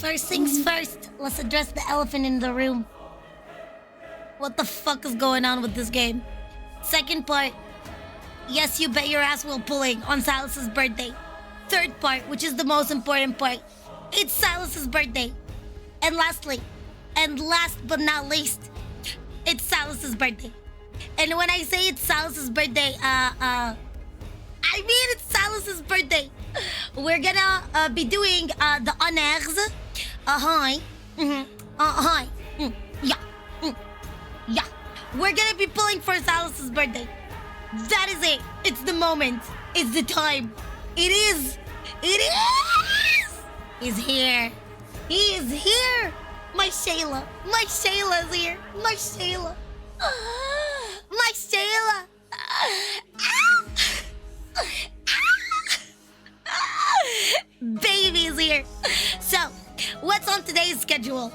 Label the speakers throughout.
Speaker 1: First things first, let's address the elephant in the room. What the fuck is going on with this game? Second part, yes, you bet your ass we're pulling on Silas's birthday. Third part, which is the most important part, it's Silas's birthday. And lastly, and last but not least, it's Silas's birthday. And when I say it's Silas's birthday, I mean it's Silas's birthday. We're gonna be doing the honneurs. Hi. Hi. Yeah. Yeah. We're gonna be pulling for Silas's birthday. That is it. It's the moment. It's the time. It is. It is. He's here. He is here. My Shayla. My Shayla's here. My Shayla. My Shayla. Baby's here. So, what's on today's schedule?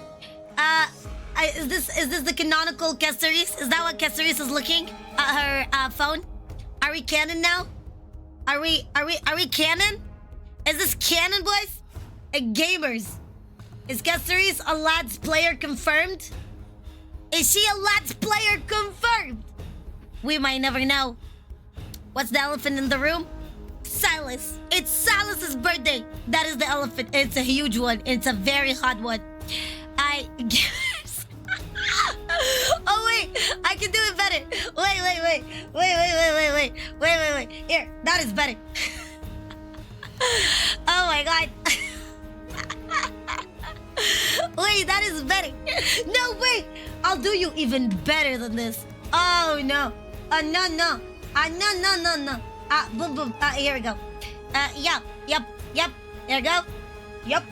Speaker 1: Is this the canonical Caceres? Is that what Caceres is looking at her phone? Are we canon now? Are we canon? Is this canon, boys? Gamers. Is Caceres a lads player confirmed? Is she a lads player confirmed? We might never know. What's the elephant in the room? Silas. It's Silas's birthday. That is the elephant. It's a huge one. It's a very hot one. Oh wait, I can do it better. Wait. Here, that is better. Oh my god. Wait, that is better. No, wait. I'll do you even better than this. Oh no. No. No. Boom. Here we go. Yep. There we go. Yep.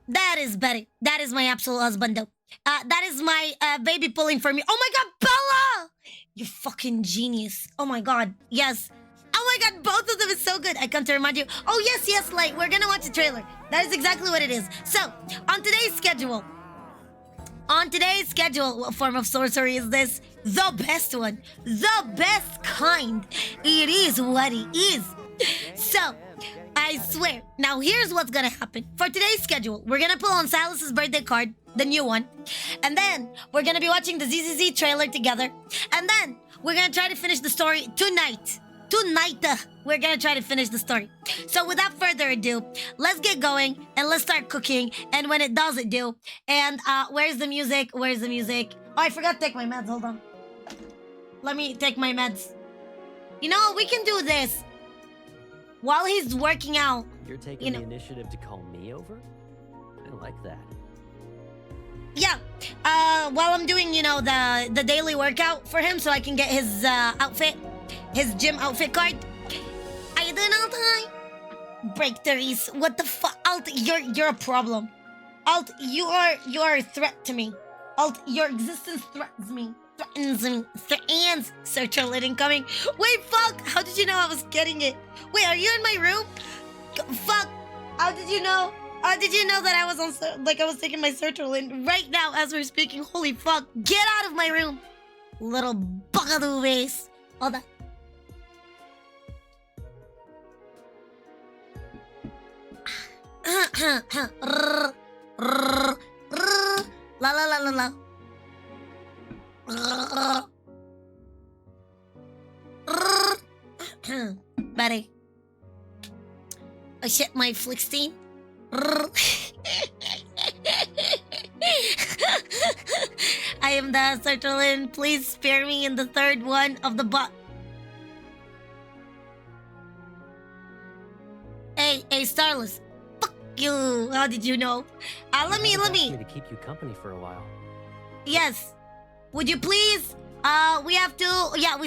Speaker 1: That is better. That is my absolute husbando. That is my baby pulling for me. Oh my god, Bella! You fucking genius. Oh my god, yes. Oh my god, both of them is so good. I come to remind you. Oh yes, like, we're gonna watch the trailer. That is exactly what it is. So, on today's schedule, what form of sorcery is this? The best one. The best kind. It is what it is. So, I swear. Now, here's what's gonna happen. For today's schedule, we're gonna pull on Silas's birthday card, the new one. And then, we're gonna be watching the ZZZ trailer together. And then, we're gonna try to finish the story tonight. We're gonna try to finish the story. So without further ado, let's get going and let's start cooking. And when it does it do. And where's the music? Oh, I forgot to take my meds. Hold on. Let me take my meds. You know, we can do this while he's working out.
Speaker 2: You're taking the initiative to call me over? I like that.
Speaker 1: Yeah. While I'm doing, the daily workout for him so I can get his outfit. His gym outfit card. Are you doing all the time? Break Therese. What the fuck? Alt, you're a problem. Alt, you are a threat to me. Alt, your existence threatens me. Threatens. Searcher lit incoming. Wait, fuck! How did you know I was getting it? Wait, are you in my room? Fuck! How did you know? How did you know that I was I was taking my searcher lit right now as we're speaking? Holy fuck! Get out of my room, little bugadoo face. Hold on. La. Buddy. Oh shit, my Flickstein. I am the Sertralin. Please spare me in the third one of the bot. Hey, Starless. You, how did you know? Let me.
Speaker 2: To keep you company for a while.
Speaker 1: Yes. Would you please? We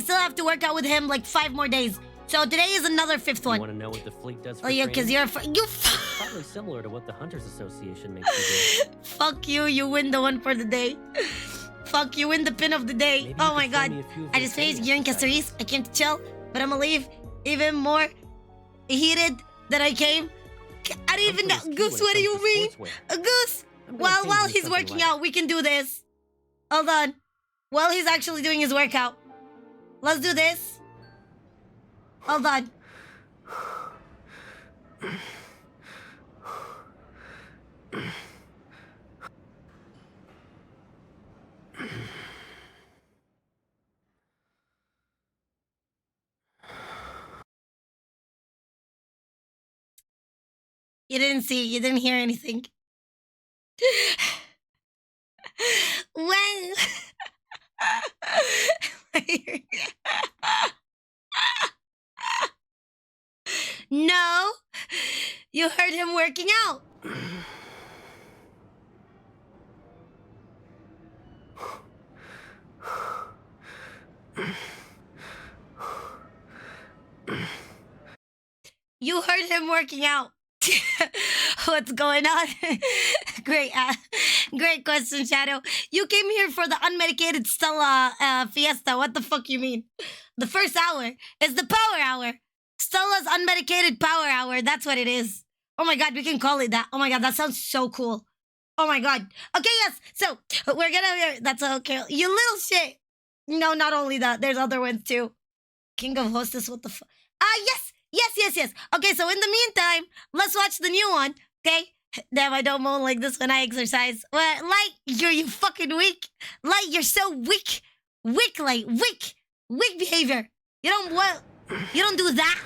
Speaker 1: still have to work out with him like 5 more days. So today is another 5th one.
Speaker 2: You want to know what the fleet does for
Speaker 1: yeah, because you're
Speaker 2: probably similar to what the Hunters Association makes you do.
Speaker 1: Fuck you, you win the one for the day. Fuck, you win the pin of the day.
Speaker 2: Maybe
Speaker 1: Oh my god. I just finished gearing Caceres. I came to chill, but I'm gonna leave even more heated than I came. I don't even know. Goose, what do you mean? Goose! While he's working out, we can do this. Hold on. While he's actually doing his workout. Let's do this. Hold on. You didn't see. You didn't hear anything. When... No, you heard him working out. You heard him working out. What's going on? Great, great question, Shadow. You came here for the unmedicated Stella fiesta. What the fuck you mean? The first hour is the power hour. Stella's unmedicated power hour. That's what it is. Oh my god, we can call it that. Oh my god, that sounds so cool. Oh my god. Okay, yes. So we're gonna. That's okay. You little shit. No, not only that. There's other ones too. King of Hostess. What the fuck? Yes. Yes. Okay, so in the meantime, let's watch the new one. Okay. Damn, I don't moan like this when I exercise. Well, like you fucking weak. Like you're so weak. Weak behavior. You don't what? You don't do that.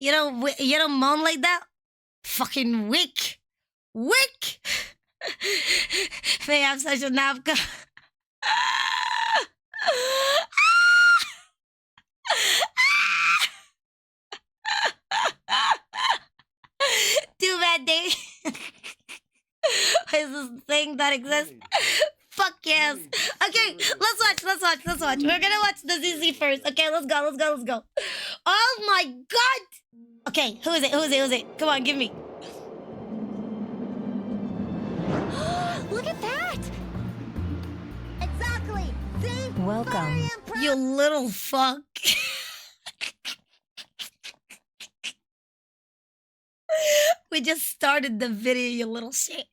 Speaker 1: You don't moan like that? Fucking wick. They have such a napka. Too bad they... Is this thing that exists? Fuck yes. Okay, let's watch. We're gonna watch the ZZ first. Okay, let's go. Oh my god! Okay, who is it? Come on, give me.
Speaker 3: Look at that! Exactly! See?
Speaker 4: Welcome.
Speaker 1: You little fuck. We just started the video, you little shit.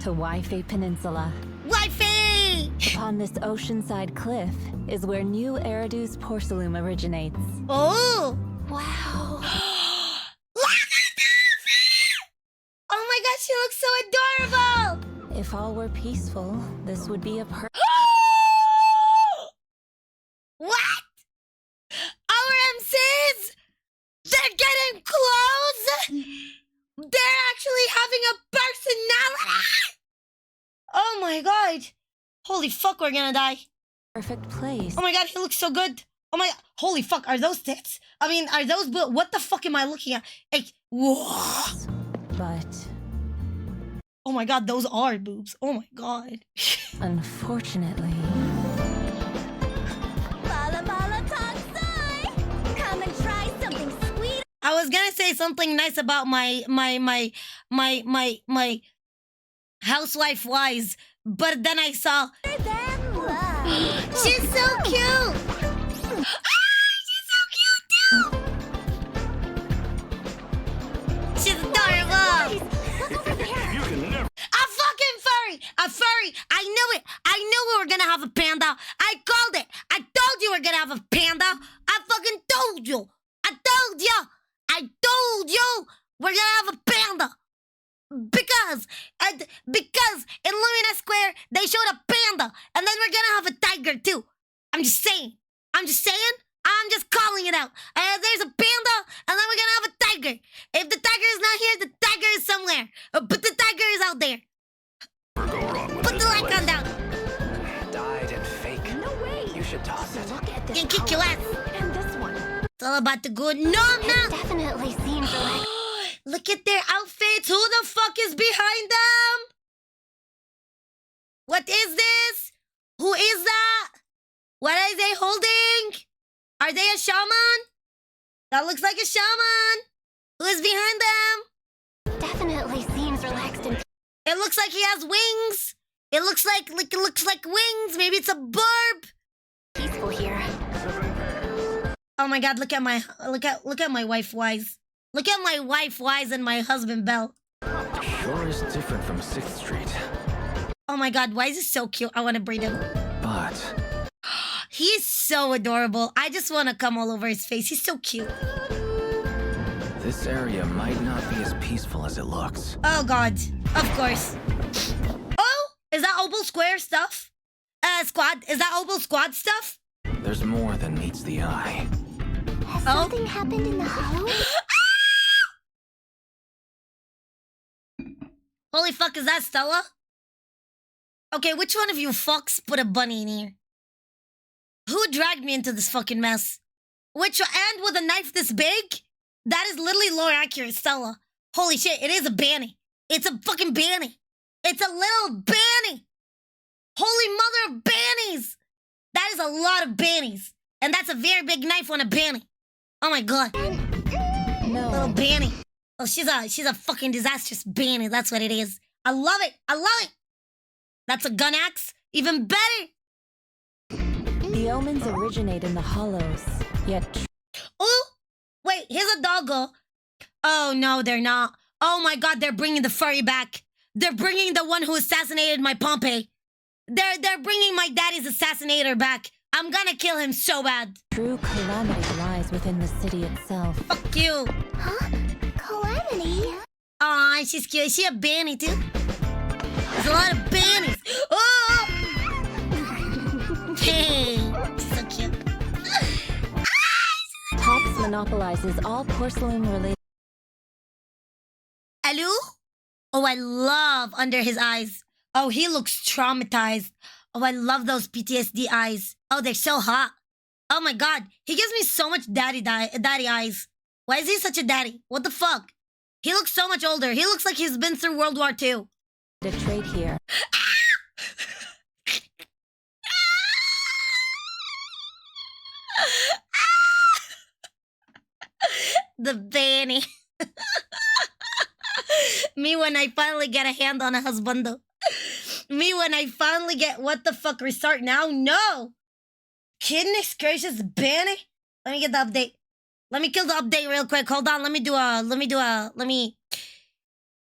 Speaker 4: To Waifei Peninsula.
Speaker 1: Wifey!
Speaker 4: Upon this oceanside cliff is where New Eridu's porcelain originates.
Speaker 1: Oh!
Speaker 3: Wow.
Speaker 1: Look at that! Oh my god, she looks so adorable!
Speaker 4: If all were peaceful, this would be a
Speaker 1: What? Our MCs? They're getting clothes? They're actually having a personality? Oh my god. Holy fuck, we're gonna die.
Speaker 4: perfect place.
Speaker 1: Oh my god, he looks so good. Oh my god. Holy fuck, are those tits? I mean, are those what the fuck am I looking at? Like, whoa.
Speaker 4: But
Speaker 1: Oh my god, those are boobs. Oh my god.
Speaker 4: unfortunately,
Speaker 3: Bala bala taksai! Come and try something sweet.
Speaker 1: I was gonna say something nice about my housewife wise, but then I saw
Speaker 3: Than love.
Speaker 1: she's so cute. She's so cute too. She's adorable.
Speaker 3: Look over there.
Speaker 1: A furry. I knew it. I knew we were gonna have a panda. I called it. I told you we're gonna have a panda. I fucking told you. I told you we're gonna have a panda. Because in Lumina Square they showed a panda, and then we're gonna have a tiger too. I'm just saying. I'm just calling it out. There's a panda, and then we're gonna have a tiger. If the tiger is not here, the tiger is somewhere. But the tiger is out there. Put the light gun down.
Speaker 5: Dyed and fake.
Speaker 3: No way.
Speaker 5: You should toss it.
Speaker 3: Look at this.
Speaker 1: You kick your ass.
Speaker 3: And this one.
Speaker 1: It's all about the good. No, I'm
Speaker 3: It
Speaker 1: not.
Speaker 3: definitely seems like.
Speaker 1: Look at their outfits. Who the fuck is behind them? What is this? Who is that? What are they holding? Are they a shaman? That looks like a shaman. Who is behind them?
Speaker 3: Definitely seems relaxed and
Speaker 1: It looks like he has wings. It looks like wings. Maybe it's a burb.
Speaker 3: peaceful here.
Speaker 1: Oh my god, look at my wife Wise. Look at my wife Wise and my husband Bell.
Speaker 5: Sure is different from 6th Street.
Speaker 1: Oh my god, why is he so cute? I want to breed him.
Speaker 5: But
Speaker 1: He's so adorable. I just want to come all over his face. He's so cute.
Speaker 5: this area might not be as peaceful as it looks.
Speaker 1: Oh god, of course. Oh, is that Opal Square stuff? Squad, is that Opal Squad stuff?
Speaker 5: There's more than meets the eye.
Speaker 3: Has
Speaker 1: Oh.
Speaker 3: something happened in the hollow?
Speaker 1: Holy fuck, is that Stella? Okay, which one of you fucks put a bunny in here? Who dragged me into this fucking mess? Which and with a knife this big? That is literally lore accurate, Stella. Holy shit, it is a banny. It's a fucking banny. It's a little banny. Holy mother of bannies. That is a lot of bannies. And that's a very big knife on a banny. Oh my god.
Speaker 4: No.
Speaker 1: Little banny. Oh, she's a fucking disastrous banny. That's what it is. I love it. I love it. That's a gun axe. Even better.
Speaker 4: The omens originate in the hollows, yet
Speaker 1: Oh, wait. Here's a doggo. Oh no, they're not. Oh my god, they're bringing the furry back. They're bringing the one who assassinated my Pompey. They're bringing my daddy's assassinator back. I'm gonna kill him so bad.
Speaker 4: true calamity lies within the city itself.
Speaker 1: Fuck you.
Speaker 3: Huh? Calamity?
Speaker 1: Aw, she's cute. Is she a banny too? There's a lot of bannies. Oh! Hey, she's so cute.
Speaker 4: Tops monopolizes all porcelain-related
Speaker 1: Alu? Oh, I love under his eyes. Oh, he looks traumatized. Oh, I love those PTSD eyes. Oh, they're so hot. Oh my god, he gives me so much daddy eyes. Why is he such a daddy? What the fuck? He looks so much older. He looks like he's been through World War II.
Speaker 4: trait here.
Speaker 1: The banny. Me when I finally get a hand on a husbando. Me when I finally get what the fuck restart now? No. Goodness gracious, banny. Let me get the update. Let me kill the update real quick. Hold on. Let me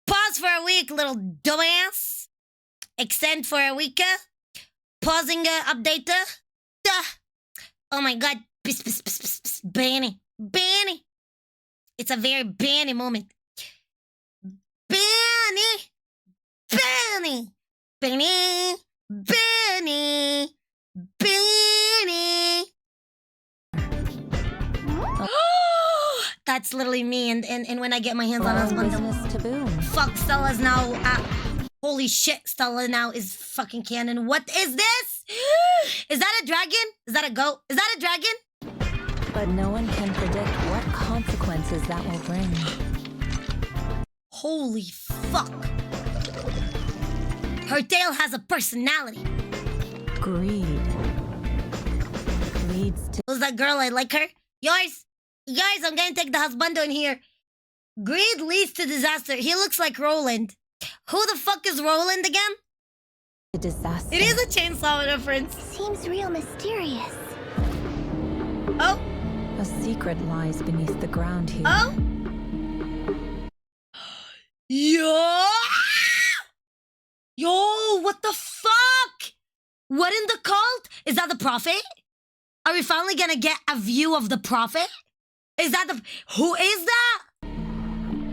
Speaker 1: pause for a week, little dumbass. Extend for a week. Pausing update. Duh. Oh my god. Banny. Banny. It's a very banny moment. Banny. Banny. Banny. Banny. Banny. That's literally me, and when I get my hands on
Speaker 4: All
Speaker 1: husband,
Speaker 4: business to boom.
Speaker 1: fuck, Stella's now. Holy shit, Stella now is fucking canon. What is this? Is that a dragon? Is that a goat? Is that a dragon?
Speaker 4: But no one can predict what consequences that will bring.
Speaker 1: Holy fuck. Her tail has a personality.
Speaker 4: Greed leads to
Speaker 1: Who's that girl? I like her. Yours. I'm gonna take the husbando in here. Greed leads to disaster. He looks like Roland. Who the fuck is Roland again?
Speaker 4: disaster.
Speaker 1: It is a chainsaw reference.
Speaker 3: Seems real mysterious.
Speaker 1: Oh,
Speaker 4: A secret lies beneath the ground here.
Speaker 1: oh. Yo, what the fuck? What in the cult? Is that the prophet? Are we finally gonna get a view of the prophet? Is that the... Who is that?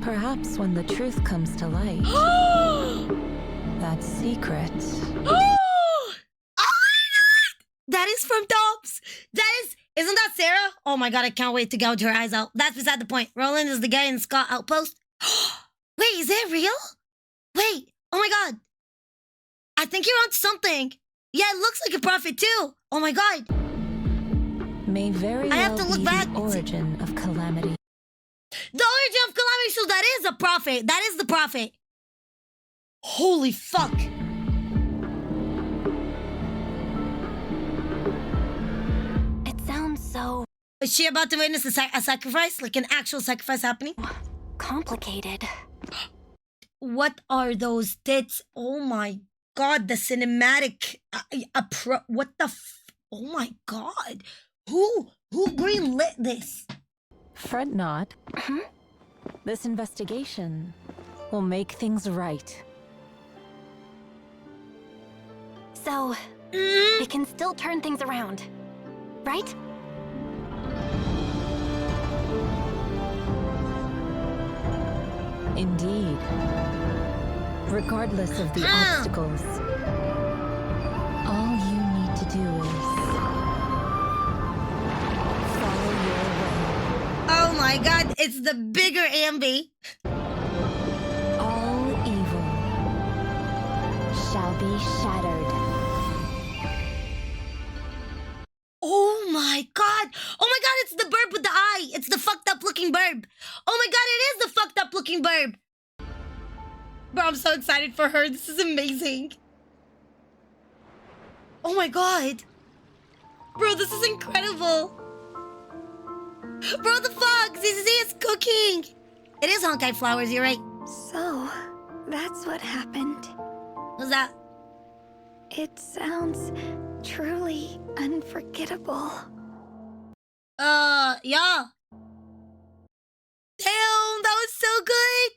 Speaker 4: Perhaps when the truth comes to light, that secret.
Speaker 1: Oh my god! That is from Tops. Isn't that Sarah? Oh my god, I can't wait to gouge her eyes out. That's beside the point. Roland is the guy in Scott Outpost. Wait, is it real? Wait, oh my god. I think you're on something. Yeah, it looks like a prophet too. Oh my god.
Speaker 4: May very
Speaker 1: I have
Speaker 4: well
Speaker 1: to look
Speaker 4: be
Speaker 1: back.
Speaker 4: the origin of calamity.
Speaker 1: The origin of calamity, so that is a prophet. That is the prophet. Holy fuck.
Speaker 3: It sounds so
Speaker 1: Is she about to witness a sacrifice? Like an actual sacrifice happening?
Speaker 3: complicated.
Speaker 1: What are those tits? Oh my god, the cinematic. What the oh my god. Who greenlit this?
Speaker 4: Fret not. This investigation will make things right.
Speaker 3: So,
Speaker 1: Mm,
Speaker 3: we can still turn things around, right?
Speaker 4: Indeed. Regardless of the
Speaker 1: Ah.
Speaker 4: obstacles, all you need to do is follow your way.
Speaker 1: oh my god, it's the bigger Ambi.
Speaker 4: All evil
Speaker 3: Shall be shattered.
Speaker 1: Oh my god. Oh my god, it's the burb with the eye. It's the fucked up looking burb. Oh my god, it is the fucked up looking burb. Bro, I'm so excited for her. This is amazing. Oh my god. Bro, this is incredible. Bro, the fox. This is cooking. It is Honkai flowers, you're right.
Speaker 6: So, that's what happened.
Speaker 1: What's that?
Speaker 6: It sounds truly unforgettable.
Speaker 1: Yeah. Damn, that was so good.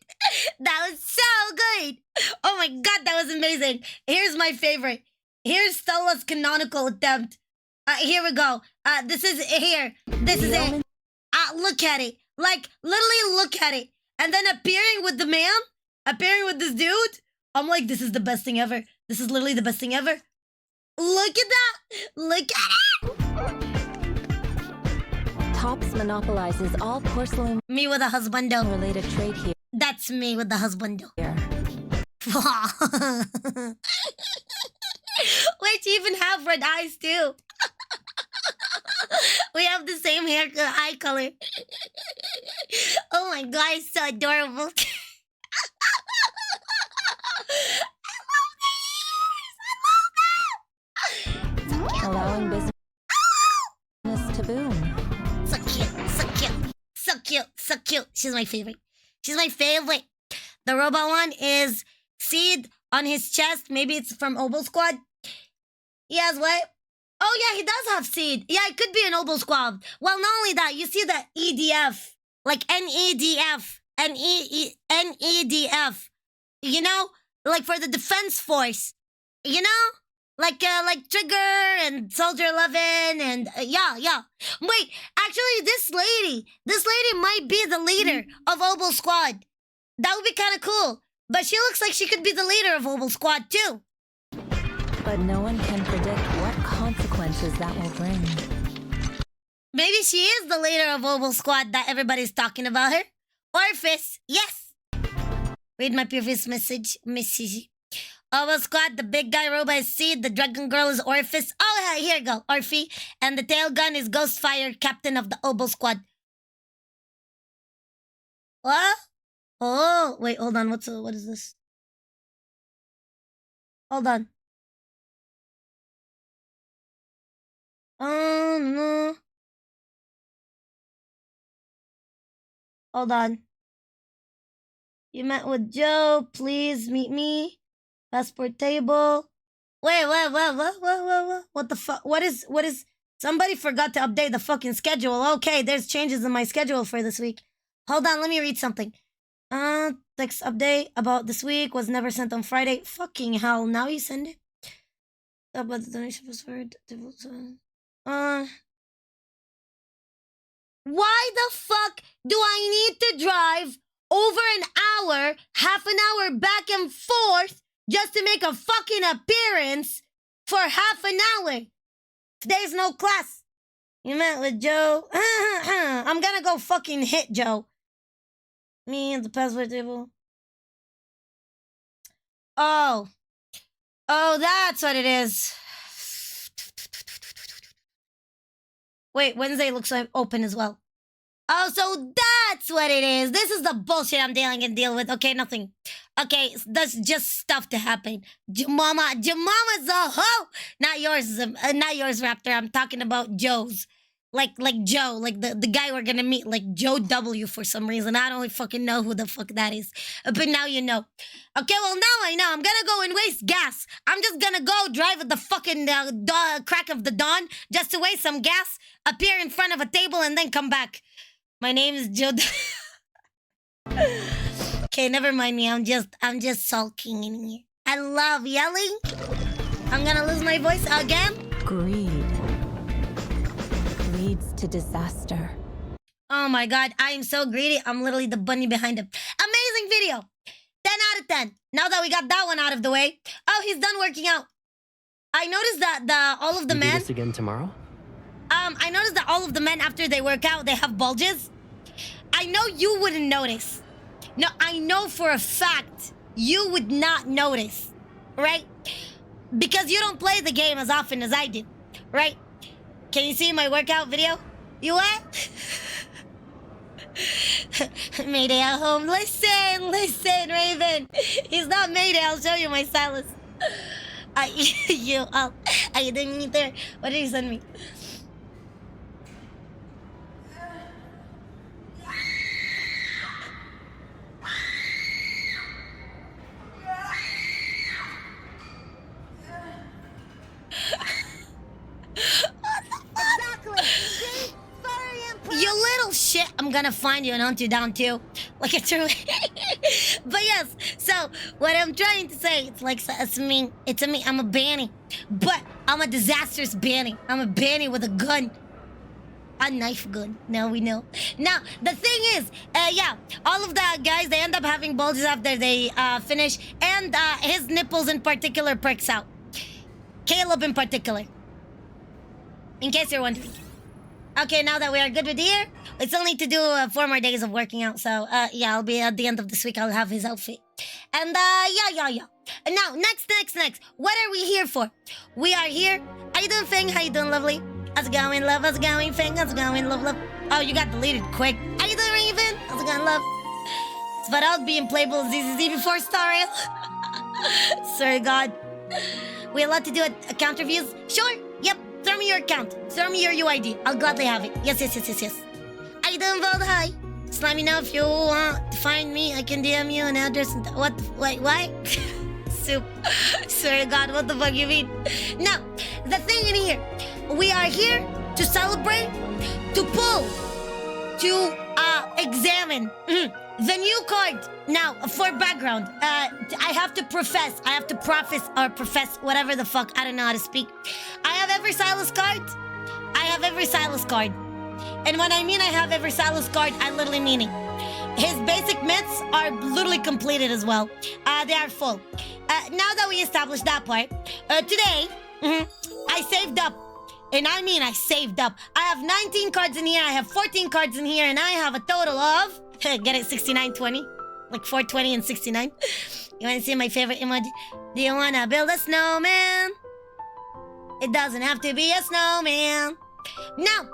Speaker 1: That was so good. Oh my god, that was amazing. Here's my favorite. Here's Stella's canonical attempt. Here we go. This is here. This is it. Look at it. Like, literally look at it. And then appearing with the man, appearing with this dude. I'm like, this is the best thing ever. This is literally the best thing ever. Look at that. Look at it.
Speaker 4: Tops monopolizes all porcelain
Speaker 1: Me with a husbando.
Speaker 4: related trade here.
Speaker 1: That's me with the husbando. Wait, you even have red eyes too. We have the same hair eye color. Oh my god, it's so adorable.
Speaker 4: Allowing business to boom.
Speaker 1: So cute, so cute, so cute, so cute. She's my favorite. She's my favorite. The robot one is Seed on his chest. Maybe it's from Obel Squad. He has what? Oh yeah, he does have Seed. Yeah, it could be an Obel Squad. Well, not only that, you see the EDF. Like NEDF. NEDF. You know? Like for the Defense Force. You know? Like Trigger and Soldier 11 and yeah. Wait, actually this lady might be the leader of Obel Squad. That would be kind of cool. But she looks like she could be the leader of Obel Squad too.
Speaker 4: But no one can predict what consequences that will bring.
Speaker 1: Maybe she is the leader of Obel Squad that everybody's talking about her. Orphis, yes. Read my previous message. Obel Squad, the big guy robot is Seed, the dragon girl is Orphis. Oh, here you go, Orphe. And the tail gun is Ghostfire, captain of the Obel Squad. What? Oh, wait, hold on. What is this? Hold on. Oh, no. Hold on. You met with Joe. Please meet me. Passport table. Wait. What the fuck? What is... Somebody forgot to update the fucking schedule. Okay, there's changes in my schedule for this week. Hold on, let me read something. Text update about this week was never sent on Friday. Fucking hell, now you send it? About the donation password. Why the fuck do I need to drive over an hour, half an hour back and forth just to make a fucking appearance for half an hour? There's no class. You met with Joe. I'm gonna go fucking hit Joe. Me and the password table. Oh, that's what it is. Wait, Wednesday looks like open as well. Oh, so that's what it is. This is the bullshit I'm deal with. Okay, nothing. Okay, that's just stuff to happen. Jemama's a hoe. Not yours, Raptor. I'm talking about Joe's. Like Joe, like the guy we're gonna meet, like Joe W for some reason. I don't fucking know who the fuck that is. But now you know. Okay, well now I know. I'm gonna go and waste gas. I'm just gonna go drive at the fucking crack of the dawn just to waste some gas, appear in front of a table, and then come back. My name is Joe. Okay, never mind me. I'm just sulking in here. I love yelling. I'm gonna lose my voice again.
Speaker 4: Greed leads to disaster.
Speaker 1: Oh my god, I am so greedy. I'm literally the bunny behind him. Amazing video. 10 out of 10. Now that we got that one out of the way. Oh, he's done working out. I noticed that all of the
Speaker 2: You do
Speaker 1: men...
Speaker 2: this again tomorrow?
Speaker 1: I noticed that all of the men, after they work out, they have bulges. I know you wouldn't notice. No, I know for a fact you would not notice, right? Because you don't play the game as often as I do, right? Can you see my workout video? You what? Mayday at home. Listen, Raven. He's not Mayday. I'll show you my stylus. You didn't meet there. What did he send me?
Speaker 3: Exactly. See? Very impressive.
Speaker 1: You little shit. I'm gonna find you and hunt you down too. Like a true. But yes, so what I'm trying to say, it's me. I'm a banny. But I'm a disastrous banny. I'm a banny with a gun. A knife gun. Now we know. Now, the thing is, yeah, all of the guys, they end up having bulges after they finish. And his nipples in particular perks out. Caleb in particular. In case you're wondering. Okay, now that we are good with the year, we still need to do 4 more days of working out. So, yeah, I'll be at the end of this week. I'll have his outfit. And, yeah. And now, next. What are we here for? We are here. How you doing, Feng? How you doing, lovely? How's it going, love? How's it going, Feng? How's it going, love? Oh, you got deleted quick. How you doing, Raven? How's it going, love? It's about out being playable ZZZ before Star Rail. Sorry, God. We allowed to do a counter views? Sure. Yep. Throw me your account. Throw me your UID. I'll gladly have it. Yes. How you doing, Vold? Hi. Just let me know if you want to find me. I can DM you an address. And what? Wait, what? Soup. Swear to God, what the fuck you mean? Now, the thing in here. We are here to celebrate, to pull, to examine the new card. Now, for background, I have to profess, whatever the fuck, I don't know how to speak. I have every Silas card. And when I mean I have every Silas card, I literally mean it. His basic myths are literally completed as well. They are full. Now that we established that part, today, I saved up. And I mean I saved up. I have 19 cards in here, I have 14 cards in here, and I have a total of... Get it, 6920? Like 420 and 69? You wanna see my favorite emoji? Do you wanna build a snowman? It doesn't have to be a snowman. Now,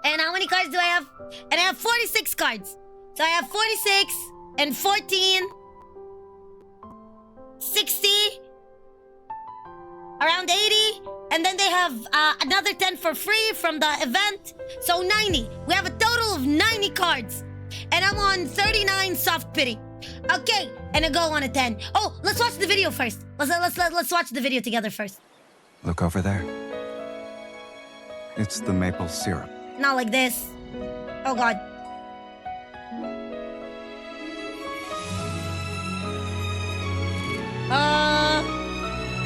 Speaker 1: and how many cards do I have? And I have 46 cards. So I have 46 and 14, 60, around 80, and then they have another 10 for free from the event. So 90. We have a total of 90 cards. And I'm on 39 soft pity. Okay, and I go on a 10. Oh, let's watch the video first. Let's watch the video together first.
Speaker 7: Look over there. It's the maple syrup.
Speaker 1: Not like this. Oh God.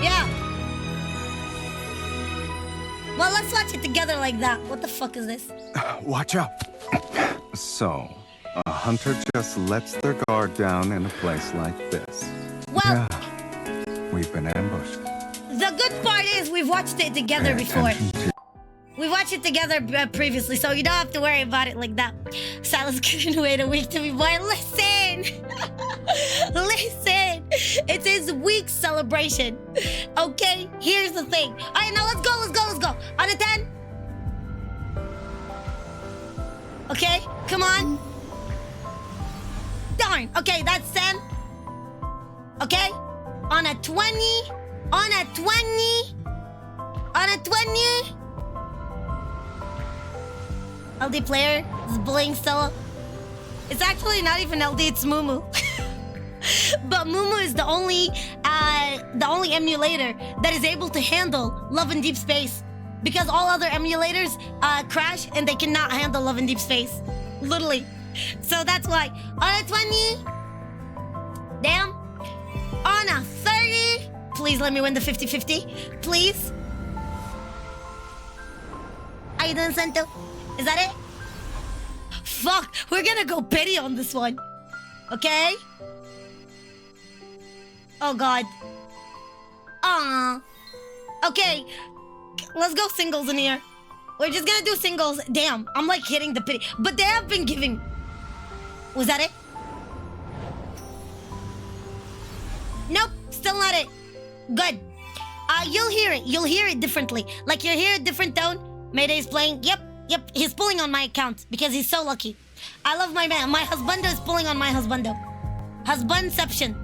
Speaker 1: Yeah. Well, let's watch it together like that. What the fuck is this?
Speaker 7: Watch out. So, a hunter just lets their guard down in a place like this.
Speaker 1: Well,
Speaker 7: Yeah. We've been ambushed.
Speaker 1: the good part is we've watched it together
Speaker 7: Pay
Speaker 1: before.
Speaker 7: attention to-
Speaker 1: We watched it together previously, so you don't have to worry about it like that. Silas couldn't wait a week to be born. Listen! Listen! It's his week celebration. Okay? Here's the thing. Alright, now let's go. On a 10. Okay? Come on. Darn. Okay, that's 10. Okay? On a 20. On a 20. LD player is bullying Stella. It's actually not even LD, it's Mumu. But Mumu is the only emulator that is able to handle Love in Deep Space. Because all other emulators crash and they cannot handle Love in Deep Space. Literally. So that's why. On a 20. Damn. On a 30. Please let me win the 50-50. Please. How you doing, Santo? Is that it? Fuck, we're gonna go pity on this one. Okay? Oh god. Okay, let's go singles in here. We're just gonna do singles. Damn, I'm like hitting the pity. But they have been giving... Was that it? Nope, still not it. Good. You'll hear it. You'll hear it differently. Like you'll hear a different tone. Mayday's playing. Yep. He's pulling on my account because he's so lucky. I love my man. My husbando is pulling on my husbando. Husbandception.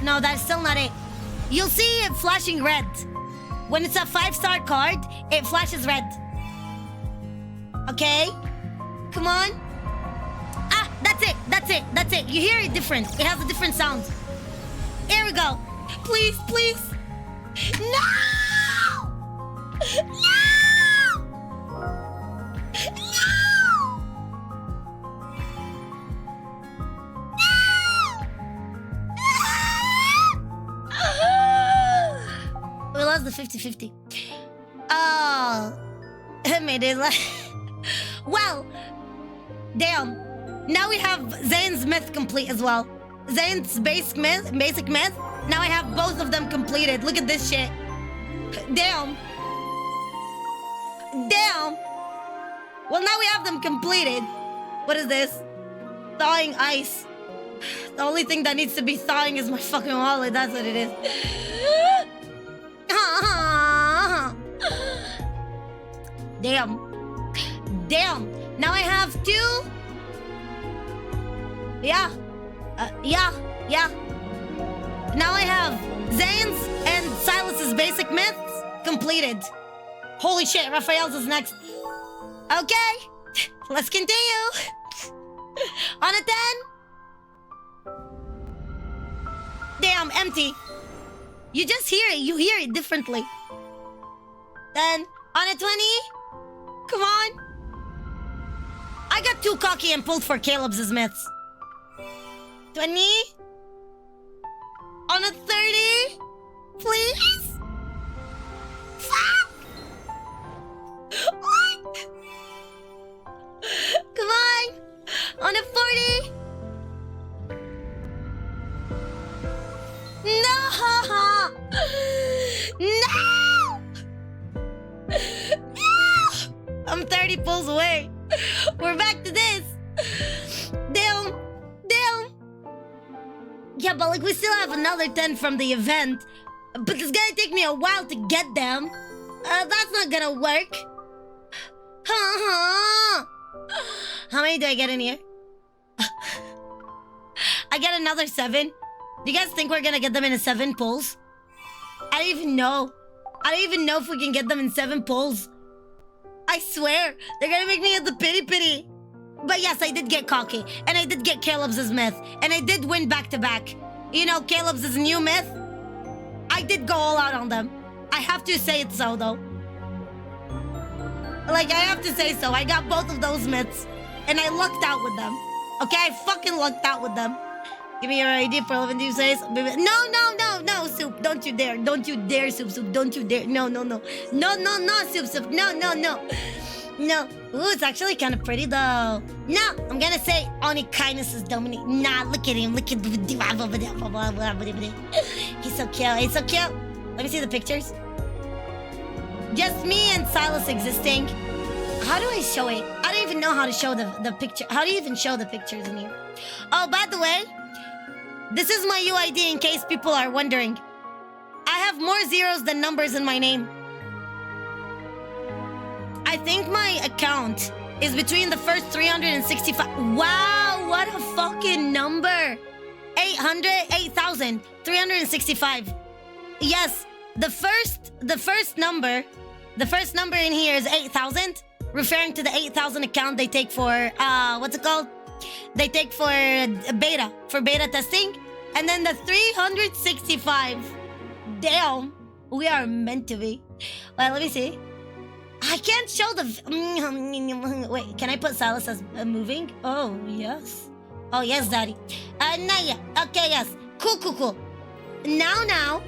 Speaker 1: No, that's still not it. You'll see it flashing red. When it's a 5-star card, it flashes red. Okay? Come on. That's it. You hear it different. It has a different sound. Here we go. Please. No! We lost the 50-50. Oh, made it like... Well, damn. Now we have Zane's myth complete as well. Zane's basic myth. Now I have both of them completed. Look at this shit. Damn. Well, now we have them completed. What is this? Thawing ice. The only thing that needs to be thawing is my fucking wallet. That's what it is. Damn. Now I have 2. Yeah. Now I have Zane's and Silas's basic myths completed. Holy shit, Raphael's is next. Okay, let's continue. On a 10. Damn, empty. You just hear it. You hear it differently. Then, on a 20. Come on. I got too cocky and pulled for Caleb's myths. 20. On a 30. Please. Fuck. What? Come on. On a 40. No. I'm 30 pulls away. We're back to this. Damn. Yeah, but like we still have another 10 from the event. But it's gonna take me a while to get them. That's not gonna work. How many do I get in here? I get another 7. Do you guys think we're gonna get them in 7 pulls? I don't even know if we can get them in 7 pulls. I swear, they're gonna make me get the pity. But yes, I did get cocky. And I did get Caleb's myth. And I did win back-to-back. You know, Caleb's new myth? I did go all out on them. I have to say it so, though. Like, I have to say so. I got both of those myths. And I lucked out with them. Okay, I fucking lucked out with them. Give me your ID for 11 Tuesdays. No, Soup. Don't you dare, Soup. Don't you dare. No, Soup. No. Ooh, it's actually kind of pretty, though. No, I'm gonna say only kindness is Dominique. Nah, look at him. He's so cute. Let me see the pictures. Just me and Silas existing. How do I show it? I don't even know how to show the picture. How do you even show the pictures in here? Oh, by the way, this is my UID in case people are wondering. I have more zeros than numbers in my name. I think my account is between the first 365. Wow, what a fucking number. 8,365. Yes, the first number in here is 8,000, referring to the 8,000 account they take for, what's it called? They take for beta testing. And then the 365. Damn, we are meant to be. Well, let me see. I can't show the... Wait, can I put Silas as moving? Oh, yes. Oh, yes, Daddy. Yeah. Okay, yes. Cool. Now.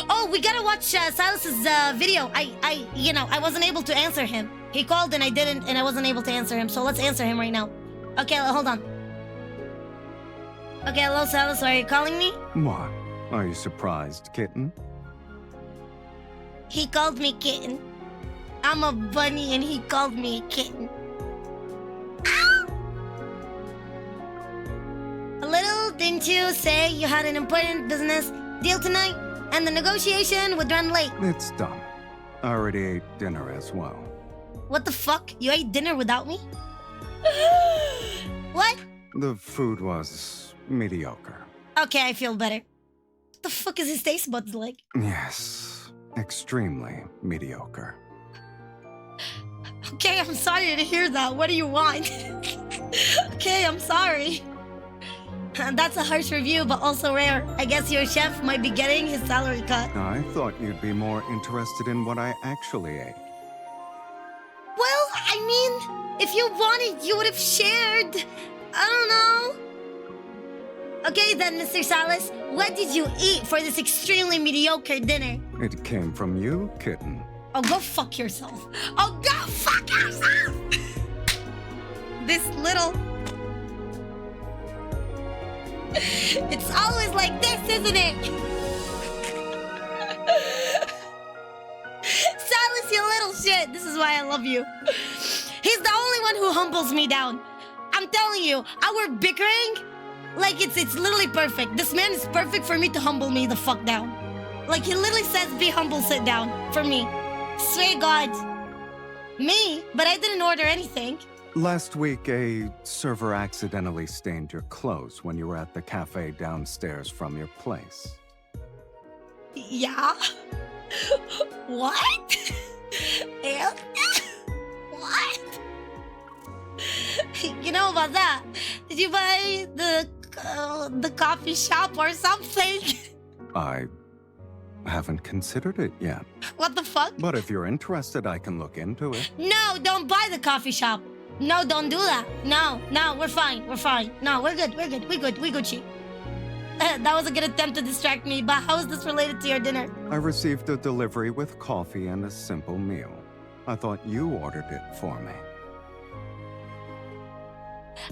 Speaker 1: Oh, we gotta watch Silas's video. I wasn't able to answer him. He called and I wasn't able to answer him. So let's answer him right now. Okay, hold on. Okay, hello, Silas. Are you calling me?
Speaker 7: What? Are you surprised, kitten?
Speaker 1: He called me kitten. I'm a bunny and he called me a kitten. Ow! A little, didn't you say you had an important business deal tonight? And the negotiation would run late.
Speaker 7: It's done. I already ate dinner as well.
Speaker 1: What the fuck? You ate dinner without me? What?
Speaker 7: The food was mediocre.
Speaker 1: Okay, I feel better. What the fuck is his taste buds like?
Speaker 7: Yes, extremely mediocre.
Speaker 1: Okay, I'm sorry to hear that. What do you want? Okay, I'm sorry. That's a harsh review, but also rare. I guess your chef might be getting his salary cut.
Speaker 7: I thought you'd be more interested in what I actually ate.
Speaker 1: Well, I mean, if you wanted, you would have shared. I don't know. Okay then, Mr. Salas, what did you eat for this extremely mediocre dinner?
Speaker 7: It came from you, kitten.
Speaker 1: Oh, go fuck yourself. Oh, go fuck yourself! This little... It's always like this, isn't it? Silas, you little shit. This is why I love you. He's the only one who humbles me down. I'm telling you, our bickering, like it's literally perfect. This man is perfect for me to humble me the fuck down. Like he literally says, be humble, sit down, for me. Swear God. Me? But I didn't order anything.
Speaker 7: Last week, a server accidentally stained your clothes when you were at the cafe downstairs from your place.
Speaker 1: Yeah? What? Yeah? What? You know about that? Did you buy the coffee shop or something?
Speaker 7: I haven't considered it yet.
Speaker 1: What the fuck?
Speaker 7: But if you're interested, I can look into it.
Speaker 1: No, don't buy the coffee shop. No, don't do that. No, we're fine. No, we're good. We Gucci. That was a good attempt to distract me, but how is this related to your dinner?
Speaker 7: I received a delivery with coffee and a simple meal. I thought you ordered it for me.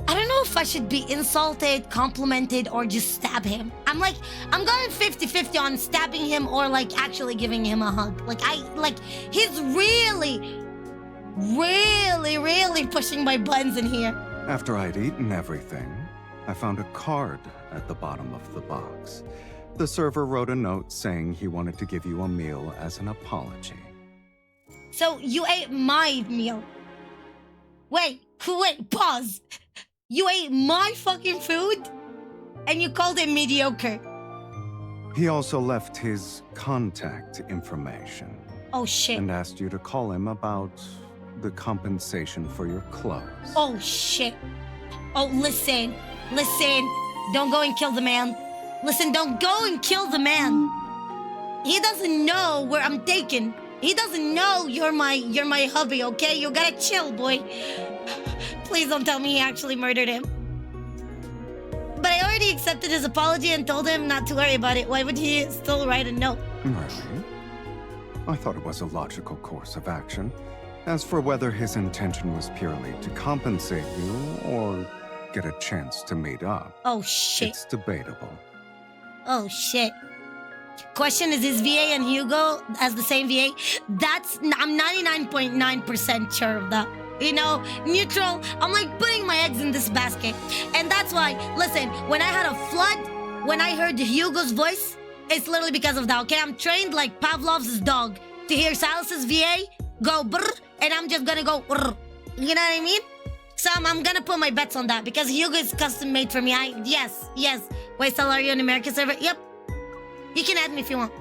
Speaker 1: I don't know if I should be insulted, complimented, or just stab him. I'm going 50-50 on stabbing him or like actually giving him a hug. He's really pushing my buttons in here.
Speaker 7: After I'd eaten everything, I found a card at the bottom of the box. The server wrote a note saying he wanted to give you a meal as an apology.
Speaker 1: So you ate my meal. Wait, pause. You ate my fucking food? And you called it mediocre.
Speaker 7: He also left his contact information.
Speaker 1: Oh shit.
Speaker 7: And asked you to call him about the compensation for your clothes.
Speaker 1: Oh shit. Oh, listen. Don't go and kill the man. Listen, don't go and kill the man. He doesn't know where I'm taken. He doesn't know you're my hubby, okay? You gotta chill, boy. Please don't tell me he actually murdered him. But I already accepted his apology and told him not to worry about it. Why would he still write a note?
Speaker 7: Really? I thought it was a logical course of action. As for whether his intention was purely to compensate you or get a chance to meet up,
Speaker 1: Oh shit.
Speaker 7: it's debatable.
Speaker 1: Oh shit. Question, is his VA and Hugo as the same VA? I'm 99.9% sure of that. You know, neutral. I'm like putting my eggs in this basket. And that's why, listen, when I had a flood, when I heard Hugo's voice, it's literally because of that, okay? I'm trained like Pavlov's dog to hear Silas's VA go brr, and I'm just gonna go brr. You know what I mean? So I'm gonna put my bets on that because Hugo is custom made for me. Yes. Wait, still are you an American server? Yep. You can add me if you want.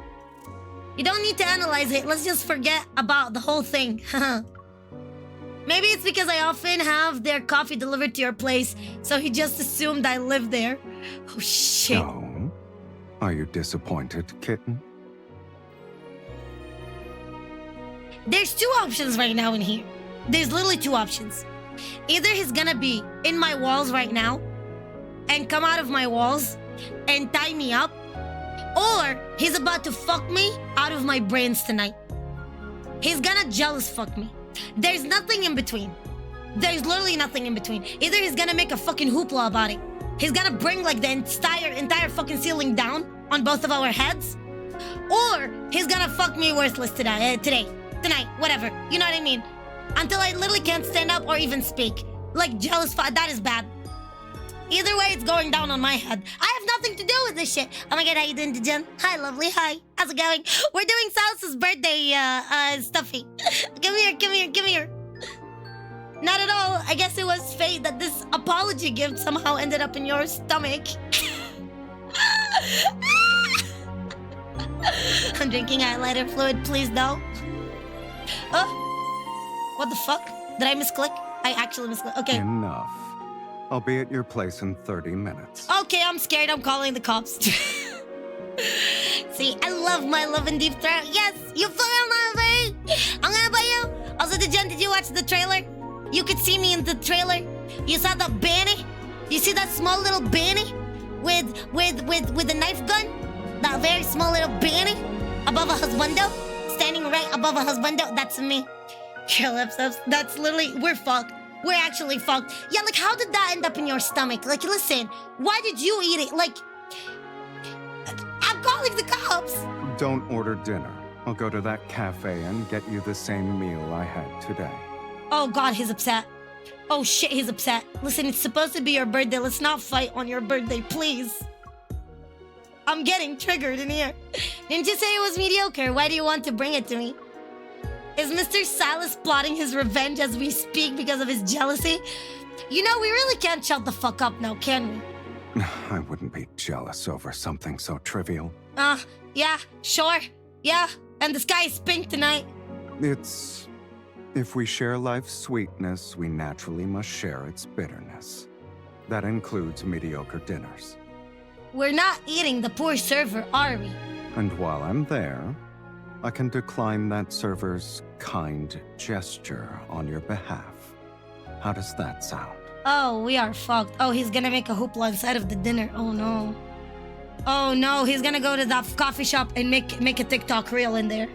Speaker 1: You don't need to analyze it. Let's just forget about the whole thing. Maybe it's because I often have their coffee delivered to your place, so he just assumed I live there. Oh, shit.
Speaker 7: So, are you disappointed, kitten?
Speaker 1: There's two options right now in here. There's literally two options. Either he's gonna be in my walls right now and come out of my walls and tie me up, or he's about to fuck me out of my brains tonight. He's gonna jealous fuck me. There's nothing in between. There's literally nothing in between. Either he's gonna make a fucking hoopla about it. He's gonna bring like the entire fucking ceiling down on both of our heads, or he's gonna fuck me worthless tonight, tonight, whatever. You know what I mean? Until I literally can't stand up or even speak. Like jealous that is bad. Either way, it's going down on my head. I have nothing to do with this shit. Oh my god, how you doing, Jen? Hi, lovely. Hi. How's it going? We're doing Salsa's birthday stuffy. Come here, come here, come here. Not at all. I guess it was fate that this apology gift somehow ended up in your stomach. I'm drinking highlighter fluid, please no. Oh, what the fuck? Did I misclick? I actually misclick. Okay.
Speaker 7: Enough. I'll be at your place in 30 minutes.
Speaker 1: Okay, I'm scared. I'm calling the cops. See, I love my love and deep throat. Yes, you fucking love me. I'm gonna buy you. Also, did you watch the trailer? You could see me in the trailer. You saw the Banny? You see that small little Banny with a knife gun? That very small little Banny above a husbando, standing right above a husbando. That's me. Your lips, that's literally, we're fucked. We're actually fucked. Yeah, like, how did that end up in your stomach? Like, listen, why did you eat it? Like, I'm calling the cops.
Speaker 7: Don't order dinner. I'll go to that cafe and get you the same meal I had today.
Speaker 1: Oh, God, he's upset. Oh, shit, he's upset. Listen, it's supposed to be your birthday. Let's not fight on your birthday, please. I'm getting triggered in here. Didn't you say it was mediocre? Why do you want to bring it to me? Is Mr. Silas plotting his revenge as we speak because of his jealousy? You know, we really can't shut the fuck up now, can we?
Speaker 7: I wouldn't be jealous over something so trivial.
Speaker 1: Yeah, sure. Yeah, and the sky is pink tonight.
Speaker 7: It's... If we share life's sweetness, we naturally must share its bitterness. That includes mediocre dinners.
Speaker 1: We're not eating the poor server, are we?
Speaker 7: And while I'm there, I can decline that server's kind gesture on your behalf. How does that sound?
Speaker 1: Oh, we are fucked. Oh, he's gonna make a hoopla inside of the dinner. Oh, no. Oh, no, he's gonna go to that coffee shop and make a TikTok reel in there.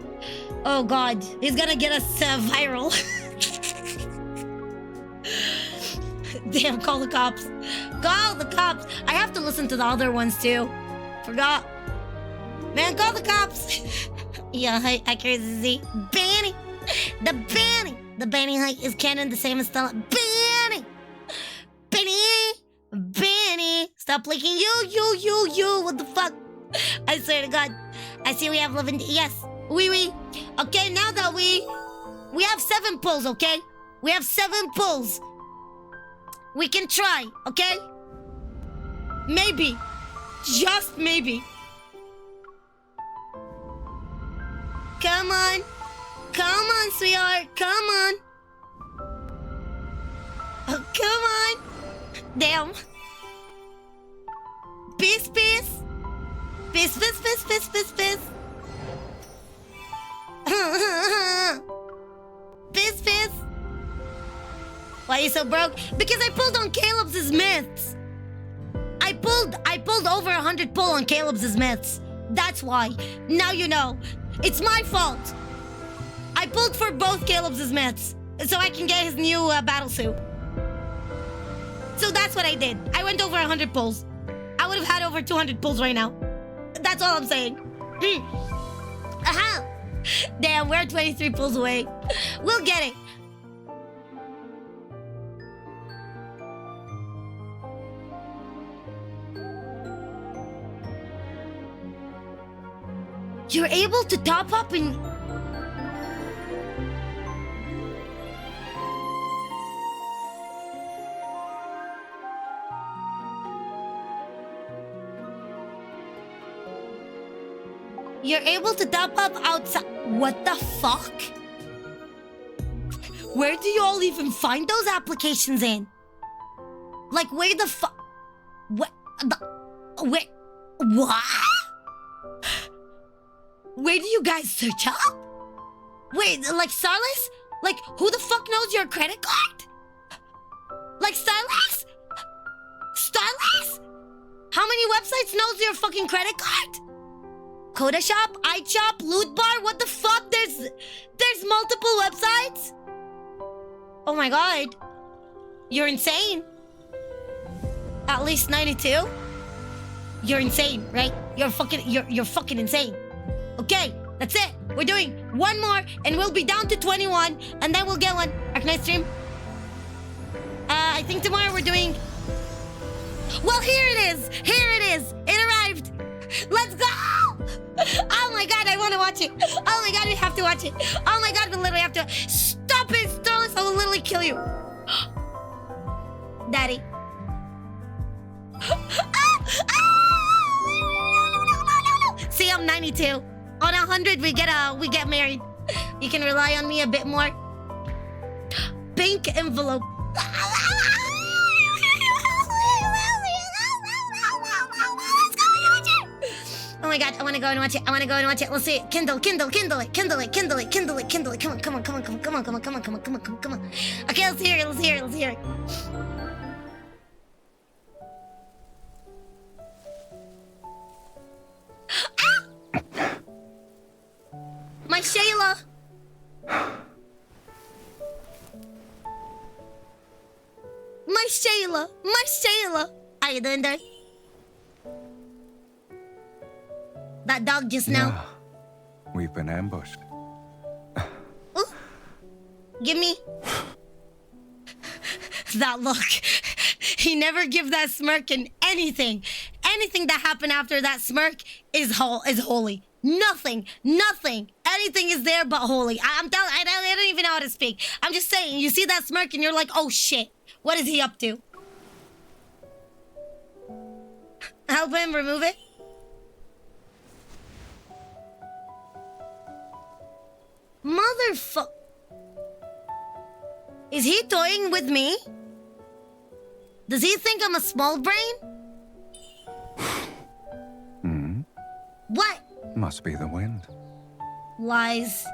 Speaker 1: Oh, God. He's gonna get us viral. Damn, call the cops. Call the cops. I have to listen to the other ones, too. Forgot. Man, call the cops. Yeah, hi, crazy. Banny. The Banny. The Banny height is canon, the same as Stella. Banny. Banny. Banny. Stop licking you. What the fuck? I swear to God. I see we have love and... Yes. Oui. Okay, now that we have 7 pulls, okay? We have 7 pulls. We can try, okay? Maybe. Just maybe. Come on. Come on, sweetheart. Come on. Oh, come on. Damn. Peace. Peace. Peace. Why are you so broke? Because I pulled on Caleb's myths. I pulled over 100 pull on Caleb's myths. That's why. Now you know. It's my fault. I pulled for both Caleb's myths so I can get his new battle suit. So that's what I did. I went over 100 pulls. I would have had over 200 pulls right now. That's all I'm saying. Aha! Damn, we're 23 pulls away. We'll get it. You're able to top up in... You're able to top up outside... What the fuck? Where do you all even find those applications in? Like, where the fuck... What? Where do you guys search up? Wait, like Starless? Like, who the fuck knows your credit card? Like Starless? Starless? How many websites knows your fucking credit card? Coda Shop, iChop, Loot Bar, what the fuck? There's multiple websites? Oh my god. You're insane. At least 92? You're insane, right? You're fucking insane. Okay, that's it. We're doing one more and we'll be down to 21 and then we'll get one. Arknight stream. I think tomorrow we're doing... Well, here it is. Here it is. It arrived. Let's go. Oh my god, I want to watch it. Oh my god, we have to watch it. Oh my god, we literally have to. Stop it, Starless. I will literally kill you. Daddy. See, I'm 92. On 100, we get married. You can rely on me a bit more. Pink envelope. Oh my god, I wanna go and watch it. I wanna go and watch it. Let's see it. Kindle it. Come on. Okay, let's hear it. My Shayla. My Shayla. How you doing there? That dog just now.
Speaker 7: Yeah, we've been ambushed.
Speaker 1: Ooh. Give me that look. He never gives that smirk in anything. Anything that happened after that smirk is holy. Nothing. Anything is there but holy. I don't even know how to speak. I'm just saying, you see that smirk and you're like, oh shit, what is he up to? Help him remove it. Motherfuck. Is he toying with me? Does he think I'm a small brain? What?
Speaker 7: Must be the wind.
Speaker 1: Lies.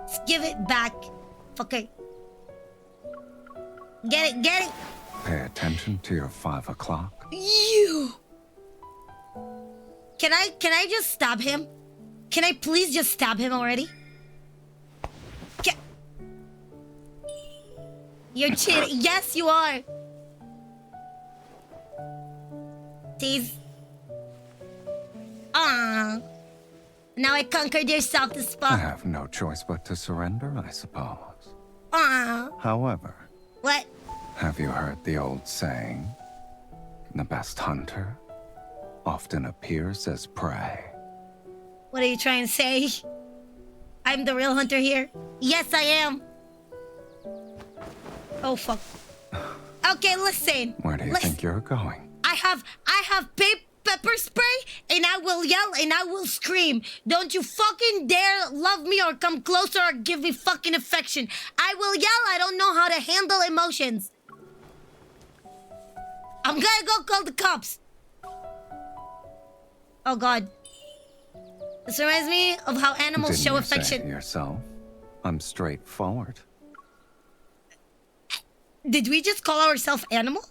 Speaker 1: Just give it back. Fucker. Get it.
Speaker 7: Pay attention to your 5 o'clock.
Speaker 1: You. Can I just stab him? Can I please just stab him already? You're cheating. Yes, you are. Tease. Ah. Now I conquered your self-spot.
Speaker 7: I have no choice but to surrender, I suppose.
Speaker 1: Ah.
Speaker 7: However...
Speaker 1: What?
Speaker 7: Have you heard the old saying? The best hunter often appears as prey.
Speaker 1: What are you trying to say? I'm the real hunter here. Yes, I am. Oh, fuck. Okay, listen.
Speaker 7: Where do you think you're going?
Speaker 1: I have pepper spray, and I will yell, and I will scream. Don't you fucking dare love me or come closer or give me fucking affection. I will yell. I don't know how to handle emotions. I'm gonna go call the cops. Oh, God. This reminds me of how animals
Speaker 7: Didn't
Speaker 1: show
Speaker 7: you
Speaker 1: affection.
Speaker 7: say it yourself? I'm straightforward.
Speaker 1: Did we just call ourselves animal?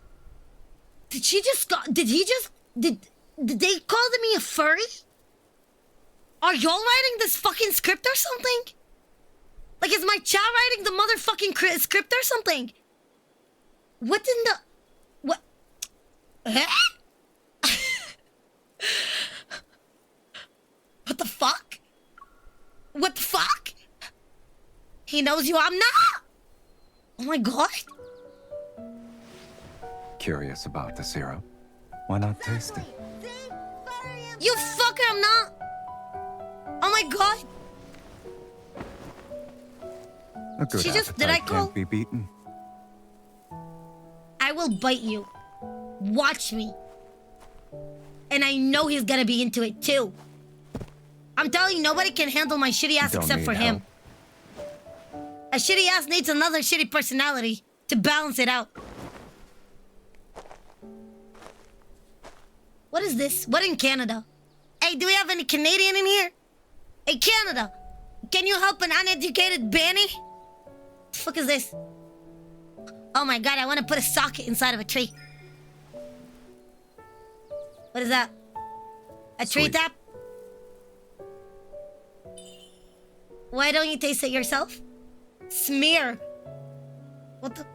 Speaker 1: Did they call me a furry? Are y'all writing this fucking script or something? Like, is my chat writing the motherfucking script or something? What in the... What? What the fuck? What the fuck? He knows you, I'm not! Oh my god.
Speaker 7: Curious about the syrup? Why not taste it?
Speaker 1: You fucker, I'm not. Oh my god.
Speaker 7: A good
Speaker 1: She just-
Speaker 7: appetite
Speaker 1: did I call-
Speaker 7: can't be beaten.
Speaker 1: I will bite you. Watch me. And I know he's gonna be into it too. I'm telling you, nobody can handle my shitty ass
Speaker 7: Don't
Speaker 1: except
Speaker 7: need
Speaker 1: for him.
Speaker 7: help.
Speaker 1: A shitty ass needs another shitty personality to balance it out. What is this? What in Canada? Hey, do we have any Canadian in here? Hey, Canada! Can you help an uneducated Banny? What the fuck is this? Oh my god, I want to put a socket inside of a tree. What is that? A tree
Speaker 7: Sweet.
Speaker 1: tap? Why don't you taste it yourself? Smear. What the?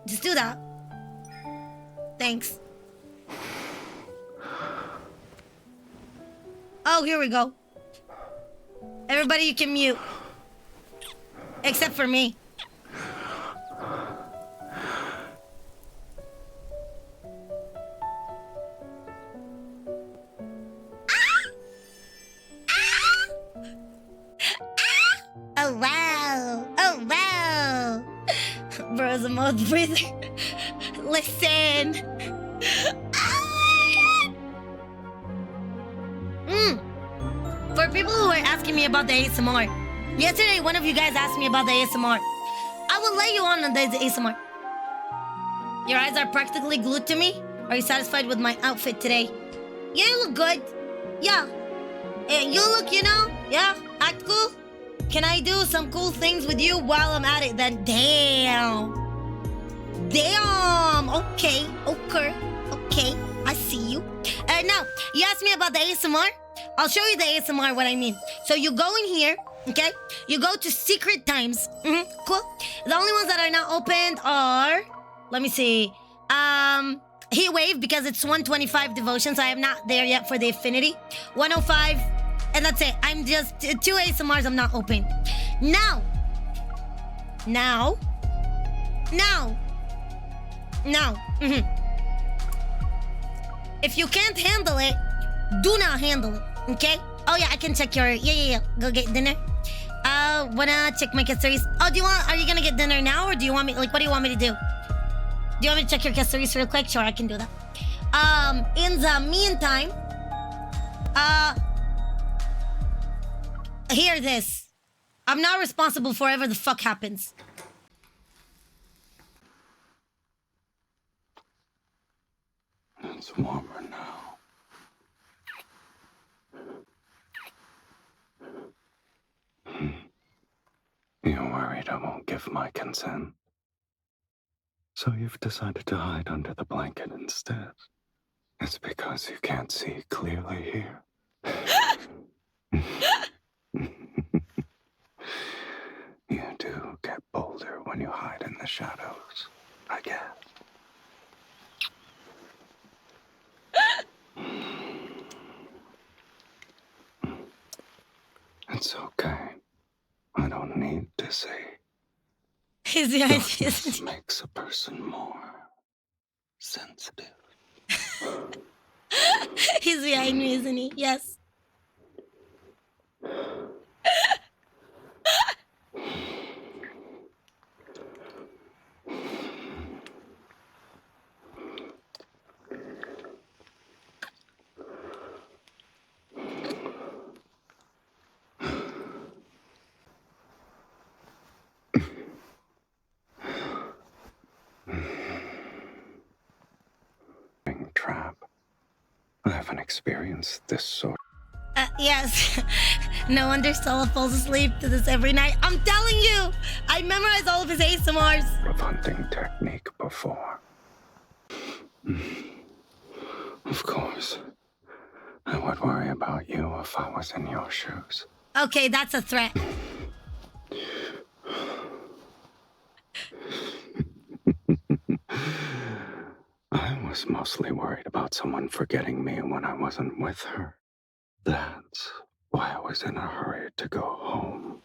Speaker 1: Just do that. Thanks. Oh, here we go. Everybody, you can mute. Except for me. Oh wow! Oh wow! Bro's a mouth breather. Listen. For people who are asking me about the ASMR, yesterday one of you guys asked me about the ASMR. I will let you on the ASMR. Your eyes are practically glued to me. Are you satisfied with my outfit today? Yeah, you look good. Yeah. And you look, yeah, act cool. Can I do some cool things with you while I'm at it then? Damn. Okay. I see you. Now, you asked me about the ASMR. I'll show you the ASMR, what I mean. So you go in here, okay? You go to secret times. Cool. The only ones that are not opened are... Let me see. Heat Wave, because it's 125 devotions. I am not there yet for the affinity. 105, and that's it. I'm just... 2 ASMRs I'm not open. Now. If you can't handle it, do not handle it, okay? Oh yeah, I can check your... Yeah. Go get dinner. Wanna check my histories? Oh, are you gonna get dinner now, or do you want me... Like, what do you want me to do? Do you want me to check your histories real quick? Sure, I can do that. In the meantime... Hear this. I'm not responsible for whatever the fuck happens.
Speaker 7: It's warmer now. You're worried I won't give my consent. So you've decided to hide under the blanket instead. It's because you can't see clearly here. You do get bolder when you hide in the shadows, I guess. It's okay. I don't need to see. Darkness makes a person more sensitive.
Speaker 1: He's behind me, isn't he? Yes.
Speaker 7: Trap. I haven't experienced this sort
Speaker 1: Yes. No wonder Stella falls asleep to this every night. I'm telling you! I memorized all of his ASMRs.
Speaker 7: of hunting technique before. Of course. I would worry about you if I was in your shoes.
Speaker 1: Okay, that's a threat.
Speaker 7: I was mostly worried about someone forgetting me when I wasn't with her. That's why I was in a hurry to go home.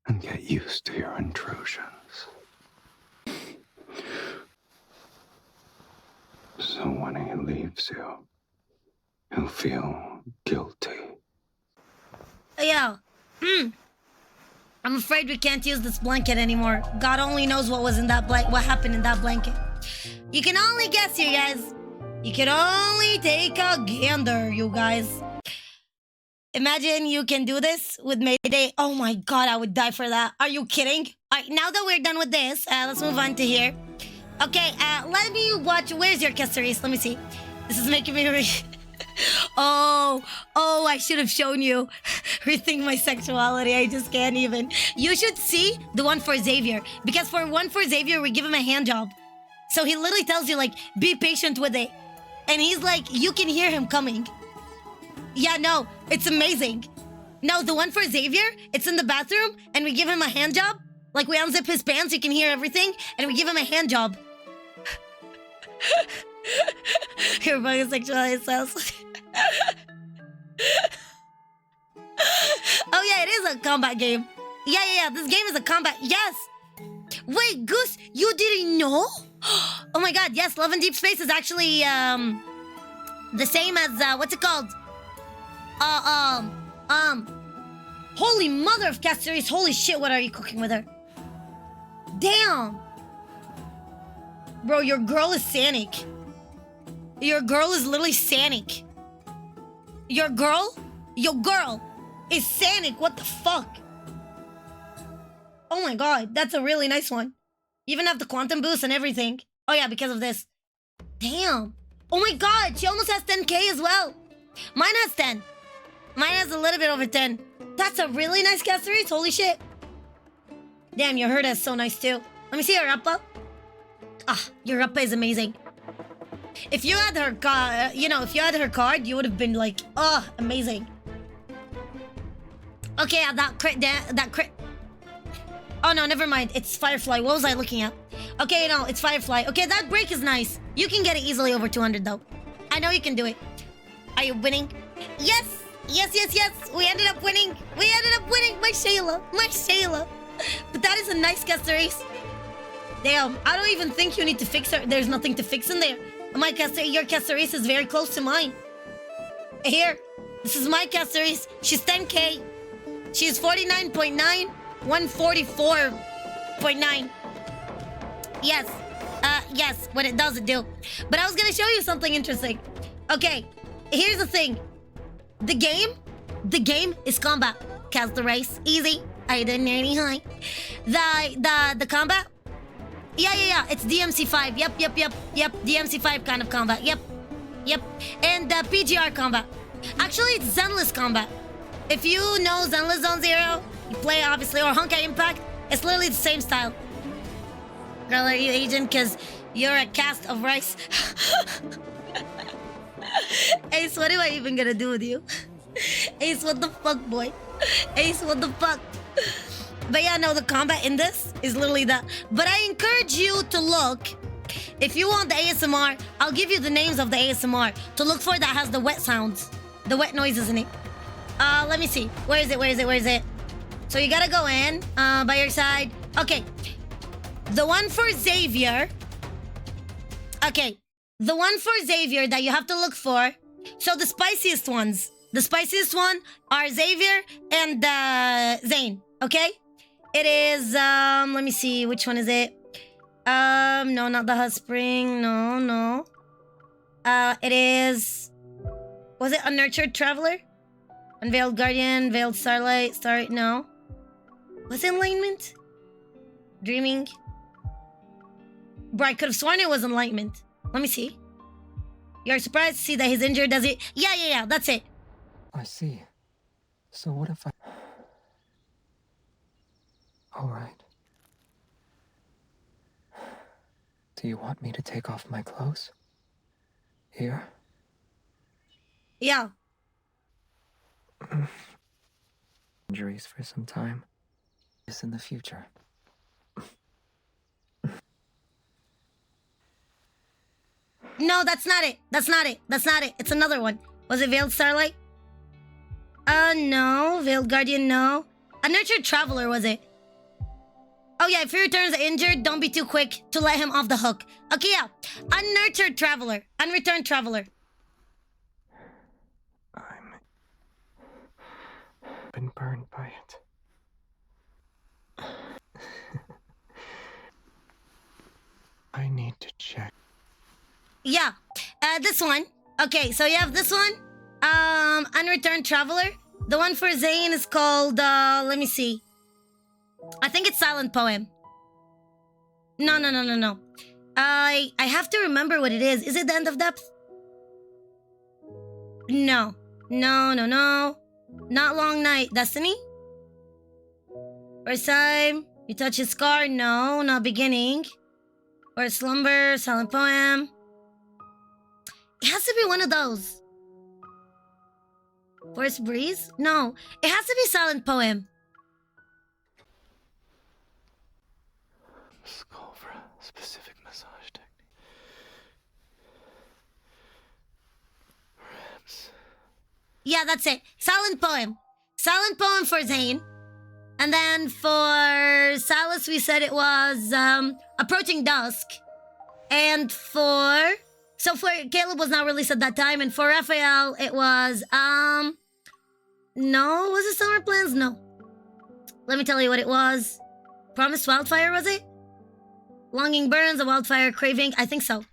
Speaker 7: And get used to your intrusions. So when he leaves you, you'll feel guilty.
Speaker 1: Yo. I'm afraid we can't use this blanket anymore. God only knows what was in that what happened in that blanket. You can only guess, you guys. You can only take a gander, you guys. Imagine you can do this with Mayday. Oh my God, I would die for that. Are you kidding? All right, now that we're done with this, let's move on to here. Okay, let me watch. Where's your Caceres? Let me see. This is making me... Oh, I should have shown you. rethink my sexuality. I just can't even. You should see the one for Xavier. Because for one for Xavier, we give him a hand job. So he literally tells you, like, be patient with it. And he's like, you can hear him coming. Yeah, no, it's amazing. No, the one for Xavier, it's in the bathroom, and we give him a hand job. Like, we unzip his pants, you can hear everything, and we give him a hand job. Your bisexuality sounds. Oh yeah, it is a combat game. Yeah. This game is a combat. Yes. Wait, Goose, you didn't know? Oh my god, yes, Love in Deep Space is actually the same as what's it called? Holy mother of Caceres, holy shit, what are you cooking with her? Damn. Bro, your girl is Sanic. Your girl is literally Sanic. Your girl is Sanic. What the fuck? Oh my god, that's a really nice one. You even have the quantum boost and everything. Oh yeah, because of this. Damn. Oh my god, she almost has 10k as well. Mine has 10. Mine has a little bit over 10. That's a really nice Caceres. Holy shit. Damn, your Herda is so nice too. Let me see your Rappa. Ah, your Rappa is amazing. If you had her card, if you had her card, you would have been like, oh, amazing. Okay, yeah, that crit. Oh no, never mind. It's Firefly. What was I looking at? Okay, no, it's Firefly. Okay, that break is nice. You can get it easily over 200 though. I know you can do it. Are you winning? Yes. We ended up winning. My Shayla. But that is a nice Caceres. Damn, I don't even think you need to fix her. There's nothing to fix in there. Your Caceres is very close to mine. Here, this is my Caceres. She's 10k. She's 49.9, 144.9. Yes, yes, when it does, it do. But I was gonna show you something interesting. Okay, here's the thing. The game is combat. Cast the race, easy. I didn't hear any high. The combat. Yeah. It's DMC5. Yep. DMC5 kind of combat. Yep. And PGR combat. Actually, it's Zenless combat. If you know Zenless Zone Zero, you play obviously, or Honkai Impact. It's literally the same style. Girl, are you Asian? Cause you're a cast of rice. Ace, what am I even gonna do with you? Ace, what the fuck, boy? Ace, what the fuck? But yeah, no, the combat in this is literally that. But I encourage you to look. If you want the ASMR, I'll give you the names of the ASMR to look for that has the wet sounds. The wet noises in it. Let me see. Where is it? So you gotta go in, by your side. Okay. The one for Xavier. Okay. The one for Xavier that you have to look for. So the spiciest ones. The spiciest one are Xavier and Zane. Okay? It is, let me see. Which one is it? No, not the Hot Spring. No. It is... Was it Unnurtured Traveler? Unveiled Guardian, Veiled Starlight, no. Was it Enlightenment? Dreaming? Bro, I could have sworn it was Enlightenment. Let me see. You're surprised to see that he's injured, does it? Yeah, that's it.
Speaker 8: I see. So what if I... All right. Do you want me to take off my clothes? Here?
Speaker 1: Yeah.
Speaker 8: Injuries for some time. This in the future.
Speaker 1: No, that's not it. It's another one. Was it Veiled Starlight? No. Veiled Guardian, no. Unnurtured Traveler, was it? Oh yeah, if he returns injured, don't be too quick to let him off the hook. Okay, yeah. Unnurtured Traveler. Unreturned Traveler.
Speaker 8: I've been burned by it. I need to check.
Speaker 1: Yeah. This one. Okay, so you have this one. Unreturned Traveler. The one for Zane is called, let me see. I think it's Silent Poem. No. I have to remember what it is. Is it the End of Depth? No. Not long night. Destiny? First time you touch his scar? No, not beginning. Or slumber, silent poem. It has to be one of those. Forest breeze? No, it has to be silent poem.
Speaker 8: Skull for a specific massage technique. Perhaps.
Speaker 1: Yeah, that's it. Silent poem. Silent poem for Zane. And then for Silas, we said it was approaching dusk. And for Caleb was not released at that time. And for Raphael, it was no, was it Summer Plans? No. Let me tell you what it was. Promised Wildfire, was it? Longing burns, a wildfire craving. I think so.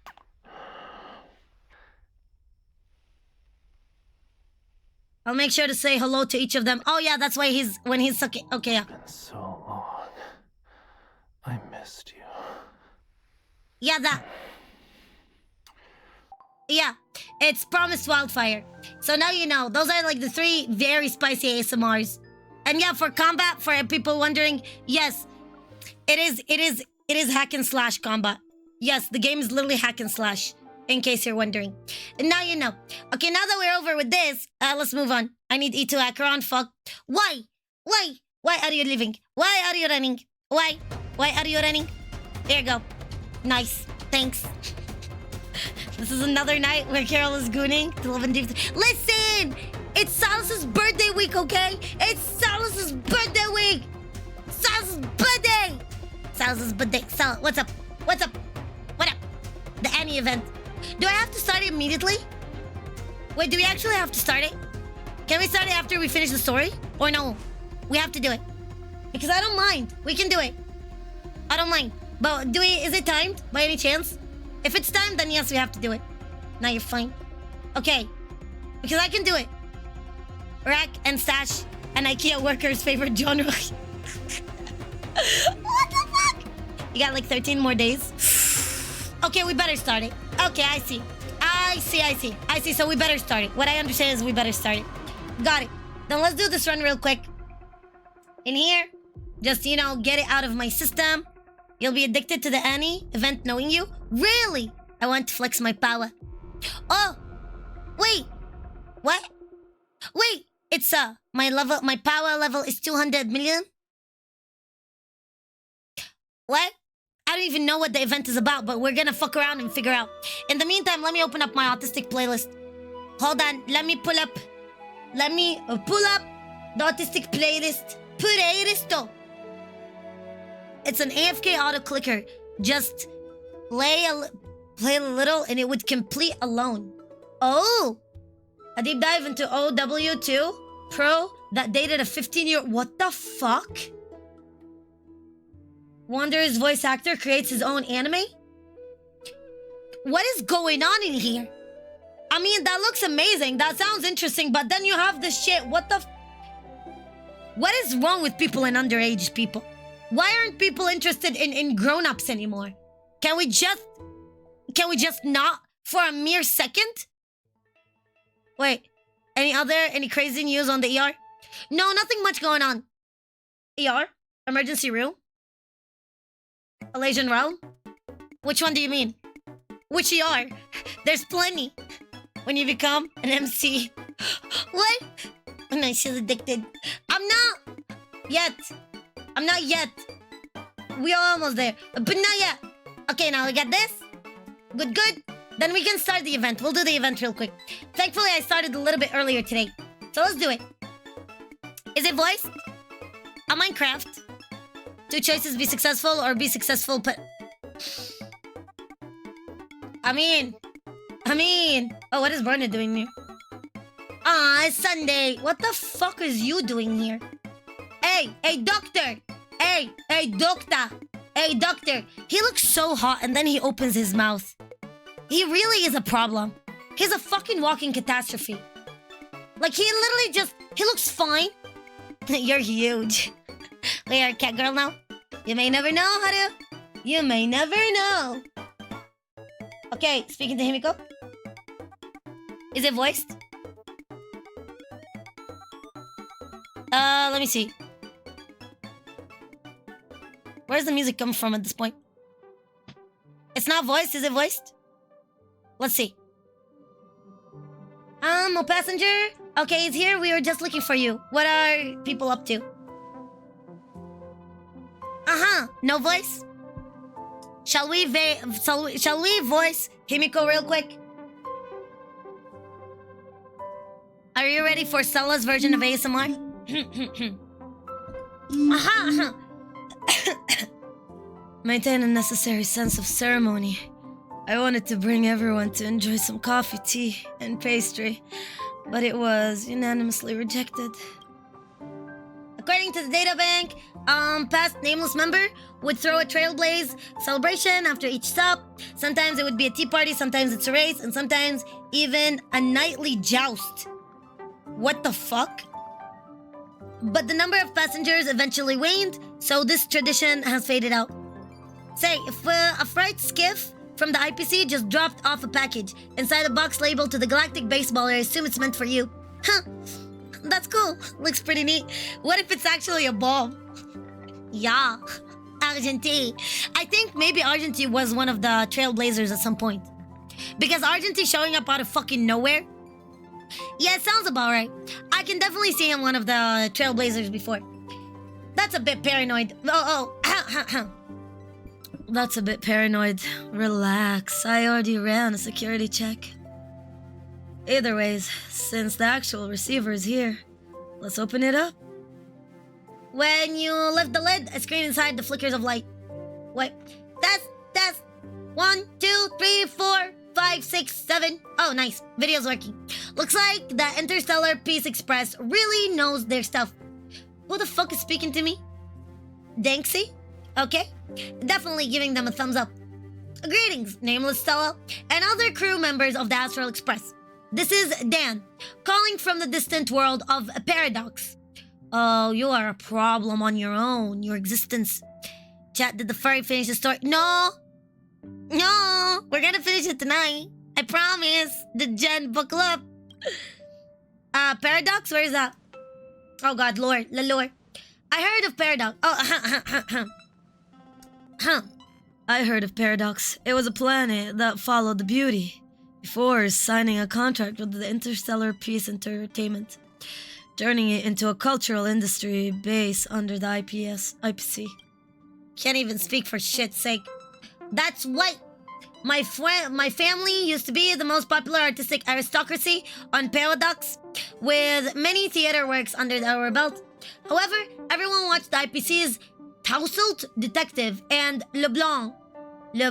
Speaker 1: I'll make sure to say hello to each of them. Oh yeah, that's why when he's sucking. Okay, yeah.
Speaker 8: It's been so long. I missed you.
Speaker 1: Yeah, that. Yeah, it's Promised Wildfire. So now you know. Those are like the 3 very spicy ASMRs. And yeah, for combat, for people wondering, yes, it is hack and slash combat. Yes, the game is literally hack and slash. In case you're wondering. And now you know. Okay, now that we're over with this, let's move on. I need E2 Acheron. Fuck. Why? Why? Why are you leaving? Why are you running? Why? Why are you running? There you go. Nice. Thanks. This is another night where Carol is gooning to Love and Deep. Listen! It's Silas's birthday week, okay? It's Silas's birthday week! Silas's birthday! Silas's birthday. What's up? What's up? What up? The Annie event. Do I have to start it immediately? Wait, do we actually have to start it? Can we start it after we finish the story? Or no? We have to do it. Because I don't mind. We can do it. I don't mind. But is it timed by any chance? If it's timed, then yes, we have to do it. Now you're fine. Okay. Because I can do it. Rack and stash and IKEA workers' favorite genre. What the fuck? You got like 13 more days. Okay, we better start it. Okay, I see. So we better start it. What I understand is we better start it. Got it. Then let's do this run real quick. In here. Just, get it out of my system. You'll be addicted to the Annie event knowing you. Really? I want to flex my power. Oh! Wait! What? Wait! It's, my power level is 200 million? What? I don't even know what the event is about, but we're gonna fuck around and figure out. In the meantime, let me open up my autistic playlist. Hold on, let me pull up the autistic playlist. Playlist. It's an AFK auto clicker. Just play a little and it would complete alone. Oh! A deep dive into OW2 Pro that dated a 15-year... What the fuck? Wander's voice actor creates his own anime? What is going on in here? I mean, that looks amazing. That sounds interesting, but then you have this shit. What is wrong with people and underage people? Why aren't people interested in grown-ups anymore? Can we just not for a mere second? Wait, any crazy news on the ER? No, nothing much going on. ER? Emergency room? Malaysian realm? Which one do you mean? Which ER? There's plenty. When you become an MC. What? No, she's addicted. I'm not yet. We are almost there. But not yet. Okay, now we got this. Good. Then we can start the event. We'll do the event real quick. Thankfully, I started a little bit earlier today. So let's do it. Is it voiced? On Minecraft. 2 choices, be successful or be successful, but... I mean... Oh, what is Barnett doing here? Ah, it's Sunday. What the fuck is you doing here? Hey, doctor! Hey, doctor! He looks so hot and then he opens his mouth. He really is a problem. He's a fucking walking catastrophe. Like, he literally he looks fine. You're huge. We are a cat girl now. You may never know, Haru. You may never know. Okay, speaking to Himiko. Is it voiced? Let me see. Where's the music coming from at this point? It's not voiced, is it voiced? Let's see. A passenger? Okay, he's here. We were just looking for you. What are people up to? No voice? Shall we voice Himiko real quick? Are you ready for Stella's version of ASMR? Maintain a necessary sense of ceremony. I wanted to bring everyone to enjoy some coffee, tea, and pastry, but it was unanimously rejected. According to the databank, past nameless member would throw a trailblaze celebration after each stop. Sometimes it would be a tea party, sometimes it's a race, and sometimes even a nightly joust. What the fuck? But the number of passengers eventually waned, so this tradition has faded out. Say, if a freight skiff from the IPC just dropped off a package inside a box labeled to the Galactic Baseballer, I assume it's meant for you. Huh. That's cool. Looks pretty neat. What if it's actually a bomb? Yeah. Argentine. I think maybe Argentine was one of the trailblazers at some point. Because Argentine showing up out of fucking nowhere? Yeah, it sounds about right. I can definitely see him one of the trailblazers before. That's a bit paranoid. That's a bit paranoid. Relax. I already ran a security check. Either ways, since the actual receiver is here, let's open it up. When you lift the lid, a screen inside the flickers of light. Wait. Test. 1, 2, 3, 4, 5, 6, 7. Oh, nice. Video's working. Looks like the Interstellar Peace Express really knows their stuff. Who the fuck is speaking to me? Danksy? Okay. Definitely giving them a thumbs up. Greetings, Nameless Stella, and other crew members of the Astral Express. This is Dan, calling from the distant world of Paradox. Oh, you are a problem on your own. Your existence. Chat, did the furry finish the story? No, we're gonna finish it tonight. I promise. The Jen, buckle up. Paradox? Where is that? Oh God, lore. I heard of Paradox. Oh, I heard of Paradox. It was a planet that followed the beauty before signing a contract with the Interstellar Peace Entertainment, turning it into a cultural industry base under the IPC. Can't even speak for shit's sake. That's what my family used to be, the most popular artistic aristocracy on Paradox, with many theater works under our belt. However, everyone watched the IPC's Tousled Detective and LeBlanc, the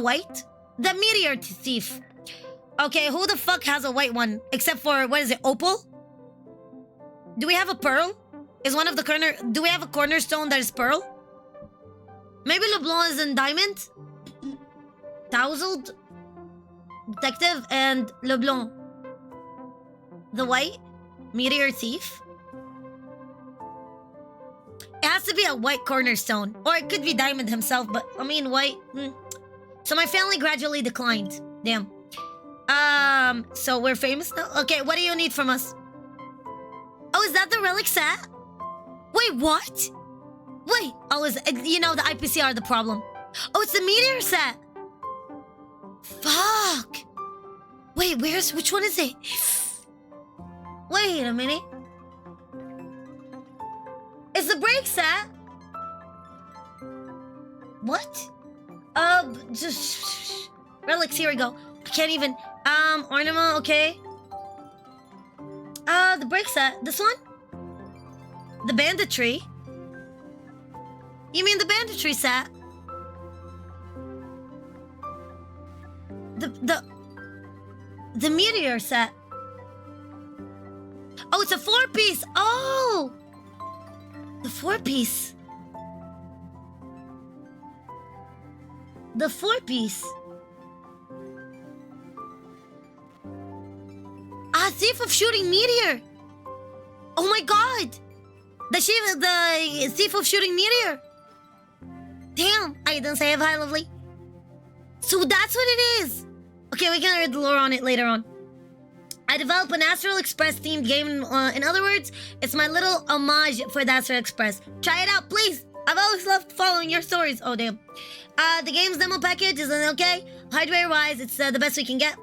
Speaker 1: White, the Meteor Thief. Okay, who the fuck has a white one? Except for, what is it, Opal? Do we have a pearl? Is one of the do we have a cornerstone that is pearl? Maybe LeBlanc is in diamond? Tousled Detective and LeBlanc. The White? Meteor Thief? It has to be a white cornerstone. Or it could be Diamond himself, but I mean white. So my family gradually declined. Damn. So we're famous now? Okay, what do you need from us? Oh, is that the relic set? Wait, what? Wait, oh, the IPC are the problem. Oh, it's the meteor set. Fuck. Wait, which one is it? Wait a minute. It's the brake set. What? Just relics, here we go. I can't even, ornament, okay. The brake set, this one? The banditry? You mean the banditry set? The meteor set. Oh, it's a 4-piece. Oh! The 4-piece. The 4-piece. Thief of Shooting Meteor. Oh my God. The Thief of Shooting Meteor. Damn, I didn't say hi, lovely. So that's what it is. Okay, we can read the lore on it later on. I developed an Astral Express themed game. In other words, it's my little homage for the Astral Express. Try it out, please. I've always loved following your stories. Oh, damn. The game's demo package is okay. Hardware-wise, it's the best we can get.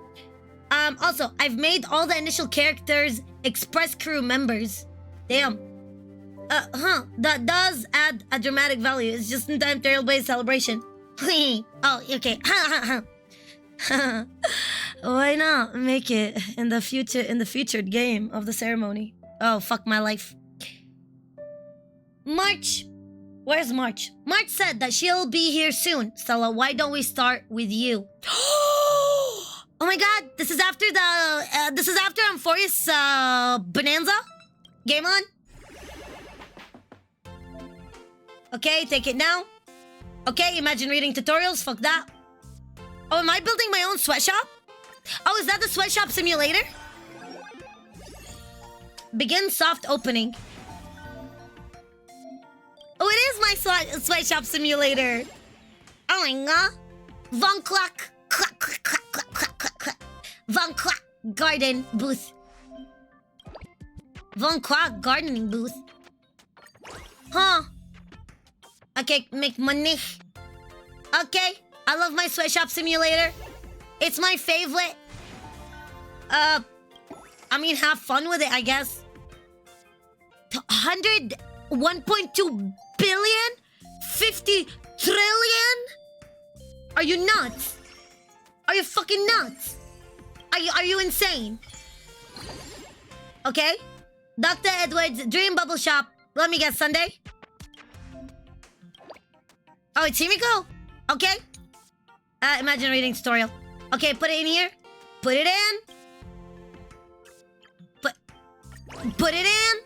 Speaker 1: Also, I've made all the initial characters Express crew members. Damn. That does add a dramatic value. It's just in time trail-based celebration. Oh, okay. Why not make it in the featured game of the ceremony? Oh, fuck my life. March. Where's March? March said that she'll be here soon. Stella, why don't we start with you? Oh my god, this is after Amphoreus Bonanza? Game on? Okay, take it now. Okay, imagine reading tutorials, fuck that. Oh, am I building my own sweatshop? Oh, is that the sweatshop simulator? Begin soft opening. Oh, it is my sweatshop simulator. Oh my god. Von Clock. Clack, clack, clack, clack, clack, clack, clack. Von Clock garden booth. Von Clock gardening booth. Huh. Okay, make money. Okay, I love my sweatshop simulator. It's my favorite. I mean, have fun with it, I guess. 1.2 billion? 50 trillion? Are you nuts? Are you fucking nuts? Are you insane? Okay. Dr. Edwards, Dream Bubble Shop. Let me guess, Sunday? Oh, it's Himiko? Okay. Imagine reading tutorial. Okay, put it in here. Put it in. Put it in.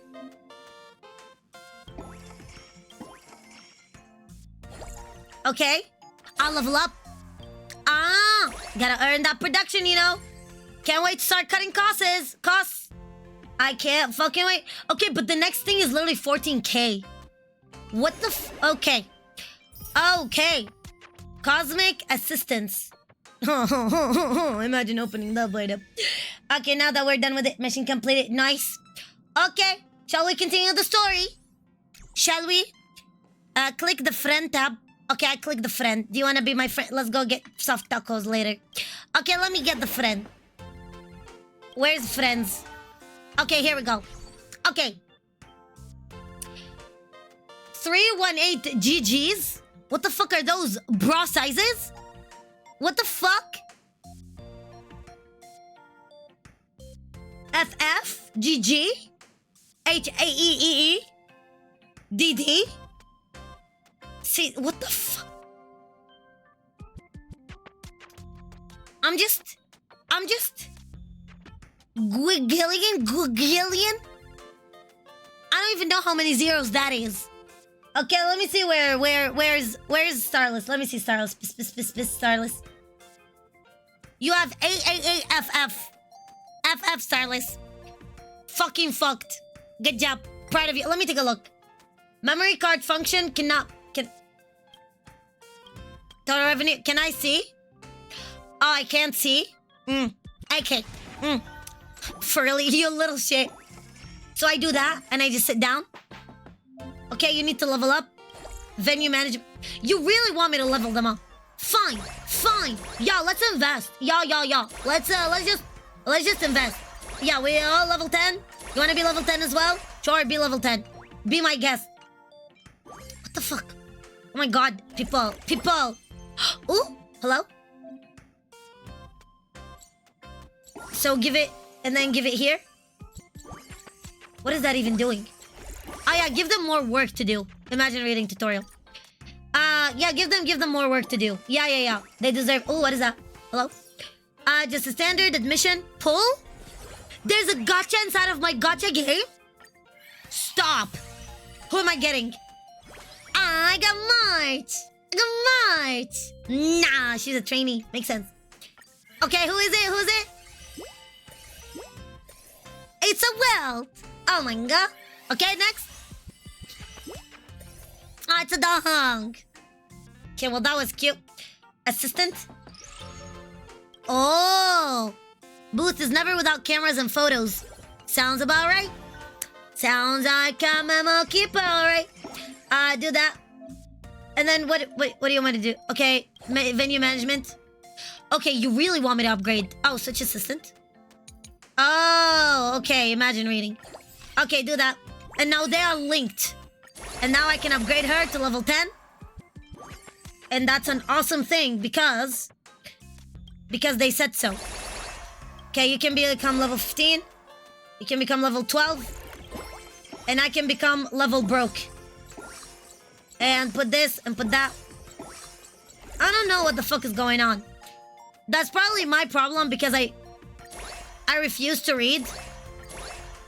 Speaker 1: Okay. I'll level up. Gotta earn that production, you know. Can't wait to start cutting costs. I can't fucking wait. Okay, but the next thing is literally 14K. What the okay. Okay. Cosmic assistance. Imagine opening that blade up. Okay, now that we're done with it, mission completed. Nice. Okay, shall we continue the story? Shall we? Click the friend tab. Okay, I click the friend. Do you want to be my friend? Let's go get soft tacos later. Okay, let me get the friend. Where's friends? Okay, here we go. Okay. 318 GGs? What the fuck are those? Bra sizes? What the fuck? FF? GG? HAEEE? DD? See, what the fuck? I'm just... Gwigillion? I don't even know how many zeros that is. Okay, let me see where's Starless? Let me see Starless. Starless. You have AAAFF. FF Starless. Fucking fucked. Good job. Proud of you. Let me take a look. Memory card function total revenue. Can I see? Oh, I can't see. Okay. For really, you little shit. So I do that and I just sit down. Okay, you need to level up. Venue management. You really want me to level them up? Fine. Y'all, let's invest. Y'all. Let's just invest. Yeah, we all level 10. You want to be level 10 as well? Sure, be level 10. Be my guest. What the fuck? Oh my god, people. Ooh, hello? So give it, and then give it here. What is that even doing? Oh yeah, give them more work to do. Imagine reading tutorial. Yeah, give them more work to do. Yeah. They deserve. Oh, what is that? Hello? Just a standard admission. Pull? There's a gacha inside of my gacha game? Stop. Who am I getting? I got March. Nah, she's a trainee. Makes sense. Okay, who is it? It's a whale. Oh my god. Okay, next. It's a dog. Okay, well, that was cute. Assistant. Oh. Booth is never without cameras and photos. Sounds about right. Sounds like a memo keeper, alright. Do that. And then what do you want to do? Okay, venue management. Okay, you really want me to upgrade. Oh, switch assistant. Oh, okay, imagine reading. Okay, do that. And now they are linked. And now I can upgrade her to level 10. And that's an awesome thing because they said so. Okay, you can become level 15. You can become level 12. And I can become level broke. And put this and put that. I don't know what the fuck is going on. That's probably my problem because I refuse to read.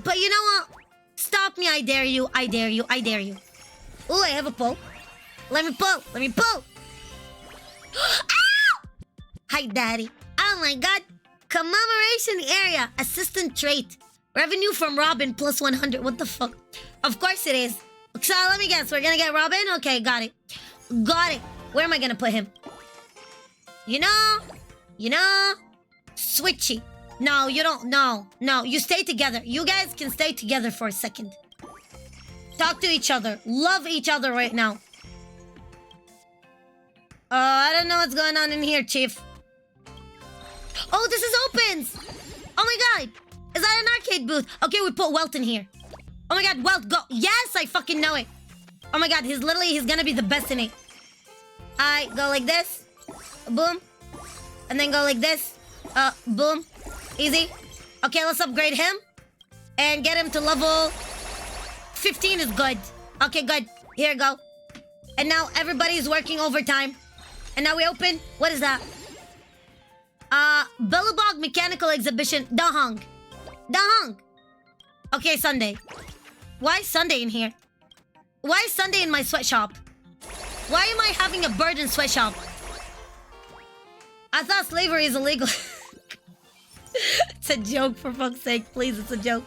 Speaker 1: But you know what? Stop me, I dare you, I dare you, I dare you. Ooh, I have a pull. Let me pull, let me pull. Ow! Hi, Daddy. Oh my god. Commemoration area. Assistant trait. Revenue from Robin plus 100. What the fuck? Of course it is. So let me guess. We're gonna get Robin? Okay, got it. Got it. Where am I gonna put him? You know, Switchy. No, you don't. No, you stay together. You guys can stay together for a second. Talk to each other. Love each other right now. I don't know what's going on in here, Chief. Oh, this is opens. Oh my god. Is that an arcade booth? Okay, we put Welt in here. Oh my god, Welt, go. Yes, I fucking know it. Oh my god, he's gonna be the best in it. I go like this. Boom. And then go like this. Boom. Easy. Okay, let's upgrade him. And get him to level 15 is good. Okay, good. Here we go. And now everybody's working overtime. And now we open. What is that? Billabong Mechanical Exhibition. Dahong. Okay, Sunday. Why is Sunday in here? Why is Sunday in my sweatshop? Why am I having a bird in sweatshop? I thought slavery is illegal. It's a joke, for fuck's sake. Please, it's a joke.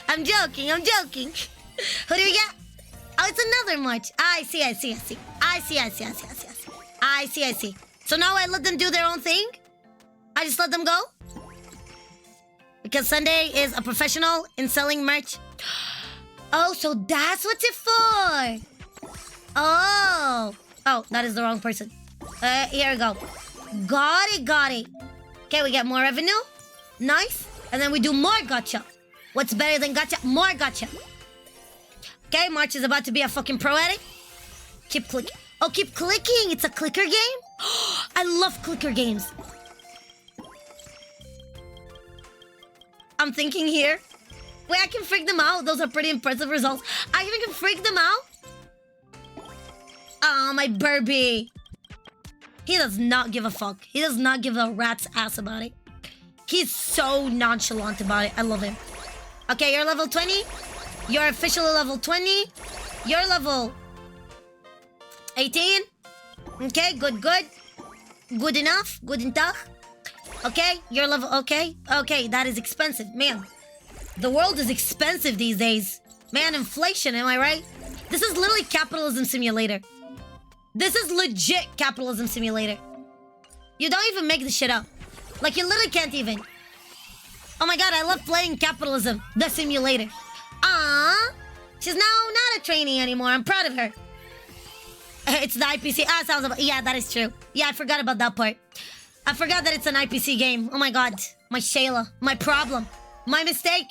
Speaker 1: I'm joking. Who do we get? Oh, it's another march. I see. I see. So now I let them do their own thing? I just let them go? Because Sunday is a professional in selling merch. Oh, so that's what it's for. Oh, that is the wrong person. Here we go. Got it. Okay, we get more revenue. Nice. And then we do more gotcha. What's better than gotcha? More gotcha. Okay, March is about to be a fucking pro at it. Keep clicking. Oh, keep clicking. It's a clicker game? I love clicker games. I'm thinking here. Wait, I can freak them out. Those are pretty impressive results. I even can freak them out. Oh, my Burby. He does not give a fuck. He does not give a rat's ass about it. He's so nonchalant about it. I love him. Okay, you're level 20. You're officially level 20. You're level 18. Okay, good. Good enough. Okay, you're level... Okay, that is expensive. Man, the world is expensive these days. Man, inflation, am I right? This is literally capitalism simulator. This is legit capitalism simulator. You don't even make this shit up. Like, you literally can't even. Oh my god, I love playing capitalism. The simulator. She's now not a trainee anymore. I'm proud of her. It's the IPC. Sounds about... Yeah, that is true. Yeah, I forgot about that part. I forgot that it's an IPC game. Oh my god. My Shayla. My problem. My mistake.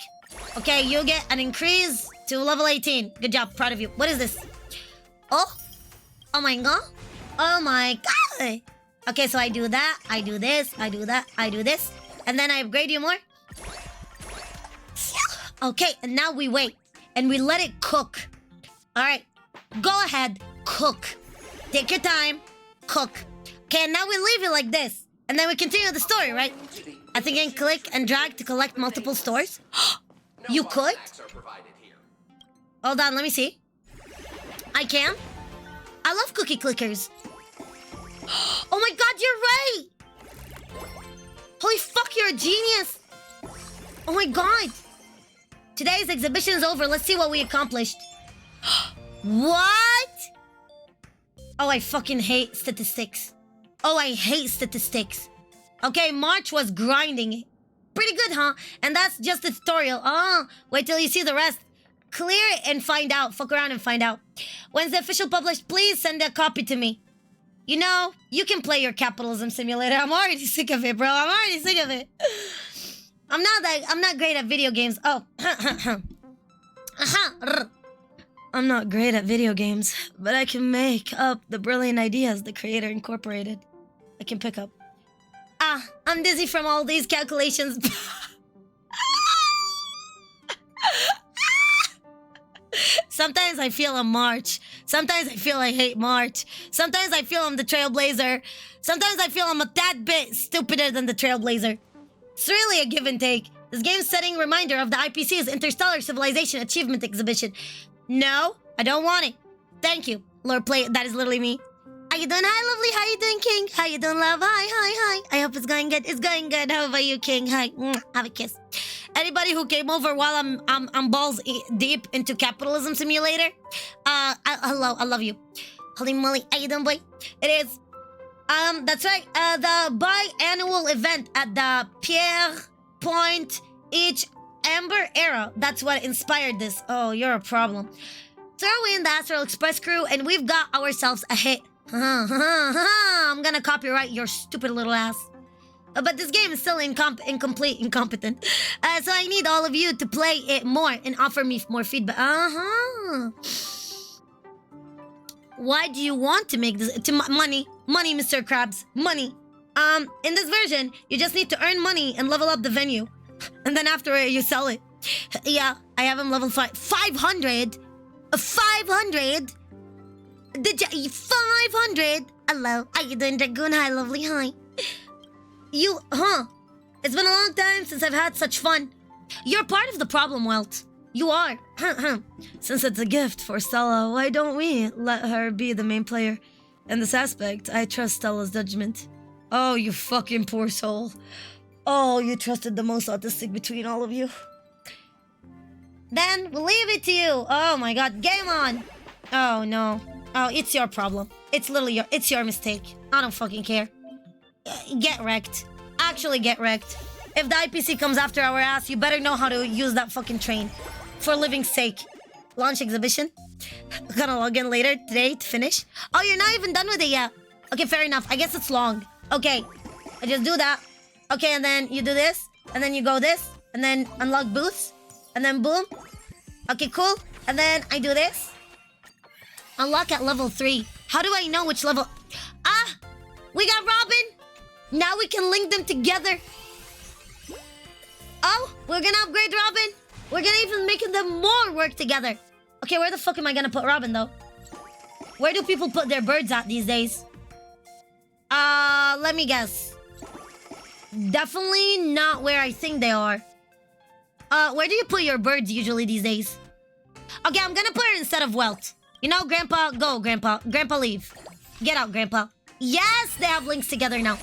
Speaker 1: Okay, you get an increase to level 18. Good job. Proud of you. What is this? Oh my god. Oh my god. Okay, so I do that. I do this. I do that. I do this. And then I upgrade you more. Okay, and now we wait. And we let it cook. Alright. Go ahead. Cook. Take your time. Cook. Okay, and now we leave it like this. And then we continue the story, right? I think I can click and drag to collect multiple stores. You could? Hold on, let me see. I can? I love cookie clickers. Oh my god, you're right! Holy fuck, you're a genius! Oh my god! Today's exhibition is over. Let's see what we accomplished. What? Oh, I fucking hate statistics. Oh, I hate statistics. Okay, March was grinding it. pretty good, huh? And that's just the tutorial. Wait till you see the rest. Clear it and find out. Fuck around and find out. When's the official published? Please send a copy to me. You know, you can play your capitalism simulator. I'm already sick of it, bro. I'm already sick of it. I'm not great at video games. Oh. I'm not great at video games, but I can make up the brilliant ideas the creator incorporated. I can pick up. I'm dizzy from all these calculations. Sometimes I feel I'm March. Sometimes I feel I hate March. Sometimes I feel I'm the Trailblazer. Sometimes I feel I'm a tad bit stupider than the Trailblazer. It's really a give and take. This game's setting reminder of the IPC's Interstellar Civilization Achievement Exhibition. No, I don't want it. Thank you, Lord Play. That is literally me. How you doing? Hi, lovely. How you doing, King? How you doing, love? Hi. I hope it's going good. It's going good. How about you, King? Hi. Have a kiss. Anybody who came over while I'm balls deep into Capitalism Simulator, hello, I love you. Holy moly, how you doing, boy? It is, that's right, the biannual event at the Pierre Point Each Amber Era. That's what inspired this. Oh, you're a problem. Throw in the Astral Express crew, and we've got ourselves a hit. I'm gonna copyright your stupid little ass. But this game is still incompetent. So I need all of you to play it more and offer me more feedback. Why do you want to make this? Money, Mr. Krabs, money. In this version, you just need to earn money and level up the venue, and then after it, you sell it. Yeah, I have him level 500. 500. Did you 500? Hello, how you doing, Dragoon? Hi, lovely. Hi. You, It's been a long time since I've had such fun. You're part of the problem, Welt. You are. Since it's a gift for Stella, why don't we let her be the main player? In this aspect, I trust Stella's judgment. Oh, you fucking poor soul. Oh, you trusted the most autistic between all of you. Then we'll leave it to you. Oh my god, game on. Oh no. Oh, it's your problem. It's literally it's your mistake. I don't fucking care. Get wrecked. Actually get wrecked. If the IPC comes after our ass, you better know how to use that fucking train. For living's sake. Launch exhibition. Gonna log in later today to finish. Oh, you're not even done with it yet. Okay, fair enough. I guess it's long. Okay. I just do that. Okay, and then you do this. And then you go this. And then unlock booths. And then boom. Okay, cool. And then I do this. Unlock at level 3. How do I know which level? We got Robin. Now we can link them together. Oh, we're gonna upgrade Robin. We're gonna even make them more work together. Okay, where the fuck am I gonna put Robin, though? Where do people put their birds at these days? Let me guess. Definitely not where I think they are. Where do you put your birds usually these days? Okay, I'm gonna put her instead of Welt. You know, Grandpa, go, Grandpa. Grandpa, leave. Get out, Grandpa. Yes, they have links together now.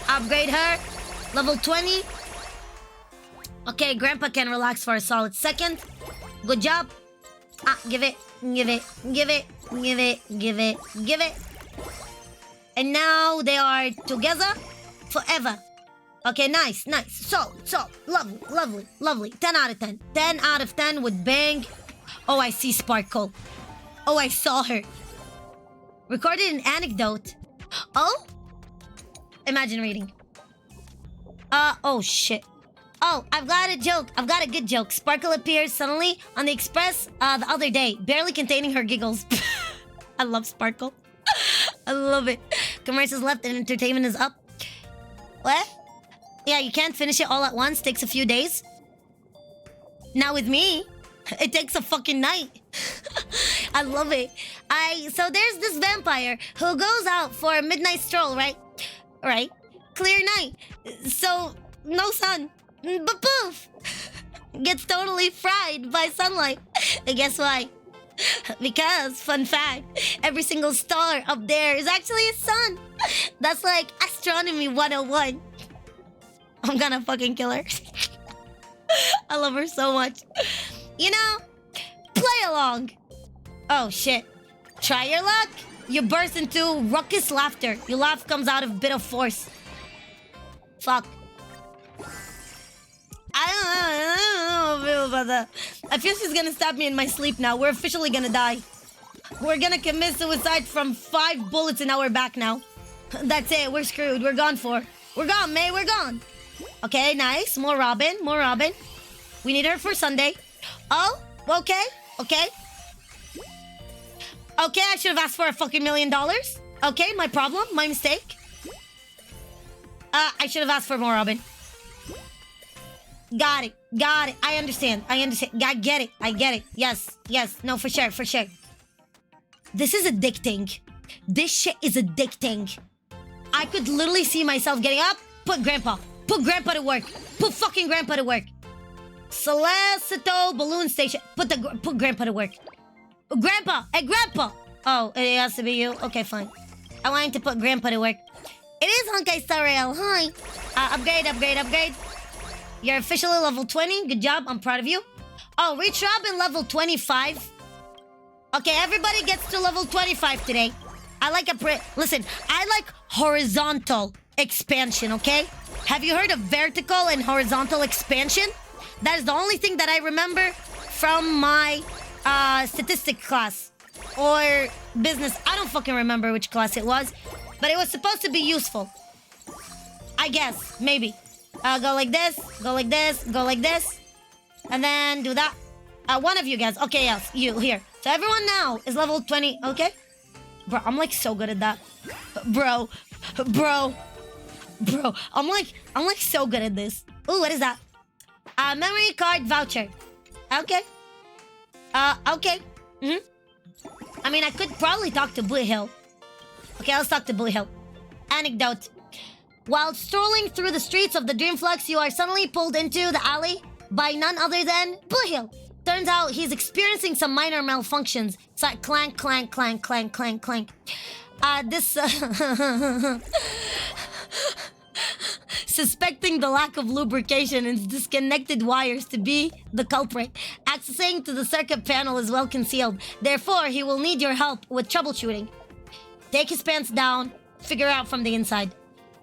Speaker 1: Upgrade her. Level 20. Okay, Grandpa can relax for a solid second. Good job. Give it. And now they are together forever. Okay, nice. So, lovely. 10 out of 10. 10 out of 10 with bang. Oh, I see Sparkle. Oh, I saw her. Recorded an anecdote. Oh? Imagine reading. Oh, shit. Oh, I've got a joke. I've got a good joke. Sparkle appears suddenly on the Express the other day, barely containing her giggles. I love Sparkle. I love it. Commerce is left and entertainment is up. What? Yeah, you can't finish it all at once. Takes a few days. Now with me, it takes a fucking night. I love it. So there's this vampire who goes out for a midnight stroll, right? Right. Clear night. So, no sun. But poof! Gets totally fried by sunlight. And guess why? Because, fun fact, every single star up there is actually a sun. That's like astronomy 101. I'm gonna fucking kill her. I love her so much. You know, play along. Oh shit. Try your luck. You burst into ruckus laughter. Your laugh comes out of a bit of force. Fuck. I don't feel about that. I feel she's gonna stab me in my sleep now. We're officially gonna die. We're gonna commit suicide from 5 bullets in our back now. That's it. We're screwed. We're gone for. We're gone, May. We're gone. Okay, nice. More Robin. More Robin. We need her for Sunday. Oh, okay. Okay. Okay, I should have asked for a fucking $1 million. Okay, my problem. My mistake. I should have asked for more Robin. Got it. Got it. I understand. I understand. I get it. I get it. Yes. Yes. No, for sure. For sure. This is addicting. This shit is addicting. I could literally see myself getting up. Put Grandpa. Put Grandpa to work. Put fucking Grandpa to work. Celestito Balloon Station. Put Grandpa to work. Grandpa. Hey, Grandpa. Oh, it has to be you. Okay, fine. I want to put Grandpa to work. It is Honkai Star Rail. Hi. Upgrade, upgrade, upgrade. You're officially level 20. Good job. I'm proud of you. Oh, reach Robin level 25. Okay, everybody gets to level 25 today. I like listen, I like horizontal expansion, okay? Have you heard of vertical and horizontal expansion? That is the only thing that I remember from my statistics class or business. I don't fucking remember which class it was, but it was supposed to be useful. I guess, maybe. Go like this, go like this, go like this, and then do that. One of you guys. Okay, yes, you, here. So everyone now is level 20, okay? Bro, I'm like so good at that. Bro, I'm like so good at this. Ooh, what is that? Memory card voucher. Okay. Okay. I mean, I could probably talk to Blue Hill. Okay, let's talk to Blue Hill. Anecdote. While strolling through the streets of the Dreamflux, you are suddenly pulled into the alley by none other than Blue Hill. Turns out he's experiencing some minor malfunctions. It's like clank, clank, clank, clank, clank, clank. Suspecting the lack of lubrication and disconnected wires to be the culprit. Accessing to the circuit panel is well concealed. Therefore, he will need your help with troubleshooting. Take his pants down, figure out from the inside.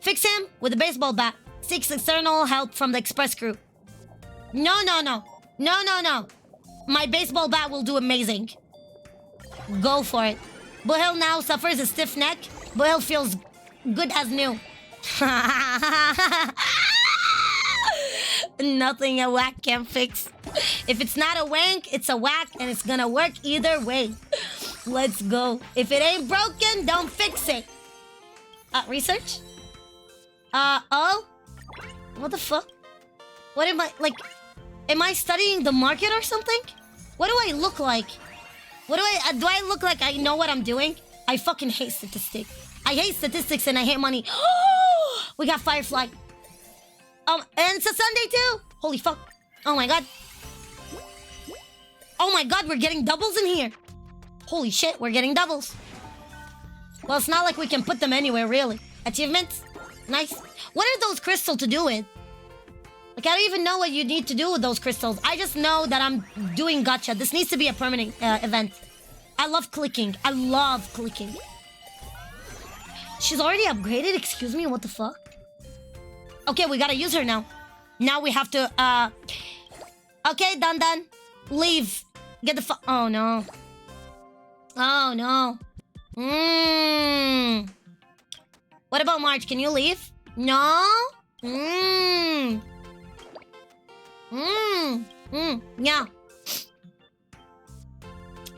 Speaker 1: Fix him with a baseball bat. Seeks external help from the express crew. No. My baseball bat will do amazing. Go for it. Bohel now suffers a stiff neck. Bohel feels good as new. Nothing a whack can fix. If it's not a wank, it's a whack, and it's gonna work either way. Let's go. If it ain't broken, don't fix it. Research? Oh? What the fuck? What am I, like... Am I studying the market or something? What do I look like? Do I look like I know what I'm doing? I fucking hate statistics. I hate statistics and I hate money. We got Firefly. And it's a Sunday too. Holy fuck. Oh my god. Oh my god, we're getting doubles in here. Holy shit, we're getting doubles. Well, it's not like we can put them anywhere, really. Achievements? Nice. What are those crystals to do with? Like, I don't even know what you need to do with those crystals. I just know that I'm doing gacha. This needs to be a permanent event. I love clicking. I love clicking. She's already upgraded? Excuse me? What the fuck? Okay, we gotta use her now. Now we have to, Okay, done. Leave. Get the fuck... Oh, no. Oh, no. What about March? Can you leave? No? Yeah.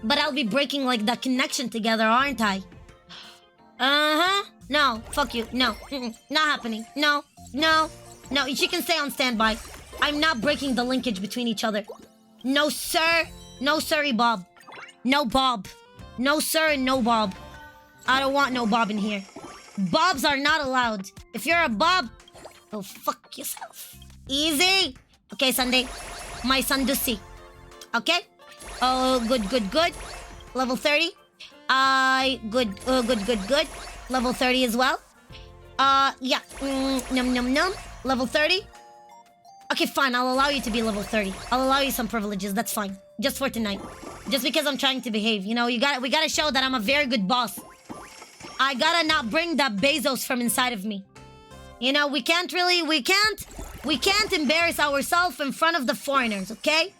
Speaker 1: But I'll be breaking, like, the connection together, aren't I? No, fuck you. No. Not happening. No. She can stay on standby. I'm not breaking the linkage between each other. No, sir. No, sorry, Bob. No, Bob. No, sir, and no, Bob. I don't want no Bob in here. Bobs are not allowed. If you're a Bob, oh, fuck yourself. Easy. Okay, Sunday. My Sandusi. Okay? Oh, good. Level 30. Good. Level 30 as well. Yeah. Num. Level 30. Okay, fine. I'll allow you to be level 30. I'll allow you some privileges. That's fine. Just for tonight. Just because I'm trying to behave. You know, we gotta show that I'm a very good boss. I gotta not bring that Bezos from inside of me. You know, we can't We can't embarrass ourselves in front of the foreigners, okay?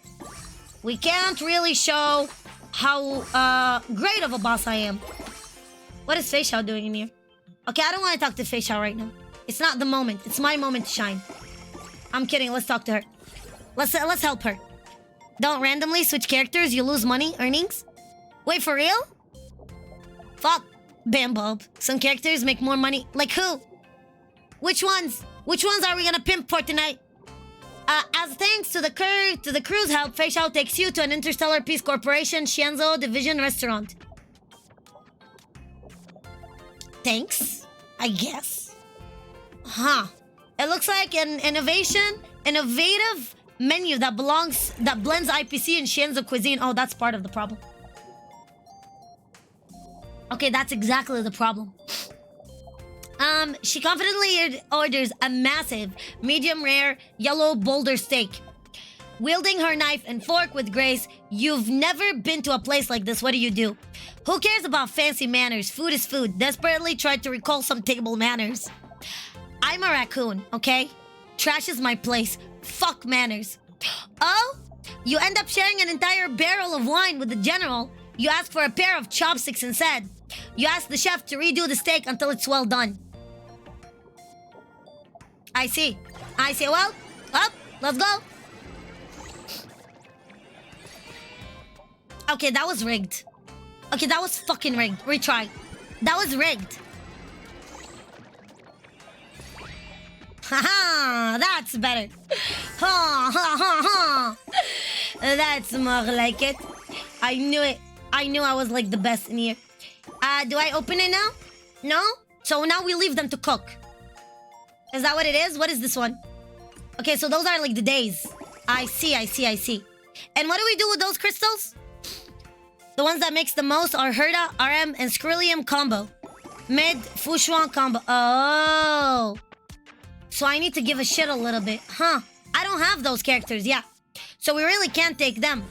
Speaker 1: We can't really show how great of a boss I am. What is Fei Xiao doing in here? Okay, I don't want to talk to Fei Xiao right now. It's not the moment. It's my moment to shine. I'm kidding. Let's talk to her. Let's help her. Don't randomly switch characters. You lose money, earnings. Wait, for real? Fuck. Bam Bob. Some characters make more money. Like who? Which ones? Which ones are we gonna pimp for tonight? As thanks to the crew's help, Fei Xiao takes you to an Interstellar Peace Corporation Xianzhou Division restaurant. Thanks, I guess. Huh. It looks like an innovative menu that blends IPC and Xianzhou cuisine. Oh, that's part of the problem. Okay, that's exactly the problem. She confidently orders a massive, medium rare, yellow boulder steak. Wielding her knife and fork with grace, you've never been to a place like this. What do? Who cares about fancy manners? Food is food. Desperately tried to recall some table manners. I'm a raccoon, okay? Trash is my place. Fuck manners. Oh? You end up sharing an entire barrel of wine with the general. You ask for a pair of chopsticks instead. You ask the chef to redo the steak until it's well done. I see. Well, up, let's go. Okay, that was rigged. Okay, that was fucking rigged. Retry. That was rigged. Haha, that's better. Ha ha ha ha. That's more like it. I knew it. I knew I was like the best in here. Do I open it now? No? So now we leave them to cook. Is that what it is? What is this one? Okay, so those are like the days. I see. And what do we do with those crystals? The ones that makes the most are Herda, RM, and Skrillium combo. Mid, Fushuan combo. Oh. So I need to give a shit a little bit. Huh. I don't have those characters, yeah. So we really can't take them.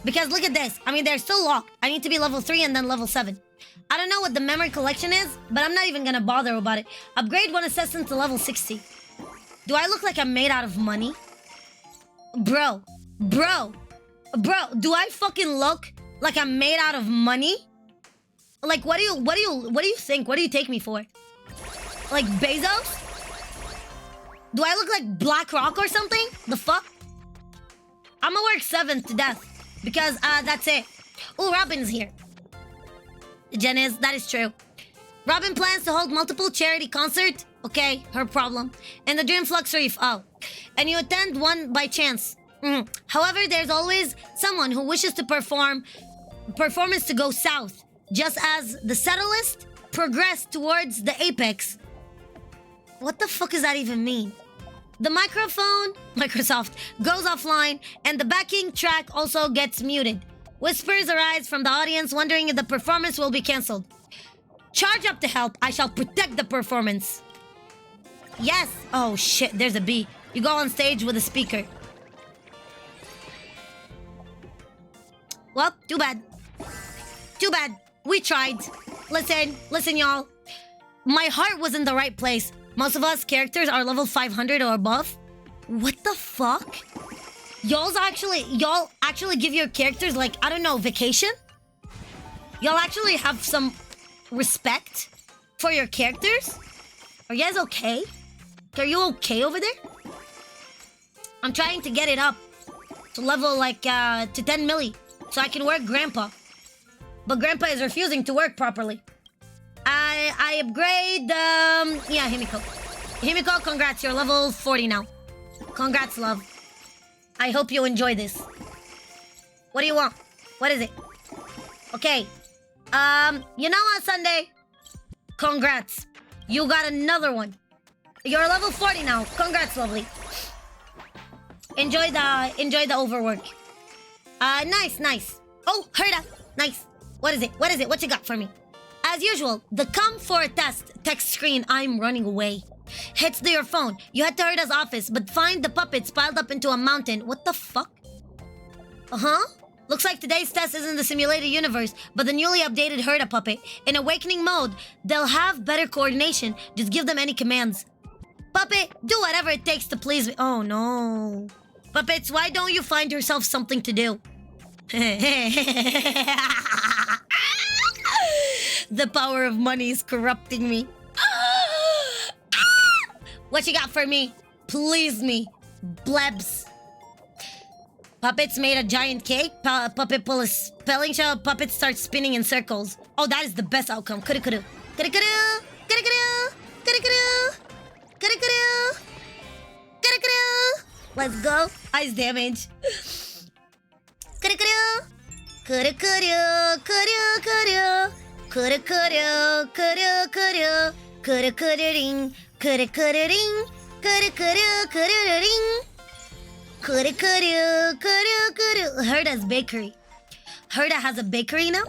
Speaker 1: Because look at this. I mean, they're still locked. I need to be level 3 and then level 7. I don't know what the memory collection is, but I'm not even gonna bother about it. Upgrade one assassin to level 60. Do I look like I'm made out of money? Bro, do I fucking look like I'm made out of money? Like, what do you think? What do you take me for? Like Bezos? Do I look like BlackRock or something? The fuck? I'ma work 7th to death. Because, that's it. Oh, Robin's here. Jen is, that is true. Robin plans to hold multiple charity concerts. Okay, her problem. And the Dream Flux Reef, oh. And you attend one by chance. However, there's always someone who wishes to performance to go south. Just as the settlist progress towards the apex. What the fuck does that even mean? The Microsoft, goes offline, and the backing track also gets muted. Whispers arise from the audience wondering if the performance will be cancelled. Charge up to help. I shall protect the performance. Yes. Oh shit, there's a bee. You go on stage with a speaker. Well, too bad. We tried. Listen, y'all. My heart was in the right place. Most of us characters are level 500 or above. What the fuck? Y'all actually give your characters, like, I don't know, vacation? Y'all actually have some respect for your characters? Are you guys okay? Are you okay over there? I'm trying to get it up to level, like, to 10 milli, so I can work Grandpa. But Grandpa is refusing to work properly. I upgrade, yeah, Himiko. Himiko, congrats, you're level 40 now. Congrats, love. I hope you enjoy this. What do you want? What is it? Okay. You know what, Sunday? Congrats. You got another one. You're level 40 now. Congrats, lovely. Enjoy the overwork. Nice. Oh, Herda. Nice. What is it? What you got for me? As usual, the come for a test text screen. I'm running away. Hits to your phone. You head to Herda's office, but find the puppets piled up into a mountain. What the fuck? Looks like today's test isn't the simulated universe, but the newly updated Herda puppet. In awakening mode, they'll have better coordination. Just give them any commands. Puppet, do whatever it takes to please me. Oh no. Puppets, why don't you find yourself something to do? The power of money is corrupting me. What you got for me? Please me. Blebs. Puppets made a giant cake. Puppet pull a spelling show. Puppet starts spinning in circles. Oh, that is the best outcome. Kudu kudu. Kudu kudu. Kudu kudu. Kudu kudu. Kudu kudu. Kudu kudu. Let's go. Ice damage. Kudu kudu. Kudu kudu. Kudu kudu. Kudu kudu. Kudu kudu. Kudu kudu ring. Kudu kudu ring. Kudu kudu. Kudu ring. Kudu kudu. Kudu kudu. Herda's bakery. Herda has a bakery now?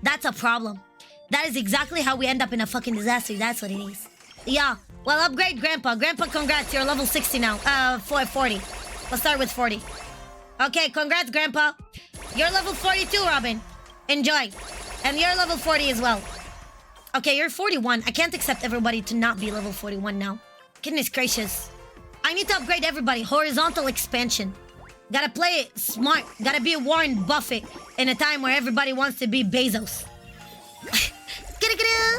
Speaker 1: That's a problem. That is exactly how we end up in a fucking disaster. That's what it is. Yeah. Well, upgrade Grandpa. Grandpa, congrats. You're level 60 now. 40. Let's start with 40. Okay, congrats, Grandpa. You're level 42, Robin. Enjoy. And you're level 40 as well. Okay, you're 41. I can't accept everybody to not be level 41 now. Goodness gracious. I need to upgrade everybody. Horizontal expansion. Gotta play it smart. Gotta be Warren Buffett in a time where everybody wants to be Bezos.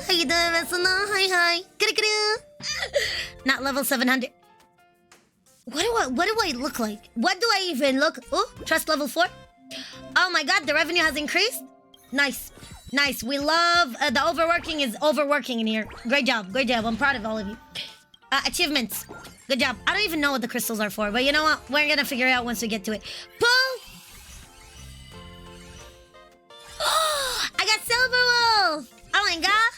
Speaker 1: How you doing, Vesuna? Hi. Not level 700. What do I look like? What do I even look? Oh, trust level 4. Oh my god, the revenue has increased. Nice. We love the overworking is overworking in here. Great job. I'm proud of all of you. Achievements. Good job. I don't even know what the crystals are for, but you know what? We're gonna figure it out once we get to it. Pull! I got silver wool! Oh my god!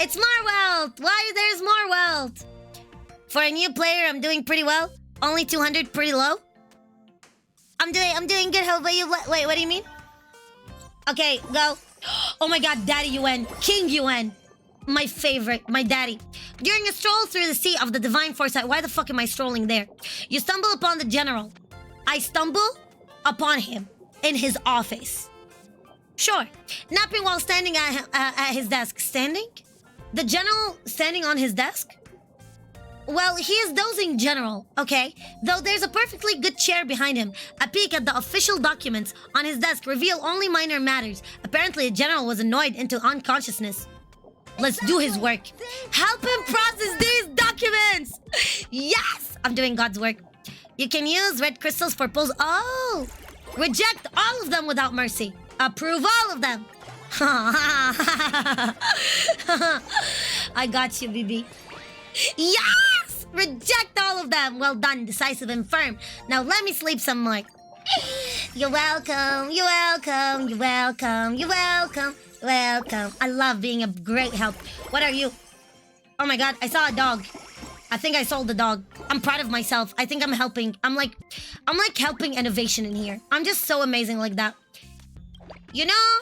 Speaker 1: It's more wealth! Why there's more wealth? For a new player, I'm doing pretty well. Only 200, pretty low. I'm doing good. How about you? Wait, what do you mean? Okay, go. Oh my god, Daddy UN. King UN. My favorite, my daddy. During a stroll through the sea of the divine foresight, why the fuck am I strolling there? You stumble upon the general. I stumble upon him in his office. Sure. Napping while standing at his desk. Standing? The general standing on his desk? Well, he is dozing general, okay? Though there's a perfectly good chair behind him. A peek at the official documents on his desk reveal only minor matters. Apparently, the general was annoyed into unconsciousness. Let's do his work. Help him process these documents! Yes! I'm doing God's work. You can use red crystals for pulls. Oh! Reject all of them without mercy. Approve all of them. I got you, BB. Yes! Reject all of them. Well done, decisive and firm. Now let me sleep some more. You're welcome. Welcome. I love being a great help. What are you? Oh my god, I saw a dog. I think I sold the dog. I'm proud of myself. I think I'm helping. I'm like helping innovation in here. I'm just so amazing like that. You know,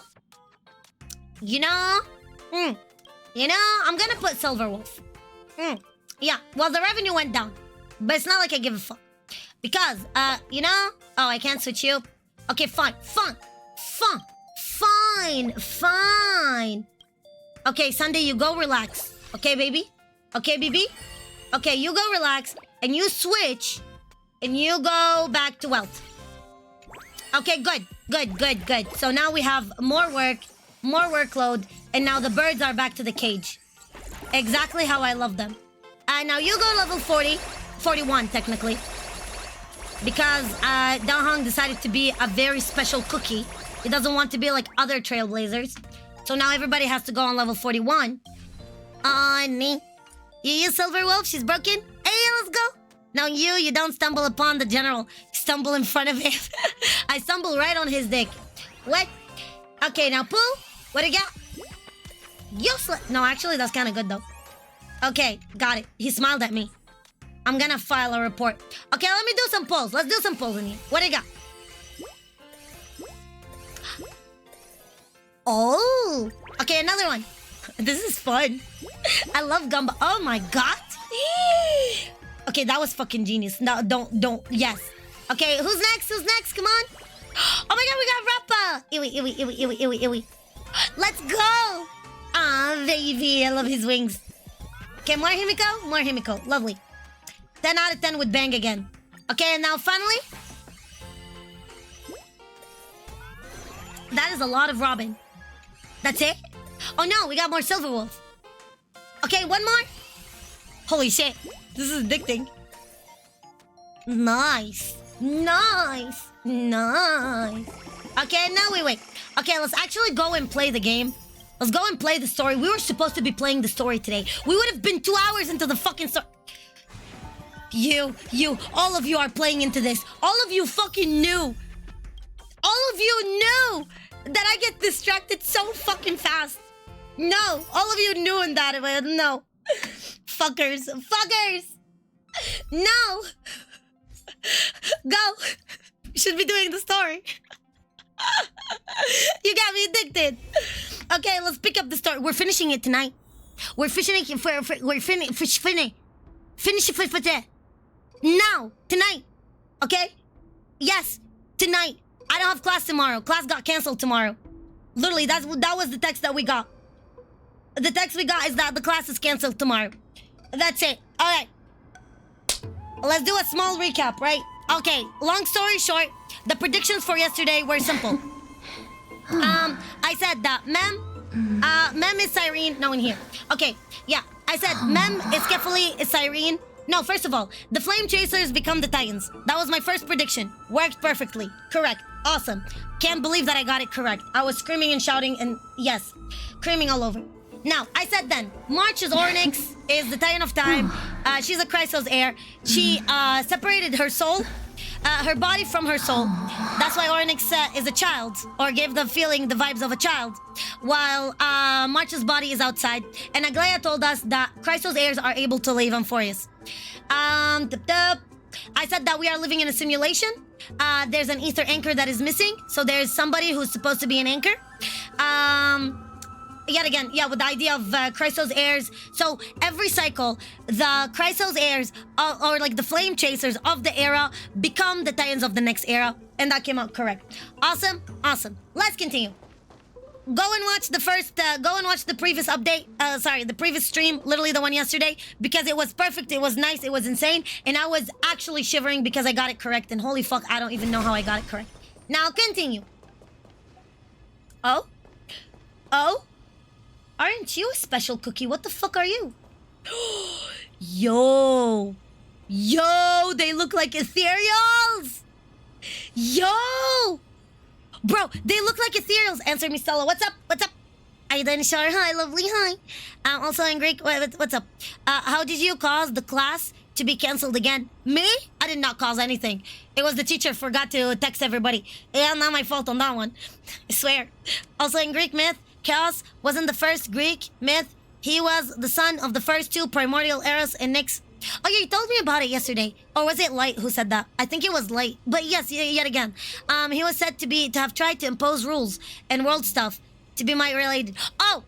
Speaker 1: I'm gonna put Silver Wolf. Yeah, well, the revenue went down. But it's not like I give a fuck. Because, oh, I can't switch you. Okay, fine. Okay, Sunday, you go relax. Okay, baby? Okay, BB? Okay, you go relax, and you switch, and you go back to wealth. Okay, good. So now we have more work, more workload, and now the birds are back to the cage. Exactly how I love them. Now you go level 40, 41 technically. Because Dahong decided to be a very special cookie. He doesn't want to be like other trailblazers. So now everybody has to go on level 41. Nee. You use Silver Wolf, she's broken. Hey, let's go. Now you don't stumble upon the general. You stumble in front of him. I stumble right on his dick. What? Okay, now Pooh, what do you got? Useless. No, actually, that's kind of good though. Okay, got it. He smiled at me. I'm gonna file a report. Okay, let me do some polls. Let's do some polls in here. What do you got? Oh, okay, another one. This is fun. I love gumbo. Oh my god. Okay, that was fucking genius. No, don't. Yes. Okay, who's next? Come on. Oh my god, we got Rappa. Iwi. Let's go. Ah, baby, I love his wings. Okay, more Himiko, more Himiko. Lovely. 10 out of 10 with Bang again. Okay, and now finally... That is a lot of Robin. That's it? Oh no, we got more Silver Wolf. Okay, one more. Holy shit. This is addicting. Nice. Nice. Nice. Okay, now we wait. Okay, let's actually go and play the game. Let's go and play the story. We were supposed to be playing the story today. We would have been 2 hours into the fucking story. You, all of you are playing into this. All of you fucking knew. All of you knew that I get distracted so fucking fast. No, all of you knew in that way. No. Fuckers. Fuckers. No. Go. You should be doing the story. You got me addicted. Okay, let's pick up the story. We're finishing it tonight. We're finishing it. We're finish it now, tonight. Okay? Yes, tonight. I don't have class tomorrow. Class got canceled tomorrow. Literally, that was the text that we got. The text we got is that the class is canceled tomorrow. That's it. All right. Let's do a small recap, right? Okay, long story short, the predictions for yesterday were simple. I said that Mem is Cyrene. No one here. Okay, yeah. I said Mem is Kefali is Cyrene. No, first of all, the Flame Chasers become the Titans. That was my first prediction. Worked perfectly. Correct. Awesome. Can't believe that I got it correct. I was screaming and shouting and yes, screaming all over. Now, I said then, March is Ornyx, is the Titan of Time. She's a Chrysos heir. She separated her soul, her body from her soul. That's why Ornyx is a child, or gave the feeling, the vibes of a child, while March's body is outside. And Aglaia told us that Chrysos heirs are able to leave Amphoreus. I said that we are living in a simulation. There's an ether anchor that is missing, so there's somebody who's supposed to be an anchor. Yet again, yeah, with the idea of Chrysos heirs. So every cycle, the Chrysos heirs, or like the Flame Chasers of the era, become the Titans of the next era. And that came out correct. Awesome, awesome. Let's continue. Go and watch the first, go and watch the previous update, the previous stream, literally the one yesterday, because it was perfect, it was nice, it was insane, and I was actually shivering because I got it correct, and holy fuck, I don't even know how I got it correct. Now, continue. Oh? Oh? Aren't you a special cookie? What the fuck are you? Yo! Yo! They look like ethereals! Yo! Bro, they look like ethereals. Answer me, Stella. What's up? What's up? Are you doing sure? Hi, lovely. Hi. Also in Greek, what's up? How did you cause the class to be canceled again? Me? I did not cause anything. It was the teacher forgot to text everybody. Yeah, not my fault on that one. I swear. Also in Greek myth, Chaos wasn't the first Greek myth. He was the son of the first two primordial eras and Nyx. Oh yeah, you told me about it yesterday. Or was it Light who said that? I think it was Light. But yes, yet again. He was said to have tried to impose rules and world stuff to be my related. Oh!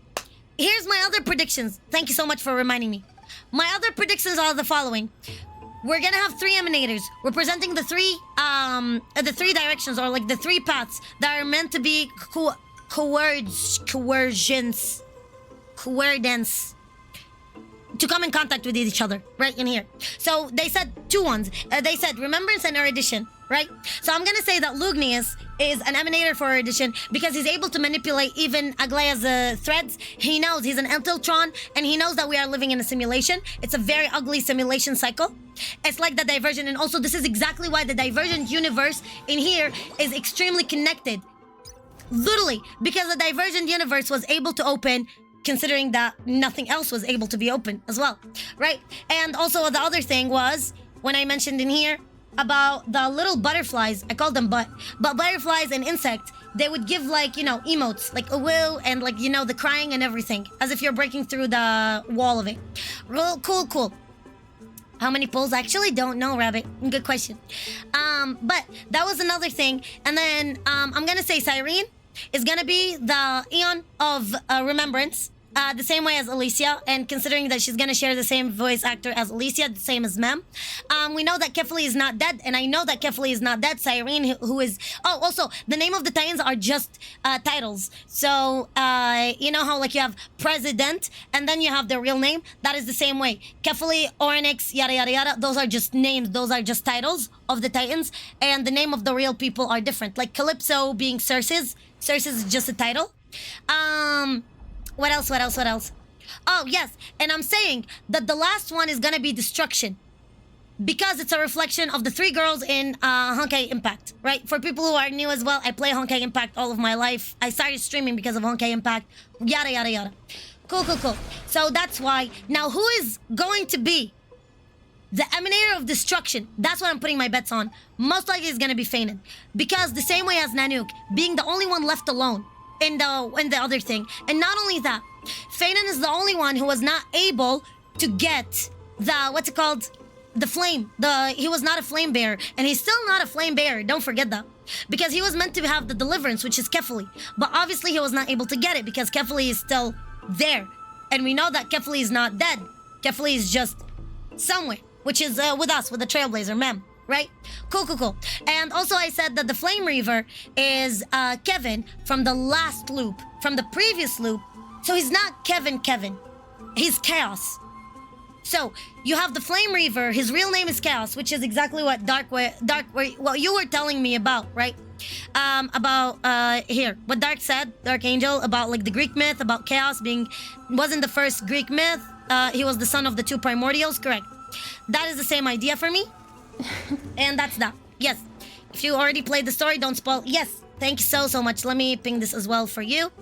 Speaker 1: Here's my other predictions. Thank you so much for reminding me. My other predictions are the following. We're gonna have 3 emanators representing the three directions, or like the 3 paths that are meant to be coercions to come in contact with each other, right in here. So they said 2 ones. They said Remembrance and Erudition, right? So I'm gonna say that Lugnius is an emanator for Erudition because he's able to manipulate even Aglaia's threads. He knows he's an Entiltron, and he knows that we are living in a simulation. It's a very ugly simulation cycle. It's like the Divergent, and also this is exactly why the Divergent universe in here is extremely connected. Literally, because the Divergent universe was able to open, considering that nothing else was able to be open as well, right? And also the other thing was, when I mentioned in here about the little butterflies, I called them but butterflies and insects, they would give like, you know, emotes, like a will and like, you know, the crying and everything, as if you're breaking through the wall of it. Real cool. How many polls? I actually don't know, Rabbit. Good question. But that was another thing. And then I'm gonna say Cyrene is gonna be the Eon of Remembrance. the same way as Alicia, and considering that she's gonna share the same voice actor as Alicia, the same as Mem, we know that Kefali is not dead, and I know that Kefali is not dead. Cyrene, who is... Oh, also, the name of the Titans are just titles. So, you know how, like, you have President, and then you have their real name? That is the same way. Kefali, Oryx, yada, yada, yada, those are just names. Those are just titles of the Titans, and the name of the real people are different. Like Calypso being Circe's. Circe's is just a title. What else? Oh, yes, and I'm saying that the last one is gonna be Destruction, because it's a reflection of the three girls in Honkai Impact, right? For people who are new as well, I play Honkai Impact all of my life. I started streaming because of Honkai Impact, yada, yada, yada. Cool. So that's why. Now, who is going to be the Emanator of Destruction? That's what I'm putting my bets on. Most likely it's gonna be Fanon, because the same way as Nanook, being the only one left alone in the other thing. And not only that, Fanon is the only one who was not able to get the, what's it called? The flame. He was not a flame bearer, and he's still not a flame bearer. Don't forget that, because he was meant to have the deliverance, which is Kefali, but obviously he was not able to get it because Kefali is still there, and we know that Kefali is not dead. Kefali is just somewhere, which is with us, with the Trailblazer, Mem, right? Cool. And also I said that the Flame Reaver is Kevin from the last loop, from the previous loop. So he's not Kevin. He's Chaos. So you have the Flame Reaver. His real name is Chaos, which is exactly what what you were telling me about, right? What Dark said, Dark Angel, about like the Greek myth about Chaos wasn't the first Greek myth. He was the son of the two primordials, correct? That is the same idea for me. And that's that. Yes. If you already played the story, don't spoil. Yes. Thank you so much. Let me ping this as well for you.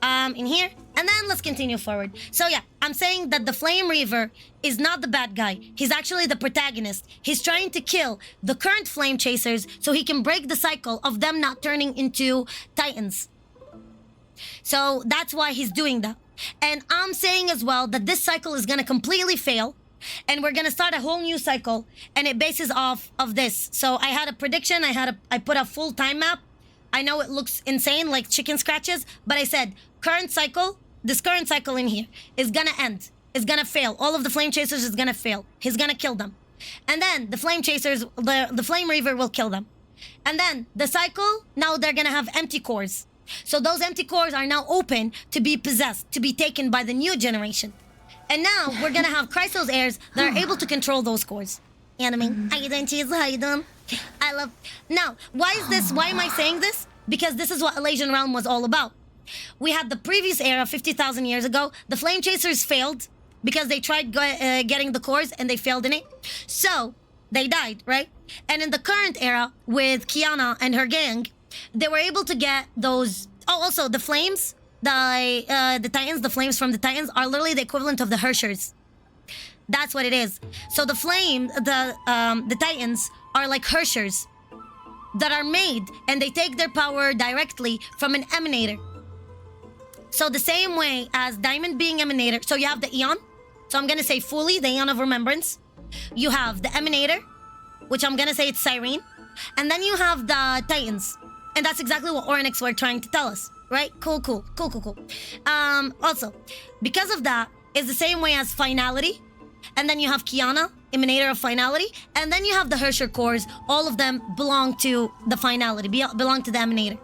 Speaker 1: In here. And then let's continue forward. So yeah, I'm saying that the Flame Reaver is not the bad guy. He's actually the protagonist. He's trying to kill the current Flame Chasers so he can break the cycle of them not turning into Titans. So that's why he's doing that. And I'm saying as well that this cycle is gonna completely fail, and we're gonna start a whole new cycle, and it bases off of this. So I had a prediction. I put a full time map. I know it looks insane, like chicken scratches, but I said this current cycle in here is gonna end. It's gonna fail. All of the Flame Chasers is gonna fail. He's gonna kill them. And then the Flame Chasers, the Flame Reaver will kill them. And then the cycle, now they're gonna have empty cores. So those empty cores are now open to be possessed, to be taken by the new generation. And now we're gonna have Chrysos heirs that are able to control those cores. Anime, how you doing, cheese? How you doing? I love... Now, why am I saying this? Because this is what Elysian Realm was all about. We had the previous era, 50,000 years ago. The Flame Chasers failed because they tried getting the cores and they failed in it. So, they died, right? And in the current era, with Kiana and her gang, they were able to get those... Oh, also, the flames, the Titans, the flames from the Titans are literally the equivalent of the Hershers. That's what it is. So the Titans are like Hershers that are made, and they take their power directly from an emanator. So the same way as Diamond being emanator, so you have the Eon. So I'm gonna say fully the Eon of Remembrance. You have the emanator, which I'm gonna say it's Cyrene. And then you have the Titans. And that's exactly what Oryx were trying to tell us, right? Cool. Also, because of that, it's the same way as Finality. And then you have Kiana, Emanator of Finality. And then you have the Hersher cores. All of them belong to the Finality, belong to the Emanator.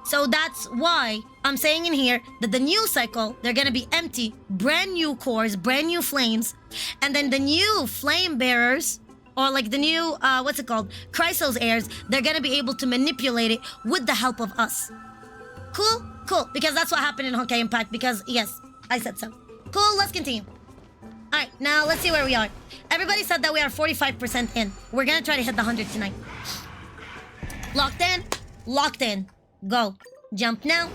Speaker 1: So that's why I'm saying in here that the new cycle, they're gonna be empty, brand new cores, brand new flames. And then the new flame bearers, or like the new, Chrysos heirs, they're gonna be able to manipulate it with the help of us. Cool? Because that's what happened in Honkai Impact, because yes, I said so. Cool, let's continue. Alright, now let's see where we are. Everybody said that we are 45% in. We're gonna try to hit the 100 tonight. Locked in. Go. Jump now.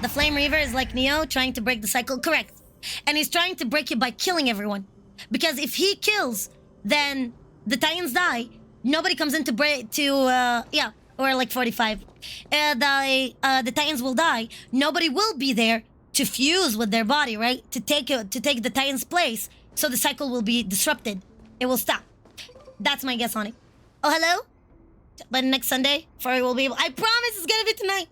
Speaker 1: The Flame Reaver is like Neo, trying to break the cycle. Correct. And he's trying to break it by killing everyone. Because if he kills, then the Titans die. Nobody comes in to break, or like 45. The Titans will die. Nobody will be there to fuse with their body, right? To take the Titan's place, so the cycle will be disrupted. It will stop. That's my guess on it. Oh, hello? But next Sunday, Furry will be able... I promise it's gonna be tonight.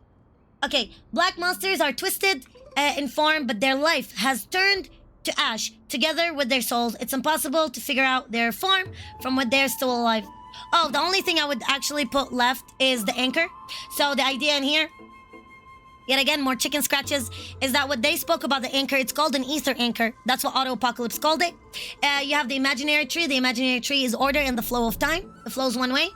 Speaker 1: Okay, black monsters are twisted in form, but their life has turned to ash. Together with their souls, it's impossible to figure out their form from when they're still alive. Oh, the only thing I would actually put left is the anchor. So the idea in here, yet again, more chicken scratches, is that what they spoke about the anchor, it's called an ether anchor. That's what Auto Apocalypse called it. You have the imaginary tree. The imaginary tree is order in the flow of time. The flow's one way.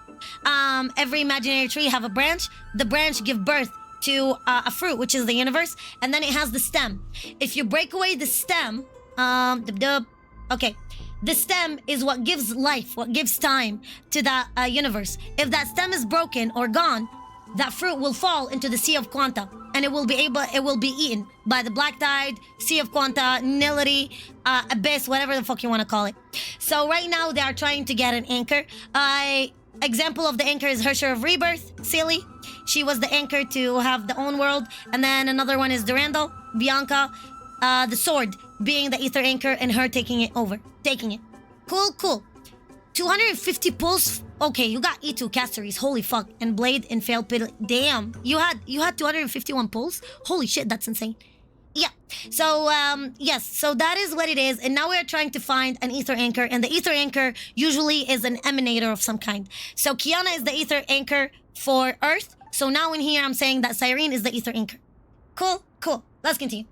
Speaker 1: Every imaginary tree have a branch. The branch give birth to a fruit, which is the universe, and then it has the stem. If you break away the stem, okay, the stem is what gives life, what gives time to that universe. If that stem is broken or gone, that fruit will fall into the Sea of Quanta, and it will be eaten by the Black Tide, Sea of Quanta, Nility, Abyss, whatever the fuck you want to call it. So right now they are trying to get an anchor. Example of the anchor is Hersher of Rebirth, Silly. She was the anchor to have the own world. And then another one is Durandal, Bianca, the sword being the ether anchor and her taking it over. Taking it. Cool, cool. 250 pulls. Okay, you got E2 casteries. Holy fuck. And Blade and Failed Pit. Damn. You had 251 pulls? Holy shit, that's insane. Yeah. So, yes. So that is what it is. And now we're trying to find an ether anchor. And the ether anchor usually is an emanator of some kind. So Kiana is the ether anchor for Earth. So now in here, I'm saying that Cyrene is the ether anchor. Cool, cool. Let's continue.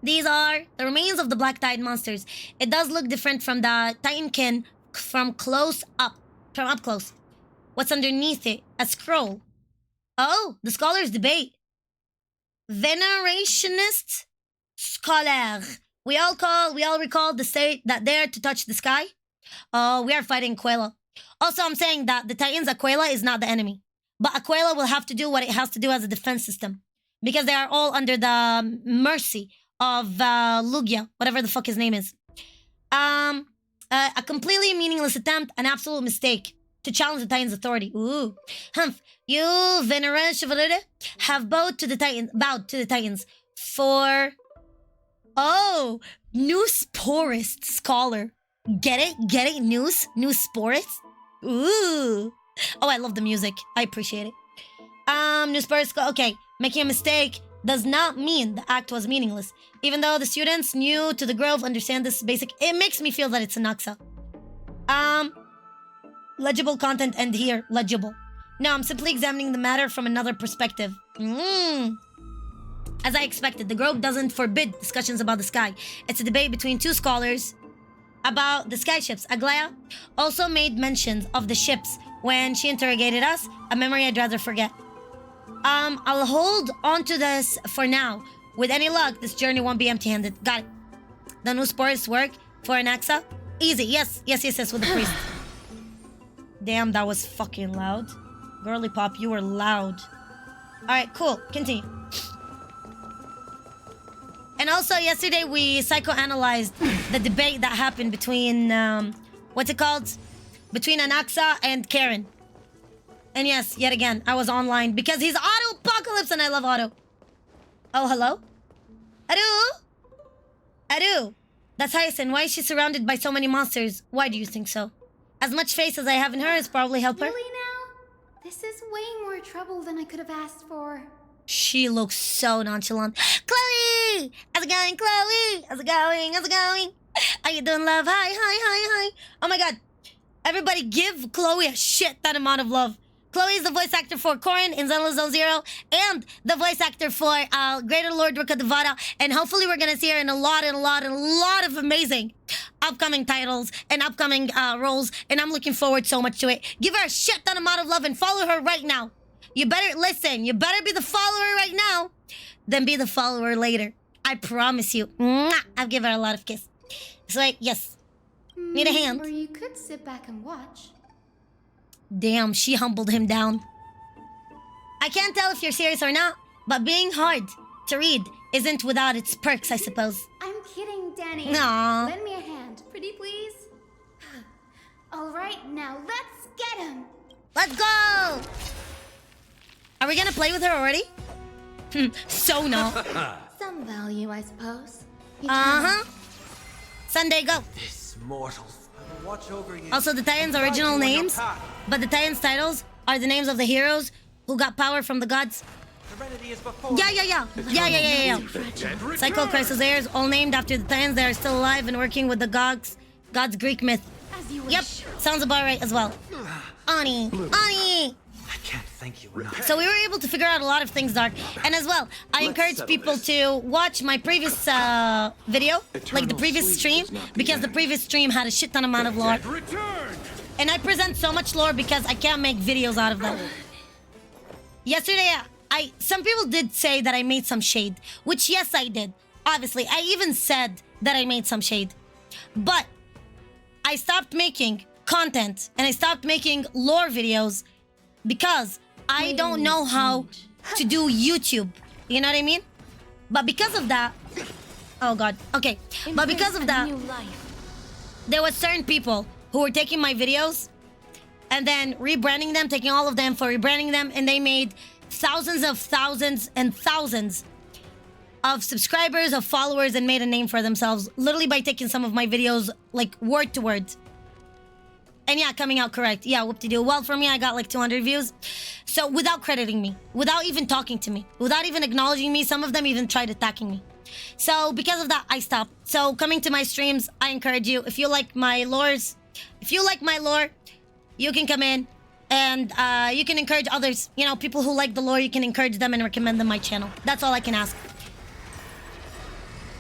Speaker 1: These are the remains of the Black Tide monsters. It does look different from the Titankin from up close. What's underneath it? A scroll. Oh, the scholars debate. Venerationist scholar. We all recall the state that dare to touch the sky. Oh, we are fighting Aquila. Also, I'm saying that the Titans Aquila is not the enemy. But Aquila will have to do what it has to do as a defense system. Because they are all under the mercy of Lugia, whatever the fuck his name is. A completely meaningless attempt, an absolute mistake to challenge the Titans' authority. Ooh. Humph. You, venerable, have bowed to the Titans for... Oh, new sporist scholar. Get it? New sporist? Ooh. Oh, I love the music. I appreciate it. New sporist scholar. Okay, making a mistake does not mean the act was meaningless. Even though the students new to the Grove understand this basic... It makes me feel that it's a Naxa. Legible content end here. Legible. No, I'm simply examining the matter from another perspective. As I expected, the Grove doesn't forbid discussions about the sky. It's a debate between two scholars about the sky ships. Aglaya also made mentions of the ships when she interrogated us, a memory I'd rather forget. I'll hold on to this for now. With any luck, this journey won't be empty-handed. Got it. The new sports work for Anaxa? Easy. Yes, with the priest. Damn, that was fucking loud. Girly Pop, you were loud. Alright, cool. Continue. And also, yesterday we psychoanalyzed the debate that happened between, what's it called? Between Anaxa and Karen. And yes, yet again, I was online because he's Auto Apocalypse and I love Auto. Oh, hello? Adu? That's Hyacinth. Why is she surrounded by so many monsters? Why do you think so? As much faith as I have in her has probably helped her.
Speaker 3: Really now? This is way more trouble than I could have asked for.
Speaker 1: She looks so nonchalant. Chloe! How's it going, Chloe? How's it going? How you doing, love? Hi. Oh my god. Everybody give Chloe a shit ton amount of love. Chloe is the voice actor for Corrin in Zenless Zone Zero and the voice actor for Greater Lord Rika Devada. And hopefully we're going to see her in a lot of amazing upcoming titles and upcoming roles. And I'm looking forward so much to it. Give her a shit ton amount of love and follow her right now. You better listen. You better be the follower right now than be the follower later. I promise you. Mwah! I'll give her a lot of kiss. It's like, yes. Need a hand.
Speaker 3: Or you could sit back and watch.
Speaker 1: Damn, she humbled him down. I can't tell if you're serious or not, but being hard to read isn't without its perks, I suppose.
Speaker 3: I'm kidding, Danny.
Speaker 1: Aw.
Speaker 3: Lend me a hand, pretty please. All right, now let's get him.
Speaker 1: Let's go! Are we gonna play with her already? So no.
Speaker 3: Some value, I suppose.
Speaker 1: Sunday, go.
Speaker 9: This mortal. Watch over you.
Speaker 1: Also, the Titans' original names, but the Titans' titles are the names of the heroes who got power from the gods.
Speaker 9: Serenity is before.
Speaker 1: Yeah. Psycho Crisis Heirs, all named after the Titans that are still alive and working with the God's Greek myth.
Speaker 3: As you wish.
Speaker 1: Yep, sounds about right as well. Ani!
Speaker 9: I can't thank you enough.
Speaker 1: So we were able to figure out a lot of things, Dark. And as well, I encourage people to watch my previous video, like the previous stream, because the previous stream had a shit ton amount of lore. And I present so much lore because I can't make videos out of that. Yesterday, some people did say that I made some shade, which yes, I did. Obviously, I even said that I made some shade. But I stopped making content and I stopped making lore videos because I don't know how to do YouTube. You know what I mean? But because of that... Oh god. Okay. But because of that, there were certain people who were taking my videos and then rebranding them, taking all of them for rebranding them, and they made thousands and thousands of subscribers, of followers, and made a name for themselves literally by taking some of my videos like word to word. And yeah, coming out correct. Yeah, whoop-de-doo. Well, for me, I got like 200 views. So without crediting me, without even talking to me, without even acknowledging me, some of them even tried attacking me. So because of that, I stopped. So coming to my streams, I encourage you, if you like my lore, you can come in and you can encourage others. You know, people who like the lore, you can encourage them and recommend them my channel. That's all I can ask.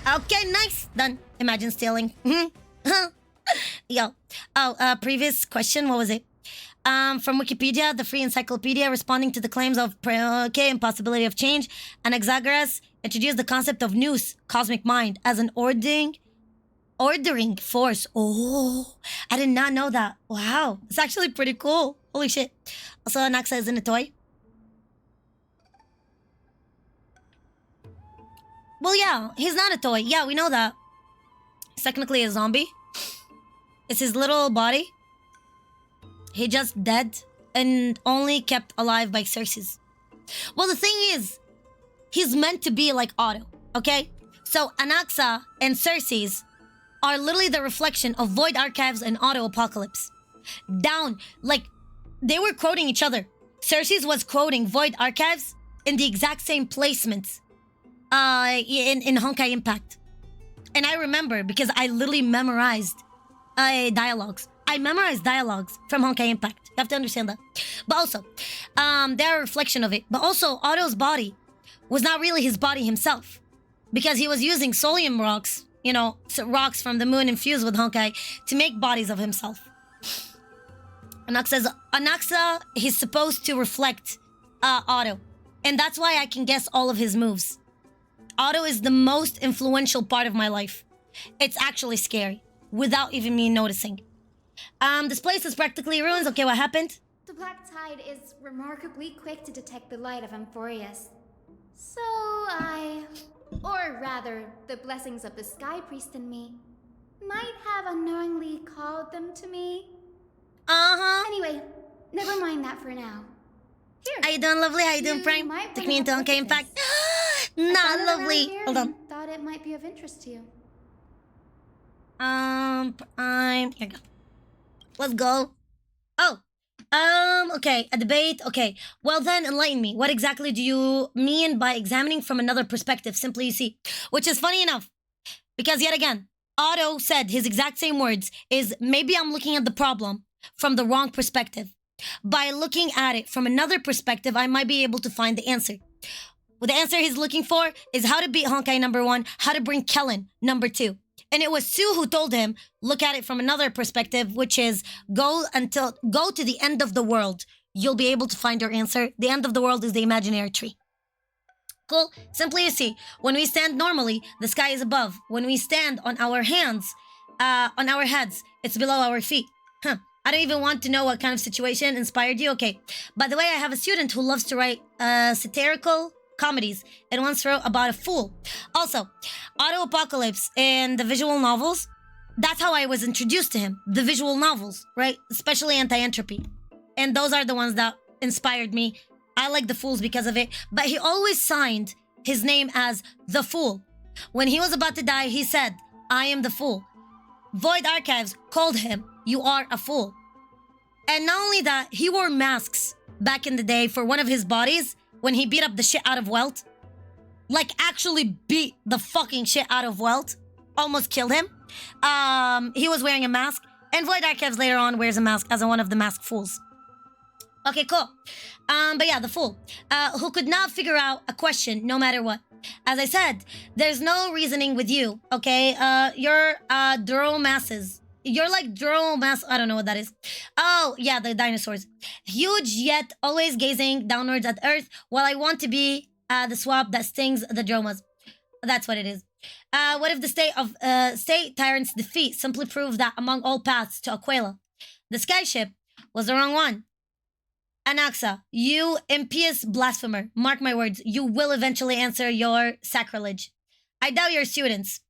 Speaker 1: Okay, nice. Done. Imagine stealing. Yo. Oh, previous question, what was it? From Wikipedia, the free encyclopedia, responding to the claims of impossibility of change, Anaxagoras introduced the concept of nous, cosmic mind, as an ordering force. Oh, I did not know that. Wow, it's actually pretty cool. Holy shit. Also, Anaxa isn't a toy. Well, yeah, he's not a toy. Yeah, we know that. He's technically a zombie. It's his little body. He just dead and only kept alive by Xerxes. Well, the thing is, he's meant to be like Otto, okay? So Anaxa and Xerxes are literally the reflection of Void Archives and Auto Apocalypse. Down, like, they were quoting each other. Xerxes was quoting Void Archives in the exact same placements in Honkai Impact. And I remember because I literally memorized dialogues. I memorized dialogues from Honkai Impact. You have to understand that. But also, they're a reflection of it. But also, Otto's body was not really his body himself. Because he was using Solium rocks, you know, rocks from the moon infused with Honkai to make bodies of himself. Anaxa, he's supposed to reflect Otto. And that's why I can guess all of his moves. Otto is the most influential part of my life. It's actually scary, without even me noticing. This place is practically ruins. Okay, what happened?
Speaker 3: The Black Tide is remarkably quick to detect the light of Amphoreus. So or rather, the blessings of the Sky Priest in me, might have unknowingly called them to me. Anyway, never mind that for now. Here.
Speaker 1: How you doing, lovely? How you doing, Prime? Took me into Honkai Impact. Not lovely. Hold on.
Speaker 3: Thought it might be of interest to you.
Speaker 1: Here we go. Let's go. Oh. Okay. A debate. Okay. Well then, enlighten me. What exactly do you mean by examining from another perspective? Simply, you see. Which is funny enough. Because yet again, Otto said his exact same words is, maybe I'm looking at the problem from the wrong perspective. By looking at it from another perspective, I might be able to find the answer. Well, the answer he's looking for is how to beat Honkai #1, how to bring Kellen #2. And it was Sue who told him, look at it from another perspective, which is go to the end of the world. You'll be able to find your answer. The end of the world is the imaginary tree. Cool. Simply, you see, when we stand normally, the sky is above. When we stand on our hands, on our heads, it's below our feet. I don't even want to know what kind of situation inspired you. Okay. By the way, I have a student who loves to write satirical comedies and once wrote about a fool. Also, Auto Apocalypse and the visual novels, that's how I was introduced to him. The visual novels, right? Especially Anti-Entropy. And those are the ones that inspired me. I like the Fools because of it. But he always signed his name as The Fool. When he was about to die, he said, I am the Fool. Void Archives called him, you are a fool. And not only that, he wore masks back in the day for one of his bodies when he beat up the shit out of Welt. Like, actually beat the fucking shit out of Welt. Almost killed him. He was wearing a mask. And Void Archives later on wears a mask as one of the masked fools. Okay, cool. But yeah, the fool. Who could not figure out a question no matter what. As I said, there's no reasoning with you, okay? You're dromasses. You're like dromass. I don't know what that is. Oh, yeah, the dinosaurs. Huge, yet always gazing downwards at Earth, while I want to be the swab that stings the dromas. That's what it is. What if the state tyrant's defeat simply proved that among all paths to Aquila, the skyship was the wrong one? Anaxa, you impious blasphemer, mark my words, you will eventually answer your sacrilege. I doubt your students.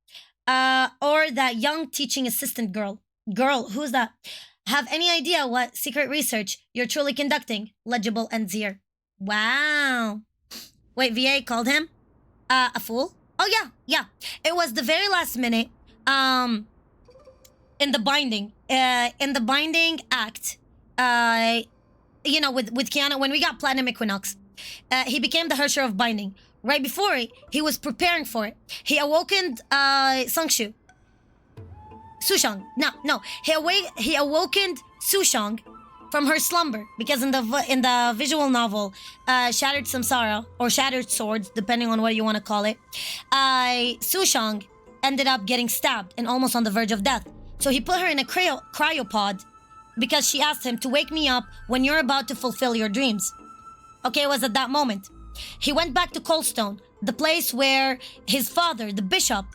Speaker 1: Or that young teaching assistant girl. Girl, who's that? Have any idea what secret research you're truly conducting? Legible ends here. Wow. Wait, VA called him? A fool? Oh, yeah. It was the very last minute, in the binding act, you know, with Kiana, when we got Platinum Equinox, he became the Hersher of Binding. Right before it, he was preparing for it. He awokened Sushang. No. He awokened Sushang from her slumber, because in the visual novel, Shattered Samsara, or Shattered Swords, depending on what you want to call it, Sushang ended up getting stabbed and almost on the verge of death. So he put her in a cryopod because she asked him to wake me up when you're about to fulfill your dreams. Okay, it was at that moment. He went back to Coldstone, the place where his father, the bishop,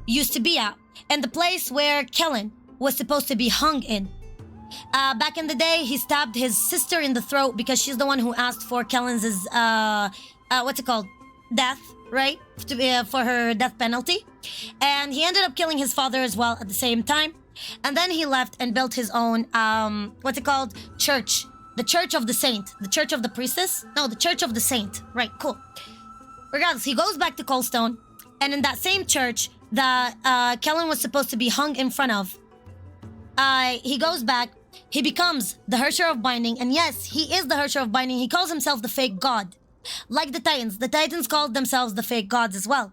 Speaker 1: used to be at, and the place where Kellen was supposed to be hung in. Back in the day, he stabbed his sister in the throat because she's the one who asked for Kellen's, death, right? For her death penalty. And he ended up killing his father as well at the same time. And then he left and built his own, church. The Church of the Saint. The Church of the Priestess? No, the Church of the Saint. Right, cool. Regardless, he goes back to Coldstone. And in that same church that Kellen was supposed to be hung in front of, he goes back. He becomes the Hersher of Binding. And yes, he is the Hersher of Binding. He calls himself the fake god. Like the Titans. The Titans called themselves the fake gods as well.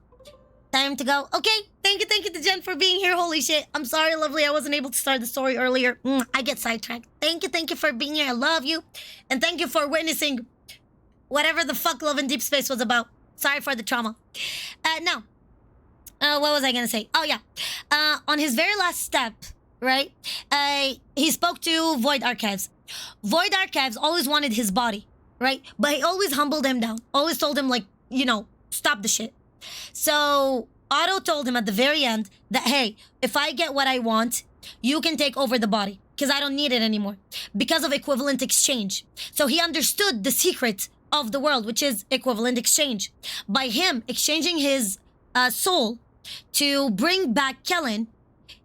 Speaker 1: Time to go. Okay, thank you to Jen for being here. Holy shit. I'm sorry, lovely. I wasn't able to start the story earlier. I get sidetracked. Thank you for being here. I love you. And thank you for witnessing whatever the fuck Love in Deep Space was about. Sorry for the trauma. Now, what was I gonna say? Oh, yeah. On his very last step, right? He spoke to Void Archives. Void Archives always wanted his body, right? But he always humbled him down. Always told him, like, stop the shit. So Otto told him at the very end that, hey, if I get what I want, you can take over the body because I don't need it anymore because of equivalent exchange. So he understood the secret of the world, which is equivalent exchange. By him exchanging his soul to bring back Kellen,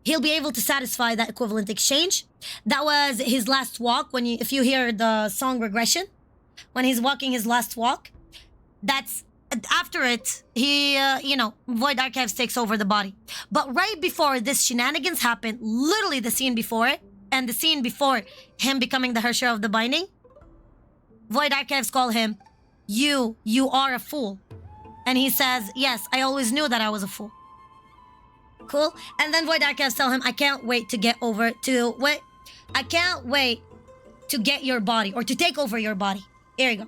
Speaker 1: he'll be able to satisfy that equivalent exchange. That was his last walk. If you hear the song Regression, when he's walking his last walk, that's after it, he, Void Archives takes over the body. But right before this shenanigans happened, literally the scene before it, and the scene before him becoming the Hersher of the Binding, Void Archives call him, you are a fool. And he says, yes, I always knew that I was a fool. Cool? And then Void Archives tell him, I can't wait to get your body, or to take over your body. Here you go.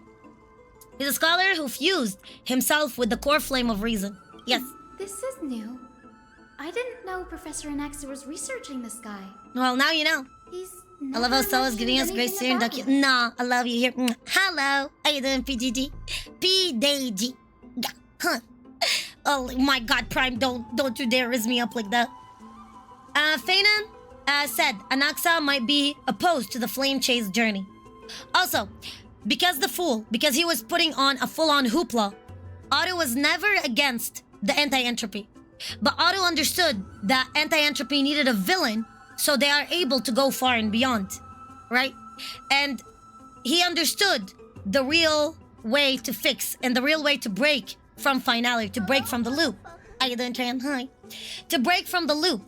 Speaker 1: He's a scholar who fused himself with the core flame of reason. Yes.
Speaker 3: This is new. I didn't know Professor Anaxa was researching this guy.
Speaker 1: Well, now you know. I love how Stella's giving us great steering document. Nah, I love you here. Hello. How you doing, PGG? PDG. Yeah. Huh. Oh my god, Prime, don't you dare raise me up like that. Fanon said Anaxa might be opposed to the flame chase journey. Also, because he was putting on a full-on hoopla, Otto was never against the anti-entropy. But Otto understood that anti-entropy needed a villain so they are able to go far and beyond, right? And he understood the real way to fix and the real way to break from finality, to break from the loop. How you doing, Tran? Hi. To break from the loop,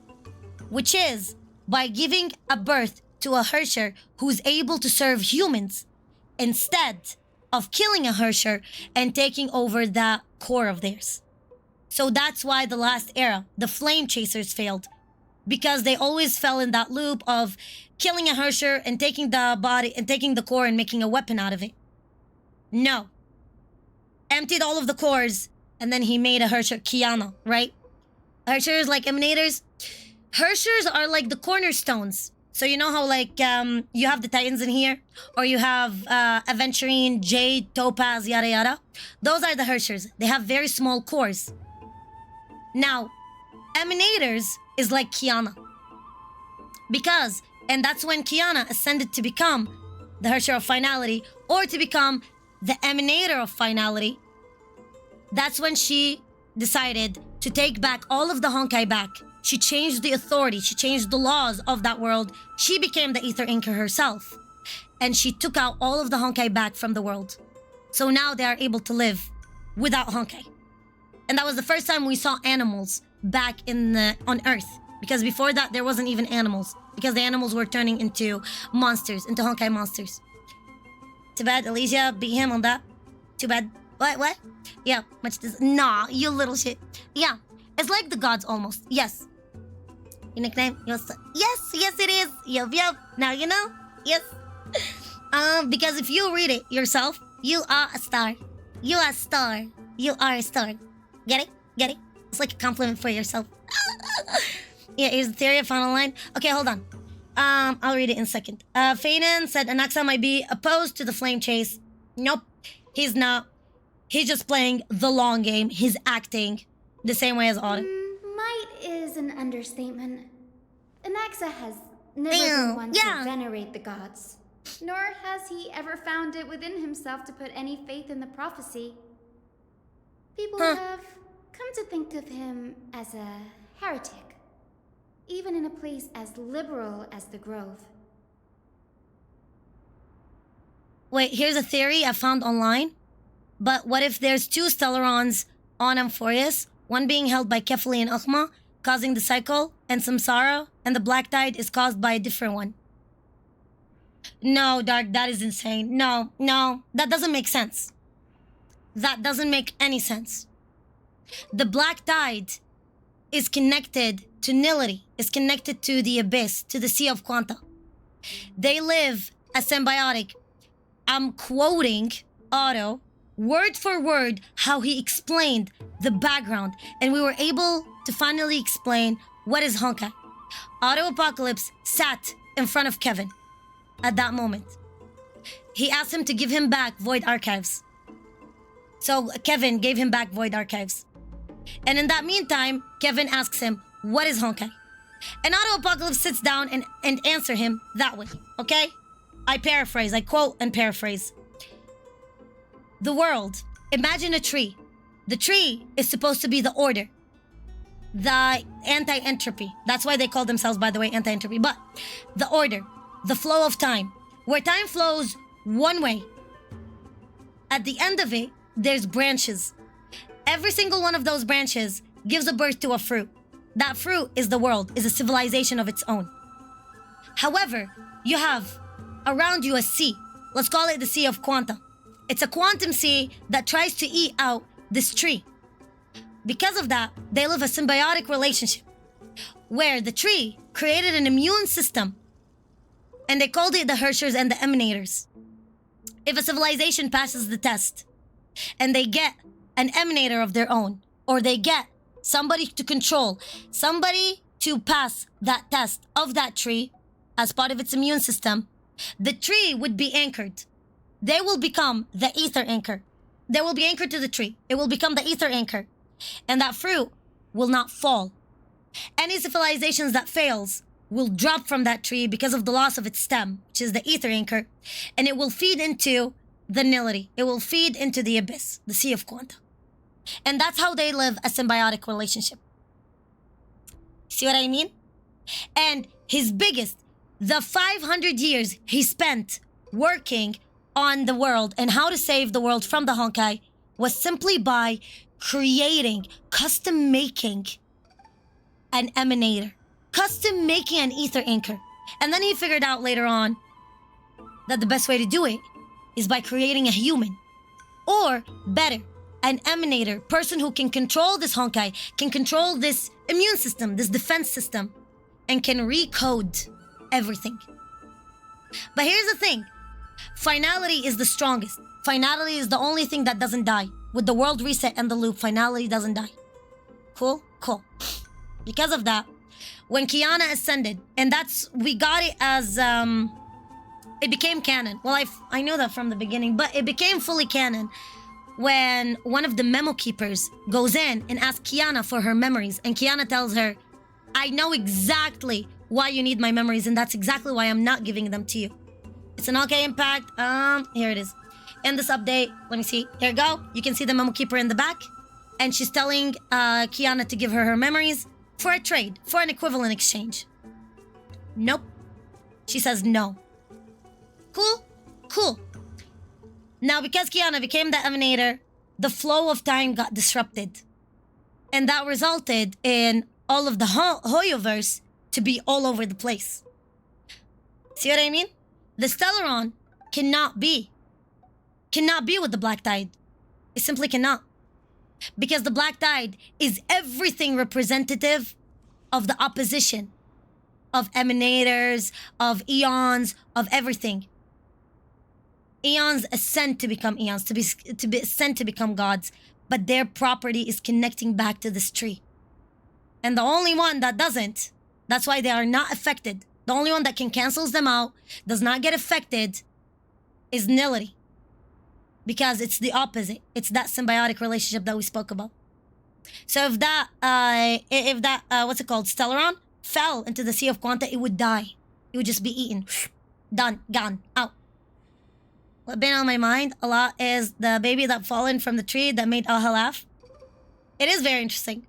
Speaker 1: which is by giving a birth to a Hersher who's able to serve humans instead of killing a Hersher and taking over the core of theirs. So that's why the last era, the Flame Chasers, failed. Because they always fell in that loop of killing a Hersher and taking the body and taking the core and making a weapon out of it. No. Emptied all of the cores and then he made a Hersher, Kiana, right? Hershers like emanators. Hershers are like the cornerstones. So you know how like you have the Titans in here? Or you have Aventurine, Jade, Topaz, yada yada. Those are the Hershers. They have very small cores. Now, emanators is like Kiana. Because, and that's when Kiana ascended to become the Hersher of Finality or to become the Emanator of Finality. That's when she decided to take back all of the Honkai back. She changed the authority. She changed the laws of that world. She became the Ether Inker herself. And she took out all of the Honkai back from the world. So now they are able to live without Honkai. And that was the first time we saw animals back on Earth. Because before that, there wasn't even animals. Because the animals were turning into monsters, into Honkai monsters. Too bad Alicia beat him on that. Too bad. What? Yeah, much this. Nah, you little shit. Yeah, it's like the gods almost. Yes. Your nickname? Yes, it is. Yup. Now you know? Yes. Because if you read it yourself, you are a star. You are a star. You are a star. Get it? It's like a compliment for yourself. Yeah, here's the theory of final line. Okay, hold on. I'll read it in a second. Faden said Anaxa might be opposed to the flame chase. Nope, he's not. He's just playing the long game. He's acting the same way as Autumn.
Speaker 3: Might is an understatement. Anaxa has never been one to venerate the gods. Nor has he ever found it within himself to put any faith in the prophecy. People have come to think of him as a heretic, even in a place as liberal as the Grove.
Speaker 1: Wait, here's a theory I found online. But what if there's two Stellarons on Amphoreus, one being held by Kefali and Ukhma, causing the cycle and samsara, and the black tide is caused by a different one? No, Dark, that is insane. No, that doesn't make sense. That doesn't make any sense. The black tide is connected to nility, is connected to the abyss, to the sea of Quanta. They live a symbiotic. I'm quoting Otto, word for word, how he explained the background, and we were able to finally explain what is Honkai. Otto Apocalypse sat in front of Kevin at that moment. He asked him to give him back Void Archives. So Kevin gave him back Void Archives. And in that meantime, Kevin asks him, what is Honkai? And Otto Apocalypse sits down and answer him that way, okay? I paraphrase, I quote and paraphrase. The world, imagine a tree. The tree is supposed to be the order, the anti-entropy. That's why they call themselves, by the way, anti-entropy. But the order, the flow of time, where time flows one way. At the end of it, there's branches. Every single one of those branches gives a birth to a fruit. That fruit is the world, is a civilization of its own. However, you have around you a sea. Let's call it the Sea of Quanta. It's a quantum sea that tries to eat out this tree. Because of that, they live a symbiotic relationship where the tree created an immune system and they called it the Hershers and the Emanators. If a civilization passes the test and they get an emanator of their own, or they get somebody to control, somebody to pass that test of that tree as part of its immune system, the tree would be anchored. They will become the ether anchor. They will be anchored to the tree. It will become the ether anchor. And that fruit will not fall. Any civilizations that fails will drop from that tree because of the loss of its stem, which is the ether anchor, and it will feed into the nility. It will feed into the abyss, the Sea of Quanta. And that's how they live a symbiotic relationship. See what I mean? And his biggest, the 500 years he spent working on the world and how to save the world from the Honkai was simply by creating, custom making an emanator, custom making an ether anchor. And then he figured out later on that the best way to do it is by creating a human Or better, an emanator, person who can control this honkai, can control this immune system, this defense system, and can recode everything. But here's the thing. Finality is the strongest. Finality is the only thing that doesn't die. With the world reset and the loop, finality doesn't die. Cool? Cool. Because of that, when Kiana ascended, and we got it as, it became canon. Well, I know that from the beginning, but it became fully canon when one of the memo keepers goes in and asks Kiana for her memories. And Kiana tells her, I know exactly why you need my memories, and that's exactly why I'm not giving them to you. It's an okay impact. Here it is. In this update, let me see. Here we go. You can see the memo keeper in the back. And she's telling Kiana to give her memories for a trade, for an equivalent exchange. Nope. She says no. Cool? Cool. Now, because Kiana became the emanator, the flow of time got disrupted. And that resulted in all of the Hoyoverse to be all over the place. See what I mean? The Stellaron cannot be with the Black Tide. It simply cannot. Because the Black Tide is everything representative of the opposition, of emanators, of eons, of everything. Eons ascend to become eons, to be ascend to become gods, but their property is connecting back to this tree. And the only one that doesn't, that's why they are not affected. The only one that can cancels them out, does not get affected, is nility. Because it's the opposite. It's that symbiotic relationship that we spoke about. So if that what's it called, Stellaron, fell into the Sea of Quanta, it would die. It would just be eaten. Done. Gone. Out. What's been on my mind a lot is the baby that fallen from the tree that made Aha laugh. It is very interesting.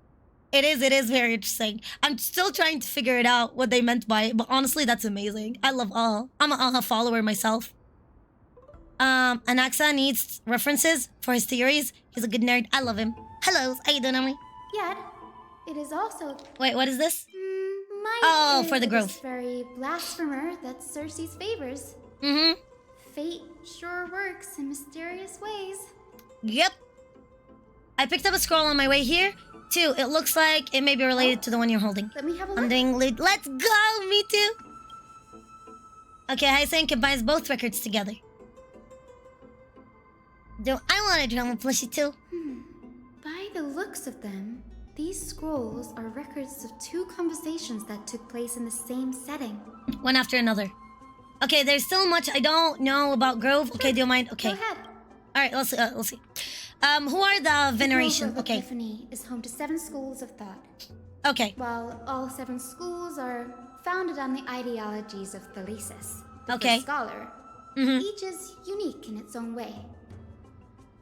Speaker 1: It is very interesting. I'm still trying to figure it out, what they meant by it, but honestly, that's amazing. I love Aha. I'm an Aha follower myself. Anaxa needs references for his theories. He's a good nerd. I love him. Hello, how you doing, Emily?
Speaker 3: Yet, it is also...
Speaker 1: Wait, what is this?
Speaker 3: Might
Speaker 1: for the grove.
Speaker 3: This very blasphemer that Cersei's favors.
Speaker 1: Mm-hmm.
Speaker 3: Fate sure works in mysterious ways.
Speaker 1: Yep. I picked up a scroll on my way here, too. It looks like it may be related to the one you're holding.
Speaker 3: Let me have a look.
Speaker 1: I'm doing lead. Let's go! Me too! Okay, Hyacin combines both records together. Do I want a drama plushie too?
Speaker 3: By the looks of them, these scrolls are records of two conversations that took place in the same setting.
Speaker 1: One after another. Okay, there's still much I don't know about Grove.
Speaker 3: Sure.
Speaker 1: Okay, do you mind? Okay.
Speaker 3: Go ahead.
Speaker 1: All right, let's see. Who are the veneration?
Speaker 3: The Grove of
Speaker 1: Okay.
Speaker 3: Epiphany is home to 7 schools of thought.
Speaker 1: Okay.
Speaker 3: While all 7 schools are founded on the ideologies of Thalesis, the
Speaker 1: Okay.
Speaker 3: first scholar, each is unique in its own way.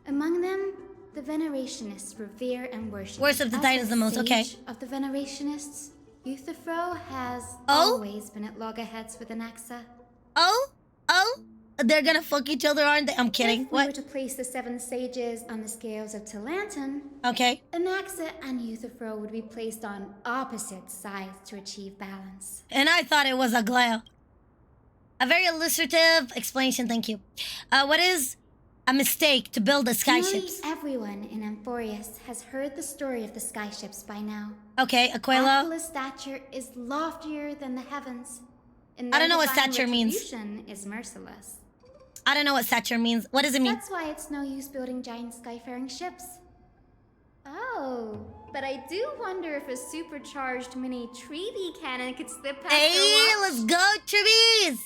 Speaker 3: Among them, the Venerationists revere and worship.
Speaker 1: Worship the Titans the most, okay.
Speaker 3: Of the Venerationists, Euthyphro has
Speaker 1: Oh?
Speaker 3: always been at loggerheads with Anaxa.
Speaker 1: Oh? They're gonna fuck each other, aren't they? I'm kidding.
Speaker 3: If we were
Speaker 1: What?
Speaker 3: to place the 7 sages on the scales of Talanton,
Speaker 1: Okay.
Speaker 3: Anaxa and Euthyphro would be placed on opposite sides to achieve balance.
Speaker 1: And I thought it was a glare. A very illustrative explanation, thank you. What is a mistake to build the
Speaker 3: Nearly
Speaker 1: skyships?
Speaker 3: everyone in Amphoreus has heard the story of the skyships by now.
Speaker 1: Okay, Aquila.
Speaker 3: Aquila's stature is loftier than the heavens. And
Speaker 1: I don't know
Speaker 3: their
Speaker 1: what
Speaker 3: divine
Speaker 1: stature means.
Speaker 3: retribution is merciless.
Speaker 1: I don't know what stature means. What does it mean?
Speaker 3: That's why it's no use building giant skyfaring ships. Oh, but I do wonder if a supercharged mini Treevy cannon could slip past
Speaker 1: Hey,
Speaker 3: their watch.
Speaker 1: let's go, Trees!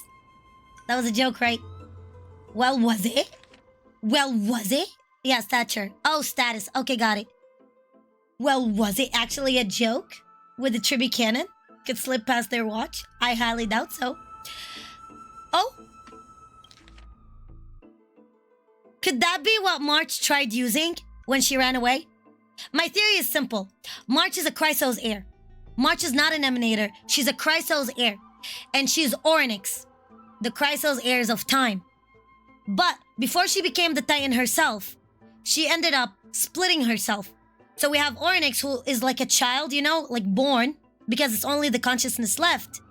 Speaker 1: That was a joke, right? Well, was it? Yeah, stature. Oh, status. Okay, got it. Well, was it actually a joke? With the Tribby cannon? Could slip past their watch? I highly doubt so. Oh? Could that be what March tried using when she ran away? My theory is simple. March is a Chrysos heir. March is not an emanator. She's a Chrysos heir. And she's Orynyx, the Chrysos heirs of time. But before she became the Titan herself, she ended up splitting herself. So we have Orynyx, who is like a child, you know, like born, because it's only the consciousness left.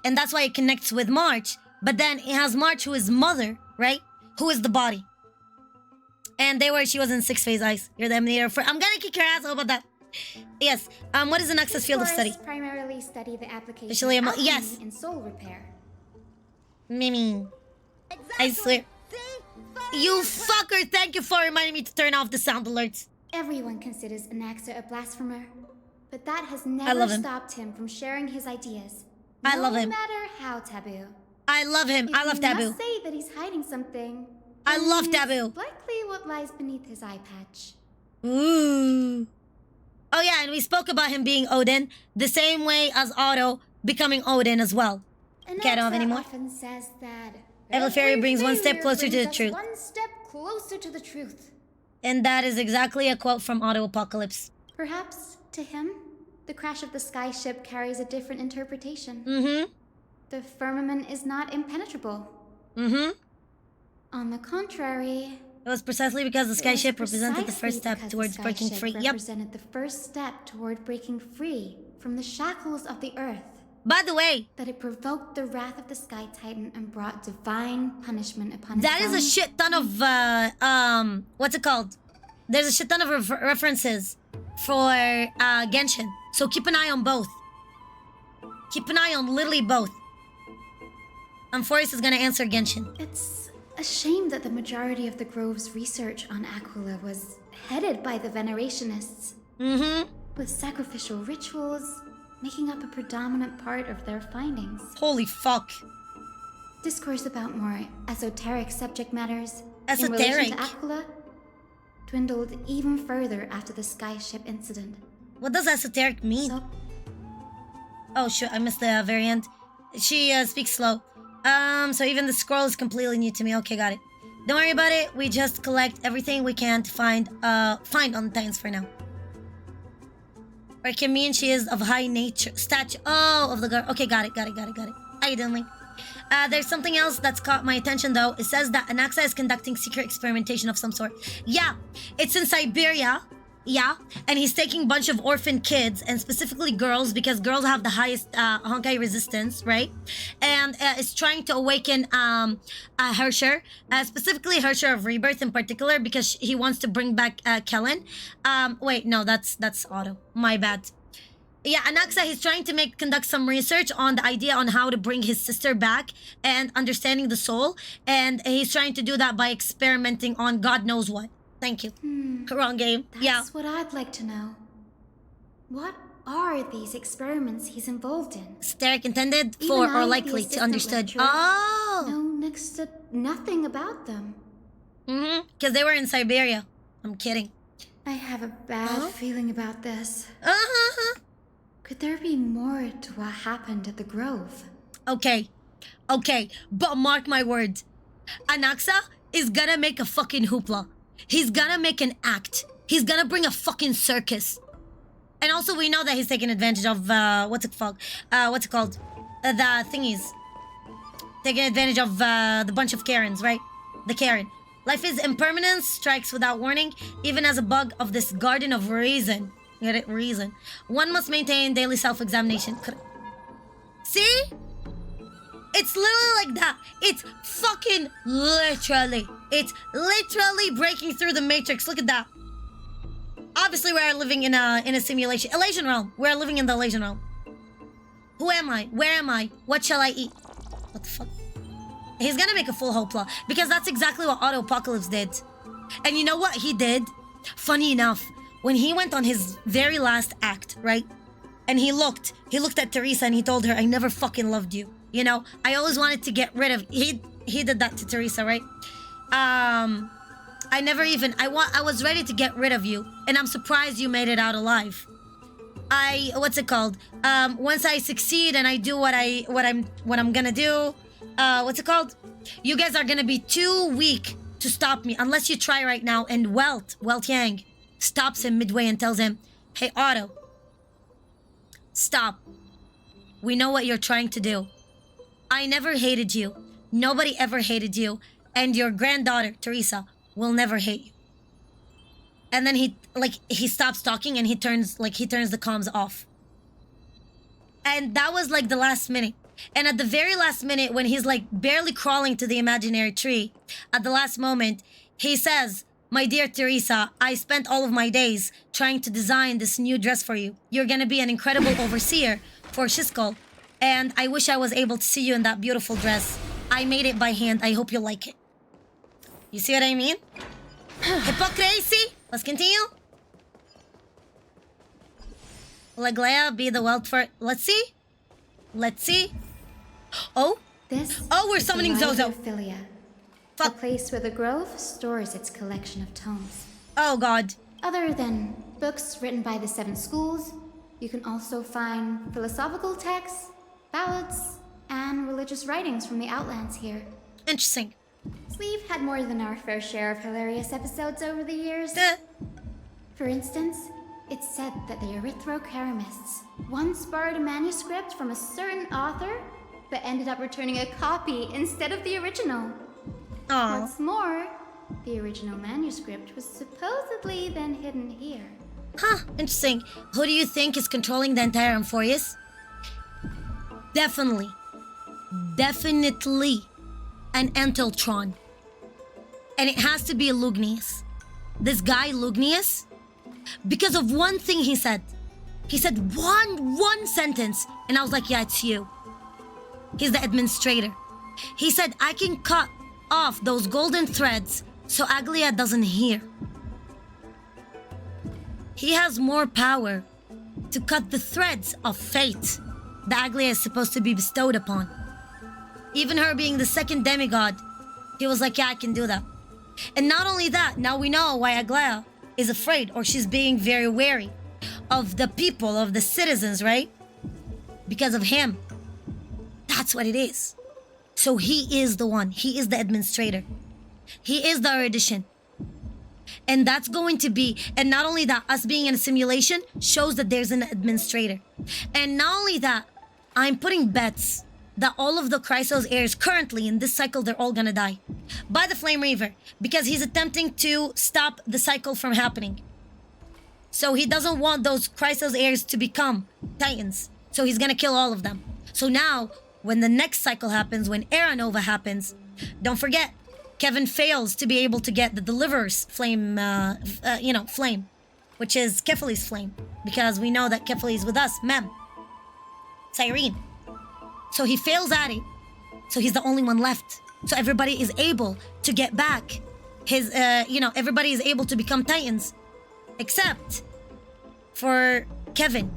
Speaker 1: And that's why it connects with March. But then it has March, who is mother, right? Who is the body. And she was in 6 phase ice. You're the emanator for. I'm gonna kick your ass. How about that? Yes. What is an access field of study?
Speaker 3: Primarily study the application
Speaker 1: Officially,
Speaker 3: of alchemy
Speaker 1: yes.
Speaker 3: in soul repair.
Speaker 1: Mimi. I swear. You fucker! Thank you for reminding me to turn off the sound alerts.
Speaker 3: Everyone considers Anaxa a blasphemer, but that has
Speaker 1: love
Speaker 3: never
Speaker 1: him.
Speaker 3: stopped him from sharing his ideas.
Speaker 1: I love him.
Speaker 3: No matter how taboo.
Speaker 1: I love him.
Speaker 3: If
Speaker 1: I love
Speaker 3: you
Speaker 1: Taboo.
Speaker 3: must say that he's hiding something,
Speaker 1: I love
Speaker 3: then
Speaker 1: Taboo.
Speaker 3: it's likely what lies beneath his eye patch.
Speaker 1: Ooh. Oh yeah, and we spoke about him being Odin the same way as Otto becoming Odin as well. Can't have
Speaker 3: Anaxa
Speaker 1: any more.
Speaker 3: often says that
Speaker 1: Every fairy brings one step
Speaker 3: failure
Speaker 1: closer to
Speaker 3: brings
Speaker 1: the
Speaker 3: us
Speaker 1: truth.
Speaker 3: One step closer to the truth.
Speaker 1: And that is exactly a quote from Otto Apocalypse.
Speaker 3: Perhaps to him, the crash of the sky ship carries a different interpretation.
Speaker 1: Mm-hmm.
Speaker 3: The firmament is not impenetrable.
Speaker 1: Mm-hmm.
Speaker 3: On the contrary,
Speaker 1: It was precisely because the sky
Speaker 3: it was
Speaker 1: ship represented the
Speaker 3: precisely
Speaker 1: first step
Speaker 3: because
Speaker 1: towards
Speaker 3: the sky
Speaker 1: breaking
Speaker 3: ship
Speaker 1: free. Yep.
Speaker 3: represented the first step toward breaking free from the shackles of the earth.
Speaker 1: By the way,
Speaker 3: That it provoked the wrath of the Sky Titan and brought divine punishment upon
Speaker 1: that
Speaker 3: his
Speaker 1: is a
Speaker 3: own.
Speaker 1: shit ton of what's it called? There's a shit ton of references for Genshin. So keep an eye on both. Keep an eye on literally both. Amphoreus is gonna answer Genshin.
Speaker 3: It's a shame that the majority of the Grove's research on Aquila was headed by the Venerationists,
Speaker 1: Mm-hmm.
Speaker 3: with sacrificial rituals making up a predominant part of their findings.
Speaker 1: Holy fuck.
Speaker 3: Discourse about more esoteric subject matters in
Speaker 1: Esoteric?
Speaker 3: relation to Aquila dwindled even further after the skyship incident.
Speaker 1: What does esoteric mean?
Speaker 3: So,
Speaker 1: Oh shit, I missed the very end. She speaks slow. So even the scroll is completely new to me. Okay, got it. Don't worry about it. We just collect everything we can to find on the Titans for now. Or it can mean she is of high nature stature. Oh, of the girl. Okay, got it. How you doing, Link? There's something else that's caught my attention though. It says that Anaxa is conducting secret experimentation of some sort. Yeah, it's in Siberia. Yeah, and he's taking a bunch of orphan kids and specifically girls because girls have the highest Honkai resistance, right? And is trying to awaken Hersher, specifically Hersher of Rebirth in particular because he wants to bring back Kellen. Wait, no, that's Otto. My bad. Yeah, Anaxa, he's trying to conduct some research on the idea on how to bring his sister back and understanding the soul. And he's trying to do that by experimenting on God knows what. Thank you. Wrong game.
Speaker 3: that's what I'd like to know. What are these experiments he's involved in?
Speaker 1: Esoteric intended
Speaker 3: Even
Speaker 1: for
Speaker 3: I,
Speaker 1: or
Speaker 3: the
Speaker 1: likely to
Speaker 3: assistant
Speaker 1: understood.
Speaker 3: lecturer,
Speaker 1: Oh!
Speaker 3: know next to nothing about them.
Speaker 1: Mm-hmm. Because they were in Siberia. I'm kidding.
Speaker 3: I have a bad feeling about this.
Speaker 1: Uh-huh.
Speaker 3: Could there be more to what happened at the Grove?
Speaker 1: Okay, but mark my words. Anaxa is gonna make a fucking hoopla. He's gonna make an act. He's gonna bring a fucking circus. And also we know that he's taking advantage of, what's it called? The thingies. Taking advantage of the bunch of Karens, right? The Karen. Life is impermanence, strikes without warning, even as a bug of this garden of reason. Get it? Reason. One must maintain daily self-examination. See? It's literally like that. It's fucking literally. It's literally breaking through the matrix. Look at that. Obviously, we're living in a simulation. Elysian realm. We're living in the Elysian realm. Who am I? Where am I? What shall I eat? What the fuck? He's gonna make a full hoopla because that's exactly what Auto Apocalypse did. And you know what he did? Funny enough, when he went on his very last act, right? And he looked at Teresa and he told her, "I never fucking loved you. You know, I always wanted to get rid of." He did that to Teresa, right? I was ready to get rid of you, and I'm surprised you made it out alive. What's it called? Once I succeed and I do what I'm gonna do, what's it called? You guys are gonna be too weak to stop me unless you try right now. And Welt Yang stops him midway and tells him, "Hey, Otto, stop. We know what you're trying to do. I never hated you. Nobody ever hated you. And your granddaughter, Teresa, will never hate you." And then he stops talking and he turns the comms off. And that was like the last minute. And at the very last minute, when he's like barely crawling to the imaginary tree, at the last moment, he says, My dear Teresa, I spent all of my days trying to design this new dress for you. You're gonna be an incredible overseer for Shiskol, and I wish I was able to see you in that beautiful dress. I made it by hand. I hope you like it. You see what I mean? Hypocrisy. Let's continue. Will Aglaia be the wealth for... Let's see. Let's see. Oh. We're summoning Zozo.
Speaker 3: Amphoreus, the
Speaker 1: Fuck.
Speaker 3: place where the Grove stores its collection of tomes.
Speaker 1: Oh, God.
Speaker 3: Other than books written by the 7 schools, you can also find philosophical texts, ballads, and religious writings from the Outlands here.
Speaker 1: Interesting.
Speaker 3: We've had more than our fair share of hilarious episodes over the years. For instance, it's said that the Erythrocheramists once borrowed a manuscript from a certain author, but ended up returning a copy instead of the original.
Speaker 1: Aw.
Speaker 3: What's more, the original manuscript was supposedly then hidden here.
Speaker 1: Huh, interesting. Who do you think is controlling the entire Amphoreus? Definitely an Enteltron. And it has to be Lugnius. This guy, Lugnius, because of one thing he said. He said one sentence, and I was like, yeah, it's you. He's the administrator. He said, I can cut off those golden threads so Aglaia doesn't hear. He has more power to cut the threads of fate that Aglaia is supposed to be bestowed upon. Even her being the second demigod, he was like, yeah, I can do that. And not only that, now we know why Aglaia is afraid, or she's being very wary of the people, of the citizens, right? Because of him. That's what it is. So he is the one. He is the administrator. He is the erudition. And that's going to be, and not only that, us being in a simulation shows that there's an administrator. And not only that, I'm putting bets that all of the Chrysos heirs currently in this cycle, they're all gonna die by the Flame Reaver, because he's attempting to stop the cycle from happening. So he doesn't want those Chrysos heirs to become Titans. So he's gonna kill all of them. So now, when the next cycle happens, when Era Nova happens, don't forget, Kevin fails to be able to get the Deliverer's flame, flame, which is Kefali's flame, because we know that Kefali is with us, Mem, Cyrene. So he fails at it. So he's the only one left. So everybody is able to get back his, everybody is able to become Titans, except for Kevin.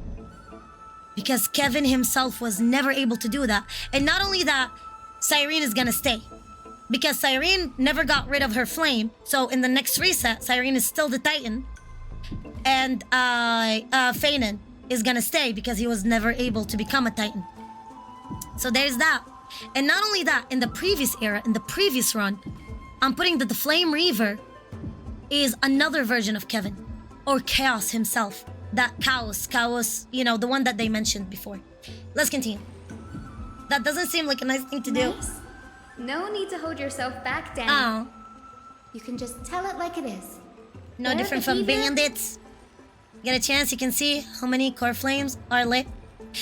Speaker 1: Because Kevin himself was never able to do that. And not only that, Cyrene is gonna stay. Because Cyrene never got rid of her flame. So in the next reset, Cyrene is still the Titan. And Fanon is gonna stay because he was never able to become a Titan. So there's that. And not only that, in the previous era, in the previous run, I'm putting that the Flame Reaver is another version of Kevin. Or Chaos himself. That Chaos, the one that they mentioned before. Let's continue. That doesn't seem like a nice thing to do.
Speaker 3: Nice. No need to hold yourself back, Danny.
Speaker 1: Oh.
Speaker 3: You can just tell it like it is.
Speaker 1: No
Speaker 3: Their
Speaker 1: different from
Speaker 3: behavior-
Speaker 1: bandits. Get a chance, you can see how many core flames are lit.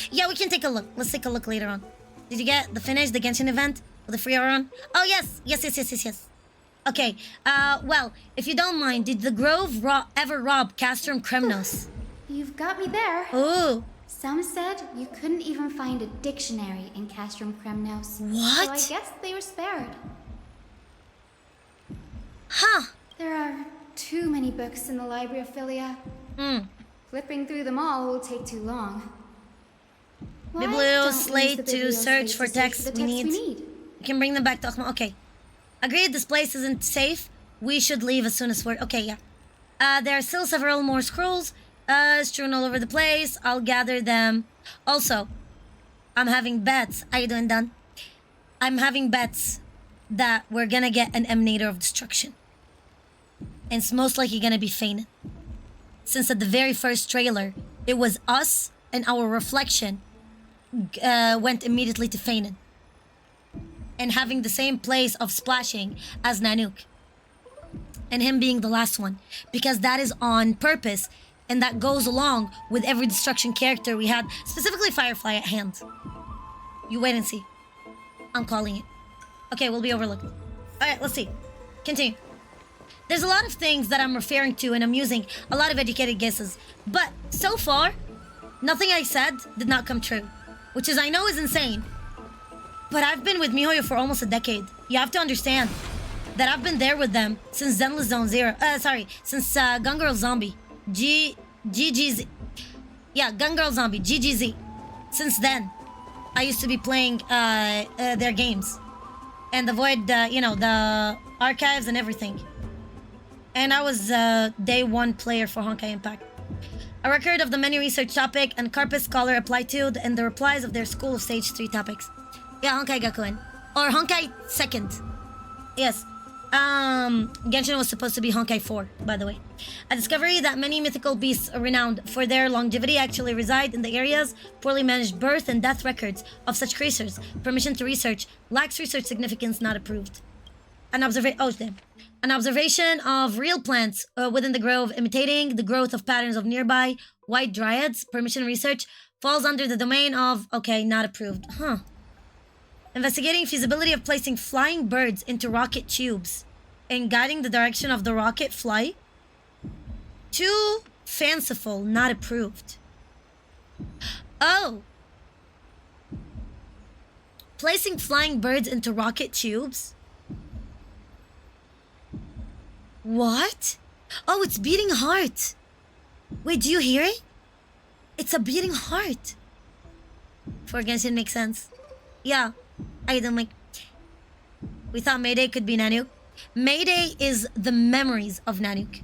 Speaker 1: Yeah, we can take a look. Let's take a look later on. Did you get the finish, the Genshin event with the free run? Oh, yes. Yes. Okay, well, if you don't mind, did the Grove ever rob Castrum Kremnos?
Speaker 3: You've got me there.
Speaker 1: Ooh.
Speaker 3: Some said you couldn't even find a dictionary in Castrum Kremnos.
Speaker 1: What?
Speaker 3: So I guess they were spared.
Speaker 1: Huh.
Speaker 3: There are too many books in the Library of Philia. Flipping through them all will take too long. Why don't we
Speaker 1: Biblio
Speaker 3: use
Speaker 1: slate
Speaker 3: the
Speaker 1: to
Speaker 3: Biblio
Speaker 1: search
Speaker 3: slate
Speaker 1: for
Speaker 3: to search
Speaker 1: text
Speaker 3: the
Speaker 1: we need. We can bring them back to Akhma. Okay. Agreed, this place isn't safe. We should leave as soon as we're... Okay, yeah. There are still several more scrolls strewn all over the place. I'll gather them. Also, I'm having bets. How you doing, Dan? I'm having bets that we're gonna get an Emanator of Destruction. And it's most likely gonna be Fanon. Since at the very first trailer, it was us and our reflection went immediately to Fanon. And having the same place of splashing as Nanook. And him being the last one. Because that is on purpose. And that goes along with every destruction character we had. Specifically Firefly at hand. You wait and see. I'm calling it. Okay, we'll be overlooked. Alright, let's see. Continue. There's a lot of things that I'm referring to and I'm using a lot of educated guesses. But so far, nothing I said did not come true. Which is, I know, is insane. But I've been with MiHoYo for almost a decade. You have to understand that I've been there with them since Zenless Zone Zero. Since Gun Girl Zombie. GGZ. Yeah, Gun Girl Zombie. GGZ. Since then, I used to be playing their games. And avoid, the archives and everything. And I was day one player for Honkai Impact. A record of the many research topic and Carpus Scholar aptitude and the replies of their school of Stage 3 topics. Yeah, Honkai Gakuen. Or Honkai 2nd. Yes. Genshin was supposed to be Honkai 4, by the way. A discovery that many mythical beasts renowned for their longevity actually reside in the areas. Poorly managed birth and death records of such creatures. Permission to research. Lacks research significance, not approved. An observation of real plants within the grove imitating the growth of patterns of nearby white dryads. Permission research falls under the domain of... Okay, not approved. Huh. Investigating feasibility of placing flying birds into rocket tubes and guiding the direction of the rocket fly. Too fanciful, not approved. Oh. Placing flying birds into rocket tubes? What? Oh, it's beating heart. Wait, do you hear it? It's a beating heart. For Genshin makes sense. Yeah. I don't like... We thought Mayday could be Nanook. Mayday is the memories of Nanook.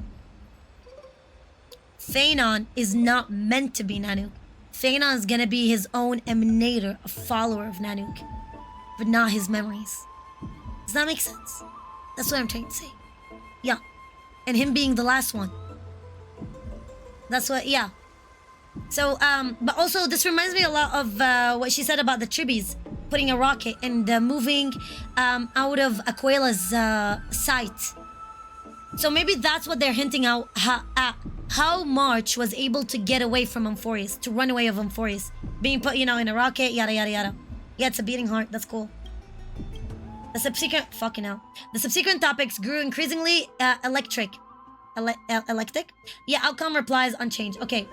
Speaker 1: Phanon is not meant to be Nanook. Phanon is gonna be his own emanator, a follower of Nanook. But not his memories. Does that make sense? That's what I'm trying to say. Yeah. And him being the last one. That's what, yeah. So, but also this reminds me a lot of what she said about the Tribbies putting a rocket and moving out of Aquela's sight. So maybe that's what they're hinting out at. How March was able to get away from Amphoreus, to run away of Amphoreus. Being put, in a rocket, yada yada yada. Yeah, it's a beating heart, that's cool. The subsequent topics grew increasingly electric. Electric? Yeah, outcome replies unchanged. Okay.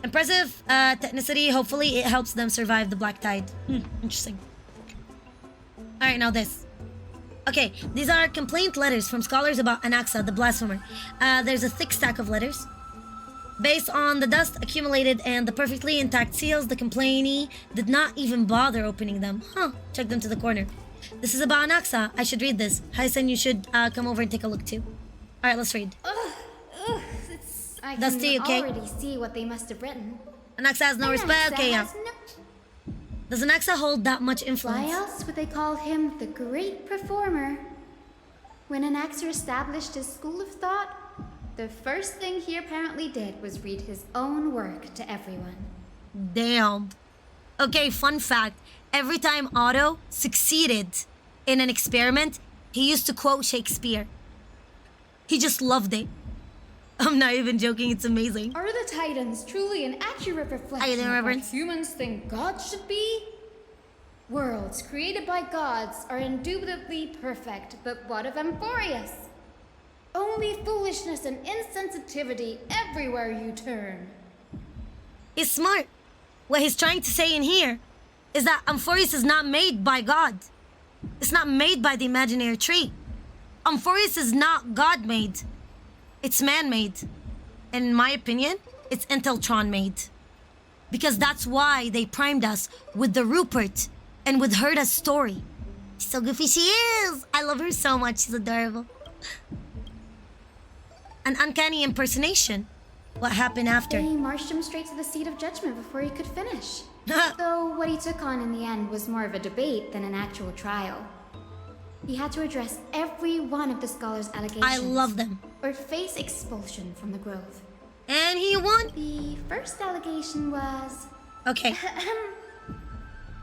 Speaker 1: Impressive technicity. Hopefully it helps them survive the black tide. Interesting. Alright, now this. Okay, these are complaint letters from scholars about Anaxa, the blasphemer. There's a thick stack of letters. Based on the dust accumulated and the perfectly intact seals, the complainee did not even bother opening them. Check them to the corner. This is about Anaxa. I should read this. Hyacin, you should come over and take a look too. Alright, let's read.
Speaker 3: I
Speaker 1: Dusty,
Speaker 3: can
Speaker 1: okay?
Speaker 3: already see what they must have written.
Speaker 1: Anaxa has no respect. Okay, yeah. Does Anaxa hold that much influence?
Speaker 3: Why else would they call him the great performer? When Anaxa established his school of thought, the first thing he apparently did was read his own work to everyone.
Speaker 1: Damn. Okay, fun fact. Every time Otto succeeded in an experiment, he used to quote Shakespeare. He just loved it. I'm not even joking, it's amazing.
Speaker 3: Are the Titans truly an accurate reflection of what humans think gods should be? Worlds created by gods are indubitably perfect, but what of Amphoreus? Only foolishness and insensitivity everywhere you turn.
Speaker 1: He's smart. What he's trying to say in here is that Amphoreus is not made by God. It's not made by the imaginary tree. Amphoreus is not God-made. It's man-made. And in my opinion, it's Inteltron-made. Because that's why they primed us with the Rupert and with Herda's story. She's so goofy she is! I love her so much, she's adorable. An uncanny impersonation. What happened after?
Speaker 3: They marched him straight to the seat of judgment before he could finish. Though what he took on in the end was more of a debate than an actual trial. He had to address every one of the scholars' allegations.
Speaker 1: I love them.
Speaker 3: Or face expulsion from the grove.
Speaker 1: And he won.
Speaker 3: The first allegation was...
Speaker 1: Okay.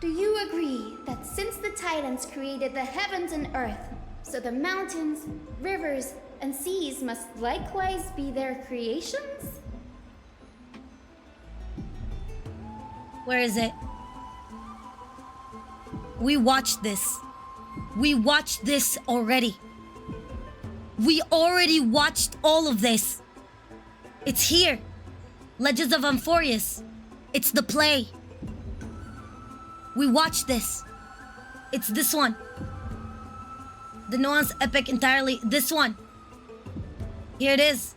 Speaker 3: Do you agree that since the Titans created the heavens and earth, so the mountains, rivers, and seas must likewise be their creations?
Speaker 1: Where is it? We watched this. We watched this already. We already watched all of this. It's here. Legends of Amphoreus. It's the play. We watched this. It's this one. The nuance epic entirely. This one. Here it is.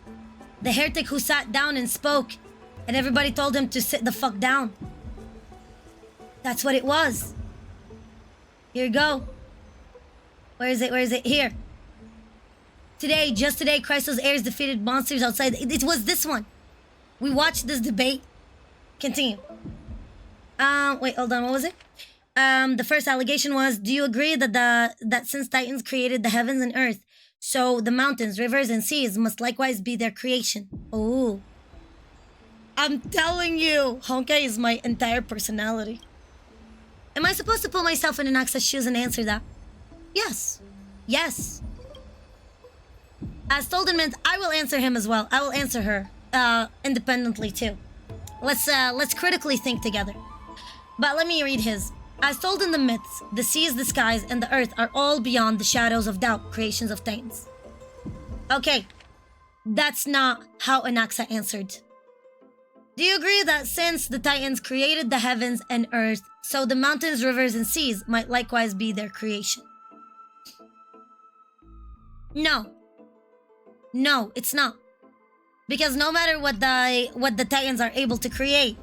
Speaker 1: The heretic who sat down and spoke, and everybody told him to sit the fuck down. That's what it was. Here you go. Where is it? Where is it? Here. Today, just today, Christos heirs defeated monsters outside. It was this one. We watched this debate. Continue. Wait, hold on. What was it? The first allegation was, do you agree that since Titans created the heavens and earth, so the mountains, rivers, and seas must likewise be their creation? Oh. I'm telling you, Honkai is my entire personality. Am I supposed to put myself in Anaxa's shoes and answer that? Yes. Yes. As Stoldenman, I will answer him as well. I will answer her independently too. Let's critically think together. But let me read his. As told in the myths, the seas, the skies, and the earth are all beyond the shadows of doubt, creations of Titans. Okay, that's not how Anaxa answered. Do you agree that since the Titans created the heavens and earth, so the mountains, rivers, and seas might likewise be their creation? No. No, it's not. Because no matter what the Titans are able to create,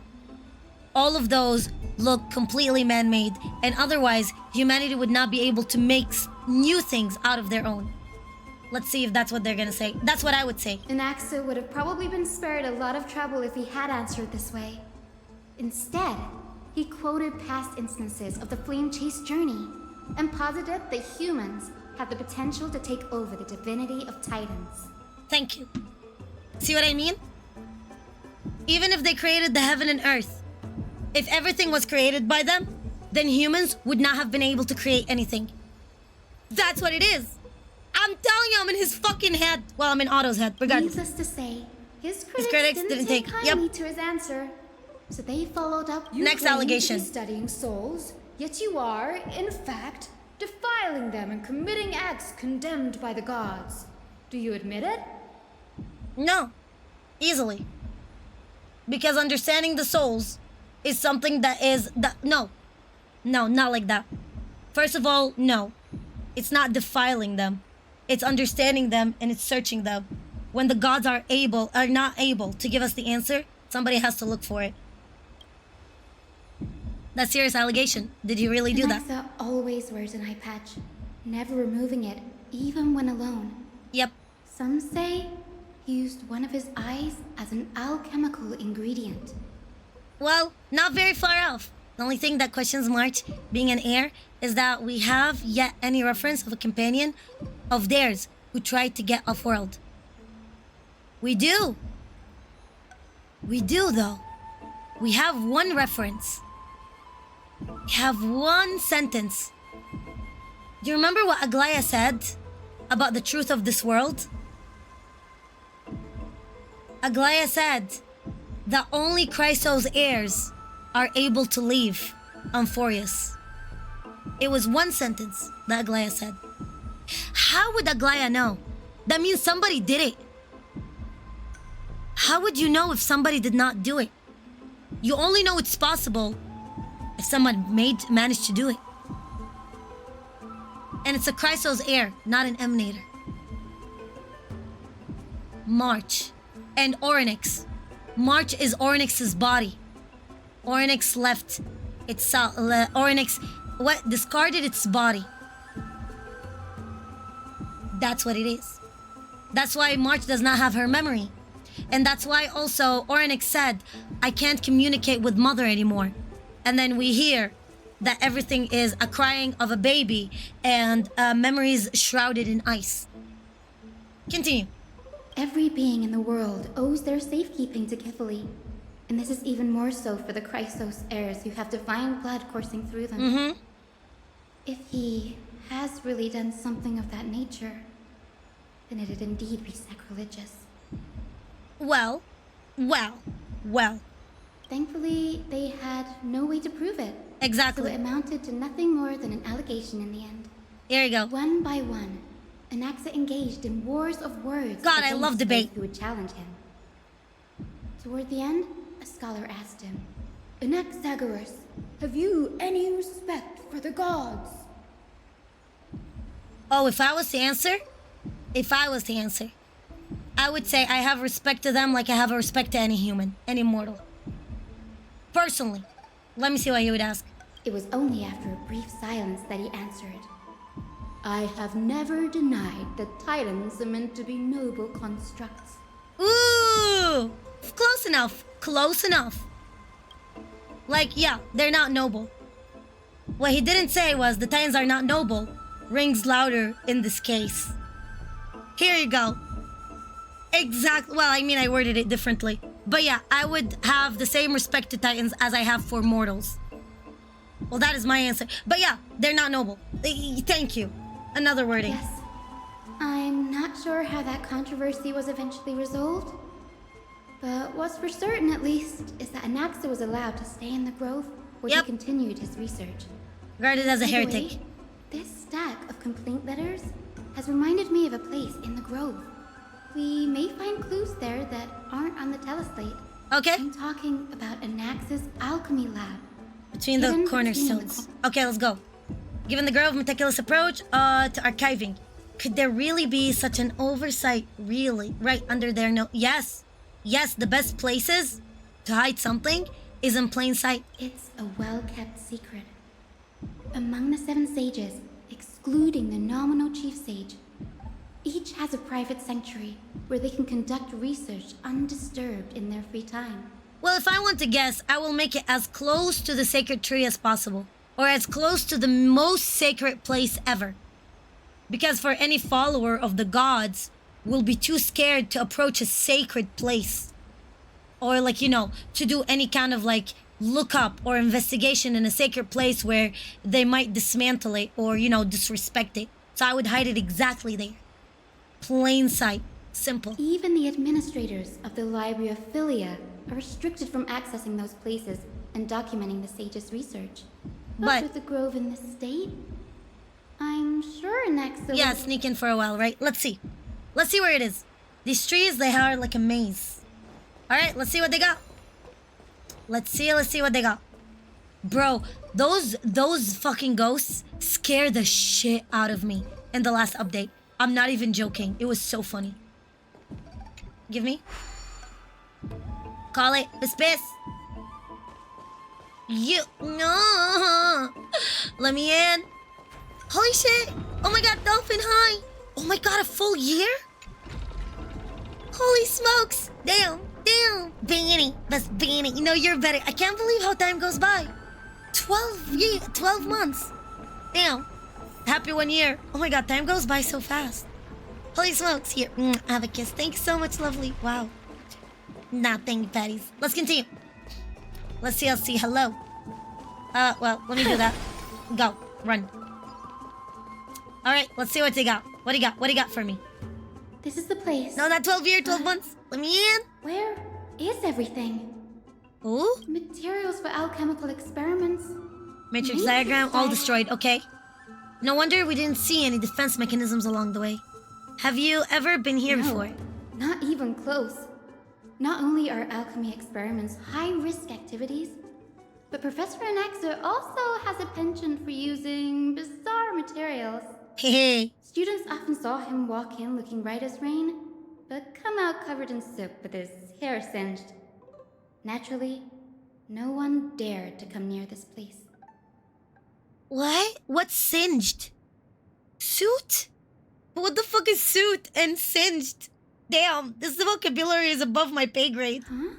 Speaker 1: all of those look completely man-made, and otherwise humanity would not be able to make new things out of their own. Let's see if that's what they're gonna say. That's what I would say.
Speaker 3: Anaxa would have probably been spared a lot of trouble if he had answered this way. Instead, he quoted past instances of the flame chase journey and posited that humans have the potential to take over the divinity of Titans.
Speaker 1: Thank you. See what I mean? Even if they created the heaven and earth, if everything was created by them, then humans would not have been able to create anything. That's what it is. I'm telling you, I'm in his fucking head. Well, I'm in Otto's head, regardless.
Speaker 3: Needless to say, his critics didn't take kindly to his answer. So they followed up.
Speaker 1: Next allegation.
Speaker 3: You claim to be studying souls, yet you are, in fact, defiling them and committing acts condemned by the gods. Do you admit it?
Speaker 1: No. Easily. Because understanding the souls is something that is... No. No, not like that. First of all, no. It's not defiling them. It's understanding them and it's searching them. When the gods are not able to give us the answer, somebody has to look for it. That's a serious allegation. Did you really do that?
Speaker 3: Anaxa always wears an eye patch, never removing it, even when alone.
Speaker 1: Yep.
Speaker 3: Some say he used one of his eyes as an alchemical ingredient.
Speaker 1: Well, not very far off. The only thing that questions March being an heir is that we have yet any reference of a companion of theirs who tried to get off-world. We do. We do, though. We have one reference. We have one sentence. Do you remember what Aglaya said about the truth of this world? Aglaya said that only Chrysos heirs are able to leave Amphoreus. It was one sentence that Aglaya said. How would Aglaya know? That means somebody did it. How would you know if somebody did not do it? You only know it's possible if someone managed to do it. And it's a Chrysos heir, not an emanator. March and Orynyx. March is Orynyx's body. Orynyx left itself. Orynyx discarded its body. That's what it is. That's why March does not have her memory. And that's why also Orynyx said, I can't communicate with mother anymore. And then we hear that everything is a crying of a baby and memories shrouded in ice. Continue.
Speaker 3: Every being in the world owes their safekeeping to Kithily. And this is even more so for the Chrysos heirs who have divine blood coursing through them.
Speaker 1: Mm-hmm.
Speaker 3: If he has really done something of that nature, then it'd indeed be sacrilegious.
Speaker 1: Well.
Speaker 3: Thankfully, they had no way to prove it.
Speaker 1: Exactly.
Speaker 3: So it amounted to nothing more than an allegation in the end.
Speaker 1: Here you go.
Speaker 3: One by one, Anaxa engaged in wars of words.
Speaker 1: God, I
Speaker 3: against
Speaker 1: love debate.
Speaker 3: those who would challenge him. Toward the end, a scholar asked him, Anaxagoras, have you any respect for the gods?
Speaker 1: Oh, if I was to answer, I would say I have respect to them like I have a respect to any human, any mortal. Personally. Let me see what he would ask.
Speaker 3: It was only after a brief silence that he answered, I have never denied that titans are meant to be noble constructs.
Speaker 1: Ooh! Close enough. Close enough. Like, yeah, they're not noble. What he didn't say was the Titans are not noble rings louder in this case. Here you go. Exactly. Well, I mean, I worded it differently. But yeah, I would have the same respect to Titans as I have for mortals. Well, that is my answer. But yeah, they're not noble. Thank you. Another wording.
Speaker 3: Yes. I'm not sure how that controversy was eventually resolved. But what's for certain, at least, is that Anaxa was allowed to stay in the grove where he continued his research.
Speaker 1: Regarded as a
Speaker 3: By the
Speaker 1: heretic.
Speaker 3: way, this stack of complaint letters has reminded me of a place in the grove. We may find clues there that aren't on the teleslate.
Speaker 1: Okay.
Speaker 3: I'm talking about Anaxa's alchemy lab.
Speaker 1: Between the
Speaker 3: Hidden
Speaker 1: cornerstones. Okay, let's go. Given the Grove meticulous approach to archiving, could there really be such an oversight, really, right under their nose? Yes. Yes, the best places to hide something is in plain sight.
Speaker 3: It's a well-kept secret. Among the 7 sages, excluding the nominal chief sage, each has a private sanctuary where they can conduct research undisturbed in their free time.
Speaker 1: Well, if I want to guess, I will make it as close to the sacred tree as possible. Or as close to the most sacred place ever. Because for any follower of the gods will be too scared to approach a sacred place. Or like, you know, to do any kind of like lookup or investigation in a sacred place where they might dismantle it or, you know, disrespect it. So I would hide it exactly there. Plain sight. Simple.
Speaker 3: Even the administrators of the Library of Philia are restricted from accessing those places and documenting the sage's research.
Speaker 1: But
Speaker 3: with the grove in this state, I'm sure Anaxa.
Speaker 1: Yeah, sneak in for a while, right? Let's see. Let's see where it is. These trees, they are like a maze. Alright, let's see what they got. Let's see what they got. Bro, those fucking ghosts scare the shit out of me in the last update. I'm not even joking. It was so funny. Give me. Call it. Piss. You. No. Let me in. Holy shit. Oh my god, dolphin high. Oh my god, a full year? Holy smokes. Damn. Beanie. That's Beanie. You know, you're better. I can't believe how time goes by. 12 months. Damn. Happy 1 year. Oh my god, time goes by so fast. Holy smokes. Here, have a kiss. Thanks so much, lovely. Wow. Nah, thank you, patties. Let's continue. Let's see. Hello. Well, let me do that. Go. Run. Alright, let's see what they got. What do you got for me?
Speaker 3: This is the place.
Speaker 1: No, not 12 months. Let me in.
Speaker 3: Where is everything?
Speaker 1: Ooh.
Speaker 3: Materials for alchemical experiments.
Speaker 1: Matrix diagram, all destroyed. Okay. No wonder we didn't see any defense mechanisms along the way. Have you ever been here before?
Speaker 3: Not even close. Not only are alchemy experiments high-risk activities, but Professor Anaxa also has a penchant for using bizarre materials.
Speaker 1: Hehe.
Speaker 3: Students often saw him walk in looking right as rain, but come out covered in soot with his hair singed. Naturally, no one dared to come near this place.
Speaker 1: What? What's singed? Suit? What the fuck is suit and singed? Damn, this vocabulary is above my pay grade.
Speaker 3: Huh?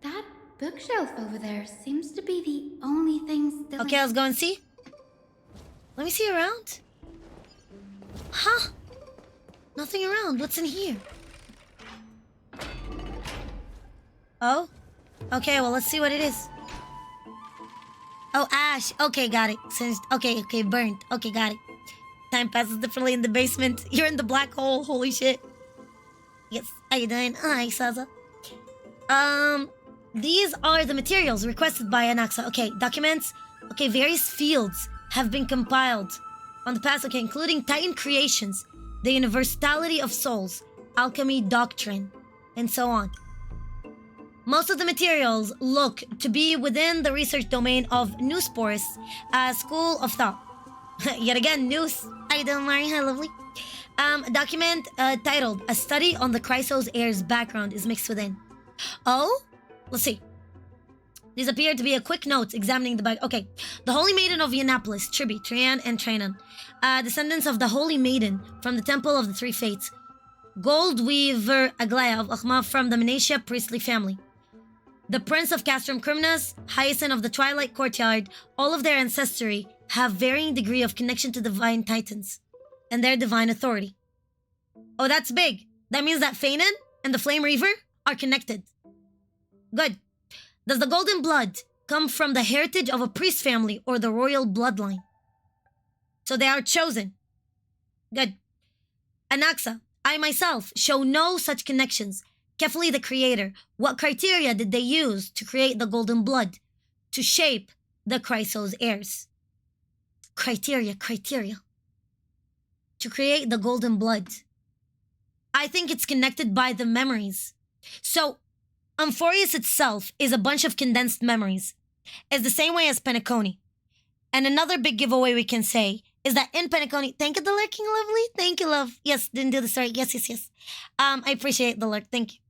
Speaker 3: That bookshelf over there seems to be the only thing still.
Speaker 1: Okay, let's go and see. Let me see around. Huh? Nothing around. What's in here? Oh? Okay, well, let's see what it is. Oh, ash. Okay, got it. Singed. Okay, burnt. Okay, got it. Time passes differently in the basement. You're in the black hole. Holy shit. Yes, how you doing? Hi, Saza. These are the materials requested by Anaxa. Okay, documents. Okay, various fields have been compiled on the past. Okay, including Titan creations, the universality of souls, alchemy doctrine, and so on. Most of the materials look to be within the research domain of Nusporus, a school of thought. Yet again, News. I don't learn. Hi, lovely. A document titled "A Study on the Chrysos Heir's Background" is mixed within. Oh, let's see. These appear to be a quick note examining the back. Okay, the Holy Maiden of Yiannapolis, Tribi, Trian, and Tranan, descendants of the Holy Maiden from the Temple of the Three Fates, Gold Weaver Aglaya of Akhma from the Menatia priestly family, the Prince of Castrum Criminus, Hyacinth of the Twilight Courtyard. All of their ancestry have varying degree of connection to divine titans and their divine authority. Oh, that's big. That means that Fanon and the Flame Reaver are connected. Good. Does the golden blood come from the heritage of a priest family or the royal bloodline? So they are chosen. Good. Anaxa, I myself show no such connections. Carefully the creator, what criteria did they use to create the golden blood, to shape the Chrysos heirs? Criteria. To create the golden blood. I think it's connected by the memories. So, Amphoreus itself is a bunch of condensed memories. It's the same way as Penacony. And another big giveaway we can say is that in Penacony, thank you, the lurking lovely. Thank you, love. Yes, didn't do the story. Yes. I appreciate the lurk. Thank you.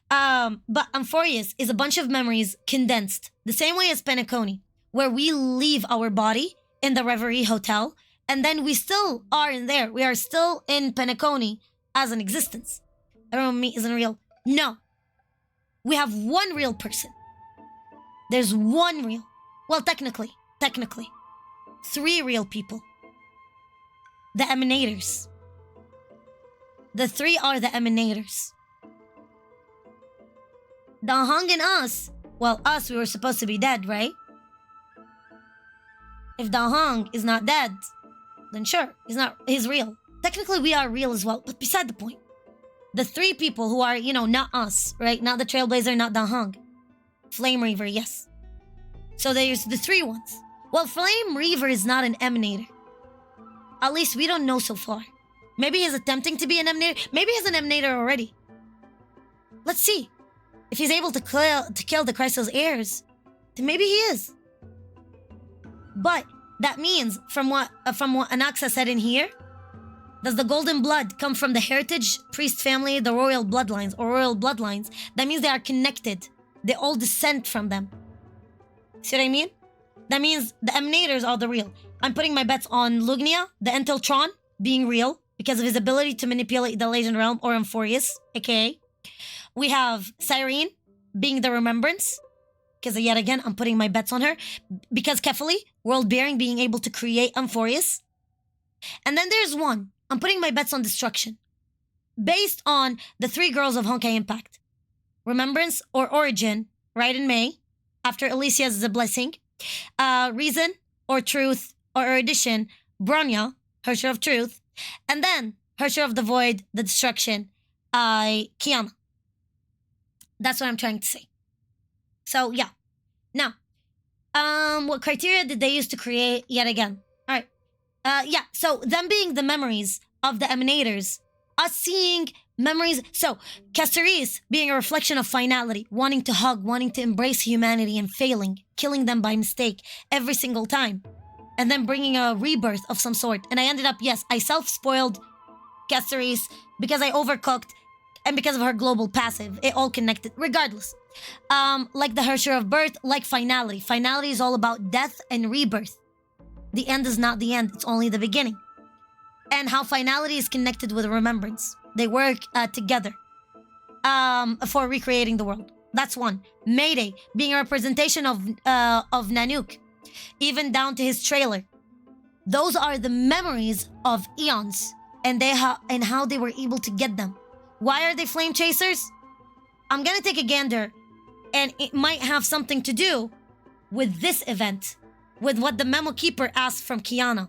Speaker 1: But Amphoreus is a bunch of memories condensed, the same way as Penacony, where we leave our body in the Reverie Hotel, and then we still are in there. We are still in Penacony as an existence. Everyone me isn't real. No. We have one real person. There's one real. Well, technically. 3 real people. The emanators. The 3 are the emanators. Dahong and us. Well, us, we were supposed to be dead, right? If Dahong is not dead, then sure, he's real. Technically, we are real as well, but beside the point. The 3 people who are, not us, right? Not the Trailblazer, not Dahong. Flame Reaver, yes. So there's the 3 ones. Well, Flame Reaver is not an emanator. At least we don't know so far. Maybe he's attempting to be an emanator. Maybe he's an emanator already. Let's see. If he's able to kill the Chrysos heirs, then maybe he is. But that means, from what Anaxa said in here, does the golden blood come from the heritage priest family, the royal bloodlines, or royal bloodlines? That means they are connected. They all descend from them. See what I mean? That means the emanators are the real. I'm putting my bets on Lugnia, the Enteltron, being real because of his ability to manipulate the Legend Realm, or Amphoreus, aka. We have Cyrene being the Remembrance, because yet again, I'm putting my bets on her. Because Kefali, World-Bearing, being able to create Amphoreus. And then there's one. I'm putting my bets on Destruction. Based on the 3 girls of Honkai Impact. Remembrance or Origin, right in May, after Alicia's Blessing. Reason or Truth or Erudition, Bronya, Herrscher of Truth. And then, Herrscher of the Void, the Destruction, Kiana. That's what I'm trying to say. So, yeah. Now, what criteria did they use to create yet again? All right. Yeah, so them being the memories of the emanators, us seeing memories. So, Caceres being a reflection of finality, wanting to hug, wanting to embrace humanity and failing, killing them by mistake every single time. And then bringing a rebirth of some sort. And I ended up, yes, I self-spoiled Caceres because I overcooked and because of her global passive. It all connected, regardless. Like the Herrscher of Birth, like finality. Finality is all about death and rebirth. The end is not the end, it's only the beginning. And how finality is connected with remembrance. They work together for recreating the world. That's one. Mayday being a representation of Nanook, even down to his trailer. Those are the memories of eons, and how they were able to get them. Why are they flame chasers? I'm gonna take a gander, and it might have something to do with this event, with what the Memo Keeper asked from Kiana.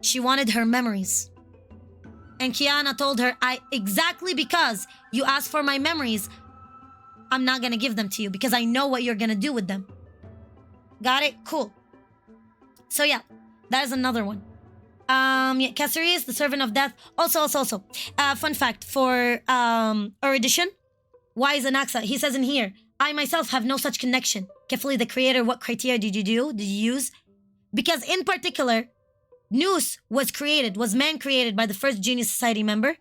Speaker 1: She wanted her memories. And Kiana told her, exactly because you asked for my memories, I'm not gonna give them to you because I know what you're gonna do with them. Got it? Cool. So yeah, that is another one. Yeah, Cassarius, the servant of death. Also. Fun fact for erudition. Why is Anaxa? He says in here, I myself have no such connection. Carefully, the creator, what criteria did you do? Did you use? Because in particular, Nous was man created by the first Genius Society member.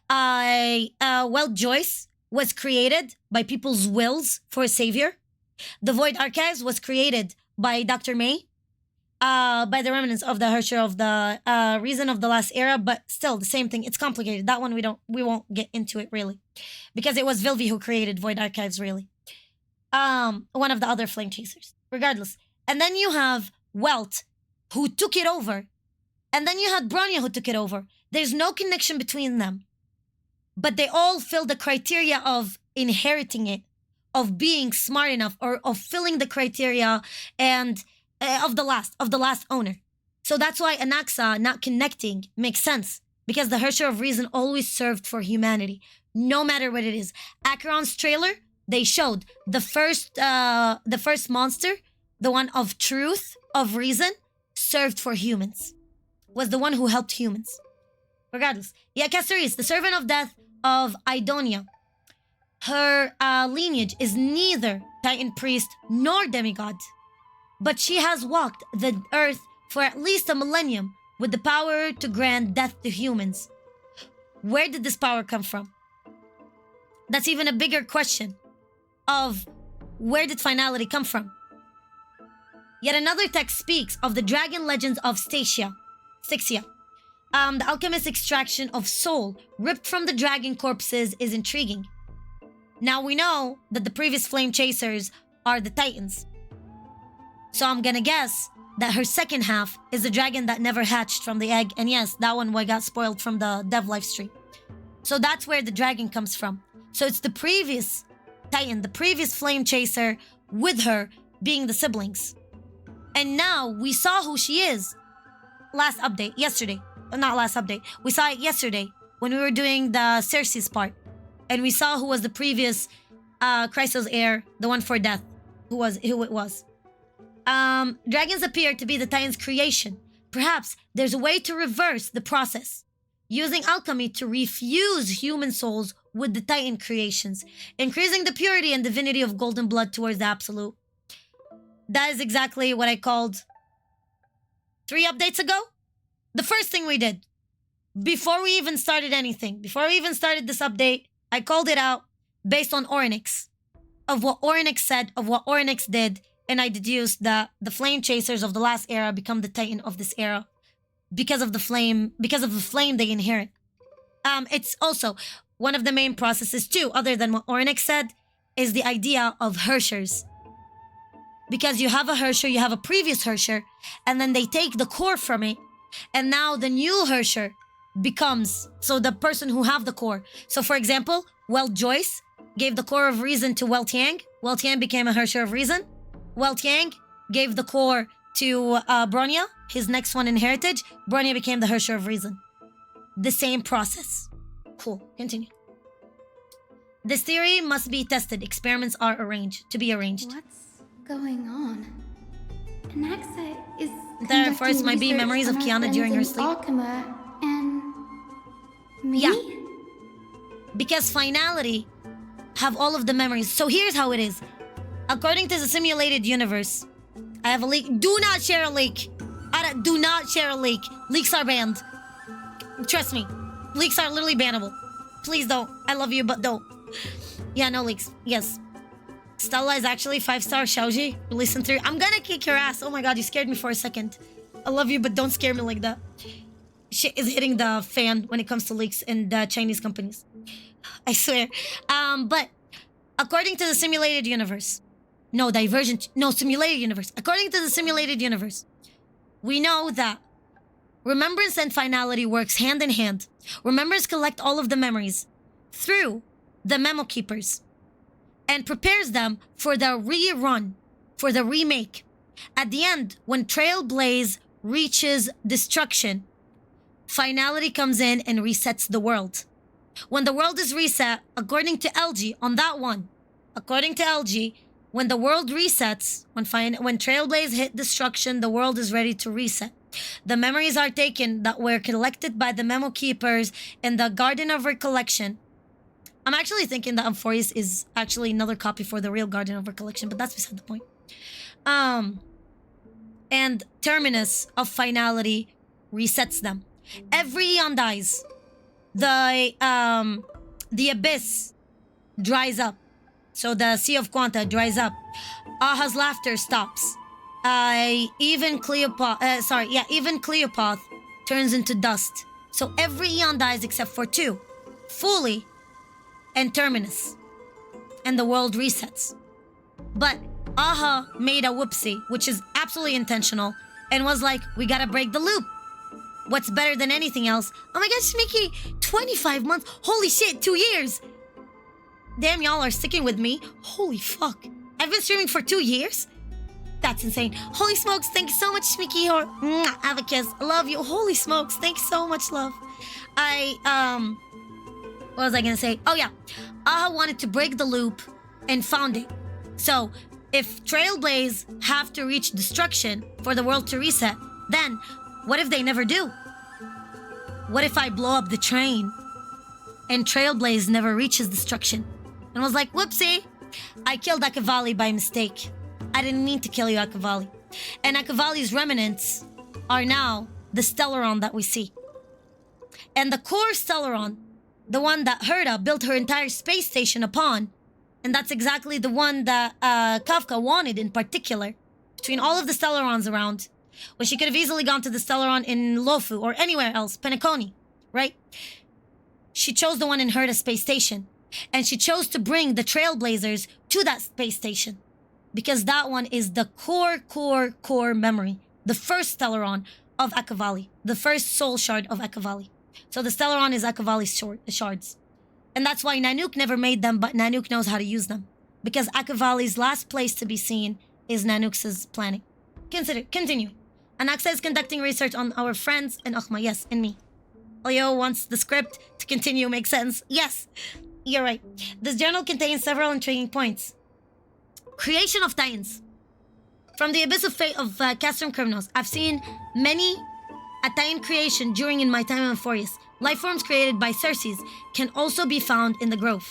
Speaker 1: Joyce was created by people's wills for a savior. The Void Archives was created by Dr. May, by the remnants of the Hersher of the reason of the last era, but still the same thing. It's complicated. That one we won't get into it really, because it was Vilvi who created Void Archives really. One of the other flame chasers, regardless. And then you have Welt, who took it over, and then you had Bronya who took it over. There's no connection between them, but they all fill the criteria of inheriting it, of being smart enough, or of filling the criteria and of the last owner. So that's why Anaxa not connecting makes sense, because the Hersher of Reason always served for humanity, no matter what it is. Acheron's trailer, they showed the first monster, the one of truth, of reason, served for humans, was the one who helped humans. Regardless. Yeah, Cassarius, the servant of death of Idonia. Her lineage is neither Titan priest nor demigod, but she has walked the earth for at least a millennium with the power to grant death to humans. Where did this power come from? That's even a bigger question of where did finality come from? Yet another text speaks of the dragon legends of Styxia. The alchemist's extraction of soul ripped from the dragon corpses is intriguing. Now we know that the previous flame chasers are the Titans. So I'm gonna guess that her second half is the dragon that never hatched from the egg. And yes, that one got spoiled from the dev live stream. So that's where the dragon comes from. So it's the previous Titan, the previous flame chaser, with her being the siblings. And now we saw who she is. Last update, yesterday. Not last update. We saw it yesterday when we were doing the Cersei's part. And we saw who was the previous Chrysos heir, the one for death, who it was. Dragons appear to be the Titan's creation. Perhaps there's a way to reverse the process, using alchemy to refuse human souls with the Titan creations, increasing the purity and divinity of golden blood towards the absolute. That is exactly what I called 3 updates ago. The first thing we did, before we even started anything, before we even started this update, I called it out based on Orynyx, of what Orynyx said, of what Orynyx did, and I deduced that the flame chasers of the last era become the Titan of this era because of the flame they inherit. It's also one of the main processes too, other than what Orynyx said, is the idea of Hershers. Because you have a Hersher, you have a previous Hersher, and then they take the core from it, and now the new Hersher becomes, so the person who have the core. So for example, Joyce gave the core of reason to Weltiang. Weltiang became a Hersher of reason. Weltiang gave the core to Bronya, his next one in heritage. Bronya became the Hersher of reason. The same process. Cool, continue. This theory must be tested. Experiments are to be arranged.
Speaker 3: What's going on? Anaxa is
Speaker 1: There first might be memories of Kiana during her sleep.
Speaker 3: Alchema and me?
Speaker 1: Yeah. Because finality have all of the memories. So here's how it is. According to the simulated universe, I have a leak. Do not share a leak. Do not share a leak. Leaks are banned. Trust me. Leaks are literally bannable. Please don't. I love you, but don't. Yeah, no leaks. Yes. Stella is actually 5-star Xiaoji. Listen through. I'm gonna kick your ass. Oh my god, you scared me for a second. I love you, but don't scare me like that. Shit is hitting the fan when it comes to leaks in the Chinese companies. I swear. But according to the simulated universe, simulated universe. According to the simulated universe, we know that remembrance and finality works hand in hand. Remembrance collect all of the memories through the memo keepers and prepares them for the rerun, for the remake. At the end, when Trailblaze reaches destruction, finality comes in and resets the world. When the world is reset, according to LG, on that one, according to LG, when the world resets, when Trailblaze hit destruction, the world is ready to reset. The memories are taken that were collected by the memo keepers in the Garden of Recollection. I'm actually thinking that Amphoreus is actually another copy for the real Garden of Recollection, but that's beside the point. And Terminus of Finality resets them. Every eon dies. The abyss dries up. So the Sea of Quanta dries up. Aha's laughter stops. Even Cleopath turns into dust. So every eon dies except for two. Fully and Terminus. And the world resets. But Aha made a whoopsie, which is absolutely intentional, and was like, we gotta break the loop. What's better than anything else? Oh my gosh, Mickey, 25 months. Holy shit, 2 years. Damn, y'all are sticking with me. Holy fuck. I've been streaming for 2 years? That's insane. Holy smokes, thank you so much, Mickey. Have a kiss. I love you. Holy smokes, thank you so much, love. What was I gonna say? Oh yeah. Aha wanted to break the loop and found it. So, if Trailblaze have to reach destruction for the world to reset, then what if they never do? What if I blow up the train and Trailblaze never reaches destruction? And was like, whoopsie, I killed Akavali by mistake. I didn't mean to kill you, Akavali. And Akavali's remnants are now the Stellaron that we see. And the core Stellaron, the one that Herta built her entire space station upon, and that's exactly the one that Kafka wanted in particular, between all of the Stellarons around, when she could have easily gone to the Stellaron in Lofu or anywhere else, Penacony, right? She chose the one in Herta space station. And she chose to bring the Trailblazers to that space station. Because that one is the core memory. The first Stellaron of Akavali. The first soul shard of Akavali. So the Stellaron is Akavali's shards. And that's why Nanook never made them, but Nanook knows how to use them. Because Akavali's last place to be seen is Nanook's planet. Continue. Anaxa is conducting research on our friends and Akhma, yes, and me. ELIO wants the script to continue make sense. Yes, you're right. This journal contains several intriguing points. Creation of Titans. From the abyss of fate of Castrum Criminals, I've seen many a Titan creation during in my time in Amphoreus. Life forms created by Circes can also be found in the grove.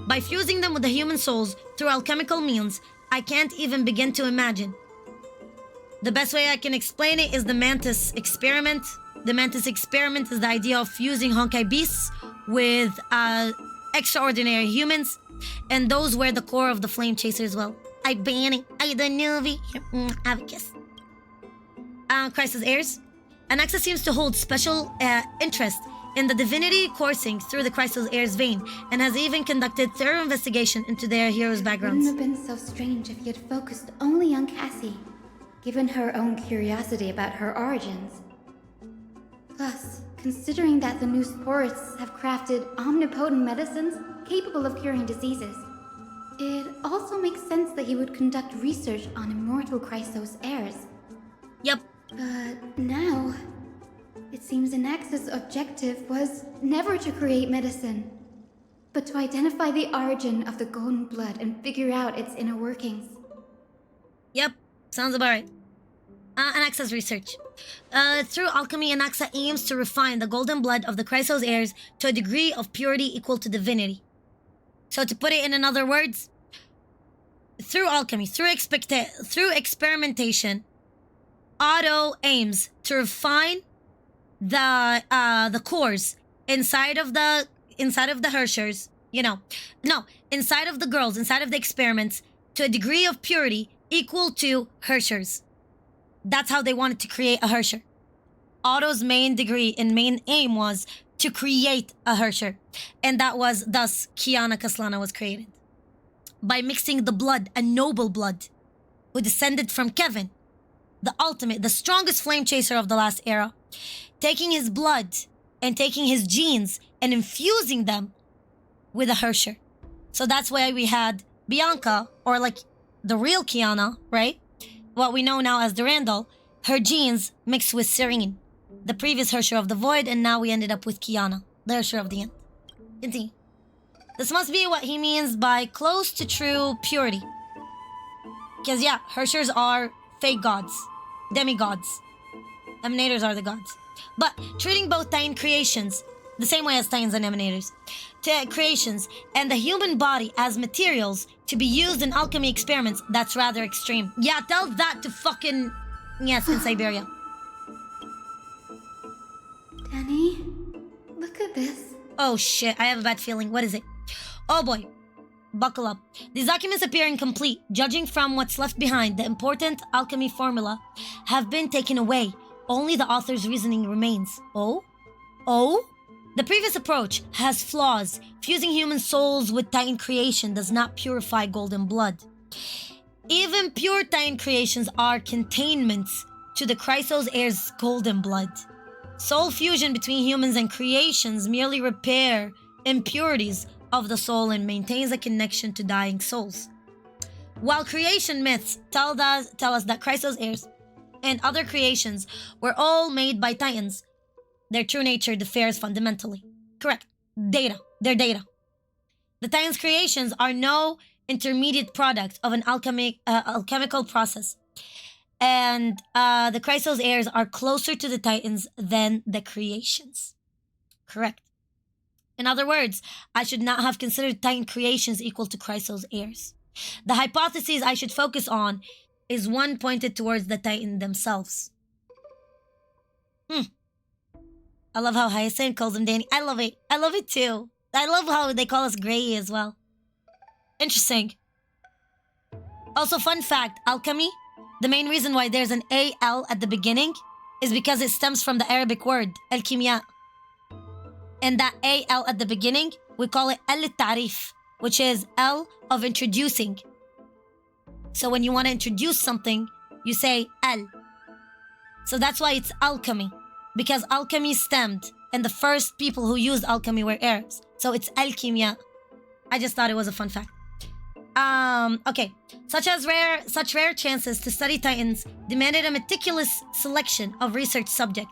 Speaker 1: By fusing them with the human souls through alchemical means, I can't even begin to imagine. The best way I can explain it is the Mantis experiment. The Mantis experiment is the idea of fusing Honkai beasts with extraordinary humans, and those were the core of the Flame Chaser as well. I ban it. I the movie. Have a kiss. Crisis heirs. Anaxa seems to hold special interest in the divinity coursing through the Crisis heirs vein, and has even conducted thorough investigation into their heroes' backgrounds.
Speaker 3: Wouldn't have been so strange if he had focused only on Cassie, given her own curiosity about her origins. Plus, considering that the new sporists have crafted omnipotent medicines capable of curing diseases, it also makes sense that he would conduct research on immortal Chrysos heirs.
Speaker 1: Yep.
Speaker 3: But now, it seems Anaxa's objective was never to create medicine, but to identify the origin of the golden blood and figure out its inner workings.
Speaker 1: Yep, sounds about right. Anaxa's research. Through alchemy, Anaxa aims to refine the golden blood of the Chrysos heirs to a degree of purity equal to divinity. So to put it in other words, through alchemy, through experimentation, Otto aims to refine the cores inside of the Hershers, inside of the girls, inside of the experiments, to a degree of purity equal to Hershers. That's how they wanted to create a Hersher. Otto's main degree and main aim was to create a Hersher. And that was thus Kiana Kaslana was created. By mixing the blood, a noble blood, who descended from Kevin, the ultimate, the strongest flame chaser of the last era, taking his blood and taking his genes and infusing them with a Hersher. So that's why we had Bianca, or like the real Kiana, right? What we know now as Durandal, her genes mixed with Serene, the previous Hersher of the Void, and now we ended up with Kiana, the Hersher of the End. Continue. This must be what he means by close to true purity. Because yeah, Hershers are fake gods, demigods. Emanators are the gods. But treating both Titan creations the same way as Titans and Emanators, creations, and the human body as materials to be used in alchemy experiments, that's rather extreme. Yeah, tell that to fucking... Yes, in Siberia.
Speaker 3: Danny, look at this.
Speaker 1: Oh shit, I have a bad feeling. What is it? Oh boy. Buckle up. These documents appear incomplete. Judging from what's left behind, the important alchemy formula have been taken away. Only the author's reasoning remains. Oh? Oh? The previous approach has flaws. Fusing human souls with Titan creation does not purify golden blood. Even pure Titan creations are containments to the Chrysos heir's golden blood. Soul fusion between humans and creations merely repair impurities of the soul and maintains a connection to dying souls. While creation myths tell us that Chrysos heirs and other creations were all made by Titans, their true nature differs fundamentally. Correct. Data. They're data. The Titans' creations are no intermediate product of an alchemical process. And the Chrysos heirs are closer to the Titans than the creations. Correct. In other words, I should not have considered Titan creations equal to Chrysos heirs. The hypothesis I should focus on is one pointed towards the Titan themselves. I love how Hyacinth calls him Danny. I love it. I love it too. I love how they call us Gray as well. Interesting. Also, fun fact, alchemy, the main reason why there's an AL at the beginning is because it stems from the Arabic word, al-kimya. And that AL at the beginning, we call it al-tarif, which is L of introducing. So when you want to introduce something, you say al. So that's why it's alchemy. Because alchemy stemmed, and the first people who used alchemy were Arabs. So it's al-kimya. I just thought it was a fun fact. Okay. Such rare chances to study Titans demanded a meticulous selection of research subject.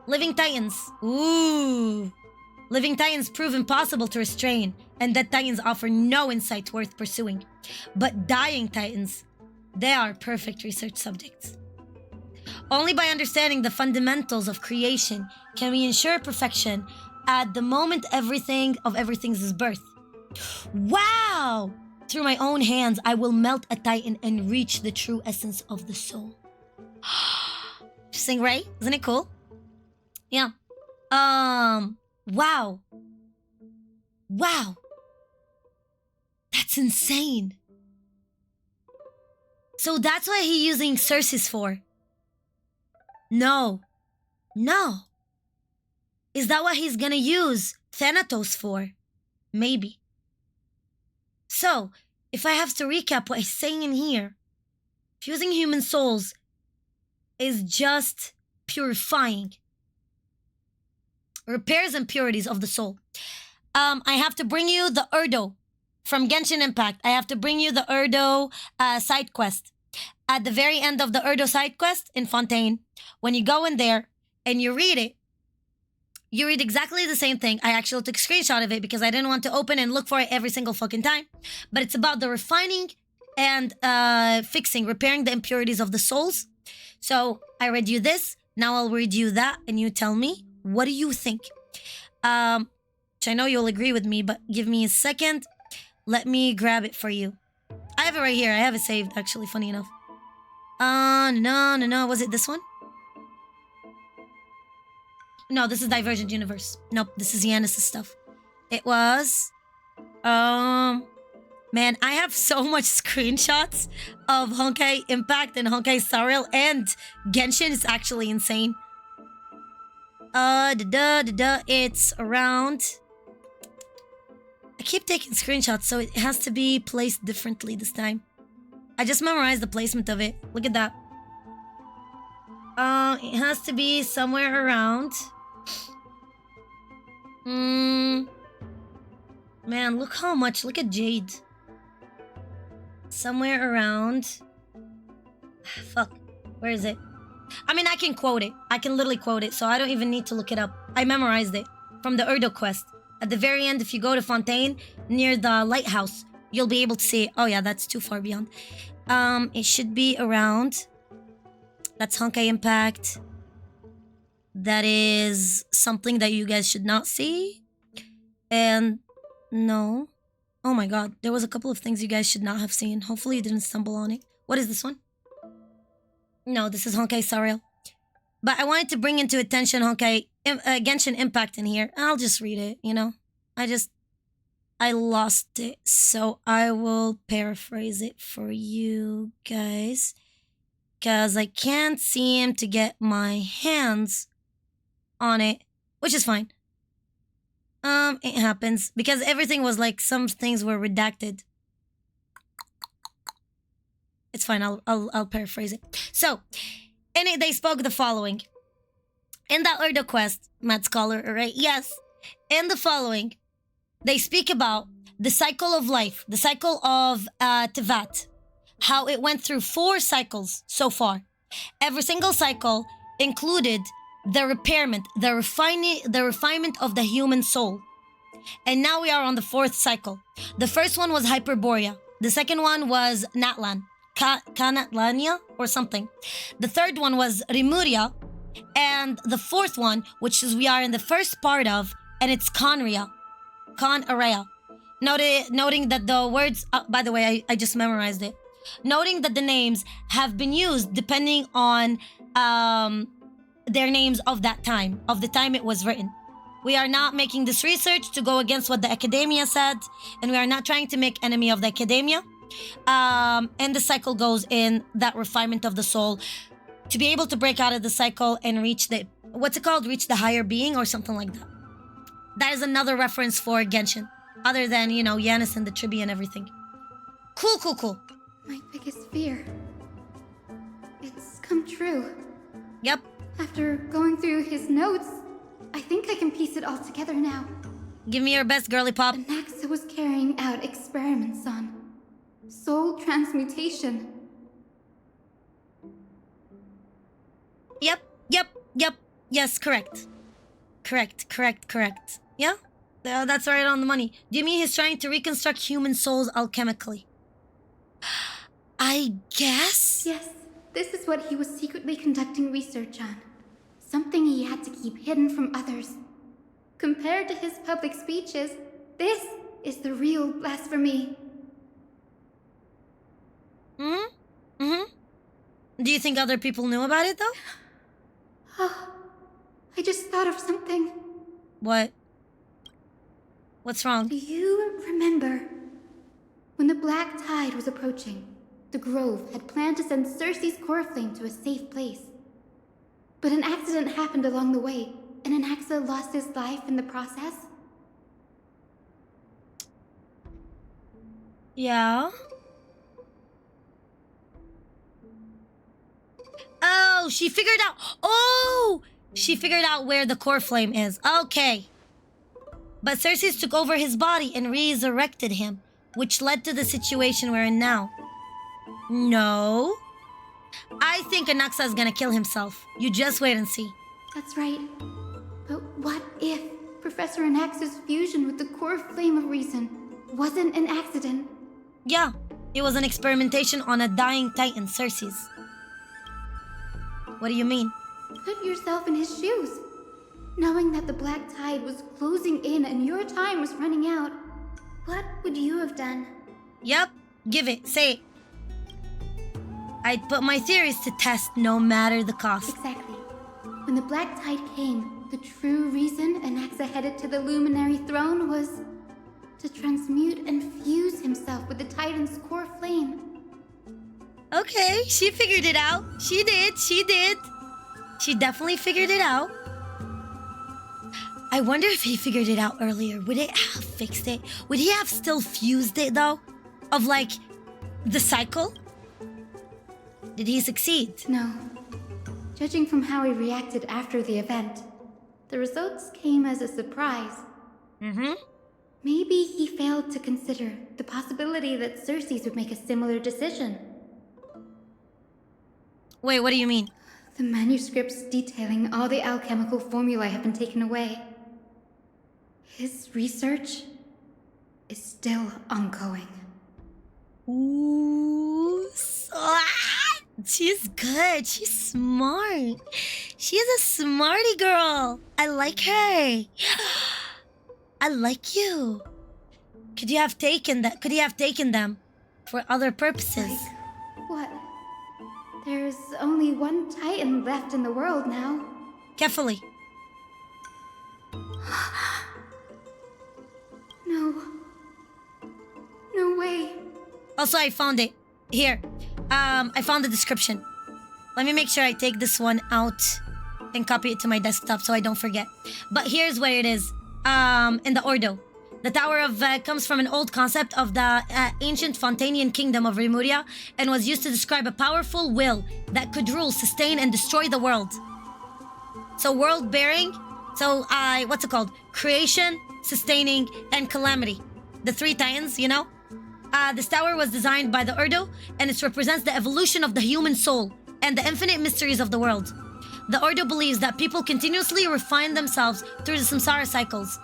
Speaker 1: Living Titans. Ooh. Living Titans prove impossible to restrain, and dead Titans offer no insight worth pursuing. But dying Titans, they are perfect research subjects. Only by understanding the fundamentals of creation can we ensure perfection at the moment everything's birth. Wow! Through my own hands, I will melt a Titan and reach the true essence of the soul. Interesting, right? Isn't it cool? Yeah. Wow. Wow. That's insane. So that's what he's using Circes for. No. Is that what he's gonna use Thanatos for? Maybe. So, if I have to recap what he's saying in here, fusing human souls is just purifying. Repairs impurities of the soul. I have to bring you the Urdo from Genshin Impact. I have to bring you the Urdo side quest. At the very end of the Urdo side quest in Fontaine, when you go in there and you read exactly the same thing. I actually took a screenshot of it because I didn't want to open and look for it every single fucking time. But it's about the refining and repairing the impurities of the souls. So I read you this. Now I'll read you that and you tell me, what do you think? Which I know you'll agree with me, but give me a second. Let me grab it for you. I have it right here. I have it saved, actually, funny enough. No. Was it this one? No, this is Divergent Universe. Nope, this is Yanis' stuff. It was... Man, I have so much screenshots of Honkai Impact and Honkai Star Rail and Genshin. It's actually insane. It's around... I keep taking screenshots, so it has to be placed differently this time. I just memorized the placement of it. Look at that. It has to be somewhere around... Man, look how much. Look at Jade. Somewhere around... Fuck. Where is it? I mean, I can quote it. I can literally quote it, so I don't even need to look it up. I memorized it from the Urdo quest. At the very end, if you go to Fontaine, near the lighthouse, you'll be able to see it. Oh yeah, that's too far beyond. It should be around... That's Honkai Impact. That is something that you guys should not see. And no. Oh my god, there was a couple of things you guys should not have seen. Hopefully you didn't stumble on it. What is this one? No, this is Honkai Star Rail. But I wanted to bring into attention Honkai Genshin Impact in here. I'll just read it, you know? I lost it, so I will paraphrase it for you guys. Because I can't seem to get my hands on it, which is fine. It happens because everything was like some things were redacted. It's fine. I'll paraphrase it. So, in it they spoke the following. In that Urda quest, Mad Scholar, right? Yes. In the following, they speak about the cycle of life, the cycle of Tevat, how it went through 4 cycles so far. Every single cycle included the repairment, the refinement of the human soul. And now we are on the 4th cycle. The first one was Hyperborea. The second one was Natlan, Kanatlania or something. The third one was Rimuria. And the 4th one, which is we are in the first part of, and it's Conarea. Noting that the words, by the way, I just memorized it. Noting that the names have been used depending on their names of that time, of the time it was written. We are not making this research to go against what the academia said, and we are not trying to make enemy of the academia. And the cycle goes in that refinement of the soul to be able to break out of the cycle and reach the, what's it called? Reach the higher being or something like that. That is another reference for Genshin, other than, you know, Yanis and the Tribi and everything. Cool.
Speaker 3: My biggest fear. It's come true.
Speaker 1: Yep.
Speaker 3: After going through his notes, I think I can piece it all together now.
Speaker 1: Give me your best, girly pop.
Speaker 3: Anaxa was carrying out experiments on soul transmutation.
Speaker 1: Yep. Yes, correct. Yeah? That's right on the money. Do you mean he's trying to reconstruct human souls alchemically? I guess?
Speaker 3: Yes, this is what he was secretly conducting research on. Something he had to keep hidden from others. Compared to his public speeches, this is the real blasphemy.
Speaker 1: Do you think other people knew about it, though?
Speaker 3: Oh, I just thought of something.
Speaker 1: What? What's wrong?
Speaker 3: Do you remember when the black tide was approaching? The Grove had planned to send Cersei's core flame to a safe place. But an accident happened along the way, and Anaxa lost his life in the process.
Speaker 1: Yeah? Oh, she figured out... Oh! She figured out where the core flame is. Okay. But Cersei took over his body and resurrected him, which led to the situation we're in now. No. I think Anaxa is gonna kill himself. You just wait and see.
Speaker 3: That's right. But what if Professor Anaxa's fusion with the core flame of reason wasn't an accident?
Speaker 1: Yeah, it was an experimentation on a dying titan, Cersei's. What do you mean?
Speaker 3: Put yourself in his shoes. Knowing that the black tide was closing in and your time was running out, what would you have done?
Speaker 1: Yep, give it, say it. I'd put my theories to test no matter the cost.
Speaker 3: Exactly. When the black tide came, the true reason Anaxa headed to the luminary throne was to transmute and fuse himself with the Titan's core flame.
Speaker 1: Okay, she figured it out. She did. She definitely figured it out. I wonder if he figured it out earlier. Would it have fixed it? Would he have still fused it, though? Of, like, the cycle? Did he succeed?
Speaker 3: No. Judging from how he reacted after the event, the results came as a surprise. Maybe he failed to consider the possibility that Cersei would make a similar decision.
Speaker 1: Wait, what do you mean?
Speaker 3: The manuscripts detailing all the alchemical formulae have been taken away. His research is still ongoing.
Speaker 1: Ooh, what? She's good. She's smart. She's a smarty girl. I like her. I like you. Could you have taken that? Could you have taken them for other purposes?
Speaker 3: What? There's only one Titan left in the world now.
Speaker 1: Carefully.
Speaker 3: No. No way.
Speaker 1: Also, I found it. Here. I found the description. Let me make sure I take this one out and copy it to my desktop so I don't forget. But here's where it is. In the Ordo. The Tower of comes from an old concept of the ancient Fontanian kingdom of Remuria and was used to describe a powerful will that could rule, sustain, and destroy the world. So world bearing. So what's it called? Creation, sustaining, and calamity. The three titans, you know? This tower was designed by the Urdu, and it represents the evolution of the human soul and the infinite mysteries of the world. The Urdu believes that people continuously refine themselves through the samsara cycles.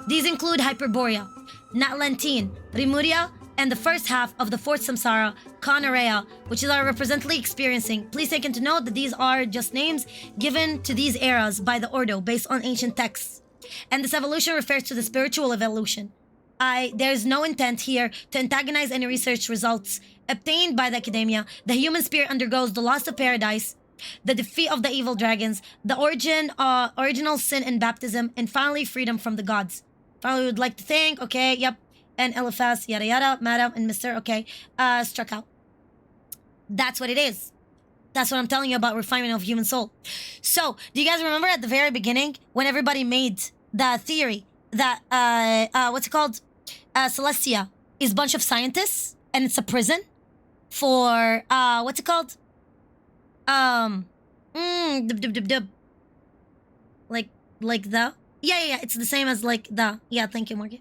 Speaker 1: These include Hyperborea, Natlantine, Remuria, and the first half of the fourth samsara, Kanareya, which is our presently experiencing. Please take into note that these are just names given to these eras by the Urdu based on ancient texts. And this evolution refers to the spiritual evolution. There's no intent here to antagonize any research results obtained by the academia. The human spirit undergoes the loss of paradise, the defeat of the evil dragons, the original sin and baptism, and finally freedom from the gods. Finally, we would like to thank, okay, yep, and Eliphaz, yada yada, madam, and Mr. Okay, struck out. That's what it is. That's what I'm telling you about refinement of human soul. So, do you guys remember at the very beginning when everybody made the theory that, what's it called? Celestia is a bunch of scientists and it's a prison for, what's it called? Like the? Yeah, it's the same as like the. Yeah, thank you, Morgan.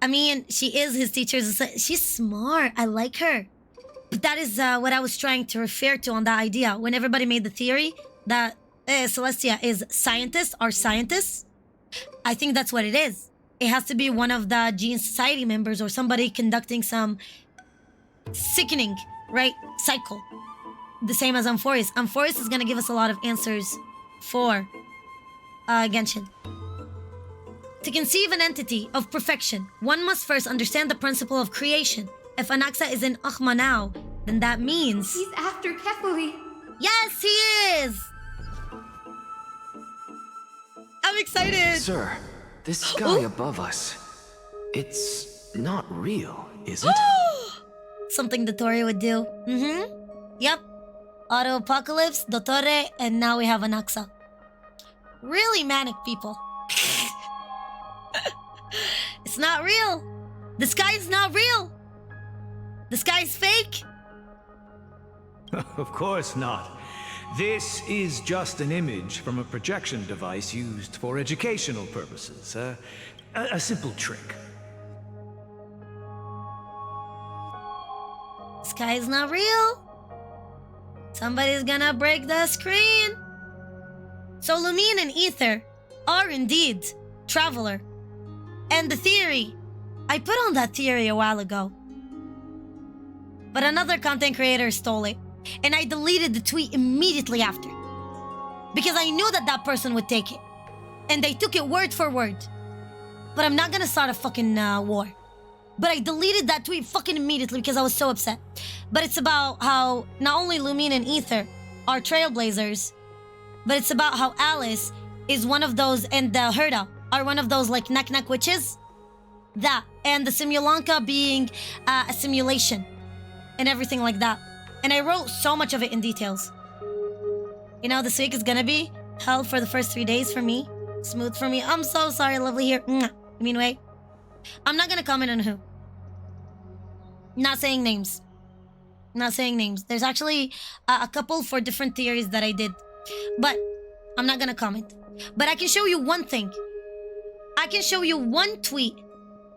Speaker 1: I mean, she is his teacher. She's smart. I like her. But that is what I was trying to refer to on the idea. When everybody made the theory that Celestia is scientists, I think that's what it is. It has to be one of the Gene Society members or somebody conducting some sickening, right, cycle. The same as Amphoreus. Amphoreus is going to give us a lot of answers for Genshin. To conceive an entity of perfection, one must first understand the principle of creation. If Anaxa is in Akhma now, then that means...
Speaker 3: He's after Kefali.
Speaker 1: Yes, he is! I'm excited!
Speaker 5: Sir, this sky above us, it's not real, is it?
Speaker 1: Something Dottore would do. Yep. Auto Apocalypse, Dottore, and now we have Anaxa. Really manic people. It's not real. The sky is not real. The sky is fake.
Speaker 9: Of course not. This is just an image from a projection device used for educational purposes. A simple trick.
Speaker 1: The sky is not real. Somebody's gonna break the screen. So Lumine and Ether are indeed Traveler. And the theory, I put on that theory a while ago. But another content creator stole it. And I deleted the tweet immediately after. Because I knew that that person would take it. And they took it word for word. But I'm not gonna start a fucking war. But I deleted that tweet fucking immediately because I was so upset. But it's about how not only Lumine and Ether are trailblazers, but it's about how Alice is one of those, and the Herda are one of those like knack-knack witches. That, and the Simulanka being a simulation and everything like that. And I wrote so much of it in details. You know, this week is gonna be hell for the first 3 days for me. Smooth for me. I'm so sorry, lovely here. I mean, wait. I'm not gonna comment on who. Not saying names. Not saying names. There's actually a couple for different theories that I did. But I'm not gonna comment. But I can show you one thing. I can show you one tweet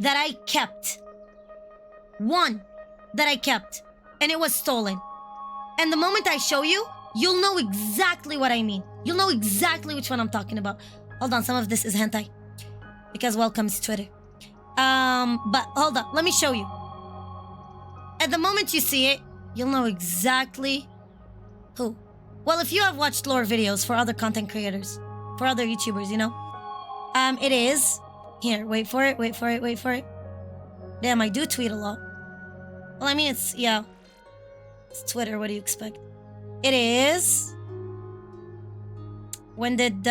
Speaker 1: that I kept. One that I kept. And it was stolen. And the moment I show you, you'll know exactly what I mean. You'll know exactly which one I'm talking about. Hold on, some of this is hentai. Because welcome to Twitter. But hold on, let me show you. At the moment you see it, you'll know exactly Who? Well, if you have watched lore videos for other content creators, for other YouTubers, you know, it is here. Wait for it. Wait for it. Wait for it. Damn, I do tweet a lot. Well, I mean, it's Twitter. What do you expect? It is. When did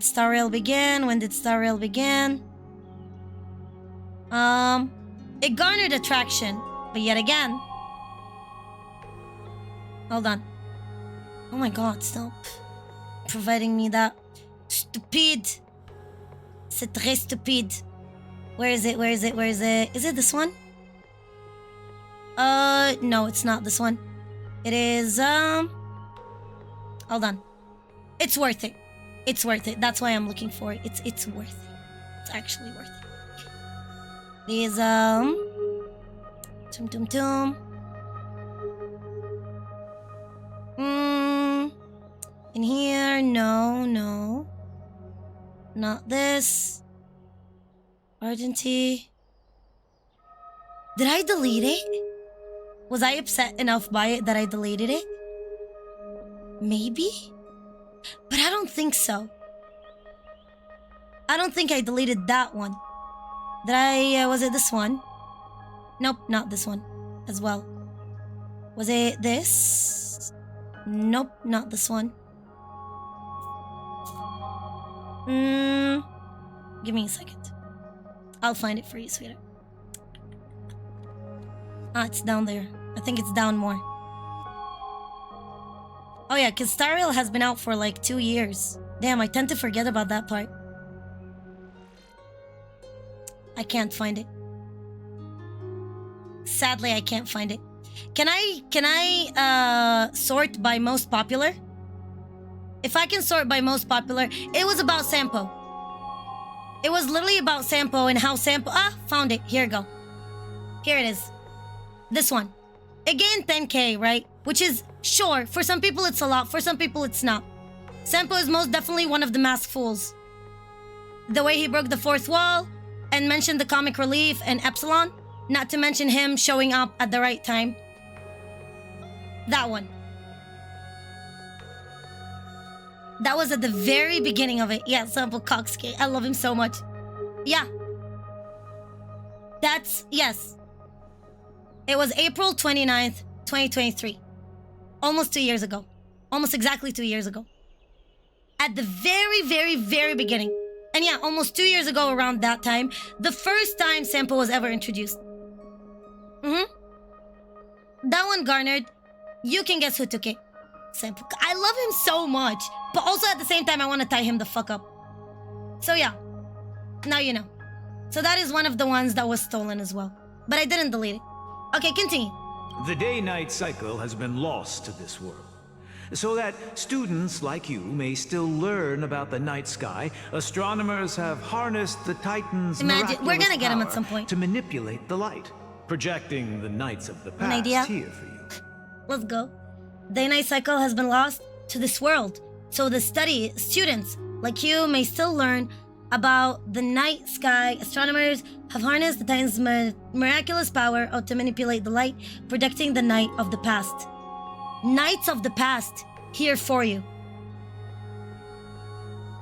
Speaker 1: Star Rail begin? When did Star Rail begin? It garnered attraction, but yet again. Hold on. Oh my god, stop providing me that. Stupid. C'est très stupide. Where is it? Where is it? Where is it? Is it this one? No, it's not this one. It is, hold on. It's worth it. It's worth it. That's why I'm looking for it. It's worth it. It's actually worth it. It is, tum tum tum. In here, no. Not this. Argenty. Did I delete it? Was I upset enough by it that I deleted it? Maybe? But I don't think so. I don't think I deleted that one. Did I, was it this one? Nope, not this one as well. Was it this? Nope, not this one. Give me a second. I'll find it for you, sweetheart. Ah, it's down there. I think it's down more. Oh yeah, because Star Rail has been out for like 2 years. Damn, I tend to forget about that part. I can't find it. Sadly, I can't find it. Can I sort by most popular? If I can sort by most popular, it was about Sampo. It was literally about Sampo and how Sampo... Ah, found it. Here you go. Here it is. This one. It gained 10k, right? Which is, sure, for some people it's a lot, for some people it's not. Sampo is most definitely one of the masked fools. The way he broke the fourth wall and mentioned the comic relief and Epsilon, not to mention him showing up at the right time. That one. That was at the very beginning of it. Yeah, Sampo Coxkey. I love him so much. Yeah. That's, yes. It was April 29th, 2023. Almost 2 years ago. Almost exactly 2 years ago. At the very, very, very beginning. And yeah, almost 2 years ago around that time, the first time Sampo was ever introduced. That one garnered. You can guess who took it. Sampo. I love him so much. But also at the same time, I want to tie him the fuck up. So yeah. Now you know. So that is one of the ones that was stolen as well. But I didn't delete it. Okay, continue.
Speaker 9: The day-night cycle has been lost to this world. So that students like you may still learn about the night sky, astronomers have harnessed the Titan's
Speaker 1: Imagine, we're gonna get him at
Speaker 9: power
Speaker 1: some point.
Speaker 9: to manipulate the light, projecting the nights of the
Speaker 1: An idea?
Speaker 9: past here for you.
Speaker 1: Let's go. Day-night cycle has been lost to this world. So the students like you may still learn about the night sky. Astronomers have harnessed the Titan's miraculous power to manipulate the light, predicting the night of the past. Nights of the past, here for you.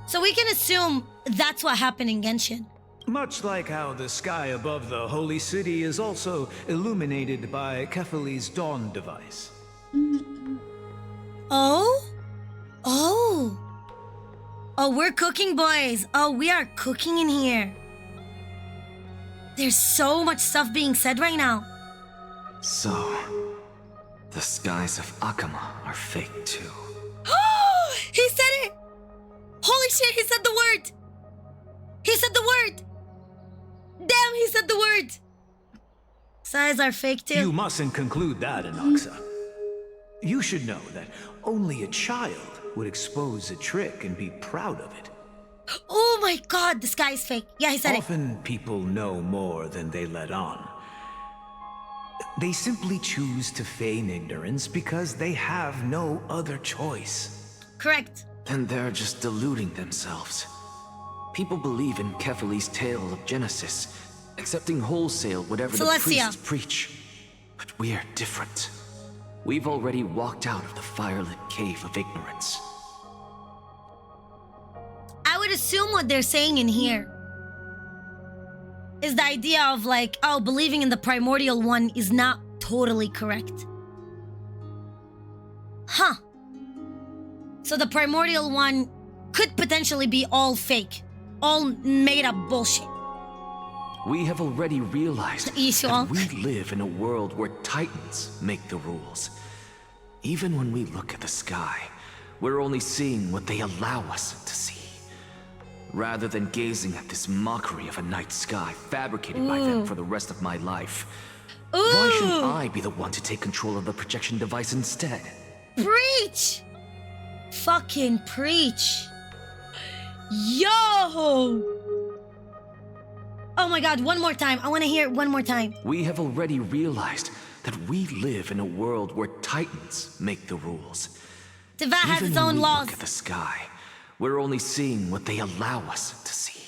Speaker 1: So we can assume that's what happened in Genshin.
Speaker 9: Much like how the sky above the holy city is also illuminated by Kefali's dawn device.
Speaker 1: Oh, we're cooking, boys. Oh, we are cooking in here. There's so much stuff being said right now.
Speaker 5: So, the skies of Akama are fake too.
Speaker 1: He said it! Holy shit, he said the word! He said the word! Damn, he said the word! Skies are fake too.
Speaker 9: You mustn't conclude that, Inoxa. You should know that only a child would expose a trick and be proud of it.
Speaker 1: Oh my god, the sky is fake. Yeah, he said
Speaker 9: Often people know more than they let on. They simply choose to feign ignorance because they have no other choice.
Speaker 1: Correct.
Speaker 5: Then they're just deluding themselves. People believe in Kefali's tale of Genesis, accepting wholesale whatever the
Speaker 1: Celestia.
Speaker 5: priests preach. But we are different. we've already walked out of the firelit cave of ignorance.
Speaker 1: I would assume what they're saying in here is the idea of like, oh, believing in the primordial one is not totally correct. Huh. So the primordial one could potentially be all fake, all made up bullshit.
Speaker 5: We have already realized
Speaker 1: Iswa.
Speaker 5: that we live in a world where titans make the rules. Even when we look at the sky, we're only seeing what they allow us to see. Rather than gazing at this mockery of a night sky fabricated by them for the rest of my life, why shouldn't I be the one to take control of the projection device instead?
Speaker 1: Preach! Fucking preach. Yo! Oh my god, one more time. I want to hear it one more time.
Speaker 5: We have already realized that we live in a world where titans make the rules.
Speaker 1: Teyvat has
Speaker 5: Even
Speaker 1: its
Speaker 5: when
Speaker 1: own
Speaker 5: we
Speaker 1: laws.
Speaker 5: look at the sky, we're only seeing what they allow us to see.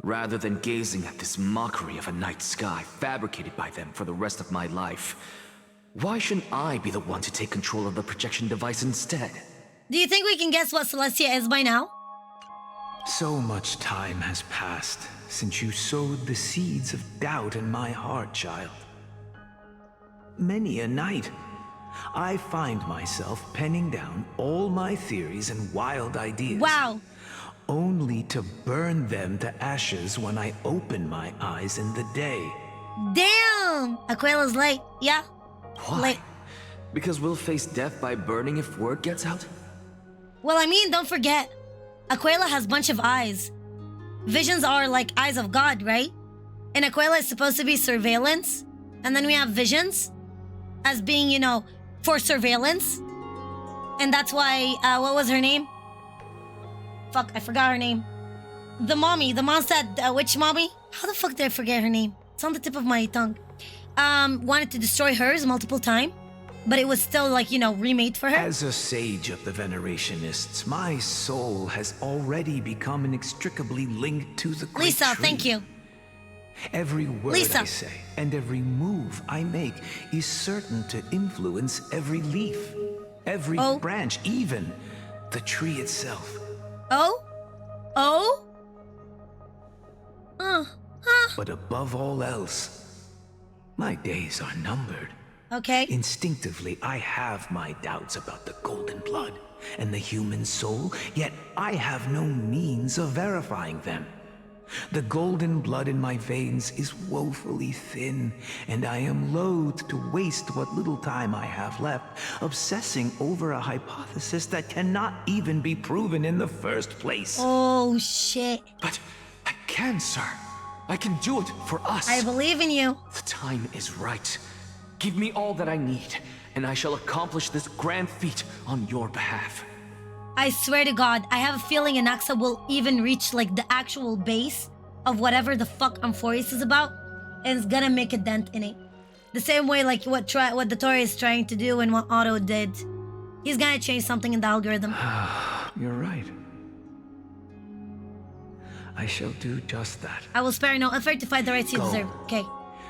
Speaker 5: Rather than gazing at this mockery of a night sky fabricated by them for the rest of my life, why shouldn't I be the one to take control of the projection device instead?
Speaker 1: Do you think we can guess what Celestia is by now?
Speaker 9: So much time has passed since you sowed the seeds of doubt in my heart, child. Many a night, I find myself penning down all my theories and wild ideas.
Speaker 1: Wow.
Speaker 9: Only to burn them to ashes when I open my eyes in the day.
Speaker 1: Damn! Aquela's late. Yeah.
Speaker 5: Why?
Speaker 1: Late.
Speaker 5: Because we'll face death by burning if word gets out?
Speaker 1: Well, I mean, don't forget, Aquela has a bunch of eyes. Visions are like eyes of God, right? And Aquela is supposed to be surveillance. And then we have visions as being, you know, for surveillance. And that's why, what was her name? Fuck, I forgot her name. The mommy, the Mondstadt witch mommy. How the fuck did I forget her name? It's on the tip of my tongue. Wanted to destroy hers multiple times. But it was still like, you know, remade for her.
Speaker 9: As a sage of the Venerationists, my soul has already become inextricably linked to the great
Speaker 1: Lisa,
Speaker 9: tree.
Speaker 1: thank you.
Speaker 9: Every word
Speaker 1: Lisa.
Speaker 9: I say and every move I make is certain to influence every leaf, every branch, even the tree itself.
Speaker 1: Oh? Oh?
Speaker 9: But above all else, my days are numbered.
Speaker 1: Okay.
Speaker 9: Instinctively, I have my doubts about the golden blood and the human soul, yet I have no means of verifying them. The golden blood in my veins is woefully thin, and I am loath to waste what little time I have left obsessing over a hypothesis that cannot even be proven in the first place.
Speaker 1: Oh, shit.
Speaker 5: But I can, sir. I can do it for us.
Speaker 1: I believe in you.
Speaker 5: The time is right. Give me all that I need, and I shall accomplish this grand feat on your behalf.
Speaker 1: I swear to God, I have a feeling Anaxa will even reach like the actual base of whatever the fuck Amphoreus is about, and it's gonna make a dent in it. The same way like what the Tori is trying to do and what Otto did. He's gonna change something in the algorithm.
Speaker 9: You're right. I shall do just that.
Speaker 1: I will spare no effort to find the rights you
Speaker 9: Go.
Speaker 1: deserve. Okay.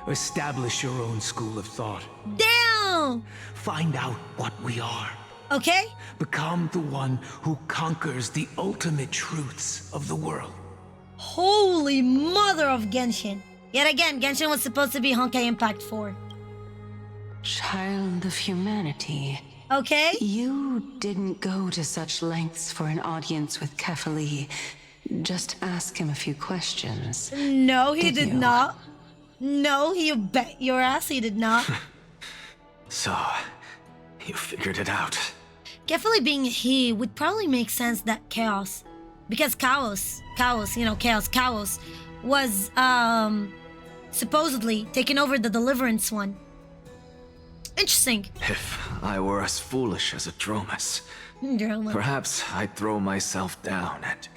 Speaker 9: Establish your own school of thought.
Speaker 1: Damn!
Speaker 9: Find out what we are.
Speaker 1: Okay?
Speaker 9: Become the one who conquers the ultimate truths of the world.
Speaker 1: Holy mother of Genshin. Yet again, Genshin was supposed to be Honkai Impact 4.
Speaker 10: Child of humanity.
Speaker 1: Okay?
Speaker 10: You didn't go to such lengths for an audience with Kefali. Just ask him a few questions.
Speaker 1: No, he did
Speaker 10: you?
Speaker 1: not. No, you bet your ass he did not.
Speaker 5: So, you figured it out.
Speaker 1: Carefully being he would probably make sense that Chaos. Because Chaos, Chaos was supposedly taking over the Deliverance one. Interesting.
Speaker 5: If I were as foolish as a Dromus,
Speaker 1: Drama.
Speaker 5: perhaps I'd throw myself down and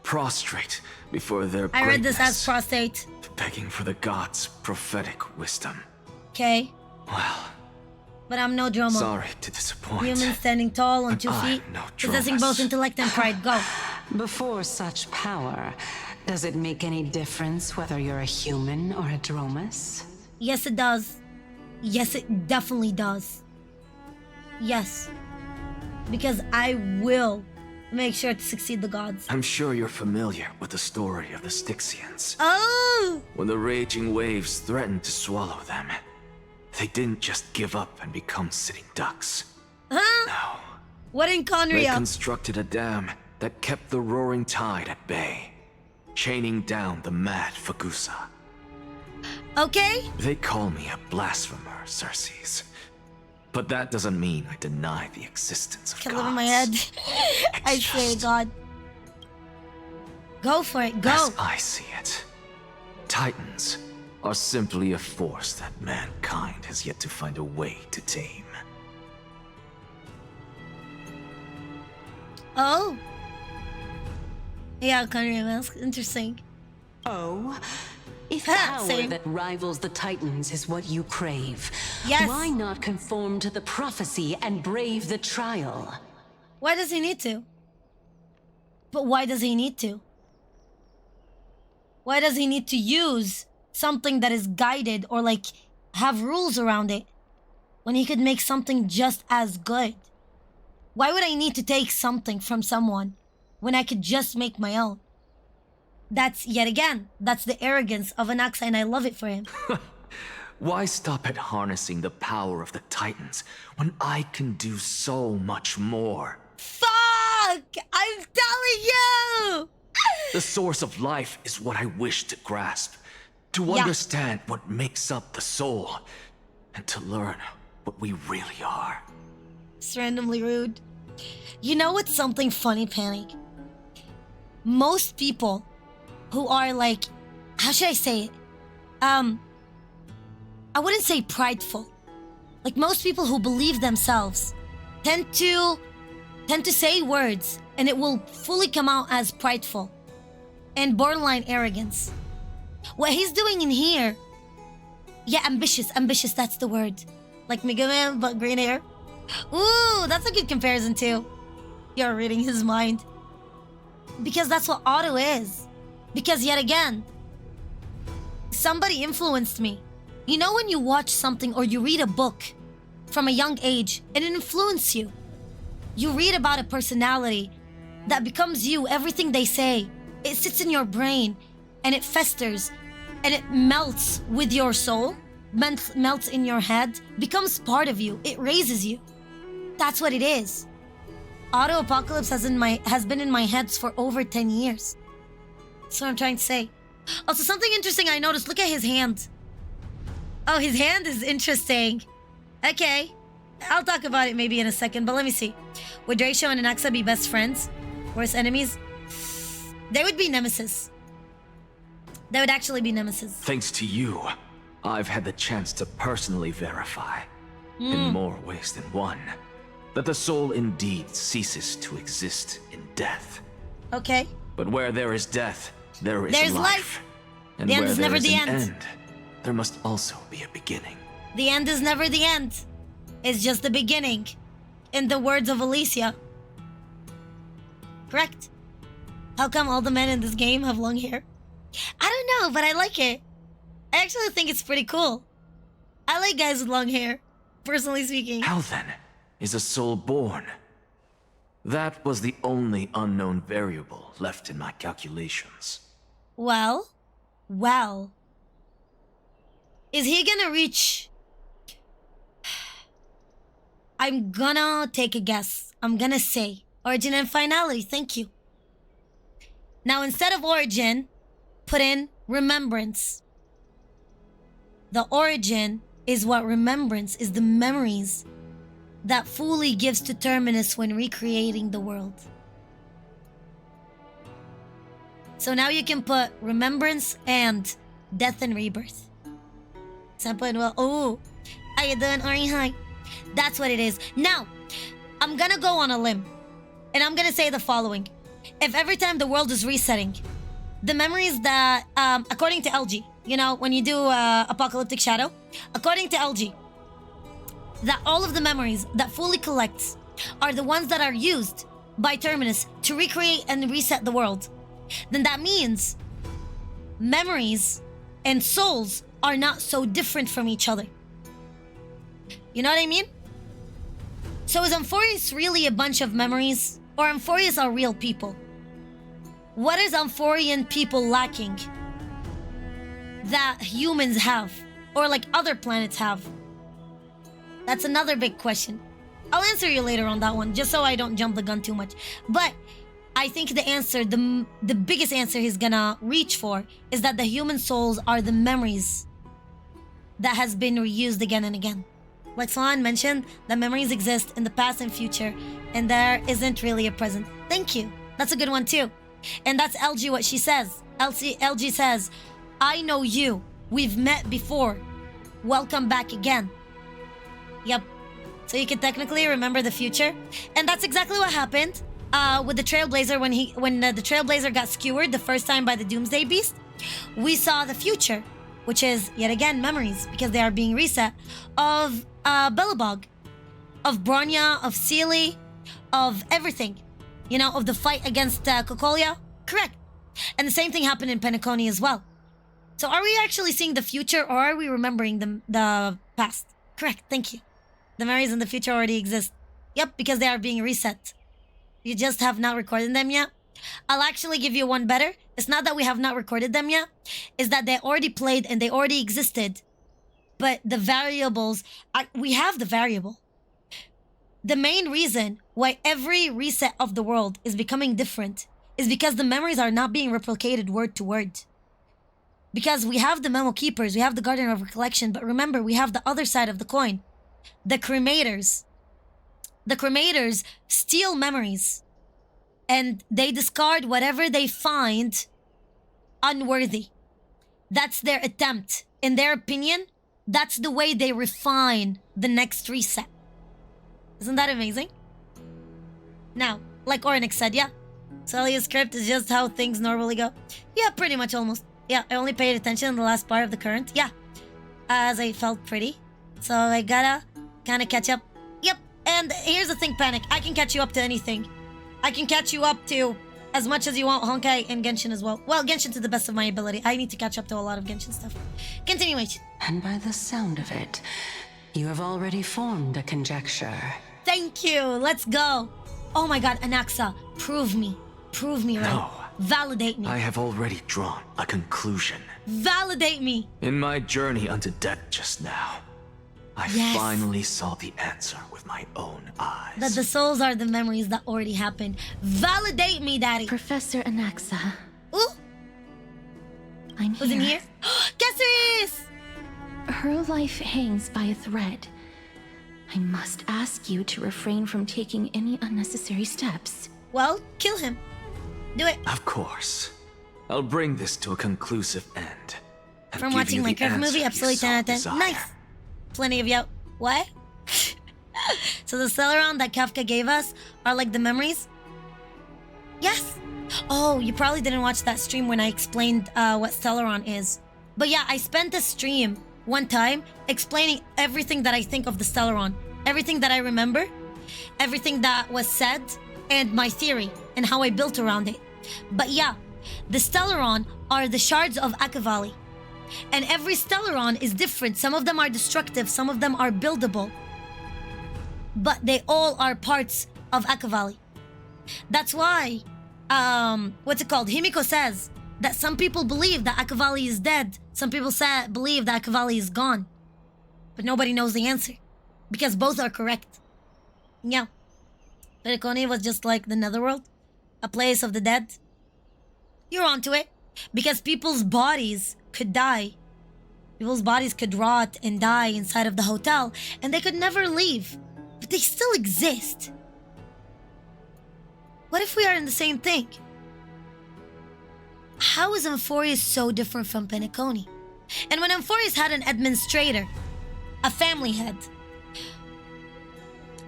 Speaker 5: prostrate before their
Speaker 1: I read this as
Speaker 5: greatness,
Speaker 1: prostate.
Speaker 5: begging for the gods' prophetic wisdom.
Speaker 1: Okay.
Speaker 5: Well,
Speaker 1: But I'm no Dromo.
Speaker 5: sorry to disappoint.
Speaker 1: Human standing tall on
Speaker 5: But
Speaker 1: 2
Speaker 5: I'm
Speaker 1: feet,
Speaker 5: no
Speaker 1: possessing
Speaker 5: Dromus.
Speaker 1: both intellect and pride. Go.
Speaker 10: Before such power, does it make any difference whether you're a human or a Dromus?
Speaker 1: Yes, it does. Yes, it definitely does. Yes. Because I will make sure to succeed the gods.
Speaker 5: I'm sure you're familiar with the story of the Styxians.
Speaker 1: Oh!
Speaker 5: When the raging waves threatened to swallow them, they didn't just give up and become sitting ducks.
Speaker 1: Huh?
Speaker 5: No.
Speaker 1: What in
Speaker 5: They
Speaker 1: Conria?
Speaker 5: constructed a dam that kept the roaring tide at bay, chaining down the mad Fagusa.
Speaker 1: Okay.
Speaker 5: They call me a blasphemer, Circes. But that doesn't mean I deny the existence of
Speaker 1: Can't
Speaker 5: gods.
Speaker 1: live in my head. I
Speaker 5: It's
Speaker 1: swear to
Speaker 5: just-
Speaker 1: God. Go for it. Go.
Speaker 5: As I see it, Titans are simply a force that mankind has yet to find a way to tame.
Speaker 1: Oh. Yeah, Conria mask. Interesting.
Speaker 10: Oh, if
Speaker 1: Ha,
Speaker 10: power
Speaker 1: same.
Speaker 10: that rivals the Titans is what you crave,
Speaker 1: Yes.
Speaker 10: why not conform to the prophecy and brave the trial?
Speaker 1: Why does he need to? But why does he need to? Why does he need to use something that is guided or like have rules around it when he could make something just as good? Why would I need to take something from someone when I could just make my own? That's yet again, that's the arrogance of Anaxa, and I love it for him.
Speaker 5: Why stop at harnessing the power of the Titans when I can do so much more?
Speaker 1: Fuck! I'm telling you!
Speaker 5: The source of life is what I wish to grasp, to
Speaker 1: Yeah.
Speaker 5: understand what makes up the soul, and to learn what we really are.
Speaker 1: It's randomly rude. You know what's something funny, Panic? Most people who are like, how should I say it? I wouldn't say prideful. Like most people who believe themselves tend to say words and it will fully come out as prideful and borderline arrogance. What he's doing in here, yeah, ambitious, that's the word. Like Mega Man, but green hair. Ooh, that's a good comparison too. You're reading his mind. Because that's what Otto is. Because yet again, somebody influenced me. You know when you watch something or you read a book from a young age and it influences you. You read about a personality that becomes you, everything they say. It sits in your brain and it festers and it melts with your soul, melts in your head, becomes part of you. It raises you. That's what it is. Auto Apocalypse has been in my head for over 10 years. That's what I'm trying to say. Also, something interesting I noticed. Look at his hand. Oh, his hand is interesting. Okay. I'll talk about it maybe in a second, but let me see. Would Draco and Anaxa be best friends? Worst enemies? They would be nemesis. They would actually be nemesis.
Speaker 5: Thanks to you, I've had the chance to personally verify, in more ways than one, that the soul indeed ceases to exist in death.
Speaker 1: Okay.
Speaker 5: But where there is death, there's
Speaker 1: There's
Speaker 5: life.
Speaker 1: life.
Speaker 5: And
Speaker 1: The end
Speaker 5: where
Speaker 1: is
Speaker 5: there
Speaker 1: never
Speaker 5: is
Speaker 1: the
Speaker 5: an
Speaker 1: end.
Speaker 5: end, there must also be a beginning.
Speaker 1: The end is never the end. It's just the beginning. In the words of Alicia. Correct. How come all the men in this game have long hair? I don't know, but I like it. I actually think it's pretty cool. I like guys with long hair, personally speaking.
Speaker 5: How then is a soul born? That was the only unknown variable left in my calculations.
Speaker 1: Well. Is he gonna reach... I'm gonna take a guess. I'm gonna say origin and finality. Thank you. Now, instead of origin, put in remembrance. The origin is what remembrance is, the memories that fully gives to Terminus when recreating the world. So now you can put remembrance and death and rebirth. Sample and well, oh, how you doing, Ori? Hi. That's what it is. Now, I'm gonna go on a limb, and I'm gonna say the following. If every time the world is resetting, the memories that, according to LG, you know, when you do Apocalyptic Shadow, according to LG, that all of the memories that fully collects are the ones that are used by Terminus to recreate and reset the world, then that means memories and souls are not so different from each other. You know what I mean? So is Amphoreus really a bunch of memories? Or Amphoreus are real people? What is Amphorian people lacking that humans have? Or like other planets have? That's another big question. I'll answer you later on that one, just so I don't jump the gun too much. But I think the answer, the biggest answer he's gonna reach for is that the human souls are the memories that has been reused again and again. Like Swan mentioned, that memories exist in the past and future, and there isn't really a present. Thank you. That's a good one too. And that's LG what she says. LG says, I know you. We've met before. Welcome back again. Yep. So you can technically remember the future. And that's exactly what happened with the Trailblazer when the Trailblazer got skewered the first time by the Doomsday Beast. We saw the future, which is, yet again, memories, because they are being reset, of Belobog, of Bronya, of Sealy, of everything. You know, of the fight against Kokolia. Correct. And the same thing happened in Penacony as well. So are we actually seeing the future, or are we remembering the past? Correct, thank you. The memories in the future already exist. Yep, because they are being reset. You just have not recorded them yet. I'll actually give you one better. It's not that we have not recorded them yet. It's that they already played and they already existed. But the variables, we have the variable. The main reason why every reset of the world is becoming different is because the memories are not being replicated word to word. Because we have the memo keepers, we have the Guardian of Recollection, but remember, we have the other side of the coin. The cremators. The cremators steal memories and they discard whatever they find unworthy. That's their attempt. In their opinion, that's the way they refine the next reset. Isn't that amazing? Now, like Ornix said, yeah, Celia's script is just how things normally go. Yeah, pretty much almost. Yeah, I only paid attention in the last part of the current. Yeah, as I felt pretty. So I gotta kind of catch up. Yep, and here's the thing, Panic. I can catch you up to anything. I can catch you up to as much as you want Honkai and Genshin as well. Well, Genshin to the best of my ability. I need to catch up to a lot of Genshin stuff. Continuation.
Speaker 10: And by the sound of it, you have already formed a conjecture.
Speaker 1: Thank you. Let's go. Oh my god, Anaxa, prove me. Prove me right.
Speaker 5: No.
Speaker 1: Validate me.
Speaker 5: I have already drawn a conclusion.
Speaker 1: Validate me.
Speaker 5: In my journey unto death just now, I finally saw the answer with my own eyes.
Speaker 1: That the souls are the memories that already happened. Validate me, Daddy.
Speaker 11: Professor Anaxa.
Speaker 1: Ooh.
Speaker 11: I'm
Speaker 1: Who's in here? Caceres!
Speaker 11: Her life hangs by a thread. I must ask you to refrain from taking any unnecessary steps.
Speaker 1: Well, kill him. Do it.
Speaker 5: Of course. I'll bring this to a conclusive end.
Speaker 1: From watching my Minecraft movie, absolutely 10 out of 10.
Speaker 5: Desire.
Speaker 1: Nice. Plenty of What? So the Celeron that Kafka gave us are like the memories? Yes. Oh, you probably didn't watch that stream when I explained what Celeron is. But yeah, I spent a stream one time explaining everything that I think of the Celeron. Everything that I remember. Everything that was said. And my theory. And how I built around it. But yeah, the Stellaron are the shards of Akavali. And every Stellaron is different. Some of them are destructive, some of them are buildable. But they all are parts of Akavali. That's why, what's it called? Himiko says that some people believe that Akavali is dead. Some people believe that Akavali is gone. But nobody knows the answer. Because both are correct. Yeah. Pericone was just like the Netherworld. A place of the dead. You're onto it. Because people's bodies could die. People's bodies could rot and die inside of the hotel. And they could never leave. But they still exist. What if we are in the same thing? How is Amphoreus so different from Penacony? And when Amphoreus had an administrator, a family head,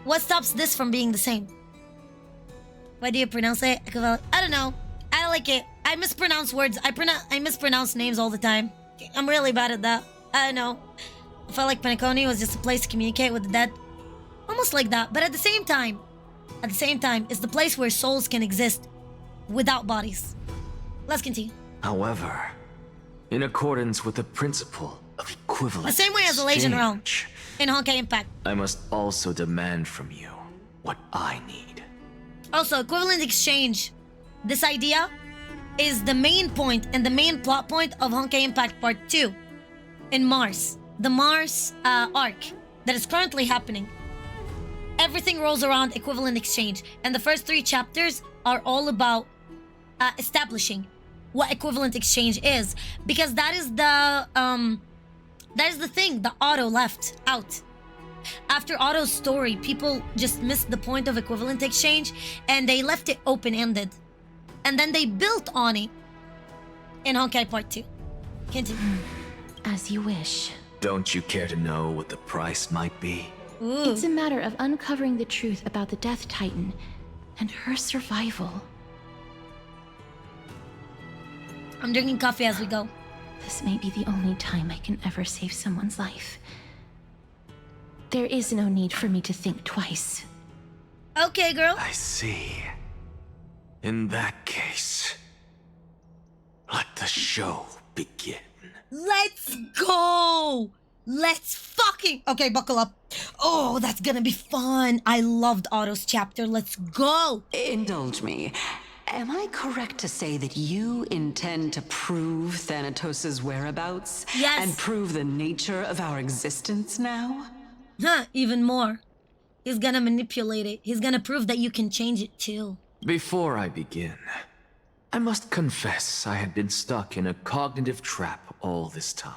Speaker 1: what stops this from being the same? Why do you pronounce it? I don't know. I don't like it. I mispronounce words. I mispronounce names all the time. I'm really bad at that. I don't know. I felt like Penacony was just a place to communicate with the dead. Almost like that. But at the same time, it's the place where souls can exist without bodies. Let's continue.
Speaker 5: However, in accordance with the principle of equivalent
Speaker 1: the same way as the Legion Realm in Honkai Impact.
Speaker 5: I must also demand from you what I need.
Speaker 1: Also, equivalent exchange. This idea is the main point and the main plot point of Honkai Impact Part 2 in Mars. The Mars arc that is currently happening. Everything rolls around equivalent exchange. And the first 3 chapters are all about establishing what equivalent exchange is. Because that is the thing that Otto left out. After Otto's story, people just missed the point of equivalent exchange and they left it open-ended. And then they built on it in Honkai Part 2. Continue.
Speaker 11: As you wish.
Speaker 5: Don't you care to know what the price might be?
Speaker 1: Ooh.
Speaker 11: It's a matter of uncovering the truth about the Death Titan and her survival.
Speaker 1: I'm drinking coffee as we go.
Speaker 11: This may be the only time I can ever save someone's life. There is no need for me to think twice.
Speaker 1: Okay, girl.
Speaker 5: I see. In that case, let the show begin.
Speaker 1: Let's go! Let's fucking... Okay, buckle up. Oh, that's gonna be fun. I loved Otto's chapter. Let's go!
Speaker 10: Indulge me. Am I correct to say that you intend to prove Thanatos' whereabouts?
Speaker 1: Yes.
Speaker 10: And prove the nature of our existence now?
Speaker 1: Huh, even more. He's gonna manipulate it. He's gonna prove that you can change it too.
Speaker 5: Before I begin, I must confess I had been stuck in a cognitive trap all this time.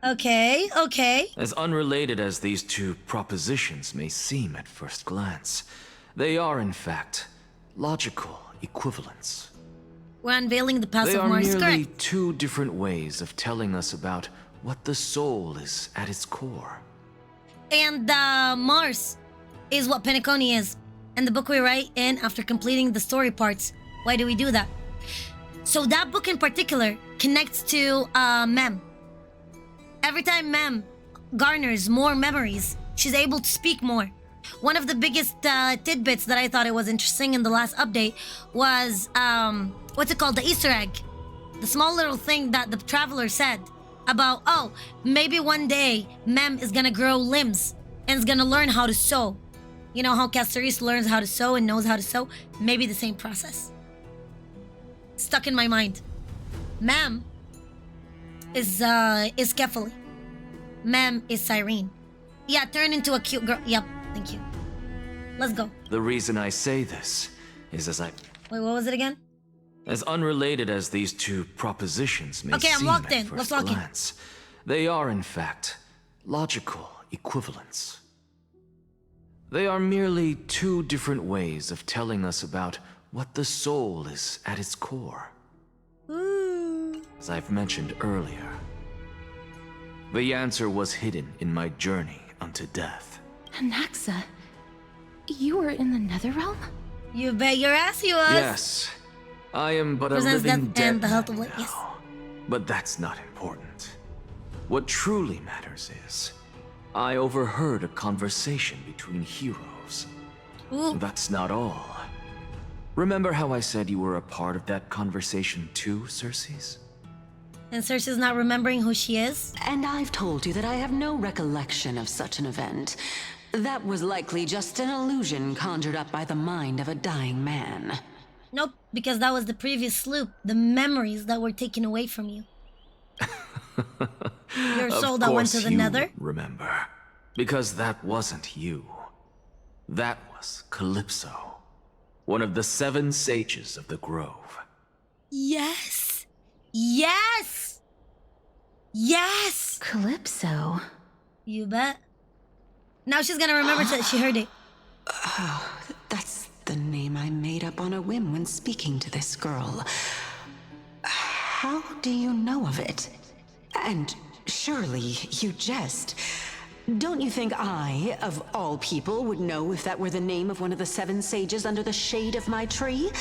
Speaker 1: Okay, okay.
Speaker 5: As unrelated as these 2 propositions may seem at first glance, they are in fact logical equivalents.
Speaker 1: We're unveiling the past
Speaker 5: They
Speaker 1: of
Speaker 5: are
Speaker 1: Mars.
Speaker 5: merely
Speaker 1: Correct.
Speaker 5: 2 different ways of telling us about what the soul is at its core.
Speaker 1: And Mars is what Penacony is. And the book we write in after completing the story parts. Why do we do that? So that book in particular connects to Mem. Every time Mem garners more memories, she's able to speak more. One of the biggest tidbits that I thought it was interesting in the last update was, what's it called? The Easter egg. The small little thing that the traveler said about, oh, maybe one day Mem is gonna grow limbs and is gonna learn how to sew. You know how Caceres learns how to sew and knows how to sew? Maybe the same process. Stuck in my mind. Mem is Kefali. Mem is Cyrene. Yeah, turn into a cute girl. Yep, thank you. Let's go.
Speaker 5: The reason I say this is
Speaker 1: Wait, what was it again?
Speaker 5: as unrelated as these 2 propositions may
Speaker 1: Okay, I'm
Speaker 5: seem
Speaker 1: locked
Speaker 5: at
Speaker 1: in.
Speaker 5: first
Speaker 1: Let's lock in.
Speaker 5: glance, they are in fact logical equivalents. They are merely 2 different ways of telling us about what the soul is at its core. As I've mentioned earlier, the answer was hidden in my journey unto death.
Speaker 11: Anaxa, you were in the Netherrealm?
Speaker 1: You bet your ass he was.
Speaker 5: Yes, I am but a
Speaker 1: Presents
Speaker 5: living
Speaker 1: death
Speaker 5: dead
Speaker 1: and the health of
Speaker 5: man
Speaker 1: life. Yes.
Speaker 5: now. But that's not important. What truly matters is, I overheard a conversation between heroes.
Speaker 1: Ooh.
Speaker 5: That's not all. Remember how I said you were a part of that conversation too, Circes?
Speaker 1: And Cersei's not remembering who she is?
Speaker 10: And I've told you that I have no recollection of such an event. That was likely just an illusion conjured up by the mind of a dying man.
Speaker 1: Nope, because that was the previous sloop. The memories that were taken away from you. Your soul that went to the Nether?
Speaker 5: Remember, because that wasn't you. That was Calypso, one of the 7 sages of the Grove.
Speaker 1: Yes! Yes! Yes!
Speaker 11: Calypso.
Speaker 1: You bet. Now she's gonna remember that she heard it.
Speaker 10: Oh, that's the name I made up on a whim when speaking to this girl. How do you know of it? And surely you jest. Don't you think I, of all people, would know if that were the name of one of the 7 sages under the shade of my tree?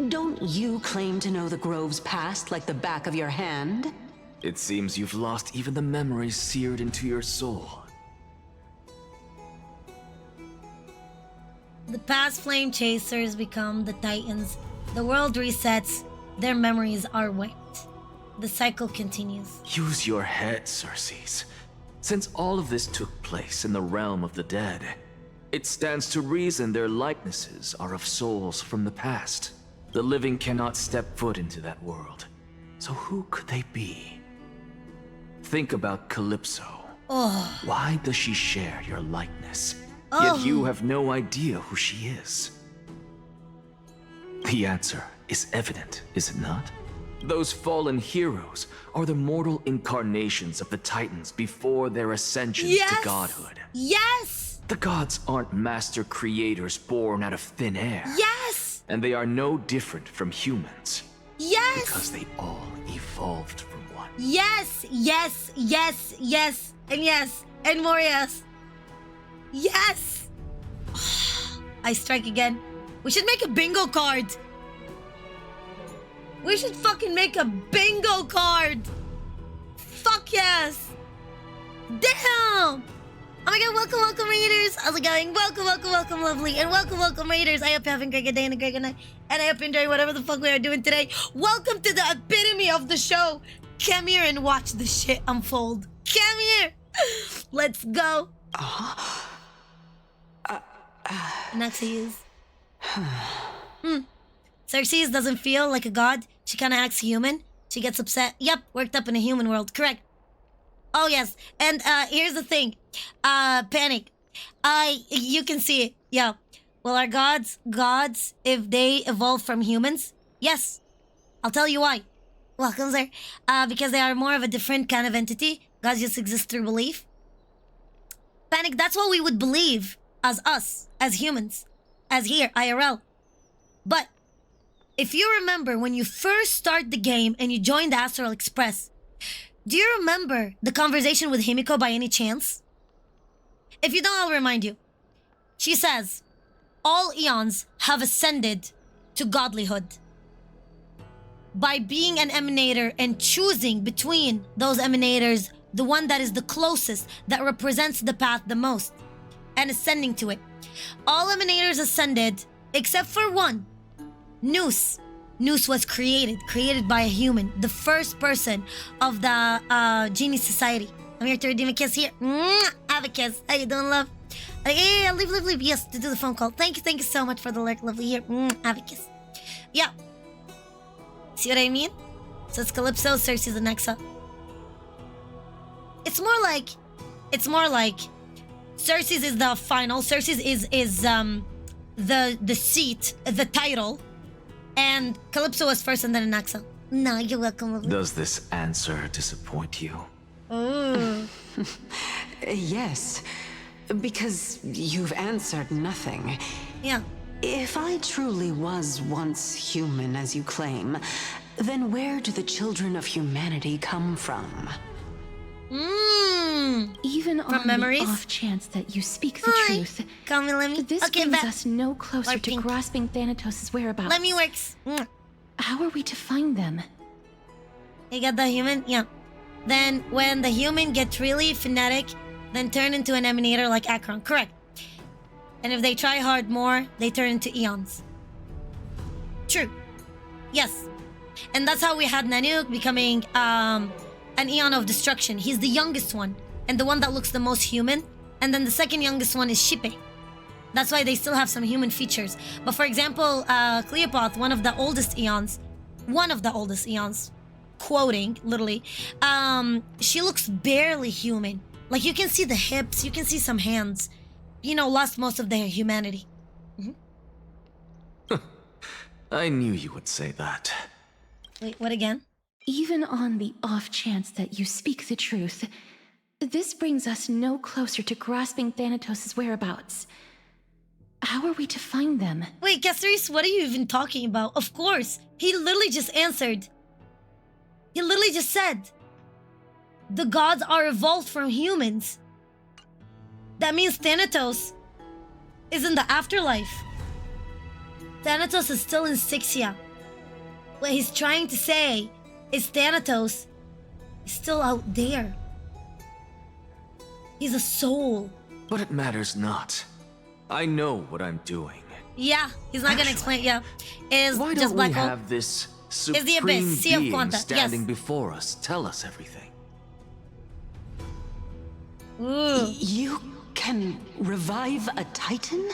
Speaker 10: Don't you claim to know the Grove's past like the back of your hand?
Speaker 5: It seems you've lost even the memories seared into your soul.
Speaker 1: The past flame chasers become the Titans. The world resets. Their memories are wiped. The cycle continues.
Speaker 5: Use your head, Circes. Since all of this took place in the realm of the dead, It stands to reason their likenesses are of souls from the past. The living cannot step foot into that world. So who could they be? Think about Calypso.
Speaker 1: Oh.
Speaker 5: Why does she share your likeness?
Speaker 1: Oh.
Speaker 5: Yet you have no idea who she is. The answer is evident, is it not? Those fallen heroes are the mortal incarnations of the Titans before their ascension to godhood.
Speaker 1: Yes!
Speaker 5: The gods aren't master creators born out of thin air.
Speaker 1: Yes!
Speaker 5: And they are no different from humans.
Speaker 1: Yes!
Speaker 5: Because they all evolved from one.
Speaker 1: Yes, yes, yes, yes, and yes, and more yes. Yes! I strike again. We should make a bingo card. We should fucking make a bingo card. Fuck yes. Damn! Oh my god, welcome, Raiders! How's it going? Welcome, lovely. And welcome, Raiders. I hope you're having a great day and a great night. And I hope you're enjoying whatever the fuck we are doing today. Welcome to the epitome of the show. Come here and watch the shit unfold. Come here. Let's go. Xerxes. Xerxes doesn't feel like a god. She kind of acts human. She gets upset. Yep, worked up in a human world. Correct. Oh, yes. And here's the thing. Panic. You can see it. Yeah. Well, are gods if they evolve from humans? Yes. I'll tell you why. Welcome, sir. Because they are more of a different kind of entity. Gods just exist through belief. Panic, that's what we would believe as us, as humans, as here, IRL. But if you remember when you first start the game and you join the Astral Express, do you remember the conversation with Himiko by any chance? If you don't, I'll remind you. She says, all eons have ascended to godlyhood by being an emanator and choosing between those emanators the one that is the closest, that represents the path the most, and ascending to it. All emanators ascended except for one. Nous was created by a human, the first person of the Genie Society. I'm here to redeem a kiss here. Have a kiss. How you doing, love? Yeah, leave. Yes, to do the phone call. Thank you so much for the alert, lovely. Here, have a kiss. Yeah. See what I mean? So it's Calypso, Xerxes, and Nexa. It's more like Xerxes is the final. Xerxes is the seat, the title. And Calypso was first and then Nexa. No, you're welcome, lovely.
Speaker 5: Does this answer disappoint you?
Speaker 1: Oh.
Speaker 10: Yes, because you've answered nothing.
Speaker 1: Yeah.
Speaker 10: If I truly was once human, as you claim, then where do the children of humanity come from?
Speaker 11: Even
Speaker 1: From
Speaker 11: on
Speaker 1: memories?
Speaker 11: the off chance that you speak the truth,
Speaker 1: Call me Lemmy.
Speaker 11: this
Speaker 1: Okay,
Speaker 11: brings
Speaker 1: bet.
Speaker 11: us no closer
Speaker 1: Or
Speaker 11: to
Speaker 1: pink.
Speaker 11: grasping Thanatos' whereabouts.
Speaker 1: Lemmy works.
Speaker 11: How are we to find them?
Speaker 1: You got the human? Yeah. Then when the human gets really phonetic, then turn into an emanator like Akron. Correct. And if they try hard more, they turn into eons. True. Yes. And that's how we had Nanook becoming an eon of destruction. He's the youngest one and the one that looks the most human. And then the second youngest one is Shippe. That's why they still have some human features. But for example, Cleopath, one of the oldest eons, quoting, literally, she looks barely human. Like you can see the hips, you can see some hands. You know, lost most of their humanity.
Speaker 5: I knew you would say that.
Speaker 1: Wait, what again?
Speaker 11: Even on the off chance that you speak the truth, this brings us no closer to grasping Thanatos' whereabouts. How are we to find them?
Speaker 1: Wait, Caceres, what are you even talking about? Of course. He literally just answered. He literally just said, the gods are evolved from humans. That means Thanatos is in the afterlife. Thanatos is still in Sixia. What he's trying to say is Thanatos is still out there. He's a soul.
Speaker 5: But it matters not. I know what I'm doing.
Speaker 1: Yeah, he's not gonna explain. Yeah, is
Speaker 5: Why
Speaker 1: just
Speaker 5: don't
Speaker 1: black
Speaker 5: we
Speaker 1: hole.
Speaker 5: have this
Speaker 1: Is the
Speaker 5: supreme
Speaker 1: abyss, Sea of
Speaker 5: being
Speaker 1: Quanta,
Speaker 5: standing
Speaker 1: yes.
Speaker 5: before us tell us everything?
Speaker 1: Ooh.
Speaker 10: You can revive a Titan?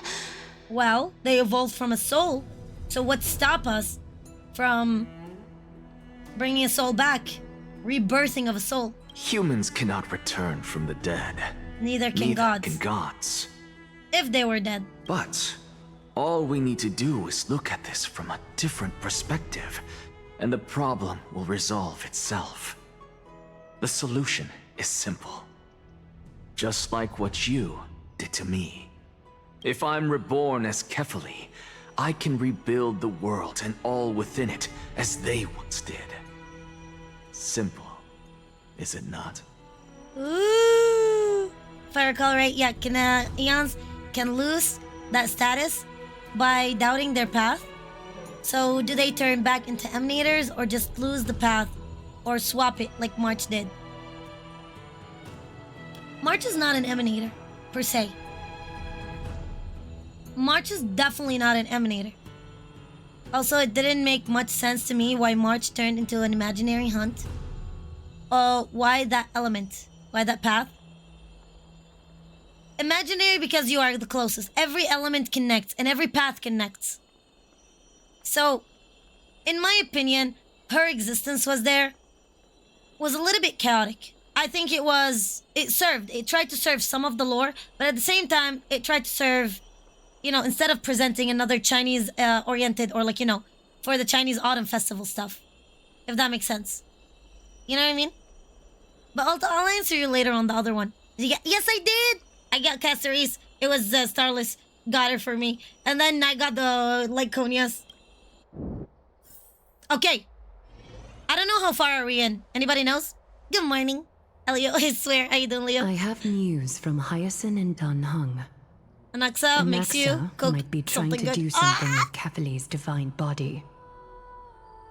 Speaker 1: Well, they evolved from a soul. So what stop us from bringing a soul back? Rebirthing of a soul.
Speaker 5: Humans cannot return from the dead.
Speaker 1: Neither can gods.
Speaker 5: gods.
Speaker 1: If they were dead.
Speaker 5: But all we need to do is look at this from a different perspective, and the problem will resolve itself. The solution is simple. Just like what you did to me. If I'm reborn as Kefali, I can rebuild the world and all within it as they once did. Simple, is it not?
Speaker 1: Ooh. If I recall right, yeah, eons can lose that status by doubting their path. So do they turn back into emanators or just lose the path or swap it like March did? March is not an emanator, per se. March is definitely not an emanator. Also, it didn't make much sense to me why March turned into an imaginary hunt. Why that element? Why that path? Imaginary because you are the closest. Every element connects and every path connects. So, in my opinion, her existence was a little bit chaotic. I think it tried to serve some of the lore, but at the same time, it tried to serve, instead of presenting another Chinese oriented or for the Chinese Autumn Festival stuff. If that makes sense. You know what I mean? But I'll answer you later on the other one. Yes, I did! I got Caceres. It was Starless got it for me. And then I got the Lyconias. Okay. I don't know how far are we in. Anybody knows? Good morning. Elio, I swear. How you doing, Leo?
Speaker 12: I have news from Hyacinth and Dan Hung.
Speaker 1: Anaxa makes you cook
Speaker 12: might be trying to
Speaker 1: good.
Speaker 12: do something with Kefali's divine body.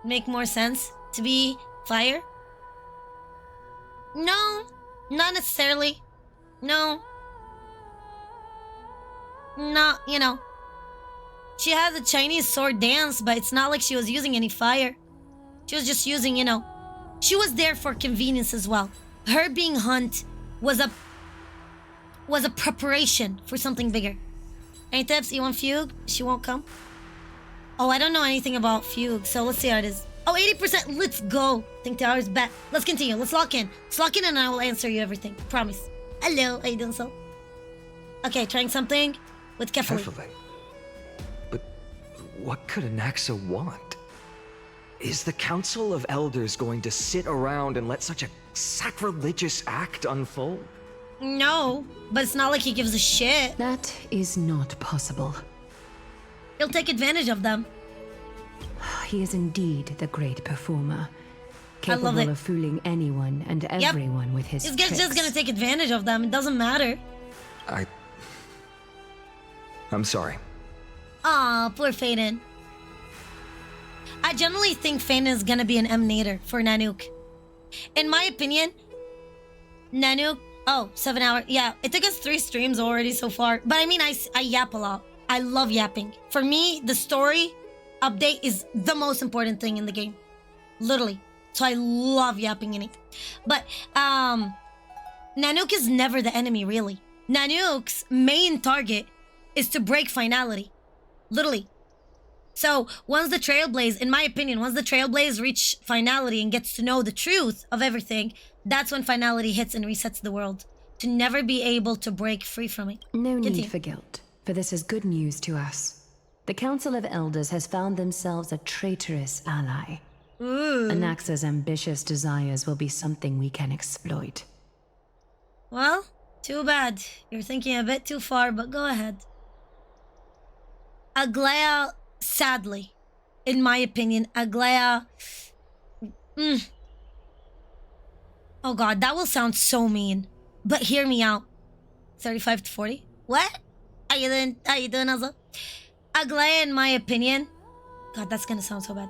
Speaker 1: Make more sense to be fire? No, not necessarily. No. Not, She has a Chinese sword dance, but it's not like she was using any fire. She was just using, She was there for convenience as well. Her being Hunt was a preparation for something bigger. Any tips? You want Fugue? She won't come? Oh, I don't know anything about Fugue, so let's see how it is. Oh, 80%. Let's go. Think the hour's back. Let's continue. Let's lock in. Let's lock in and I will answer you everything. Promise. Hello. How you doing, so? Okay, trying something with Kefali.
Speaker 8: Kefali? But what could Anaxa want? Is the Council of Elders going to sit around and let such a sacrilegious act unfold?
Speaker 1: No, but it's not like he gives a shit.
Speaker 12: That is not possible.
Speaker 1: He'll take advantage of them.
Speaker 12: He is indeed the great performer,
Speaker 1: I love
Speaker 12: capable
Speaker 1: it.
Speaker 12: of fooling anyone and everyone with his
Speaker 1: He's
Speaker 12: tricks.
Speaker 1: just gonna take advantage of them. It doesn't matter.
Speaker 8: I'm sorry.
Speaker 1: Aw, poor Faden. I generally think Faden is gonna be an emanator for Nanook. In my opinion, Nanook... Oh, 7 hours. Yeah, it took us 3 streams already so far. But I mean, I yap a lot. I love yapping. For me, the story update is the most important thing in the game. Literally. So I love yapping in it. But, Nanook is never the enemy, really. Nanook's main target is to break finality. Literally. So, once the Trailblaze, in my opinion, once the Trailblaze reach finality and gets to know the truth of everything, that's when finality hits and resets the world. To never be able to break free from it.
Speaker 12: No
Speaker 1: Continue.
Speaker 12: need for guilt, for this is good news to us. The Council of Elders has found themselves a traitorous ally.
Speaker 1: Ooh.
Speaker 12: Anaxa's ambitious desires will be something we can exploit.
Speaker 1: Well, too bad. You're thinking a bit too far, but go ahead. Aglaya, sadly, in my opinion, Aglaya... Oh god, that will sound so mean. But hear me out. 35 to 40? What? How you doing, Elsa? Aglaya, in my opinion... God, that's gonna sound so bad.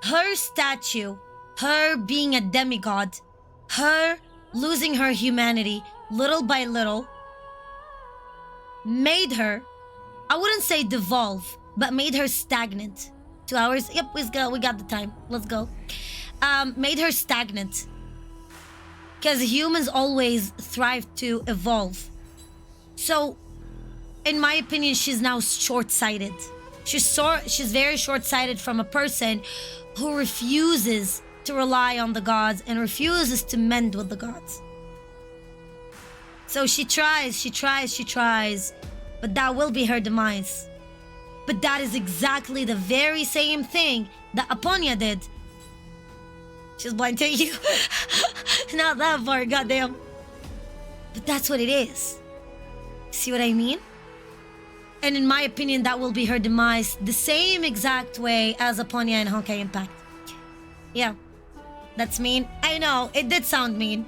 Speaker 1: Her statue, her being a demigod, her losing her humanity little by little, made her, I wouldn't say devolve, but made her stagnant. 2 hours? Yep, we got the time. Let's go. Made her stagnant. Because humans always thrive to evolve. So, in my opinion, she's now short-sighted. She's very short-sighted from a person who refuses to rely on the gods and refuses to mend with the gods. So she tries, but that will be her demise. But that is exactly the very same thing that Aponia did. She's blind to you. Not that far, goddamn. But that's what it is. See what I mean? And in my opinion, that will be her demise the same exact way as Aponia and Honkai Impact. Yeah. That's mean. I know, it did sound mean.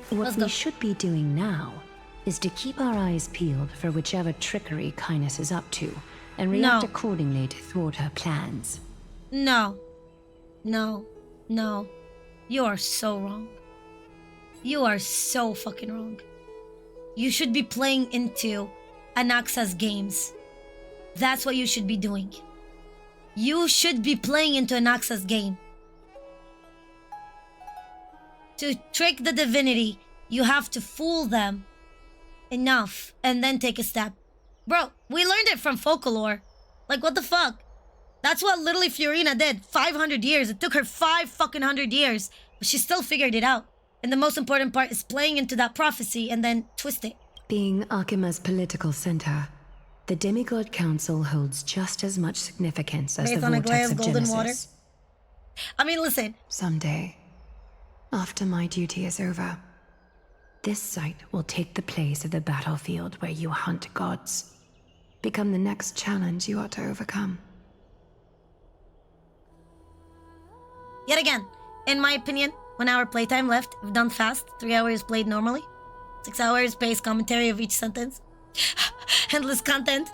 Speaker 12: What we should be doing now is to keep our eyes peeled for whichever trickery Kindness is up to, and react accordingly to thwart her plans.
Speaker 1: No. You are so wrong. You are so fucking wrong. You should be playing into Anaxa's games. That's what you should be doing. You should be playing into Anaxa's game. To trick the divinity, you have to fool them enough and then take a step. Bro, we learned it from folklore. Like, what the fuck? That's what literally Fiorina did. 500 years. It took her 500 years. But she still figured it out. And the most important part is playing into that prophecy and then twist it.
Speaker 12: Being Akima's political center, the Demigod Council holds just as much significance as
Speaker 1: Based
Speaker 12: the
Speaker 1: on
Speaker 12: Vortex
Speaker 1: Aglaea's
Speaker 12: of
Speaker 1: golden
Speaker 12: Genesis.
Speaker 1: water. I mean, listen.
Speaker 12: Someday, after my duty is over, this site will take the place of the battlefield where you hunt gods. Become the next challenge you ought to overcome.
Speaker 1: Yet again, in my opinion, 1 hour playtime left. We've done fast. 3 hours played normally. 6 hours paced commentary of each sentence. Endless content.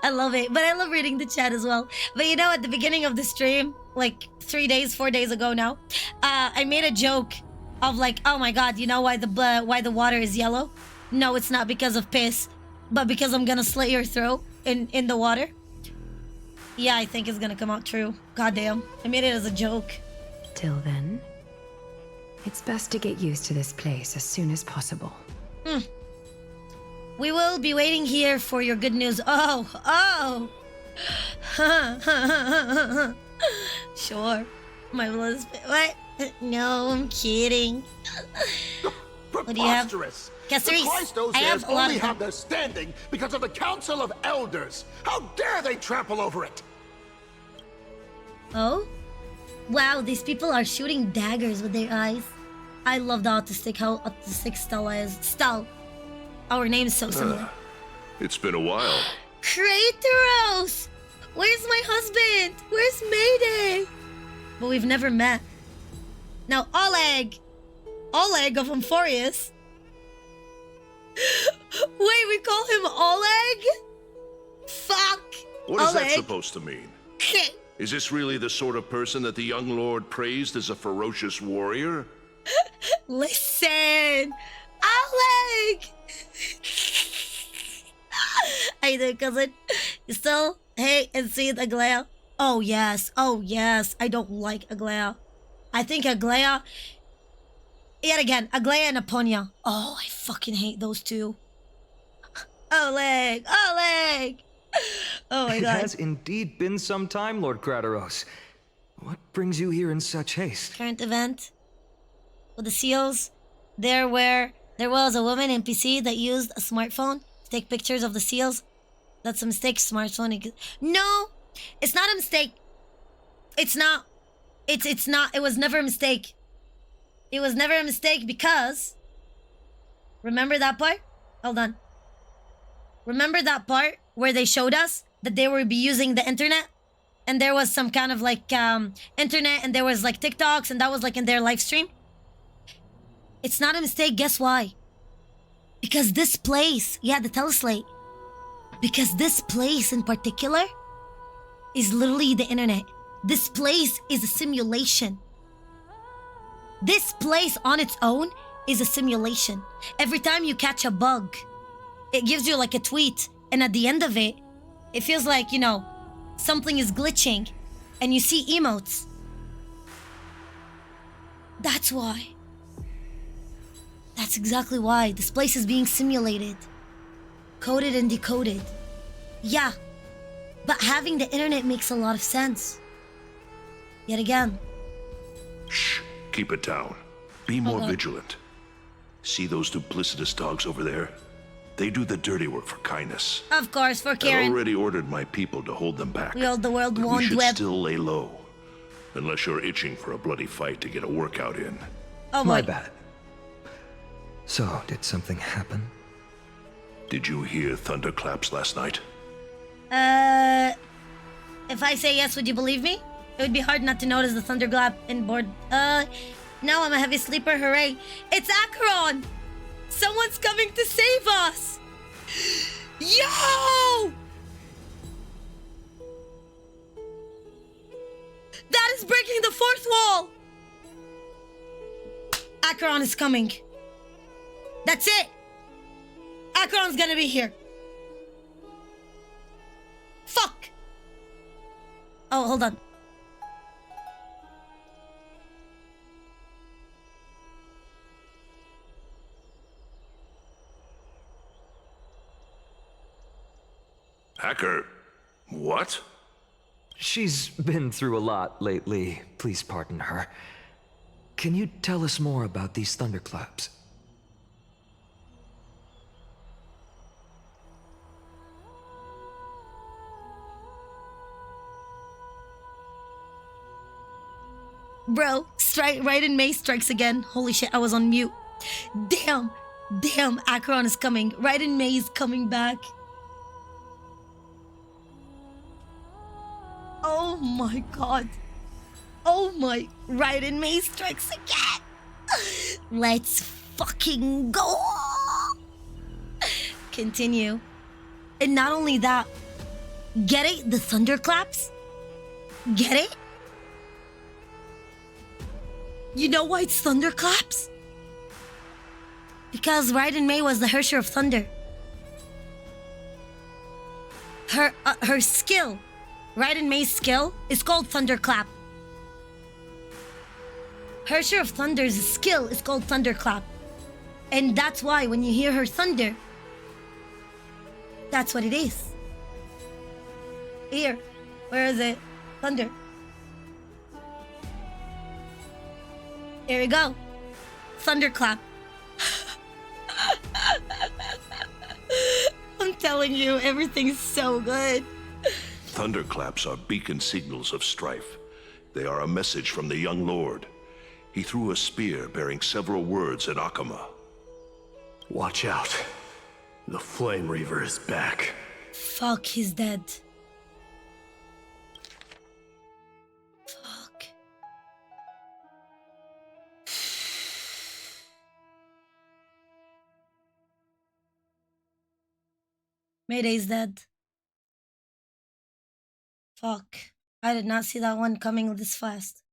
Speaker 1: I love it. But I love reading the chat as well. But you know, at the beginning of the stream, like 4 days ago now, I made a joke of like, oh my god, you know why the water is yellow? No, it's not because of piss, but because I'm gonna slit your throat in the water. Yeah, I think it's gonna come out true. Goddamn. I made it as a joke.
Speaker 12: Till then, it's best to get used to this place as soon as possible.
Speaker 1: We will be waiting here for your good news. Oh. Sure. My blood is... What? No, I'm kidding. What do you have?
Speaker 13: Preposterous!
Speaker 1: Caceres,
Speaker 13: The Christos
Speaker 1: I have a lot
Speaker 13: only
Speaker 1: of...
Speaker 13: have their standing because of the Council of Elders. How dare they trample over it?
Speaker 1: Oh? Wow, these people are shooting daggers with their eyes. I love the how autistic Stella is. Stell. Our name is so similar.
Speaker 14: It's been a while.
Speaker 1: Kratos! Where's my husband? Where's Mayday? But we've never met. Now, Oleg of Amphoreus. Wait, we call him Oleg? Fuck!
Speaker 14: What is
Speaker 1: Oleg.
Speaker 14: that supposed to mean? Is this really the sort of person that the young lord praised as a ferocious warrior?
Speaker 1: Listen! Oleg! How you doing, cousin? You still hate and see Aglaea? Oh yes. I don't like Aglaea. I think Aglaea... Yet again, Aglaea and Aponia. Oh, I fucking hate those two. Oleg! Oh my god.
Speaker 8: It has indeed been some time, Lord Kratos. What brings you here in such haste?
Speaker 1: Current event. With the seals, there was a woman NPC that used a smartphone to take pictures of the seals. That's a mistake. Smartphone. No, it's not a mistake. It's not. It's not. It was never a mistake. It was never a mistake because... Remember that part? Hold on. Remember that part where they showed us that they would be using the internet? And there was some kind of like internet and there was like TikToks and that was like in their live stream? It's not a mistake. Guess why? Because this place... Yeah, the teleslate. Because this place in particular is literally the internet. This place is a simulation. This place on its own is a simulation. Every time you catch a bug, it gives you like a tweet. And at the end of it, it feels like, you know, something is glitching. And you see emotes. That's why. That's exactly why. This place is being simulated. Coded and decoded. Yeah. But having the internet makes a lot of sense. Yet again.
Speaker 14: Shh. Keep it down. Be more vigilant. See those duplicitous dogs over there? They do the dirty work for kindness.
Speaker 1: Of course, for
Speaker 14: I
Speaker 1: Karen.
Speaker 14: already ordered my people to hold them back.
Speaker 1: We hold the world
Speaker 14: But we
Speaker 1: won't
Speaker 14: should
Speaker 1: web.
Speaker 14: still lay low. Unless you're itching for a bloody fight to get a workout in.
Speaker 1: Oh
Speaker 8: My
Speaker 1: boy.
Speaker 8: bad. So, did something happen?
Speaker 14: Did you hear thunderclaps last night?
Speaker 1: If I say yes, would you believe me? It would be hard not to notice the thunderclap inboard. No, I'm a heavy sleeper, hooray. It's Acheron! Someone's coming to save us! Yo! That is breaking the fourth wall! Acheron is coming. That's it! Acheron's gonna be here. Fuck! Oh, hold on.
Speaker 14: Hacker, what?
Speaker 8: She's been through a lot lately. Please pardon her. Can you tell us more about these thunderclaps?
Speaker 1: Bro, right in May strikes again. Holy shit, I was on mute. Damn, Acheron is coming. Right in May is coming back. Oh my god. Oh my, right in May strikes again. Let's fucking go. Continue. And not only that, get it? The thunderclaps? Get it? You know why it's thunderclaps? Because Raiden May was the Hersher of Thunder. Her skill, Raiden May's skill, is called Thunderclap. Hersher of Thunder's skill is called Thunderclap. And that's why when you hear her thunder, that's what it is. Here, where is it? Thunder. Here we go. Thunderclap. I'm telling you, everything's so good.
Speaker 14: Thunderclaps are beacon signals of strife. They are a message from the young lord. He threw a spear bearing several words at Akama.
Speaker 15: Watch out. The Flame Reaver is back.
Speaker 1: Fuck, he's dead. Fuck. Mayday's dead. Fuck. I did not see that one coming this fast.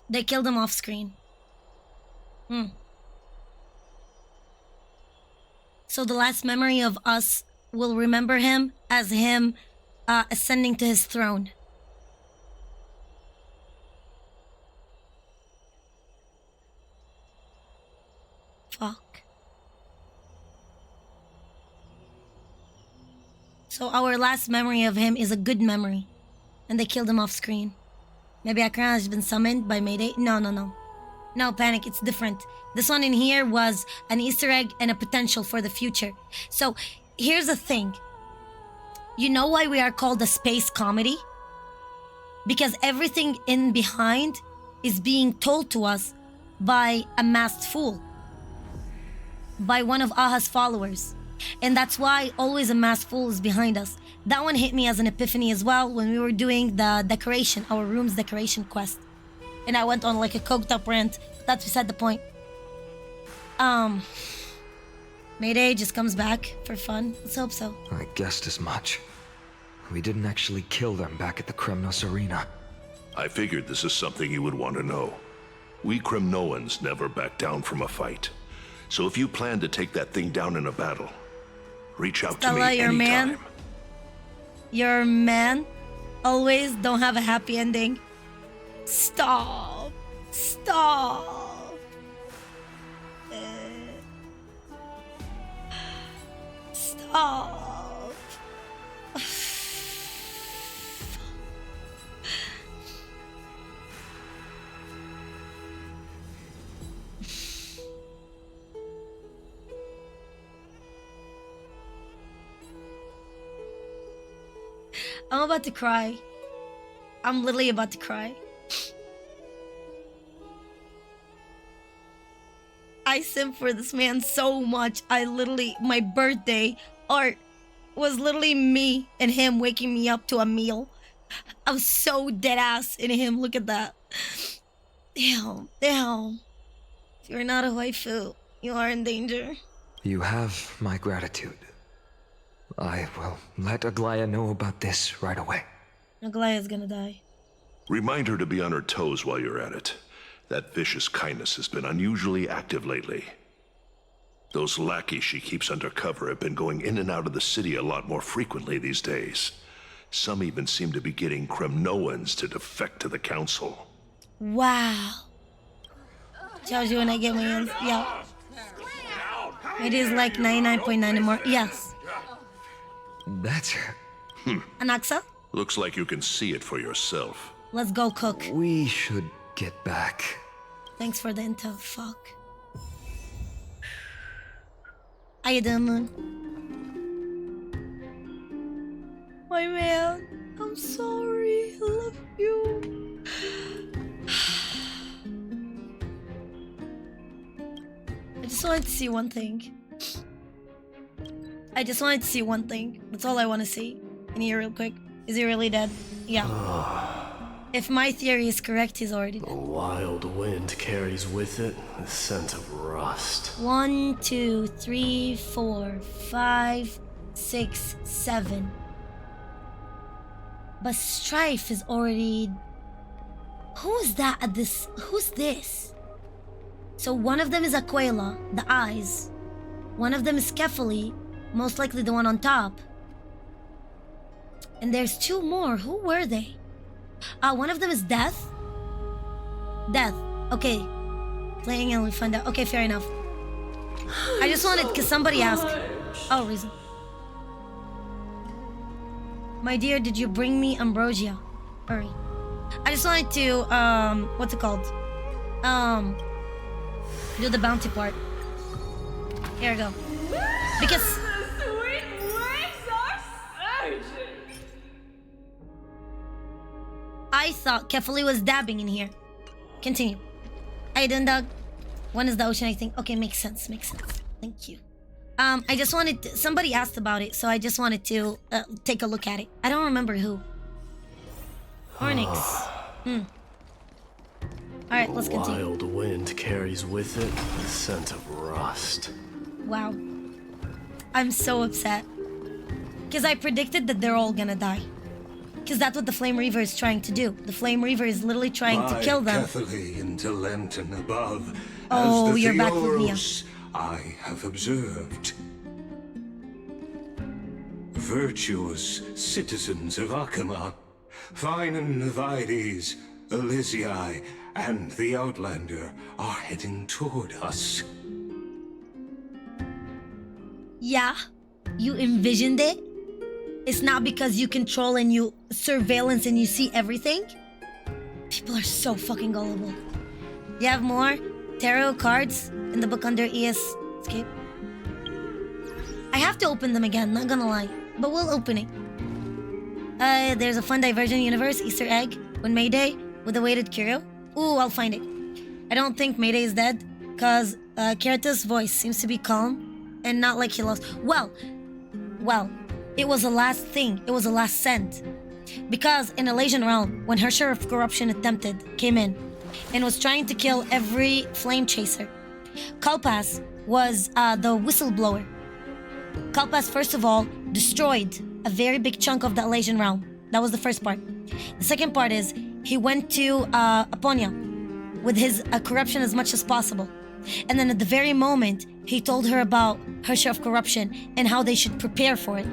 Speaker 1: They killed him off screen. So the last memory of us will remember him as him ascending to his throne. Fuck. So our last memory of him is a good memory. And they killed him off screen. Maybe Akran has been summoned by Mayday? No. No, Panic, it's different. This one in here was an Easter egg and a potential for the future. So, here's the thing. You know why we are called a space comedy? Because everything in behind is being told to us by a masked fool. By one of Aha's followers. And that's why always a masked fool is behind us. That one hit me as an epiphany as well when we were doing the decoration, our room's decoration quest. And I went on like a coked up rant. But that's beside the point. Mayday just comes back for fun. Let's hope so.
Speaker 8: I guessed as much. We didn't actually kill them back at the Kremnos arena.
Speaker 14: I figured this is something you would want to know. We Kremnoans never back down from a fight. So if you plan to take that thing down in a battle, Reach out
Speaker 1: Stella,
Speaker 14: to me
Speaker 1: your
Speaker 14: anytime.
Speaker 1: man. Your man always don't have a happy ending. Stop. Stop. Stop. I'm about to cry. I'm literally about to cry. I simp for this man so much. My birthday art was literally me and him waking me up to a meal. I was so dead ass in him. Look at that. Damn. If you're not a waifu, you are in danger.
Speaker 8: You have my gratitude. I will let Aglaya know about this right away.
Speaker 1: Aglaya's gonna die.
Speaker 14: Remind her to be on her toes while you're at it. That vicious kindness has been unusually active lately. Those lackeys she keeps undercover have been going in and out of the city a lot more frequently these days. Some even seem to be getting Kremnoans to defect to the council.
Speaker 1: Wow. Tells you when I get my hands. Yeah. It is like 99.9 or more. Yes.
Speaker 8: That's her.
Speaker 1: Anaxa?
Speaker 14: Looks like you can see it for yourself.
Speaker 1: Let's go cook.
Speaker 8: We should get back.
Speaker 1: Thanks for the intel. Fuck. How you doing, Moon? My man, I'm sorry. I love you. I just wanted to see one thing. That's all I want to see. In here real quick. Is he really dead? Yeah. If my theory is correct, he's already dead.
Speaker 15: A wild wind carries with it the scent of rust.
Speaker 1: 1, 2, 3, 4, 5, 6, 7. But Strife is already... Who's that at this? Who's this? So one of them is Aquila, the eyes. One of them is Kefali, most likely the one on top. And there's 2 more. Who were they? One of them is Death. Death. Okay. Playing and we find out. Okay, fair enough. I just wanted, because somebody asked. Oh, reason. My dear, did you bring me ambrosia? Hurry. I just wanted to, what's it called? Do the bounty part. Here we go. Because... I thought Kefali was dabbing in here. Continue. I done dog. One is the ocean, I think. Okay, makes sense. Thank you. I just wanted to, somebody asked about it, so I just wanted to take a look at it. I don't remember who. Hornix. Alright, let's continue.
Speaker 15: Wild wind carries with it the scent of rust.
Speaker 1: Wow. I'm so upset. Because I predicted that they're all gonna die. Because that's what the Flame Reaver is trying to do. The Flame Reaver is literally trying to kill them.
Speaker 16: Carefully into Lenten above,
Speaker 1: Oh,
Speaker 16: as the
Speaker 1: you're back with me.
Speaker 16: Theoros I have observed. Virtuous citizens of Akama, fine Navides, Elysiae, and the Outlander are heading toward us.
Speaker 1: Yeah, you envisioned it. It's not because you control and you surveillance and you see everything. People are so fucking gullible. Do you have more tarot cards in the book under ES Escape? I have to open them again, not gonna lie. But we'll open it. There's a fun Divergent Universe Easter egg when Mayday with a weighted curio. Ooh, I'll find it. I don't think Mayday is dead, cause Kirita's voice seems to be calm and not like he lost. Well, it was a last thing. It was a last cent. Because in Elysian Realm, when her Sheriff Corruption came in and was trying to kill every flame chaser, Kalpas was the whistleblower. Kalpas, first of all, destroyed a very big chunk of the Elysian Realm. That was the first part. The second part is he went to Aponia with his corruption as much as possible. And then at the very moment, he told her about her share of corruption and how they should prepare for it.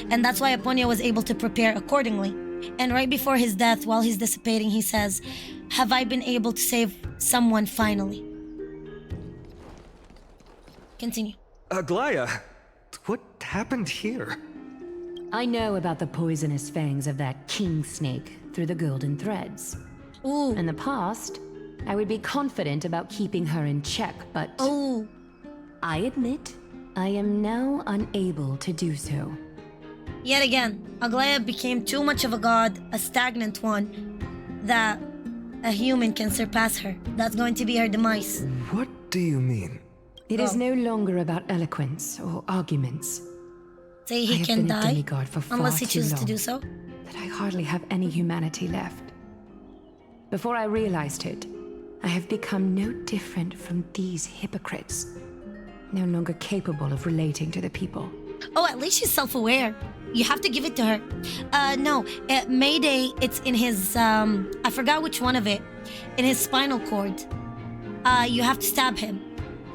Speaker 1: And that's why Aponia was able to prepare accordingly. And right before his death, while he's dissipating, he says, "Have I been able to save someone finally?" Continue.
Speaker 8: Aglaya, what happened here?
Speaker 17: I know about the poisonous fangs of that king snake through the golden threads.
Speaker 1: Ooh.
Speaker 17: In the past, I would be confident about keeping her in check, but...
Speaker 1: Ooh.
Speaker 17: I admit, I am now unable to do so.
Speaker 1: Yet again, Aglaya became too much of a god, a stagnant one, that a human can surpass her. That's going to be her demise.
Speaker 8: What do you mean?
Speaker 17: It is no longer about eloquence or arguments.
Speaker 1: Say he can die,
Speaker 17: demigod for
Speaker 1: unless he
Speaker 17: far too
Speaker 1: chooses to
Speaker 17: long,
Speaker 1: do so.
Speaker 17: that I hardly have any humanity left. Before I realized it, I have become no different from these hypocrites. No longer capable of relating to the people.
Speaker 1: Oh, at least she's self-aware. You have to give it to her. No, Mayday, it's in his, I forgot which one of it. In his spinal cord. You have to stab him.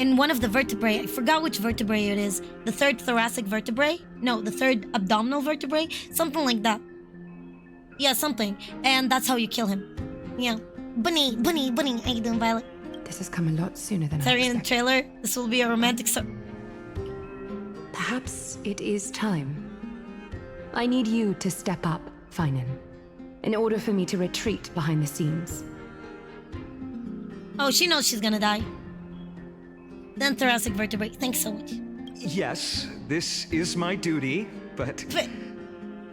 Speaker 1: In one of the vertebrae, I forgot which vertebrae it is. The third thoracic vertebrae? No, the third abdominal vertebrae? Something like that. Yeah, something. And that's how you kill him. Yeah. Bunny, how you doing, Violet?
Speaker 17: This has come a lot sooner than I
Speaker 1: Sorry, in the
Speaker 17: expected.
Speaker 1: trailer, this will be a romantic story.
Speaker 17: Perhaps it is time. I need you to step up, Finan, in order for me to retreat behind the scenes.
Speaker 1: Oh, she knows she's gonna die. Then thoracic vertebrae. Thanks so much.
Speaker 8: Yes, this is my duty, but...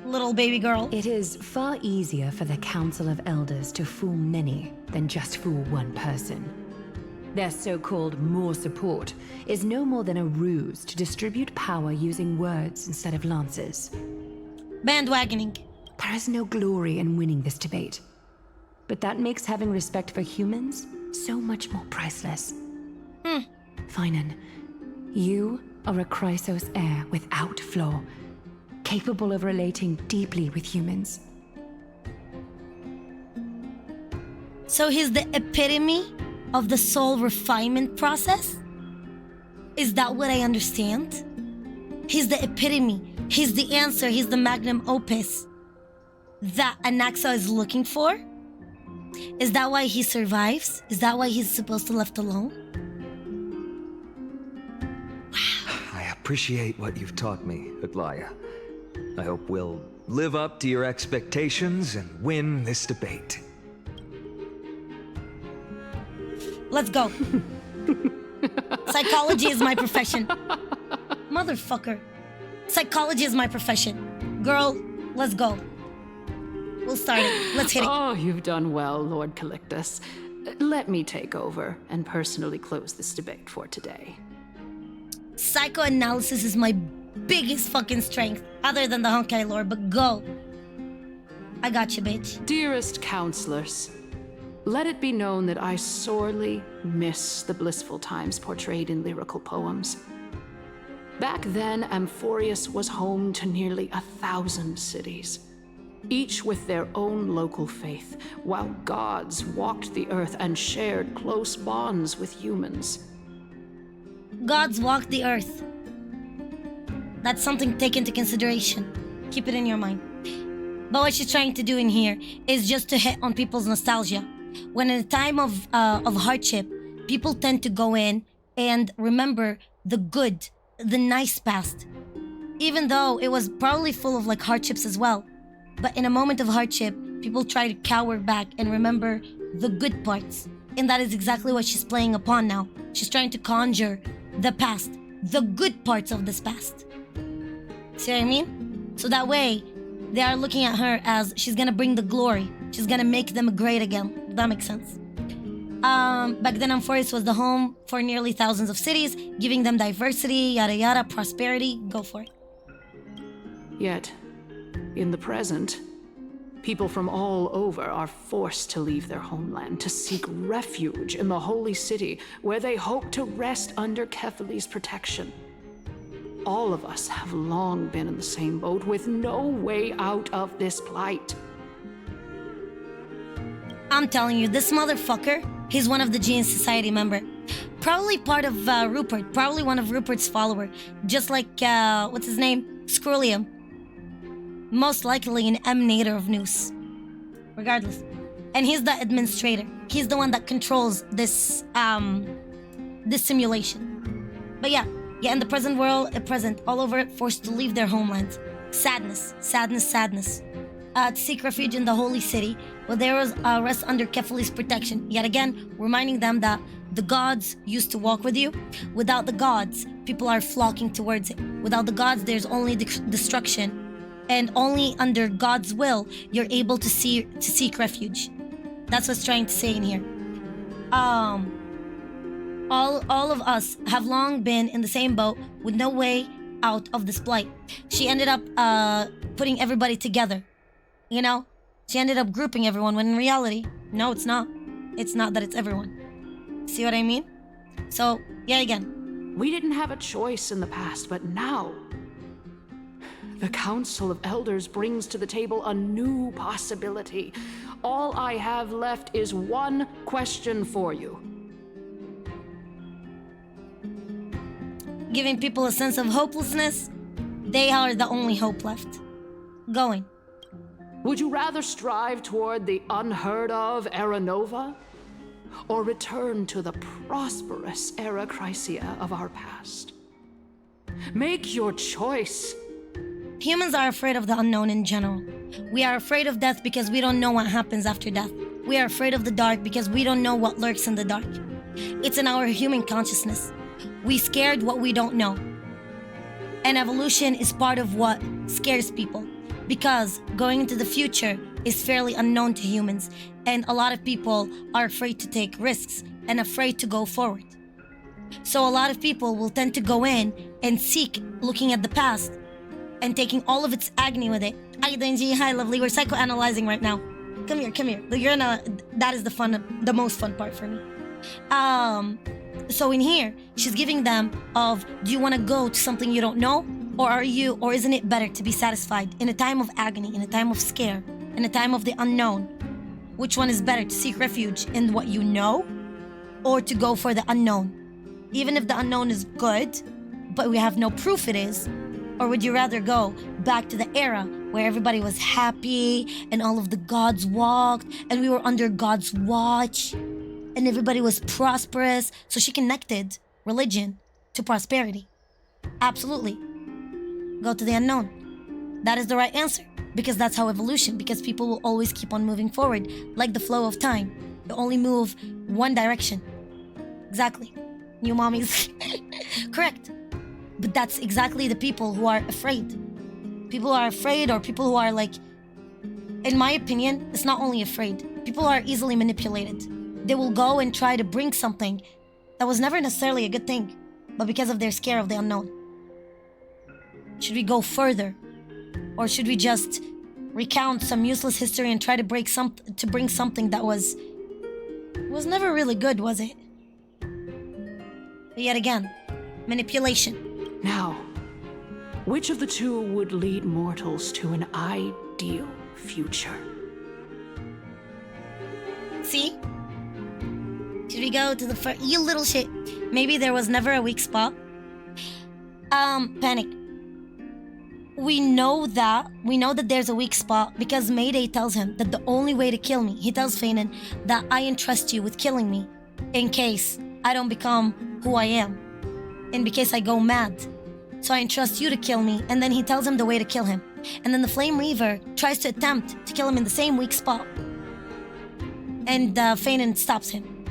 Speaker 1: Little baby girl.
Speaker 17: It is far easier for the Council of Elders to fool many than just fool one person. Their so-called more support is no more than a ruse to distribute power using words instead of lances.
Speaker 1: Bandwagoning.
Speaker 17: There is no glory in winning this debate. But that makes having respect for humans so much more priceless. Finan, you are a Chrysos heir without flaw, capable of relating deeply with humans.
Speaker 1: So he's the epitome of the soul refinement process? Is that what I understand? He's the epitome. He's the answer. He's the magnum opus that Anaxa is looking for? Is that why he survives? Is that why he's supposed to be left alone?
Speaker 8: I appreciate what you've taught me, Aglaya. I hope we'll live up to your expectations and win this debate.
Speaker 1: Let's go. Psychology is my profession. Motherfucker. Psychology is my profession. Girl, let's go. We'll start it. Let's hit it.
Speaker 18: Oh, you've done well, Lord Calictus. Let me take over and personally close this debate for today.
Speaker 1: Psychoanalysis is my biggest fucking strength, other than the Honkai lore, but go. I got you, bitch.
Speaker 18: Dearest counselors, let it be known that I sorely miss the blissful times portrayed in lyrical poems. Back then, Amphoreus was home to nearly 1,000 cities, each with their own local faith, while gods walked the earth and shared close bonds with humans.
Speaker 1: Gods walk the earth. That's something to take into consideration. Keep it in your mind. But what she's trying to do in here is just to hit on people's nostalgia. When in a time of hardship, people tend to go in and remember the good, the nice past. Even though it was probably full of like hardships as well. But in a moment of hardship, people try to cower back and remember the good parts. And that is exactly what she's playing upon now. She's trying to conjure the past, the good parts of this past. See what I mean? So that way, they are looking at her as she's gonna bring the glory. She's gonna make them great again. If that makes sense. Back then, Amphoreus was the home for nearly thousands of cities, giving them diversity, yada yada, prosperity. Go for it.
Speaker 18: Yet, in the present, people from all over are forced to leave their homeland to seek refuge in the holy city, where they hope to rest under Kephali's protection. All of us have long been in the same boat, with no way out of this plight.
Speaker 1: I'm telling you, this motherfucker, he's one of the Genius Society member. Probably part of Rupert. Probably one of Rupert's follower. Just like, what's his name? Scrollium. Most likely an emanator of Noose. Regardless. And he's the administrator. He's the one that controls this simulation. But yeah, in the present world, all over it, forced to leave their homelands. Sadness. To seek refuge in the holy city, where they rest under Kefali's protection. Yet again, reminding them that the gods used to walk with you. Without the gods, people are flocking towards it. Without the gods, there's only destruction. And only under God's will, you're able to seek refuge. That's what's trying to say in here. All of us have long been in the same boat with no way out of this plight. She ended up putting everybody together. You know? She ended up grouping everyone when in reality, no, it's not. It's not that it's everyone. See what I mean? So, yeah, again.
Speaker 18: We didn't have a choice in the past, but now the Council of Elders brings to the table a new possibility. All I have left is one question for you.
Speaker 1: Giving people a sense of hopelessness, they are the only hope left. Going.
Speaker 18: Would you rather strive toward the unheard of Era Nova, or return to the prosperous Era Chrysia of our past? Make your choice.
Speaker 1: Humans are afraid of the unknown in general. We are afraid of death because we don't know what happens after death. We are afraid of the dark because we don't know what lurks in the dark. It's in our human consciousness. We scared what we don't know. And evolution is part of what scares people. Because going into the future is fairly unknown to humans, and a lot of people are afraid to take risks and afraid to go forward. So a lot of people will tend to go in and seek looking at the past and taking all of its agony with it. Hi, Denji. Hi, lovely. We're psychoanalyzing right now. Come here. That is the most fun part for me. So in here, she's giving them of, do you want to go to something you don't know? Or isn't it better to be satisfied in a time of agony, in a time of scare, in a time of the unknown? Which one is better, to seek refuge in what you know, or to go for the unknown? Even if the unknown is good, but we have no proof it is, or would you rather go back to the era where everybody was happy and all of the gods walked and we were under God's watch and everybody was prosperous? So she connected religion to prosperity. Absolutely. Go to the unknown. That is the right answer, because that's how evolution, because people will always keep on moving forward, like the flow of time. You only move one direction. Exactly. New mommies. Correct. But that's exactly the people who are afraid. People who are afraid, or people who are like, in my opinion, it's not only afraid. People are easily manipulated. They will go and try to bring something that was never necessarily a good thing, but because of their scare of the unknown. Should we go further? Or should we just recount some useless history and try to bring something that was never really good, was it? But yet again, manipulation.
Speaker 18: Now, which of the two would lead mortals to an ideal future?
Speaker 1: See? Should we go to the first? You little shit. Maybe there was never a weak spot. Panic. We know that there's a weak spot because Mayday tells him that the only way to kill me, he tells Feynman that I entrust you with killing me in case I don't become who I am, in case I go mad. So I entrust you to kill me, and then he tells him the way to kill him. And then the Flame Reaver tries to attempt to kill him in the same weak spot. And Feynman stops him.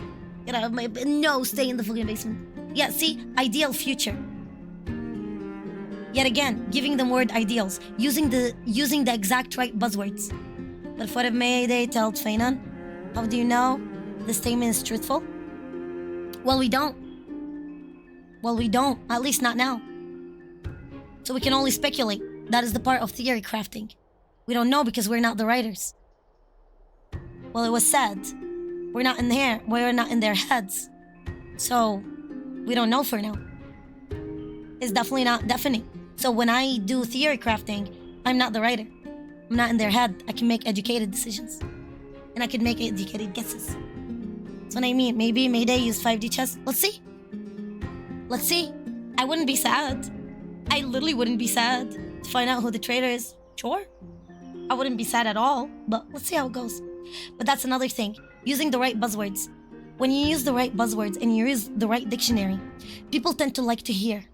Speaker 1: No, stay in the fucking basement. Yeah, see? Ideal future. Yet again, giving them word ideals, using the exact right buzzwords. But what if Mayday told Feynman? How do you know this statement is truthful? Well, we don't. At least not now. So we can only speculate. That is the part of theory crafting. We don't know because we're not the writers. Well, it was said. We're not in their heads. So, we don't know for now. It's definitely not definite. So when I do theory crafting, I'm not the writer. I'm not in their head. I can make educated decisions. And I can make educated guesses. That's what I mean. Maybe Mayday used 5D chess. Let's see. let's see. I wouldn't be sad. I literally wouldn't be sad to find out who the traitor is. Sure. I wouldn't be sad at all, but let's see how it goes. But that's another thing. Using the right buzzwords. When you use the right buzzwords and you use the right dictionary, people tend to like to hear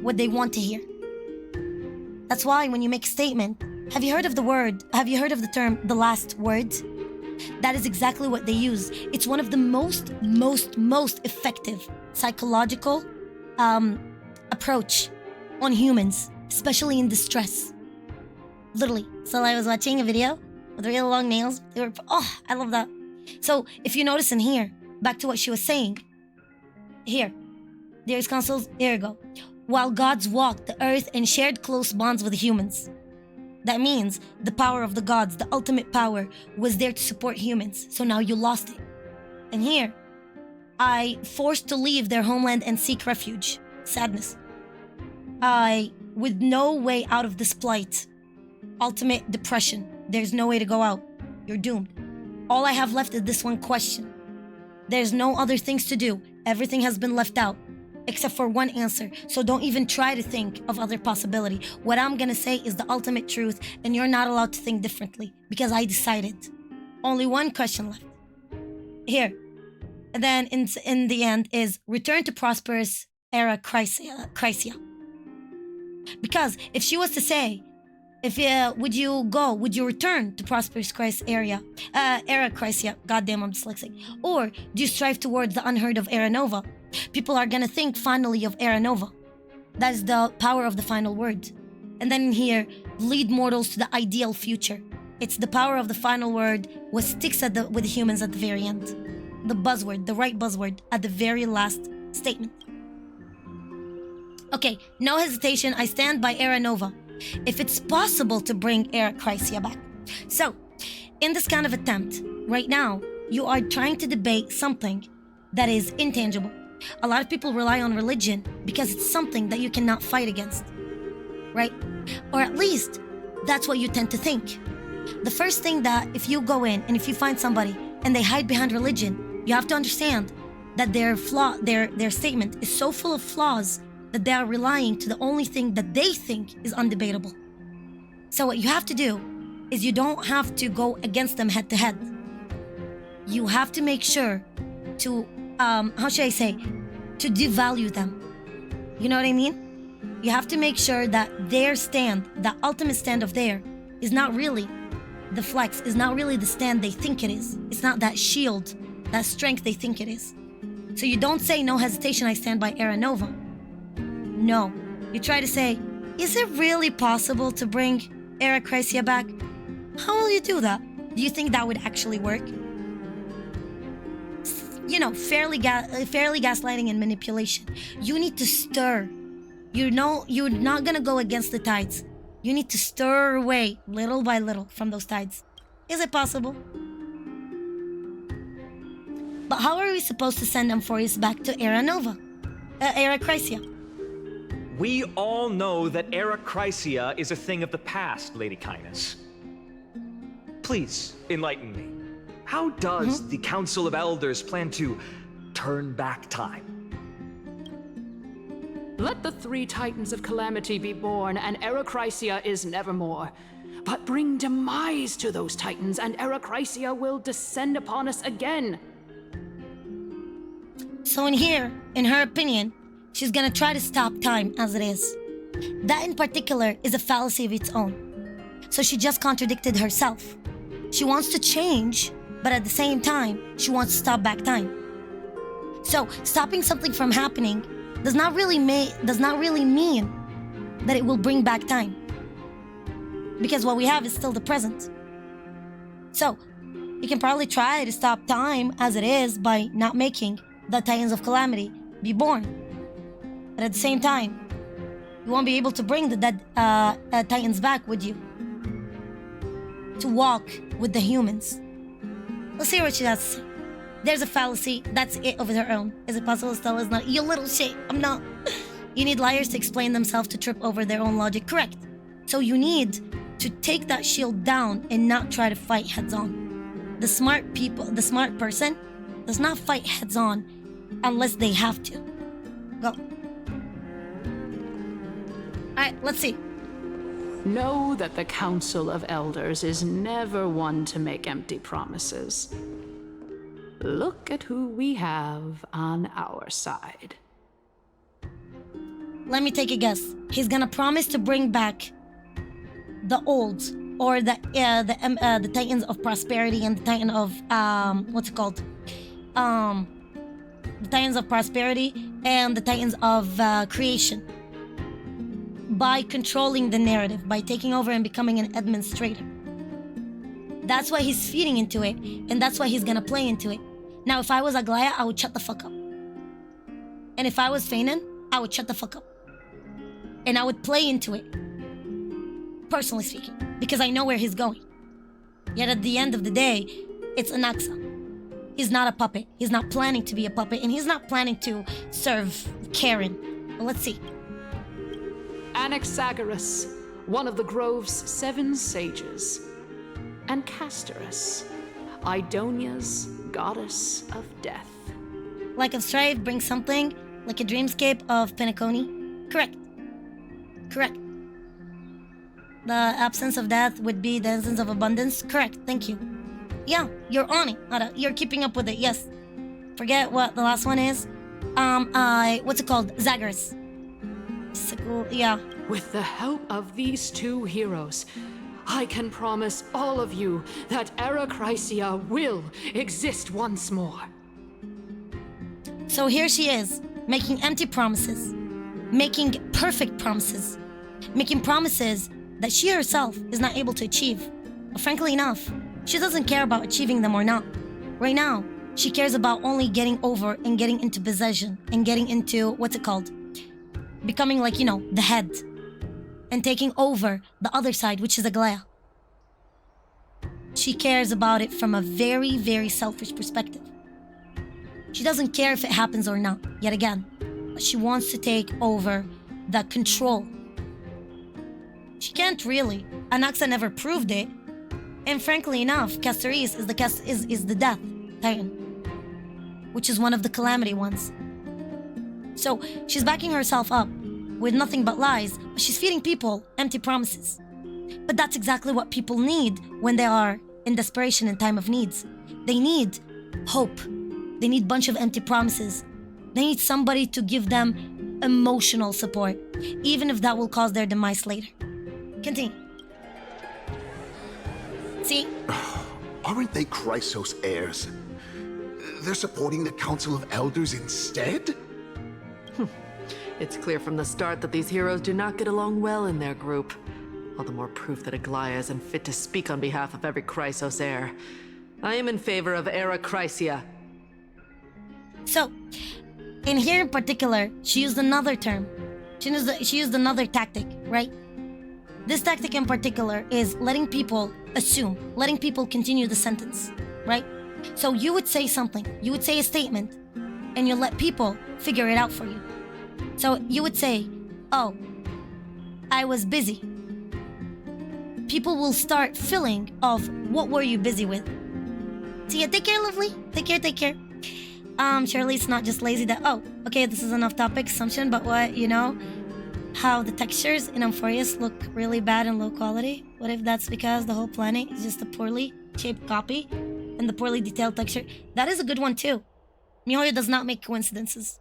Speaker 1: what they want to hear. That's why when you make a statement, have you heard of the term, the last word? That is exactly what they use. It's one of the most effective psychological approach on humans, especially in distress. Literally. So I was watching a video with real long nails. I love that. So if you notice in here, back to what she was saying. Here. There's consoles. Here you go. While gods walked the earth and shared close bonds with humans. That means the power of the gods, the ultimate power, was there to support humans. So now you lost it. And here, I forced to leave their homeland and seek refuge. Sadness. With no way out of this plight. Ultimate depression. There's no way to go out. You're doomed. All I have left is this one question. There's no other things to do. Everything has been left out. Except for one answer. So don't even try to think of other possibility. What I'm gonna say is the ultimate truth, and you're not allowed to think differently. Because I decided. Only one question left. Here. And then in the end is return to prosperous era Chrysia. Because if she was to say, would you return to prosperous era Chrysia? Goddamn, I'm dyslexic. Or do you strive towards the unheard of Era Nova? People are gonna think finally of Era Nova. That is the power of the final word. And then in here, lead mortals to the ideal future. It's the power of the final word, what sticks with humans at the very end. The buzzword, the right buzzword, at the very last statement. Okay, no hesitation, I stand by Era Nova. If it's possible to bring Era Chrysia back. So, in this kind of attempt, right now, you are trying to debate something that is intangible. A lot of people rely on religion because it's something that you cannot fight against, right? Or at least, that's what you tend to think. The first thing that if you go in and if you find somebody and they hide behind religion, you have to understand that their statement is so full of flaws that they are relying to the only thing that they think is undebatable. So what you have to do is you don't have to go against them head to head. You have to make sure to, to devalue them. You know what I mean? You have to make sure that their stand, the ultimate stand of theirs, is not really the flex, is not really the stand they think it is. It's not that shield, that strength they think it is. So you don't say, no hesitation, I stand by Era Nova. No. You try to say, is it really possible to bring Era Chrysia back? How will you do that? Do you think that would actually work? You know, fairly gaslighting and manipulation. You need to stir. You know, you're not gonna go against the tides. You need to stir away little by little from those tides. Is it possible? But how are we supposed to send Amphoreus back to Era Nova? Era Chrysia?
Speaker 8: We all know that Era Chrysia is a thing of the past, Lady Kindness. Please, enlighten me. How does the Council of Elders plan to turn back time?
Speaker 18: Let the three Titans of Calamity be born, and Era Chrysia is nevermore. But bring demise to those Titans, and Era Chrysia will descend upon us again.
Speaker 1: So in here, in her opinion, she's gonna try to stop time as it is. That in particular is a fallacy of its own. So she just contradicted herself. She wants to change, but at the same time, she wants to stop back time. So stopping something from happening does not really mean that it will bring back time. Because what we have is still the present. So you can probably try to stop time as it is by not making the Titans of Calamity be born. But at the same time, you won't be able to bring the dead Titans back, would you? To walk with the humans. Let's hear what she has to say. There's a fallacy. That's it of her own. Is it possible Stella's not? You little shit. I'm not. You need liars to explain themselves to trip over their own logic. Correct. So you need to take that shield down and not try to fight heads on. The smart person does not fight heads on unless they have to. Go. Alright, let's see.
Speaker 18: Know that the Council of Elders is never one to make empty promises. Look at who we have on our side.
Speaker 1: Let me take a guess. He's gonna promise to bring back the old, or the Titans of Prosperity and the Titan of what's it called? The Titans of Prosperity and the Titans of Creation. By controlling the narrative, by taking over and becoming an administrator. That's why he's feeding into it, and that's why he's gonna play into it. Now, if I was Aglaya, I would shut the fuck up. And if I was Feynan, I would shut the fuck up. And I would play into it. Personally speaking. Because I know where he's going. Yet at the end of the day, it's Anaxa. He's not a puppet. He's not planning to be a puppet. And he's not planning to serve Karen. But let's see.
Speaker 18: Anaxagoras, one of the Grove's 7 sages. And Castorus, Idonia's goddess of death.
Speaker 1: Like of Strife brings something, like a dreamscape of Penacony. Correct. Correct. The absence of death would be the essence of abundance. Correct, thank you. Yeah, you're on it, Ada. You're keeping up with it, yes. Forget what the last one is. What's it called? Zagreus. Yeah.
Speaker 18: With the help of these 2 heroes, I can promise all of you that Era Chrysia will exist once more.
Speaker 1: So here she is, making empty promises. Making perfect promises. Making promises that she herself is not able to achieve. But frankly enough, she doesn't care about achieving them or not. Right now, she cares about only getting over and getting into possession and getting into, what's it called? Becoming like, you know, the head. And taking over the other side, which is Aglaya. She cares about it from a very, very selfish perspective. She doesn't care if it happens or not, yet again. But she wants to take over the control. She can't really. Anaxa never proved it. And frankly enough, Castorus is the death titan, which is one of the calamity ones. So she's backing herself up with nothing but lies, but she's feeding people empty promises. But that's exactly what people need when they are in desperation in time of needs. They need hope. They need a bunch of empty promises. They need somebody to give them emotional support, even if that will cause their demise later. Continue. See?
Speaker 13: Aren't they Chrysos heirs? They're supporting the Council of Elders instead?
Speaker 19: It's clear from the start that these heroes do not get along well in their group. All the more proof that Aglaya isn't fit to speak on behalf of every Chrysos heir. I am in favor of Era Chrysia.
Speaker 1: So, in here in particular, she used another term. She used another tactic, right? This tactic in particular is letting people assume, letting people continue the sentence, right? So you would say something, you would say a statement, and you let people figure it out for you. So you would say, oh, I was busy. People will start filling of what were you busy with. See ya, take care, lovely. Take care, take care. Surely it's not just lazy that, oh, okay, this is an off-topic assumption, but what, you know, how the textures in Amphoreus look really bad and low quality? What if that's because the whole planet is just a poorly shaped copy and the poorly detailed texture? That is a good one too. MiHoYo does not make coincidences.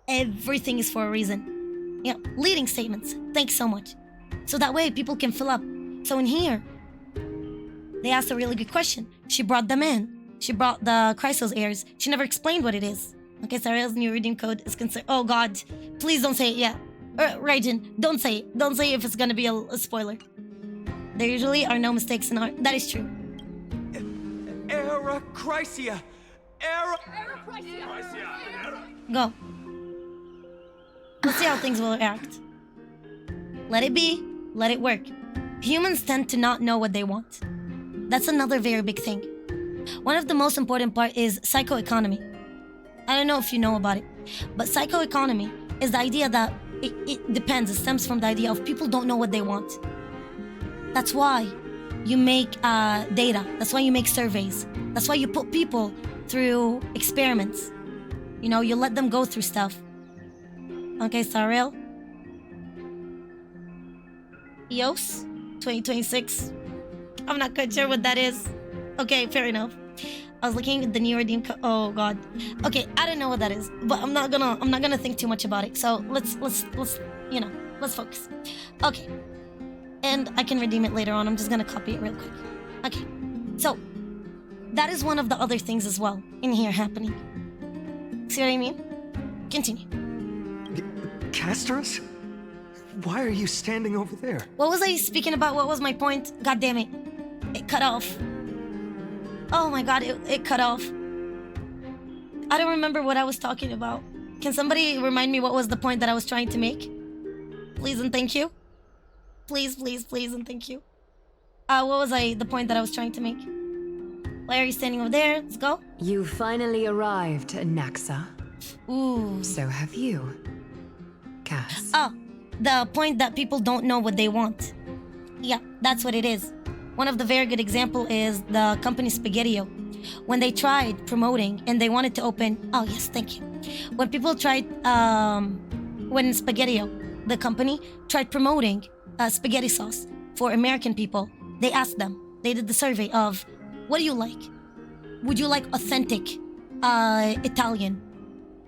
Speaker 1: Everything is for a reason. Yeah, leading statements. Thanks so much. So that way people can fill up. So in here, they asked a really good question. She brought them in. She brought the Chrysos heirs. She never explained what it is. Okay, Sariel's new redeem code is concerned. Oh god, please don't say it yet. Raijin, don't say it. Don't say it if it's gonna be a spoiler. There usually are no mistakes in art. That is true.
Speaker 20: Era Chrysia! Era
Speaker 1: Chrysia! Go. Let's see how things will react. Let it be. Let it work. Humans tend to not know what they want. That's another very big thing. One of the most important part is psychoeconomy. I don't know if you know about it, but psychoeconomy is the idea that it depends. It stems from the idea of people don't know what they want. That's why you make data. That's why you make surveys. That's why you put people through experiments. You know, you let them go through stuff. Okay, Sariel? EOS 2026. I'm not quite sure what that is. Okay, fair enough. I was looking at the new redeem code. Oh god. Okay, I don't know what that is, but I'm not gonna think too much about it. So let's focus. Okay. And I can redeem it later on. I'm just gonna copy it real quick. Okay. So that is one of the other things as well in here happening. See what I mean? Continue.
Speaker 21: Castorus? Why are you standing over there?
Speaker 1: What was I speaking about? What was my point? God damn it. It cut off. Oh my god, it cut off. I don't remember what I was talking about. Can somebody remind me what was the point that I was trying to make? Please and thank you. Please, please, please and thank you. What was the point that I was trying to make? Why are you standing over there? Let's go.
Speaker 12: You finally arrived, Naxa.
Speaker 1: Ooh.
Speaker 12: So have you, Cass.
Speaker 1: Oh, the point that people don't know what they want. Yeah, that's what it is. One of the very good example is the company Spaghettio. When they tried promoting and they wanted to open... Oh, yes, thank you. When people tried... when Spaghettio, the company, tried promoting spaghetti sauce for American people, they asked them, they did the survey of, what do you like? Would you like authentic Italian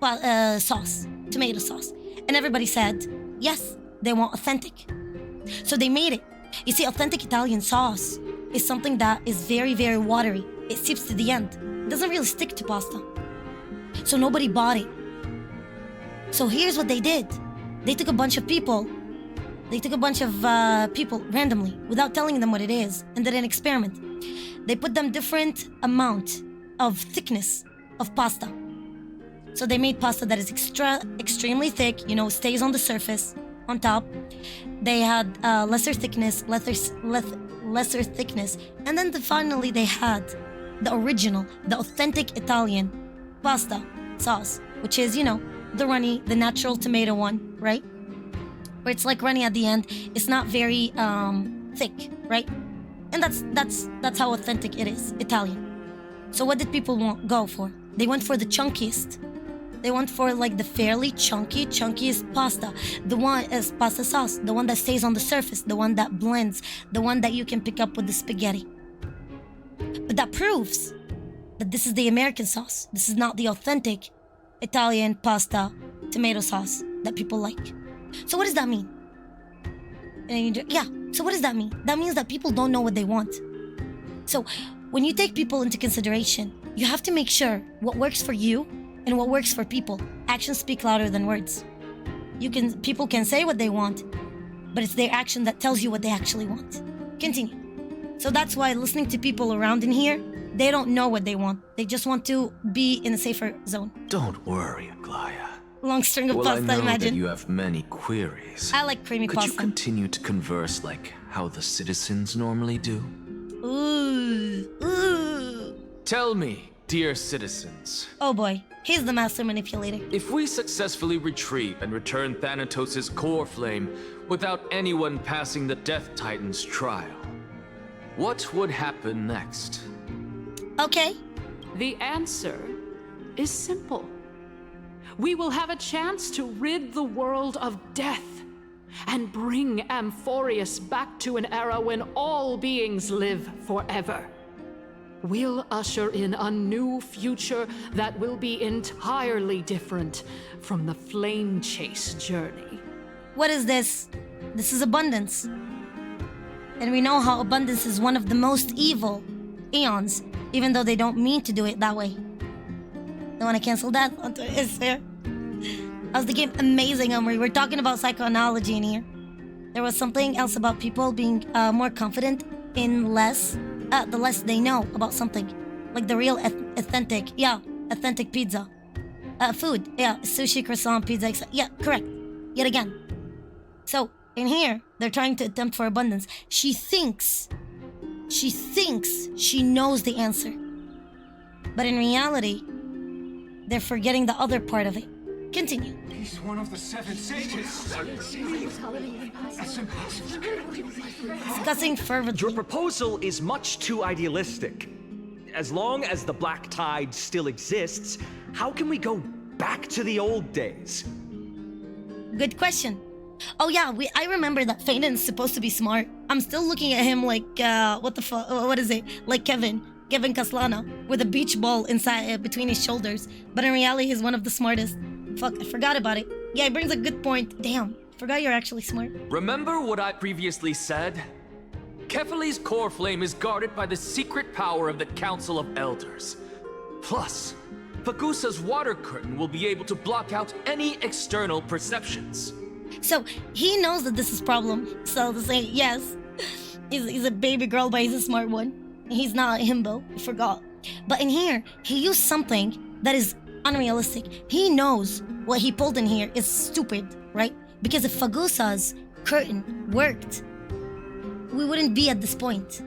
Speaker 1: sauce, tomato sauce? And everybody said, yes, they want authentic. So they made it. You see, authentic Italian sauce is something that is very, very watery. It seeps to the end. It doesn't really stick to pasta. So nobody bought it. So here's what they did. They took a bunch of people. They took a bunch of people randomly, without telling them what it is, and did an experiment. They put them different amount of thickness of pasta. So they made pasta that is extremely thick, stays on the surface, on top. They had lesser thickness, lesser thickness, and then finally they had the original, the authentic Italian pasta sauce, which is, the runny, the natural tomato one, right? Where it's like runny at the end. It's not very thick, right? And that's how authentic it is, Italian. So what did people go for? They went for the chunkiest. They went for like the fairly chunkiest pasta. The one is pasta sauce, the one that stays on the surface, the one that blends, the one that you can pick up with the spaghetti. But that proves that this is the American sauce. This is not the authentic Italian pasta tomato sauce that people like. So what does that mean? So what does that mean? That means that people don't know what they want. So when you take people into consideration, you have to make sure what works for you and what works for people. Actions speak louder than words. People can say what they want, but it's their action that tells you what they actually want. Continue. So that's why listening to people around in here, they don't know what they want. They just want to be in a safer zone.
Speaker 5: Don't worry, Aglaya.
Speaker 1: Long string of
Speaker 5: Well,
Speaker 1: pasta,
Speaker 5: I know
Speaker 1: imagine.
Speaker 5: that you have many queries.
Speaker 1: I like creamy
Speaker 5: Could
Speaker 1: pasta.
Speaker 5: you continue to converse like how the citizens normally do?
Speaker 1: Ooh.
Speaker 5: Tell me, dear citizens.
Speaker 1: Oh boy, he's the master manipulator.
Speaker 5: If we successfully retrieve and return Thanatos' core flame without anyone passing the Death Titan's trial, what would happen next?
Speaker 1: Okay.
Speaker 18: The answer is simple. We will have a chance to rid the world of death and bring Amphoreus back to an era when all beings live forever. We'll usher in a new future that will be entirely different from the flame chase journey.
Speaker 1: What is this? This is abundance. And we know how abundance is one of the most evil eons, even though they don't mean to do it that way. Don't want to cancel that? Is there? How's the game amazing, Omri? We're talking about psychoanalygy in here. There was something else about people being more confident in the less they know about something. Like the real authentic pizza. Food, sushi, croissant, pizza, etc. Yeah, correct. Yet again. So, in here, they're trying to attempt for abundance. She thinks she knows the answer. But in reality, they're forgetting the other part of it. Continue.
Speaker 16: He's one of the 7 sages. That's impossible.
Speaker 1: Discussing fervently.
Speaker 8: Your proposal is much too idealistic. As long as the Black Tide still exists, how can we go back to the old days?
Speaker 1: Good question. Oh yeah, I remember that Faden's supposed to be smart. I'm still looking at him like, what the fuck, what is it? Like Kevin Caslana, with a beach ball inside between his shoulders. But in reality, he's one of the smartest. Fuck, I forgot about it. Yeah, he brings a good point. Damn, forgot you're actually smart.
Speaker 6: Remember what I previously said? Kefali's core flame is guarded by the secret power of the Council of Elders. Plus, Fagusa's water curtain will be able to block out any external perceptions.
Speaker 1: So, he knows that this is a problem. So to say, yes, he's a baby girl, but he's a smart one. He's not a himbo, I forgot. But in here, he used something that is unrealistic. He knows what he pulled in here is stupid, right? Because if Fagusa's curtain worked, we wouldn't be at this point.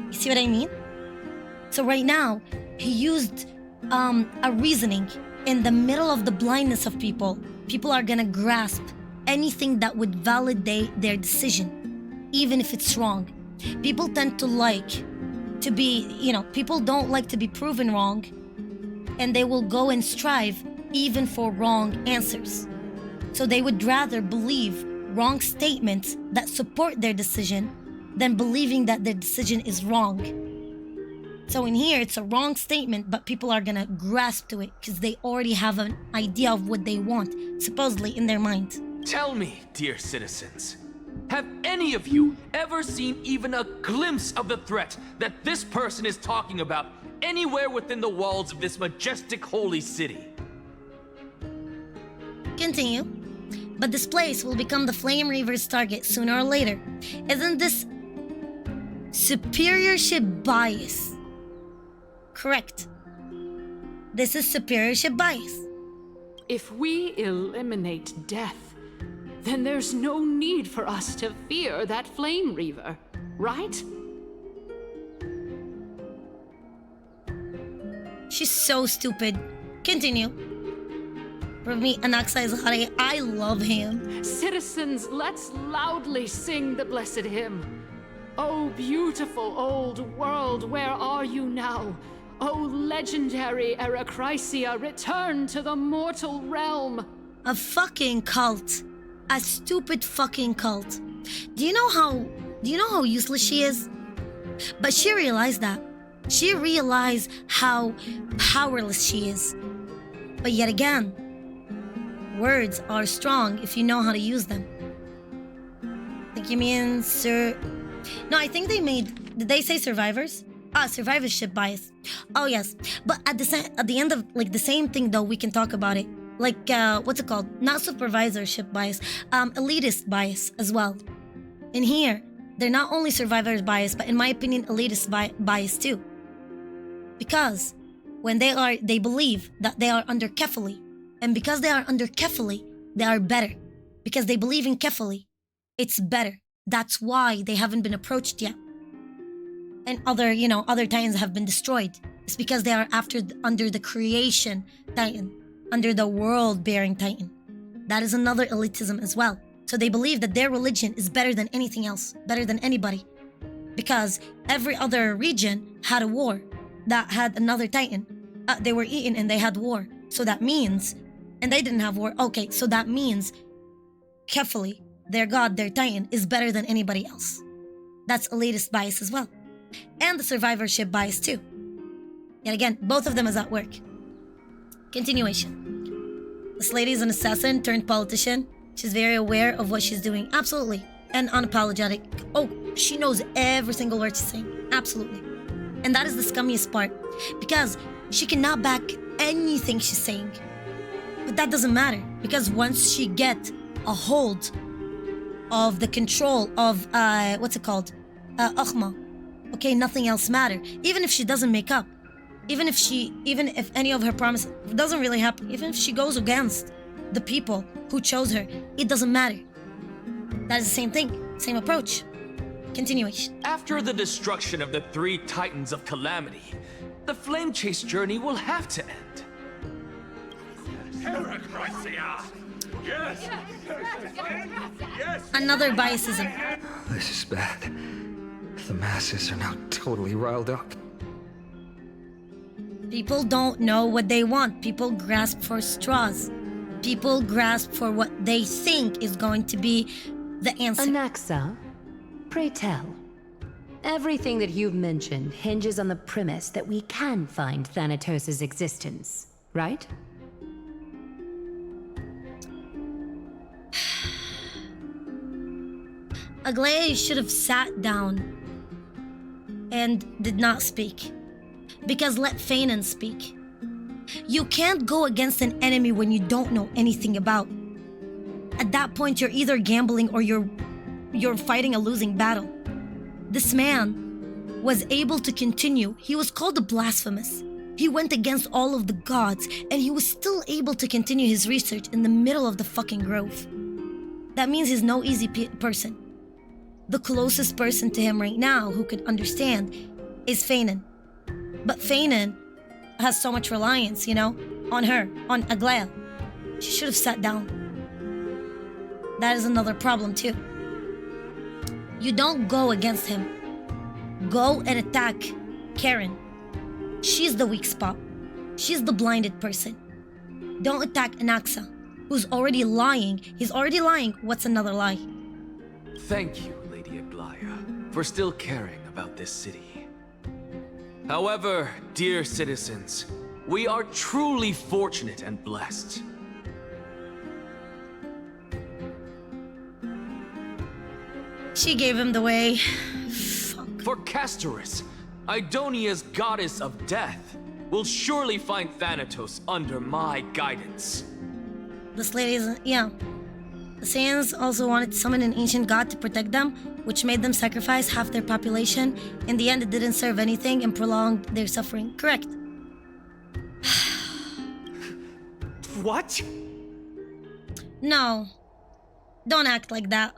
Speaker 1: You see what I mean? So right now, he used a reasoning in the middle of the blindness of people. People are gonna grasp anything that would validate their decision, even if it's wrong. People tend to like to be, people don't like to be proven wrong, and they will go and strive even for wrong answers. So they would rather believe wrong statements that support their decision than believing that their decision is wrong. So in here, it's a wrong statement, but people are gonna grasp to it because they already have an idea of what they want, supposedly in their mind.
Speaker 6: Tell me, dear citizens, have any of you ever seen even a glimpse of the threat that this person is talking about anywhere within the walls of this majestic holy city?
Speaker 1: Continue. But this place will become the Flame Reaver's target sooner or later. Isn't this superiorship bias? Correct. This is superiorship bias.
Speaker 18: If we eliminate death, then there's no need for us to fear that Flame Reaver, right?
Speaker 1: She's so stupid. Continue. For me, Anaxa is Hare. I love him.
Speaker 18: Citizens, let's loudly sing the blessed hymn. Oh, beautiful old world, where are you now? Oh, legendary Erechrysia, return to the mortal realm.
Speaker 1: A fucking cult. A stupid fucking cult. Do you know how useless she is? But she realized that. She realized how powerless she is. But yet again, words are strong if you know how to use them. I think you mean No, I think did they say survivors? Survivorship bias. Oh yes, but at the end of the same thing though, we can talk about it. What's it called? Not supervisorship bias, elitist bias as well. In here, they're not only survivors bias, but in my opinion, elitist bias too. Because when they believe that they are under Kefali, and because they are under Kefali, they are better. Because they believe in Kefali, it's better. That's why they haven't been approached yet. And other Titans have been destroyed. It's because they are under the creation Titan, under the world-bearing Titan. That is another elitism as well. So they believe that their religion is better than anything else, better than anybody. Because every other region had a war that had another Titan. They were eaten and they had war. So that means, and they didn't have war. Okay, so that means Kefali, their god, their Titan, is better than anybody else. That's elitist bias as well. And the survivorship bias too. Yet again, both of them is at work. Continuation. This lady is an assassin turned politician. She's very aware of what she's doing. Absolutely. And unapologetic. Oh, she knows every single word she's saying. Absolutely. And that is the scummiest part. Because she cannot back anything she's saying. But that doesn't matter. Because once she gets a hold of the control of, what's it called? Akhma. Okay, nothing else matters. Even if she doesn't make up. Even if any of her promises doesn't really happen. Even if she goes against the people who chose her, it doesn't matter. That is the same thing. Same approach. Continuation.
Speaker 6: After the destruction of the 3 Titans of Calamity, the Flame Chase journey will have to end.
Speaker 16: Erechrysia! Yes! Yes!
Speaker 1: Another biasism.
Speaker 21: This is bad. The masses are now totally riled up.
Speaker 1: People don't know what they want. People grasp for straws. People grasp for what they think is going to be the answer.
Speaker 17: Anaxa, pray tell. Everything that you've mentioned hinges on the premise that we can find Thanatos' existence, right?
Speaker 1: Aglaia should have sat down and did not speak. Because let Fanon speak. You can't go against an enemy when you don't know anything about. At that point, you're either gambling or you're fighting a losing battle. This man was able to continue. He was called a blasphemous. He went against all of the gods, and he was still able to continue his research in the middle of the fucking grove. That means he's no easy person. The closest person to him right now who could understand is Fanon. But Fanon has so much reliance, you know, on her, on Aglaia. She should have sat down. That is another problem too. You don't go against him. Go and attack Karen. She's the weak spot. She's the blinded person. Don't attack Anaxa, who's already lying. He's already lying. What's another lie?
Speaker 6: Thank you, Lady Aglaia, for still caring about this city. However, dear citizens, we are truly fortunate and blessed.
Speaker 1: She gave him the way.
Speaker 6: For Castorus, Idonia's goddess of death, will surely find Thanatos under my guidance.
Speaker 1: This lady isn't, yeah. The Saiyans also wanted to summon an ancient god to protect them, which made them sacrifice half their population. In the end, it didn't serve anything and prolonged their suffering. Correct.
Speaker 8: What?
Speaker 1: No. Don't act like that.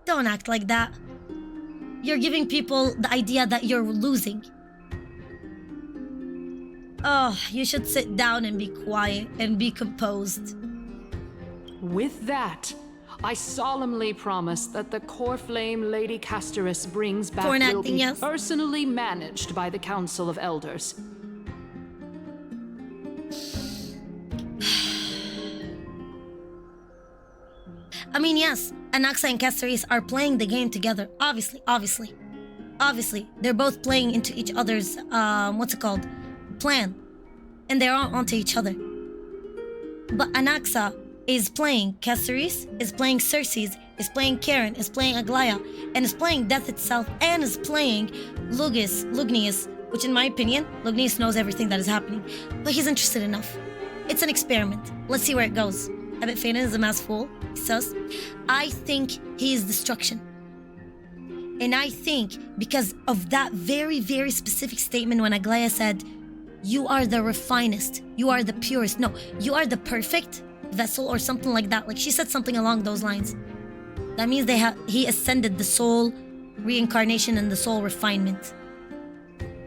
Speaker 1: Don't act like that. You're giving people the idea that you're losing. Oh, you should sit down and be quiet and be composed.
Speaker 18: With that, I solemnly promise that the core flame Lady Castorus brings back will be personally managed by the Council of Elders.
Speaker 1: I mean, yes, Anaxa and Castorus are playing the game together. Obviously. They're both playing into each other's, plan. And they're all onto each other. But Anaxa is playing Castorus, is playing Xerxes, is playing Karen, is playing Aglaia, and is playing Death itself, and is playing Lugnius, which in my opinion, Lugnius knows everything that is happening. But he's interested enough. It's an experiment. Let's see where it goes. I bet Fanon is a mass fool. He's sus. I think he is destruction. And I think because of that very, very specific statement when Aglaia said, you are the refinest, you are the purest. No, you are the perfect vessel or something like that. Like she said something along those lines. That means he ascended the soul reincarnation and the soul refinement.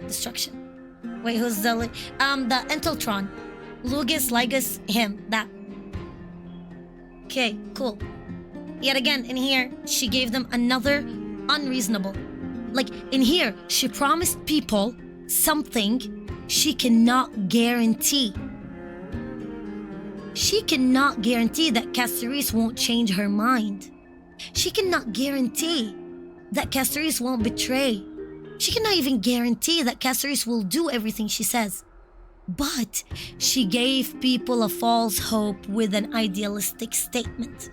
Speaker 1: Destruction. Wait, who's the Enteltron. Lugus, Ligus, him, that. Okay, cool. Yet again, in here, she gave them another unreasonable. Like, in here, she promised people something she cannot guarantee. She cannot guarantee that Castorus won't change her mind. She cannot guarantee that Castorus won't betray. She cannot even guarantee that Castorus will do everything she says. But she gave people a false hope with an idealistic statement.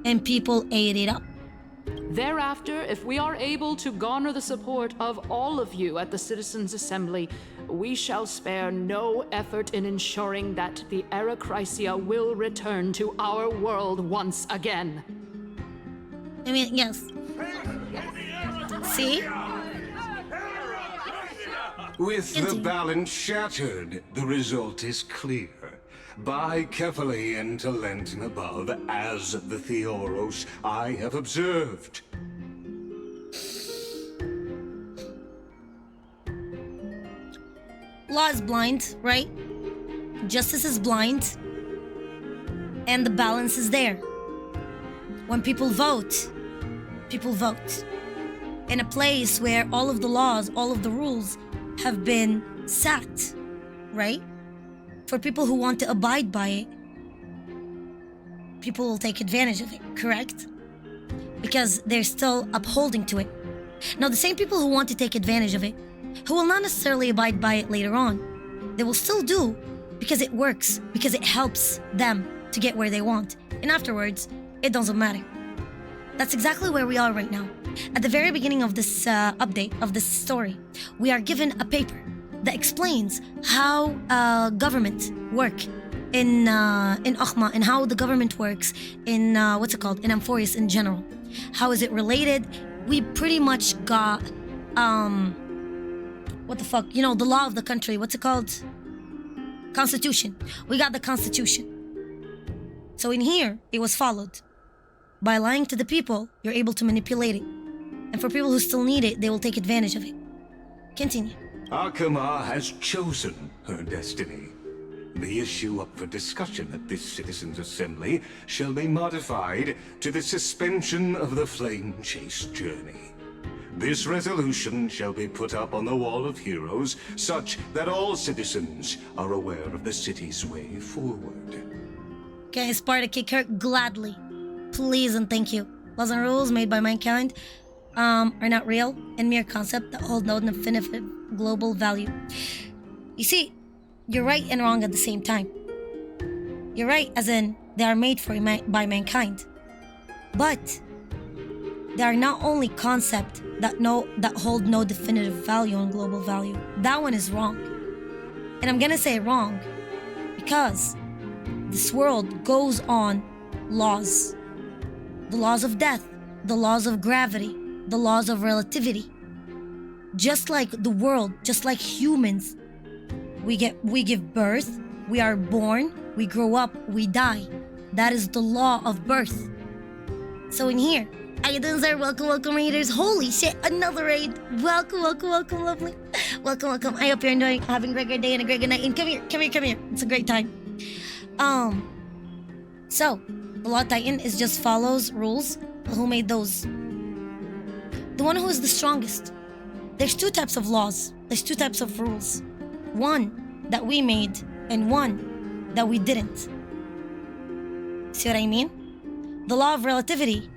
Speaker 1: And people ate it up.
Speaker 18: Thereafter, if we are able to garner the support of all of you at the Citizens' Assembly, we shall spare no effort in ensuring that the Era Chrysia will return to our world once again.
Speaker 1: I mean, yes. See?
Speaker 4: With the balance shattered, the result is clear. Buy carefully into Lent and above, as the Theoros I have observed.
Speaker 1: Law is blind, right? Justice is blind. And the balance is there. When people vote in a place where all of the laws, all of the rules have been set, right? For people who want to abide by it. people will take advantage of it, correct? Because they're still upholding to it. Now, the same people who want to take advantage of it, who will not necessarily abide by it later on, they will still do because it works, because it helps them to get where they want. And afterwards, it doesn't matter. That's exactly where we are right now. At the very beginning of this update, of this story, we are given a paper that explains how government work in Akhma and how the government works in, in Amphoreus in general. How is it related? We pretty much got, the law of the country. What's it called? Constitution. We got the Constitution. So in here, it was followed. By lying to the people, you're able to manipulate it. And for people who still need it, they will take advantage of it. Continue.
Speaker 4: Akama has chosen her destiny. The issue up for discussion at this Citizens' Assembly shall be modified to the suspension of the Flame Chase journey. This resolution shall be put up on the Wall of Heroes, such that all citizens are aware of the city's way forward.
Speaker 1: Okay, Sparta, kick her gladly. Please and thank you. Laws and rules made by mankind are not real and mere concept that hold no definitive global value. You see, you're right and wrong at the same time. You're right, as in they are made by mankind, but they are not only concept that hold no definitive value and global value. That one is wrong, and I'm gonna say wrong because this world goes on laws. The laws of death, the laws of gravity, the laws of relativity. Just like the world, just like humans, we give birth, we are born, we grow up, we die. That is the law of birth. So in here, Aidens are welcome readers. Holy shit, another raid. Welcome, lovely. Welcome. I hope you're having a great day and a great night. And come here. It's a great time. So, the Law Titan is just follows rules. Who made those? The one who is the strongest. There's two types of laws. There's two types of rules. One that we made and one that we didn't. See what I mean? The law of relativity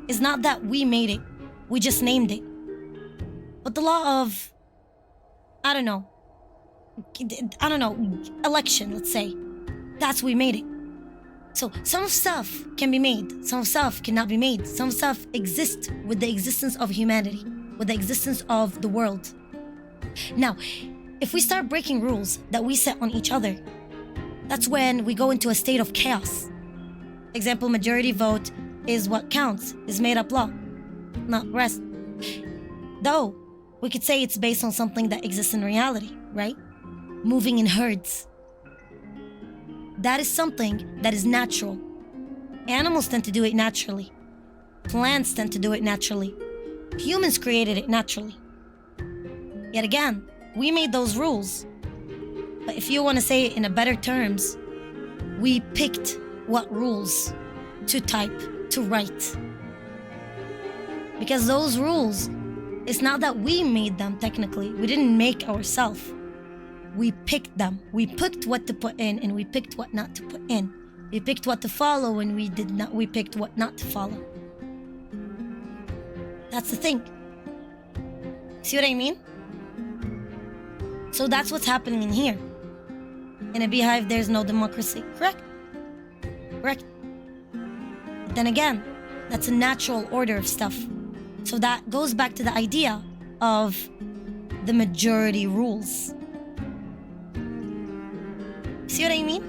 Speaker 1: is not that we made it. We just named it. But the law of, I don't know, election, let's say. That's we made it. So some stuff can be made, some stuff cannot be made. Some stuff exists with the existence of humanity, with the existence of the world. Now, if we start breaking rules that we set on each other, that's when we go into a state of chaos. Example, majority vote is what counts, is made up law, not rest. Though, we could say it's based on something that exists in reality, right? Moving in herds. That is something that is natural. Animals tend to do it naturally. Plants tend to do it naturally. Humans created it naturally. Yet again, we made those rules. But if you want to say it in a better terms, we picked what rules to type, to write. Because those rules, it's not that we made them technically. We didn't make ourselves. We picked them. We picked what to put in and we picked what not to put in. We picked what to follow and we picked what not to follow. That's the thing. See what I mean? So that's what's happening in here. In a beehive, there's no democracy. Correct? But then again, that's a natural order of stuff. So that goes back to the idea of the majority rules. See what I mean?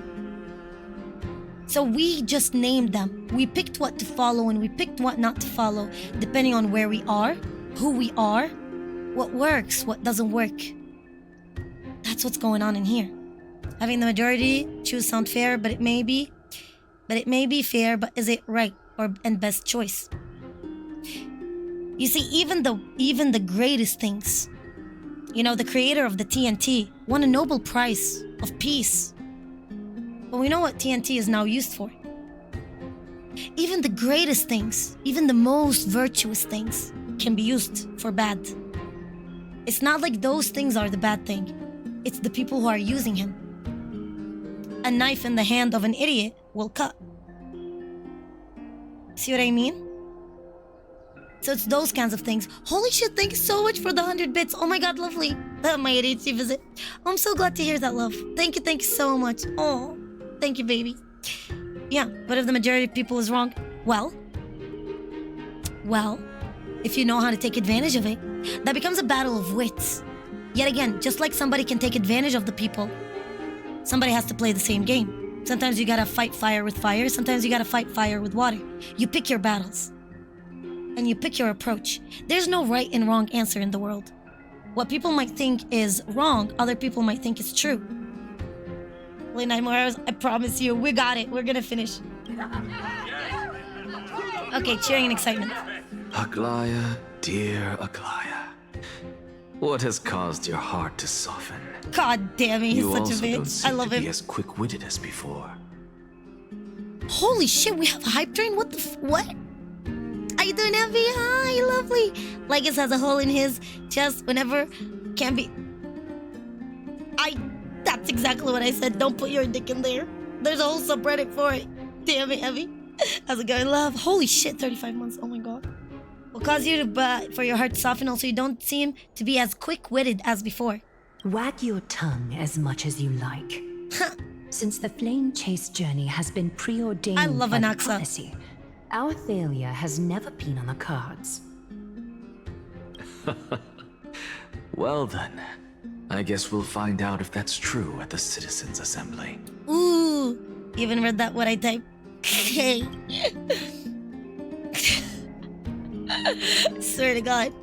Speaker 1: So we just named them. We picked what to follow and we picked what not to follow, depending on where we are, who we are, what works, what doesn't work. That's what's going on in here. Having the majority choose sound fair, but it may be fair, but is it right and best choice? You see, even the greatest things, the creator of the TNT won a Nobel Prize of Peace. But we know what TNT is now used for. Even the greatest things, even the most virtuous things, can be used for bad. It's not like those things are the bad thing. It's the people who are using him. A knife in the hand of an idiot will cut. See what I mean? So it's those kinds of things. Holy shit, thank you so much for the 100 bits. Oh my god, lovely. My ADHD visit. I'm so glad to hear that, love. Thank you so much. Oh, thank you, baby. Yeah, but if the majority of people is wrong, well, if you know how to take advantage of it, that becomes a battle of wits. Yet again, just like somebody can take advantage of the people, somebody has to play the same game. Sometimes you gotta fight fire with fire, sometimes you gotta fight fire with water. You pick your battles. And you pick your approach. There's no right and wrong answer in the world. What people might think is wrong, other people might think is true. Late night more hours, I promise you, we got it. We're gonna finish. Okay, cheering and excitement.
Speaker 5: Aglaya, dear Aglaya. What has caused your heart to soften?
Speaker 1: God damn it, he's
Speaker 5: You
Speaker 1: such a
Speaker 5: also don't
Speaker 1: bitch.
Speaker 5: seem
Speaker 1: I love
Speaker 5: to
Speaker 1: him.
Speaker 5: be as quick-witted as before.
Speaker 1: Holy shit, we have a hype train? What the what? How you doing, Envy? Hi, lovely. Legus has a hole in his chest whenever can be. That's exactly what I said. Don't put your dick in there. There's a whole subreddit for it. Damn it, Envy. How's it going, love? Holy shit, 35 months. Oh my god. Will cause you to, for your heart to soften. Also, you don't seem to be as quick-witted as before.
Speaker 17: Wag your tongue as much as you like. Since the flame chase journey has been preordained
Speaker 1: I love
Speaker 17: by
Speaker 1: Anaxa.
Speaker 17: prophecy, our failure has never been on the cards.
Speaker 5: Well then, I guess we'll find out if that's true at the Citizens' Assembly.
Speaker 1: Ooh, you even read that what I typed? Hey. Swear to God.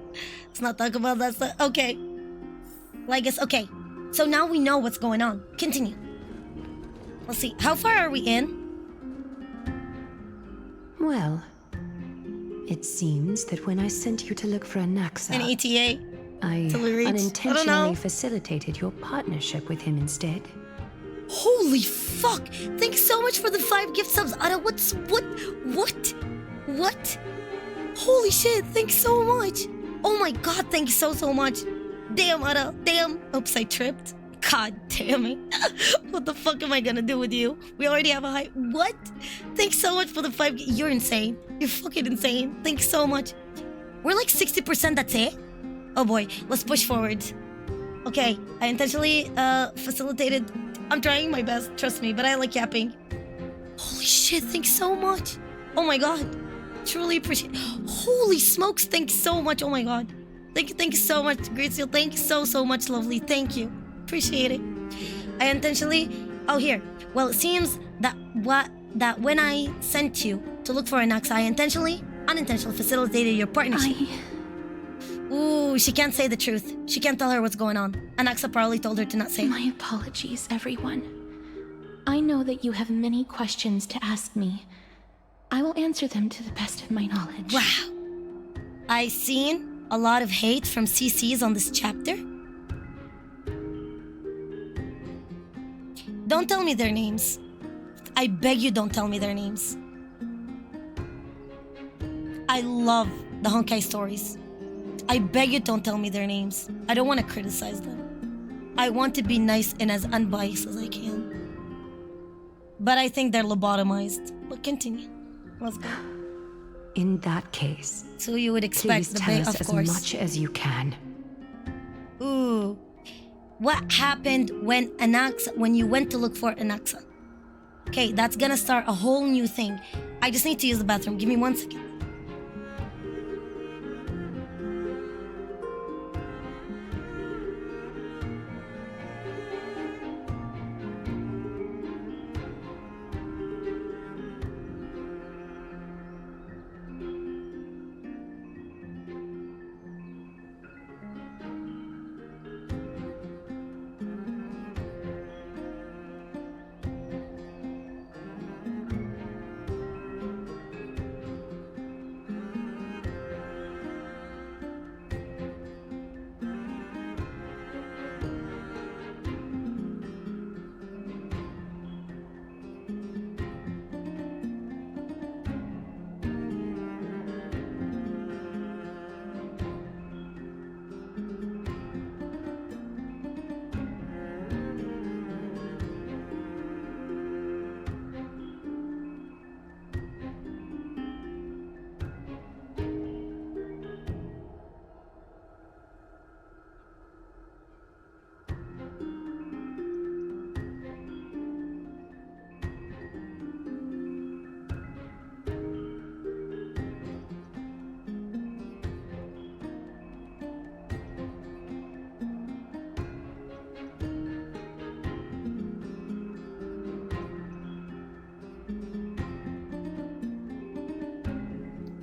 Speaker 1: Let's not talk about that stuff. Okay. Well, I guess, okay. So now we know what's going on. Continue. Let's see. How far are we in?
Speaker 17: Well, it seems that when I sent you to look for Anaxa,
Speaker 1: An ETA?
Speaker 17: I
Speaker 1: Till we reach? I don't know.
Speaker 17: unintentionally facilitated your partnership with him instead.
Speaker 1: Holy fuck! Thanks so much for the 5 gift subs, Ada. What? Holy shit, thanks so much. Oh my god, thank you so much. Damn, Ada, damn. Oops, I tripped. God damn it. What the fuck am I gonna do with you? We already have a high. What? Thanks so much for the 5. You're insane. You're fucking insane. Thanks so much. We're like 60%, that's it? Oh boy, let's push forward. Okay, I intentionally facilitated. I'm trying my best, trust me, but I like yapping. Holy shit, thanks so much. Oh my god. Truly appreciate. Holy smokes, thanks so much. Oh my god. Thank you so much, Great Seal. Thank you so much, lovely. Thank you. Appreciate it. I intentionally. Oh, here. Well, it seems that when I sent you to look for Anaxa, I unintentionally facilitated your partnership. Ooh, she can't say the truth. She can't tell her what's going on. Anaxa probably told her to not say.
Speaker 11: My apologies, everyone. I know that you have many questions to ask me. I will answer them to the best of my knowledge.
Speaker 1: Wow. I seen a lot of hate from CCs on this chapter. Don't tell me their names. I beg you, don't tell me their names. I love the Honkai stories. I beg you, don't tell me their names. I don't want to criticize them. I want to be nice and as unbiased as I can. But I think they're lobotomized. But continue. Let's go.
Speaker 17: In that case,
Speaker 1: so you would expect
Speaker 17: please
Speaker 1: the
Speaker 17: tell
Speaker 1: bait,
Speaker 17: us
Speaker 1: of
Speaker 17: as
Speaker 1: course.
Speaker 17: much as you can.
Speaker 1: Ooh. What happened when you went to look for Anaxa? Okay, that's gonna start a whole new thing. I just need to use the bathroom. Give me 1 second.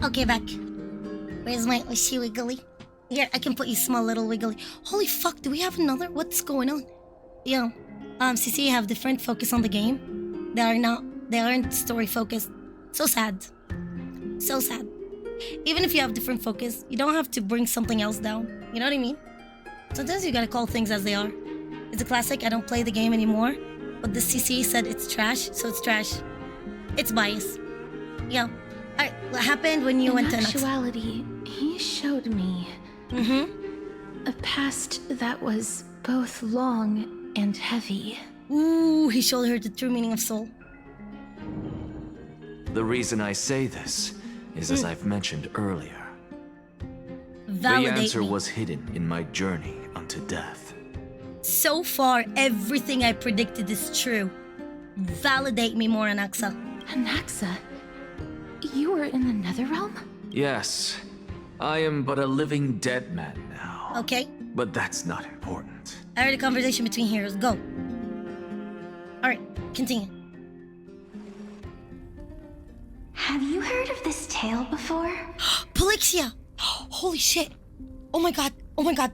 Speaker 1: Okay, back. Where's my Oshi Wiggly? Here, I can put you small little Wiggly. Holy fuck, do we have another? What's going on? Yo, CC have different focus on the game. They aren't story focused. So sad. So sad. Even if you have different focus, you don't have to bring something else down. You know what I mean? Sometimes you gotta call things as they are. It's a classic, I don't play the game anymore. But the CC said it's trash, so it's trash. It's bias. Yeah. Alright, what happened when you went to
Speaker 11: In actuality, he showed me a past that was both long and heavy.
Speaker 1: Ooh, he showed her the true meaning of soul.
Speaker 5: The reason I say this is as I've mentioned earlier.
Speaker 1: Validate
Speaker 5: the answer
Speaker 1: me.
Speaker 5: was hidden in my journey unto death.
Speaker 1: So far, everything I predicted is true. Validate me more, Anaxa.
Speaker 11: Anaxa? You were in the Netherrealm?
Speaker 5: Yes, I am but a living dead man now.
Speaker 1: Okay.
Speaker 5: But that's not important.
Speaker 1: I heard a conversation between heroes. Go. Alright, continue.
Speaker 3: Have you heard of this tale before?
Speaker 1: Polixia! Holy shit! Oh my god,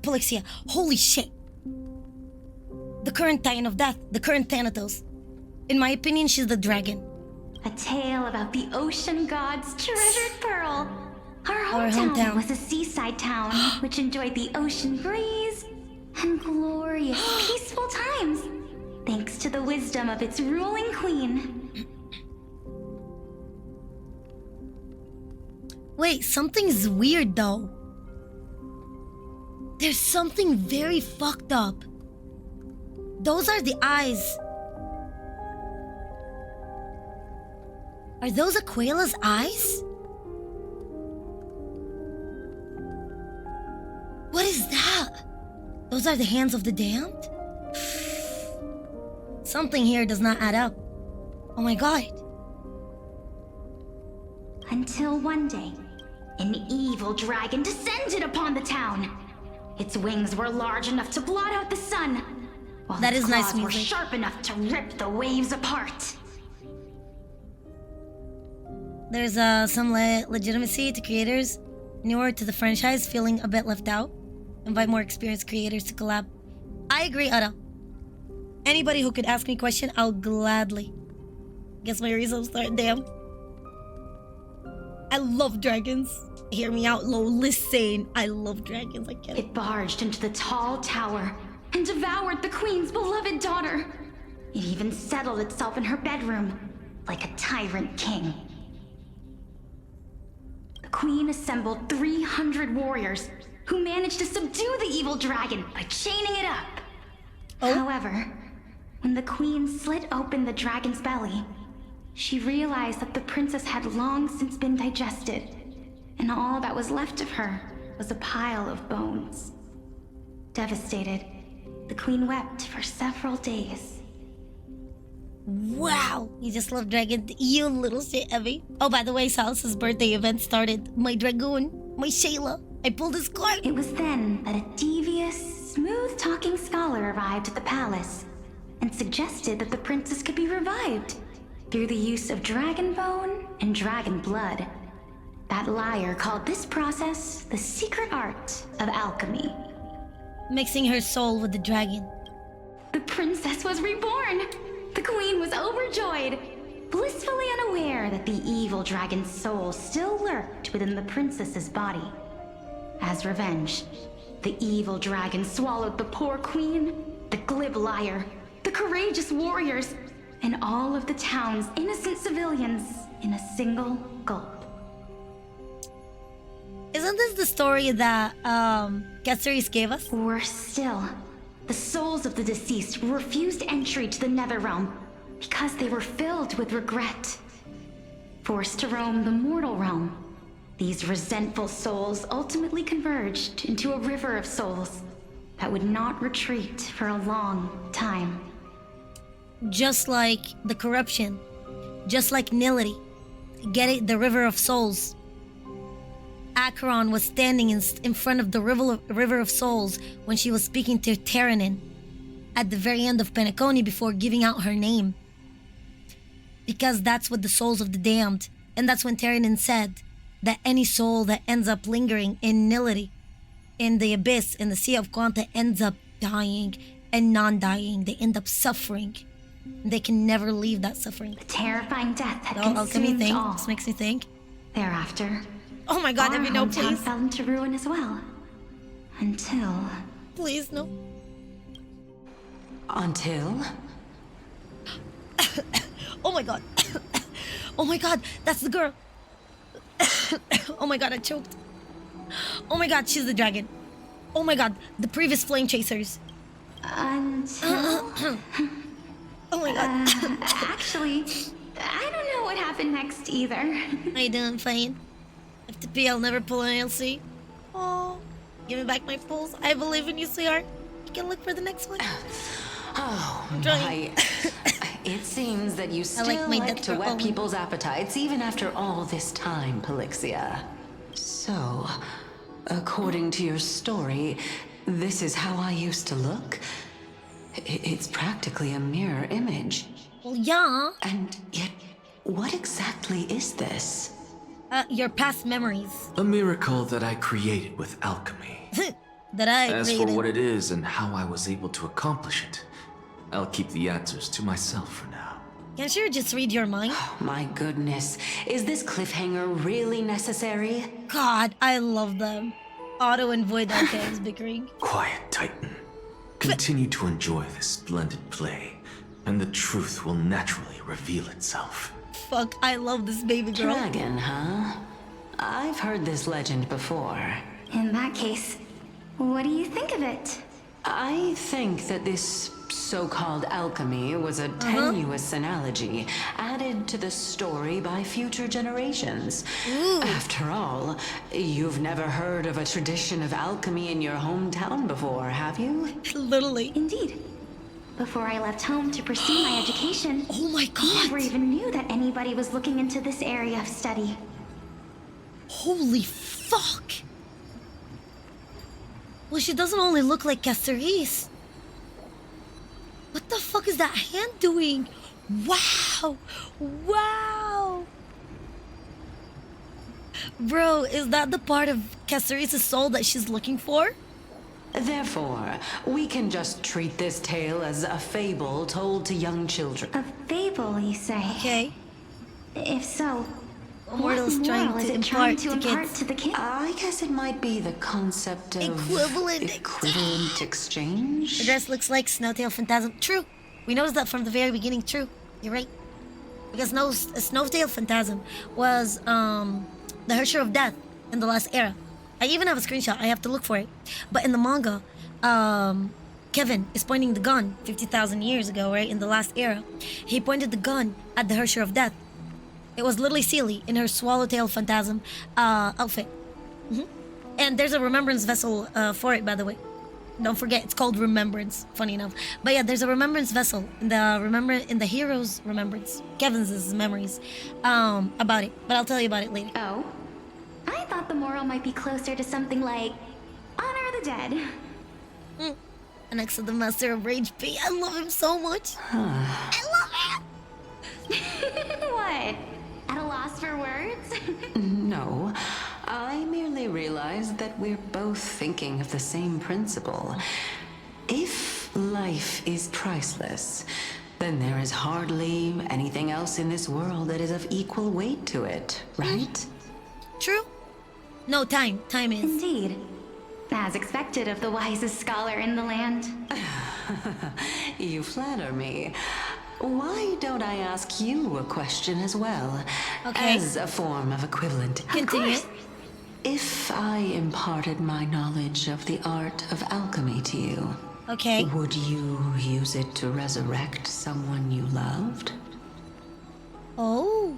Speaker 1: Polixia. Holy shit! The current Titan of Death, the current Thanatos. In my opinion, she's the dragon.
Speaker 3: A tale about the ocean god's treasured pearl. Our
Speaker 1: hometown.
Speaker 3: hometown was a seaside town which enjoyed the ocean breeze and glorious, peaceful times, thanks to the wisdom of its ruling queen.
Speaker 1: Wait, something's weird though. There's something very fucked up. Those are the eyes. Are those Aquela's eyes? What is that? Those are the hands of the damned? Something here does not add up. Oh my god.
Speaker 3: Until one day, an evil dragon descended upon the town. Its wings were large enough to blot out the sun, while
Speaker 1: That
Speaker 3: its
Speaker 1: is nice
Speaker 3: claws were
Speaker 1: music.
Speaker 3: sharp enough to rip the waves apart.
Speaker 1: There's some legitimacy to creators newer to the franchise feeling a bit left out. Invite more experienced creators to collab. I agree, Ada. Anybody who could ask me a question, I'll gladly. Guess my reason start. Damn. I love dragons. Hear me out, Lo. Listen. I love dragons. I get it.
Speaker 3: It barged into the tall tower and devoured the queen's beloved daughter. It even settled itself in her bedroom like a tyrant king. The queen assembled 300 warriors who managed to subdue the evil dragon by chaining it up. However, when the queen slit open the dragon's belly, she realized that the princess had long since been digested, and all that was left of her was a pile of bones. Devastated, the queen wept for several days.
Speaker 1: Wow. You just love dragons. You little shit, Evie. Oh, by the way, Salus's birthday event started. My dragoon. My Shayla. I pulled his card.
Speaker 3: It was then that a devious, smooth-talking scholar arrived at the palace and suggested that the princess could be revived through the use of dragon bone and dragon blood. That liar called this process the secret art of alchemy.
Speaker 1: Mixing her soul with the dragon.
Speaker 3: The princess was reborn! The queen was overjoyed, blissfully unaware that the evil dragon's soul still lurked within the princess's body. As revenge, the evil dragon swallowed the poor queen, the glib liar, the courageous warriors, and all of the town's innocent civilians in a single gulp.
Speaker 1: Isn't this the story that Getseris gave us?
Speaker 3: Worse still, the souls of the deceased refused entry to the Netherrealm because they were filled with regret. Forced to roam the mortal realm, these resentful souls ultimately converged into a river of souls that would not retreat for a long time.
Speaker 1: Just like the corruption. Just like Nility. Get it? The river of souls. Acheron was standing in front of the river of souls when she was speaking to Terranin at the very end of Penacony before giving out her name. Because that's what the souls of the damned. And that's when Terranin said, that any soul that ends up lingering in nility, in the abyss, in the sea of Quanta, ends up dying and non-dying. They end up suffering. They can never leave that suffering.
Speaker 2: The terrifying death had
Speaker 1: Alchemy
Speaker 2: consumed
Speaker 1: thing.
Speaker 2: all.
Speaker 1: This makes me think.
Speaker 2: Thereafter,
Speaker 1: oh my god,
Speaker 2: our
Speaker 1: have you no,
Speaker 2: hometown
Speaker 1: please?
Speaker 2: fell into ruin as well. Until...
Speaker 1: Please, no.
Speaker 10: Until?
Speaker 1: Oh my god. Oh my god, that's the girl. Oh my god, I choked. Oh my god, she's the dragon. Oh my god, the previous flame chasers.
Speaker 2: Until...
Speaker 1: Oh my god.
Speaker 2: Actually, I don't know what happened next either.
Speaker 1: How you doing, fine? If to pee, I'll never pull an LC. Oh, give me back my pulls. I believe in you, sweetheart. You can look for the next one.
Speaker 10: Oh my... It seems that you still like to whet people's appetites even after all this time, Pelixia. So, according to your story, this is how I used to look? It's practically a mirror image.
Speaker 1: Well, yeah.
Speaker 10: And yet, what exactly is this?
Speaker 1: Your past memories.
Speaker 5: A miracle that I created with alchemy.
Speaker 1: That I
Speaker 5: As
Speaker 1: created.
Speaker 5: for what it is and how I was able to accomplish it, I'll keep the answers to myself for now.
Speaker 1: Can't you just read your mind?
Speaker 10: Oh, my goodness. Is this cliffhanger really necessary?
Speaker 1: God, I love them. Otto and Void Archives bickering.
Speaker 5: Quiet, Titan. Continue to enjoy this splendid play, and the truth will naturally reveal itself.
Speaker 1: Fuck, I love this baby girl.
Speaker 10: Dragon, huh? I've heard this legend before.
Speaker 2: In that case, what do you think of it?
Speaker 10: I think that this so-called alchemy was a tenuous analogy added to the story by future generations. After all, you've never heard of a tradition of alchemy in your hometown before, have you?
Speaker 1: Literally.
Speaker 2: Indeed. Before I left home to pursue my education,
Speaker 1: oh my god,
Speaker 2: I never even knew that anybody was looking into this area of study.
Speaker 1: Holy fuck! Well, she doesn't only look like Caceres. What the fuck is that hand doing? Wow! Wow! Bro, is that the part of Caceres' soul that she's looking for?
Speaker 10: Therefore, we can just treat this tale as a fable told to young children.
Speaker 2: A fable, you say?
Speaker 1: Okay.
Speaker 2: If so,
Speaker 1: Mortal's
Speaker 2: what
Speaker 1: trying
Speaker 2: moral is
Speaker 1: to
Speaker 2: it trying to
Speaker 1: impart
Speaker 2: impart to the kids?
Speaker 10: I guess it might be the concept of
Speaker 1: Equivalent
Speaker 10: exchange.
Speaker 1: The dress looks like Snowtail Phantasm. True. We noticed that from the very beginning. True. You're right. Because Snowtail Phantasm was the Hersher of Death in the last era. I even have a screenshot. I have to look for it. But in the manga, Kevin is pointing the gun 50,000 years ago, right? In the last era. He pointed the gun at the Hersher of Death. It was literally Sealy in her Swallowtail Phantasm outfit. And there's a remembrance vessel for it, by the way. Don't forget, it's called Remembrance, funny enough. But yeah, there's a remembrance vessel in the hero's remembrance, Kevin's memories, about it. But I'll tell you about it later.
Speaker 2: Oh? I thought the moral might be closer to something like honor the dead.
Speaker 1: And next to the Master of Rage P, I love him so much. I love him.
Speaker 2: What? At a loss for words?
Speaker 10: No, I merely realized that we're both thinking of the same principle. If life is priceless, then there is hardly anything else in this world that is of equal weight to it, right?
Speaker 1: True. No, time. Time is.
Speaker 2: Indeed. As expected of the wisest scholar in the land.
Speaker 10: You flatter me. Why don't I ask you a question as well?
Speaker 1: Okay.
Speaker 10: As a form of equivalent.
Speaker 1: Continue.
Speaker 10: If I imparted my knowledge of the art of alchemy to you,
Speaker 1: okay,
Speaker 10: would you use it to resurrect someone you loved?
Speaker 1: Oh.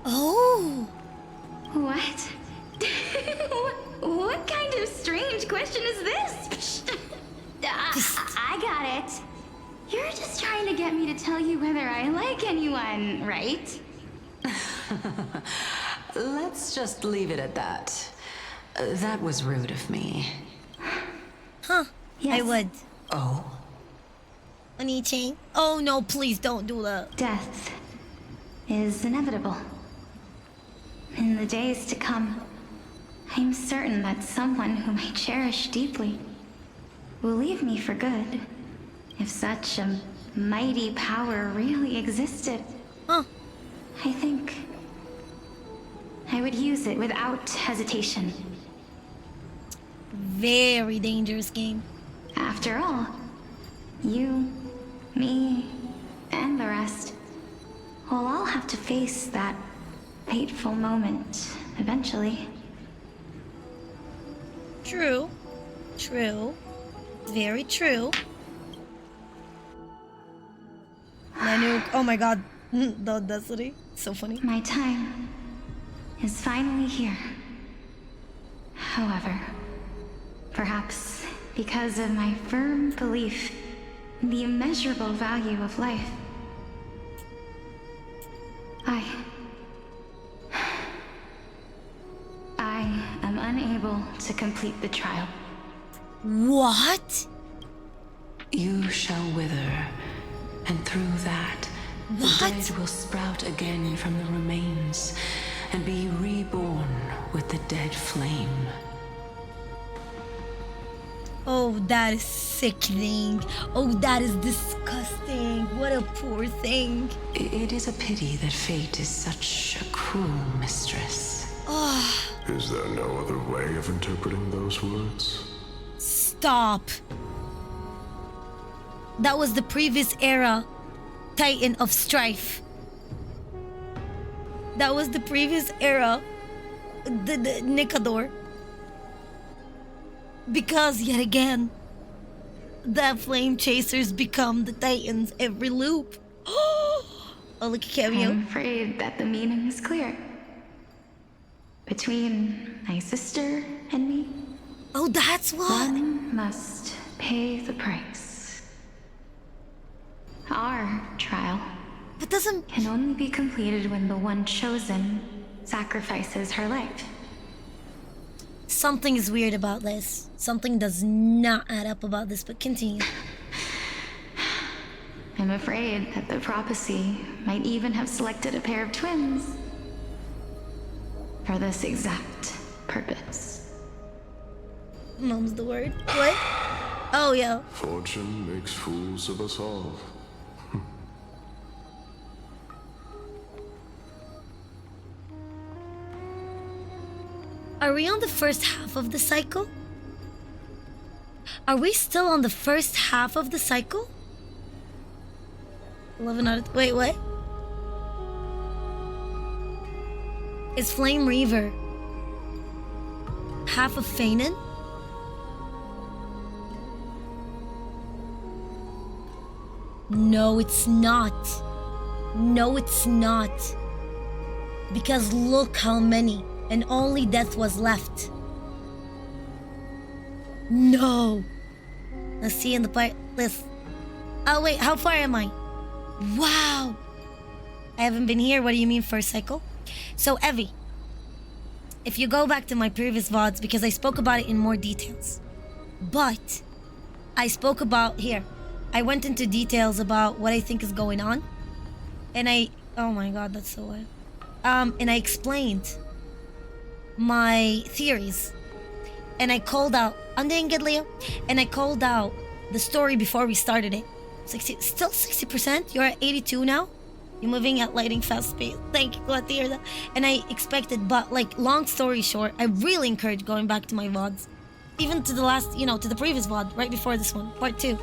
Speaker 1: Oh.
Speaker 2: What? What kind of strange question is this? I got it. You're just trying to get me to tell you whether I like anyone, right?
Speaker 10: Let's just leave it at that. That was rude of me.
Speaker 1: Huh.
Speaker 2: Yes.
Speaker 1: I would.
Speaker 10: Oh?
Speaker 1: Oni-chan. Oh no, please don't do that.
Speaker 2: Death is inevitable. In the days to come, I'm certain that someone whom I cherish deeply will leave me for good. If such a mighty power really existed, I think I would use it without hesitation.
Speaker 1: Very dangerous game.
Speaker 2: After all, you, me, and the rest will all have to face that fateful moment eventually.
Speaker 1: True. True. Very true. Nanook. Oh my god. The audacity. So funny.
Speaker 2: My time is finally here. However, perhaps because of my firm belief in the immeasurable value of life, I am unable to complete the trial.
Speaker 1: What?
Speaker 10: You shall wither, and through that, the dead will sprout again from the remains and be reborn with the dead flame.
Speaker 1: Oh, that is sickening. Oh, that is disgusting. What a poor thing.
Speaker 10: It is a pity that fate is such a cruel mistress.
Speaker 15: Is there no other way of interpreting those words?
Speaker 1: Stop. That was the previous era Titan of Strife. That was the previous era, the Nikador. Because yet again, the flame chasers become the Titans every loop. Oh, look at cameo.
Speaker 2: I'm afraid that the meaning is clear. Between my sister and me.
Speaker 1: Oh, that's what.
Speaker 2: One must pay the price. Our trial can only be completed when the one chosen sacrifices her life.
Speaker 1: Something is weird about this. Something does not add up about this, but continue.
Speaker 2: I'm afraid that the prophecy might even have selected a pair of twins for this exact purpose.
Speaker 1: Mom's the word. What? Oh, yeah.
Speaker 15: Fortune makes fools of us all.
Speaker 1: Are we on the first half of the cycle? Are we still on the first half of the cycle? 11 out of... Wait, what? Is Flame Reaver half of Fanon? No, it's not. No, it's not. Because look how many, and only death was left. No. Let's see in the part list. Oh wait, how far am I? Wow. I haven't been here. What do you mean first cycle? So Evie, if you go back to my previous VODs, because I spoke about it in more details, but I spoke about here. I went into details about what I think is going on, and oh my god, that's so wild. And I explained my theories, and I called out, I'm doing good, Leo, and I called out the story before we started it. 60, still 60%? You're at 82 now? You're moving at lightning fast speed. Thank you, glad to hear that. And I expected, but like, long story short, I really encourage going back to my VODs. Even to the last, to the previous VOD, right before this one, part 2.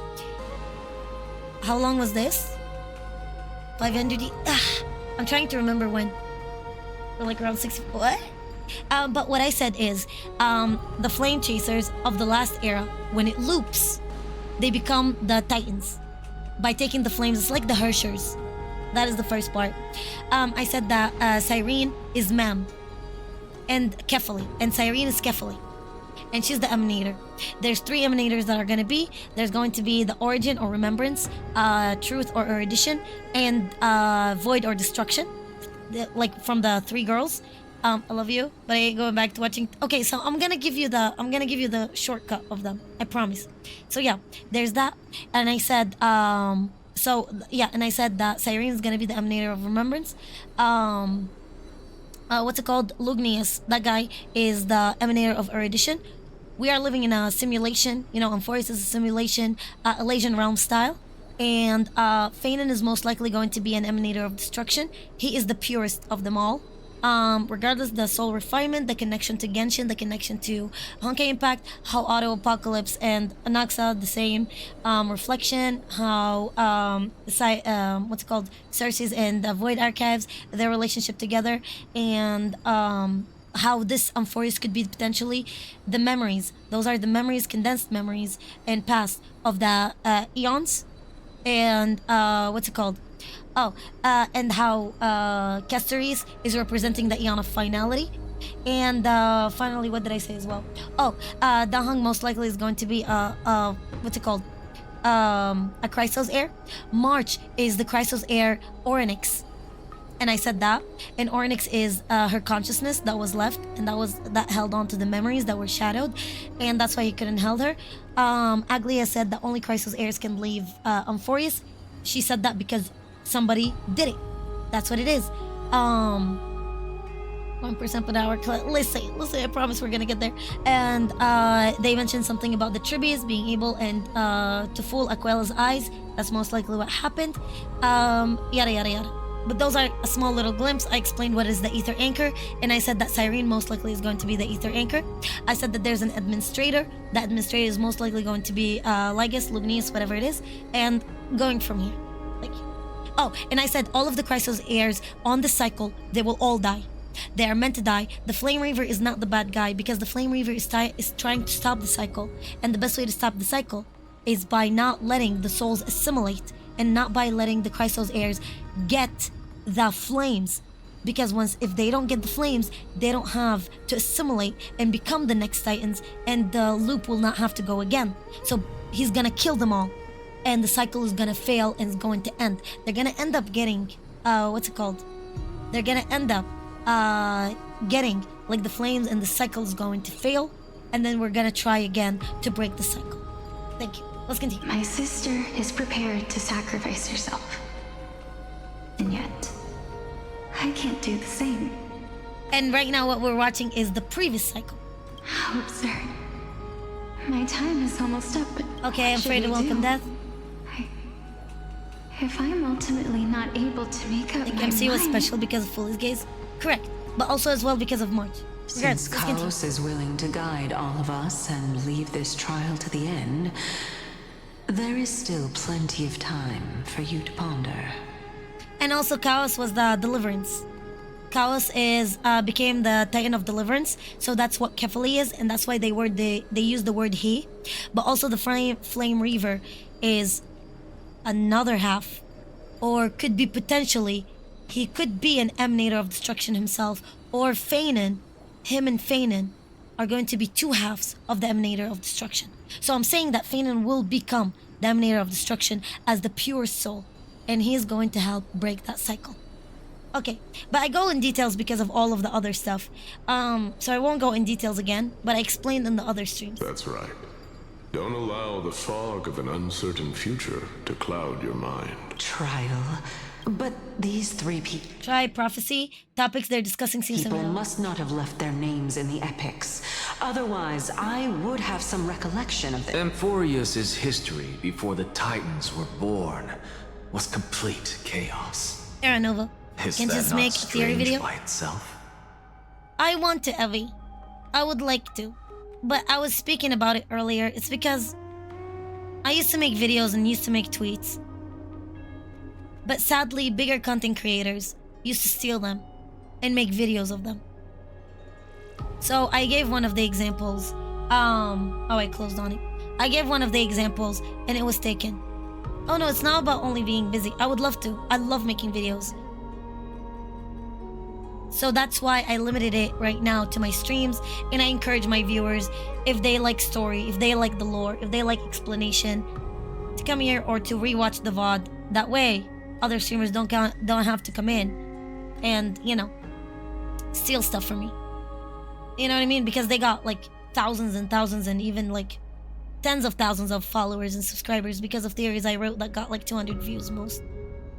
Speaker 1: How long was this? 500. I'm trying to remember when. Like around 60. What? But what I said is, the flame chasers of the last era, when it loops, they become the Titans by taking the flames. It's like the Hershers. That is the first part. I said that Cyrene is Mem and Kefali, and Cyrene is Kefali, and she's the Emanator. There's 3 Emanators that are going to be. There's going to be the Origin or Remembrance, Truth or Erudition, and Void or Destruction. Like from the 3 girls. I love you, but I ain't going back to watching. Okay, so I'm gonna give you the shortcut of them. I promise. So yeah, there's that, and I said and I said that Cyrene is gonna be the Emanator of Remembrance, what's it called? Lugnius. That guy is the emanator of erudition. We are living in a simulation. You know, Amphoreus is a simulation, Elysian realm style. And Phanon is most likely going to be an emanator of destruction. He is the purest of them all. Regardless, the soul refinement, the connection to Genshin, the connection to Honkai Impact, how Auto Apocalypse and Anaxa the same, reflection, how what's it called, Cersei's and the Void Archives, their relationship together, and how this Amphoreus could be potentially the memories. Those are the memories, condensed memories and past of the eons, and what's it called? And how Castoris is representing the Eon of Finality. And finally, what did I say as well? Dahong most likely is going to be what's it called? A Chrysos heir. March is the Chrysos heir Orynyx. And I said that. And Orynyx is her consciousness that was left, and that held on to the memories that were shadowed, and that's why he couldn't hold her. Aglia said that only Chrysos heirs can leave Amphoreus. She said that because somebody did it. That's what it is. 1% per hour. Let's say, I promise we're gonna get there. And they mentioned something about the Tribbies being able and to fool Aquela's eyes. That's most likely what happened. Yada yada yada. But those are a small little glimpse. I explained what is the Ether Anchor, and I said that Cyrene most likely is going to be the Ether Anchor. I said that there's an administrator. The administrator is most likely going to be Lygus, Lugnius, whatever it is, and going from here. And I said all of the Chrysos heirs on the cycle, they will all die. They are meant to die. The Flame Reaver is not the bad guy, because the Flame Reaver is trying to stop the cycle, and the best way to stop the cycle is by not letting the souls assimilate, and not by letting the Chrysos heirs get the flames, because if they don't get the flames, they don't have to assimilate and become the next Titans, and the loop will not have to go again. So he's gonna kill them all, and the cycle is gonna fail and is going to end. They're gonna end up getting what's it called? They're gonna end up getting like the flames, and the cycle is going to fail, and then we're gonna try again to break the cycle. Thank you. Let's continue.
Speaker 2: My sister is prepared to sacrifice herself. And yet, I can't do the same.
Speaker 1: And right now what we're watching is the previous cycle.
Speaker 2: How absurd. My time is almost up, but
Speaker 1: okay, I'm afraid to welcome death.
Speaker 2: If I'm ultimately not able to make up my mind...
Speaker 1: MC was special because of Fully's gaze. Correct. But also as well because of March.
Speaker 10: Since Chaos is willing to guide all of us and leave this trial to the end, there is still plenty of time for you to ponder.
Speaker 1: And also Chaos was the deliverance. Chaos became the Titan of Deliverance, so that's what Kefali is, and that's why they use the word he. But also the Flame Reaver is another half, or could be potentially, he could be an emanator of destruction himself, or Phanon, him and Phanon are going to be two halves of the emanator of destruction. So I'm saying that Phanon will become the emanator of destruction as the pure soul, and he is going to help break that cycle. Okay, but I go in details because of all of the other stuff. So I won't go in details again, but I explained in the other streams.
Speaker 7: That's right. Don't allow the fog of an uncertain future to cloud your mind.
Speaker 10: Trial. But these three people...
Speaker 1: Prophecy, topics they're discussing seems
Speaker 10: people must not have left their names in the epics. Otherwise, I would have some recollection of them.
Speaker 5: Amphoreus' history before the Titans were born was complete chaos.
Speaker 1: Aranova.
Speaker 5: Is
Speaker 1: can
Speaker 5: that
Speaker 1: just
Speaker 5: not
Speaker 1: make a theory video
Speaker 5: by itself?
Speaker 1: I want to, Evie. I would like to. But I was speaking about it earlier. It's because I used to make videos and used to make tweets. But sadly, bigger content creators used to steal them and make videos of them. So I gave one of the examples. I closed on it. I gave one of the examples and it was taken. Oh no, it's not about only being busy. I would love to. I love making videos. So that's why I limited it right now to my streams, and I encourage my viewers, if they like story, if they like the lore, if they like explanation, to come here or to rewatch the VOD. That way, other streamers don't have to come in and, you know, steal stuff from me. You know what I mean? Because they got like thousands and thousands and even like tens of thousands of followers and subscribers because of theories I wrote that got like 200 views most.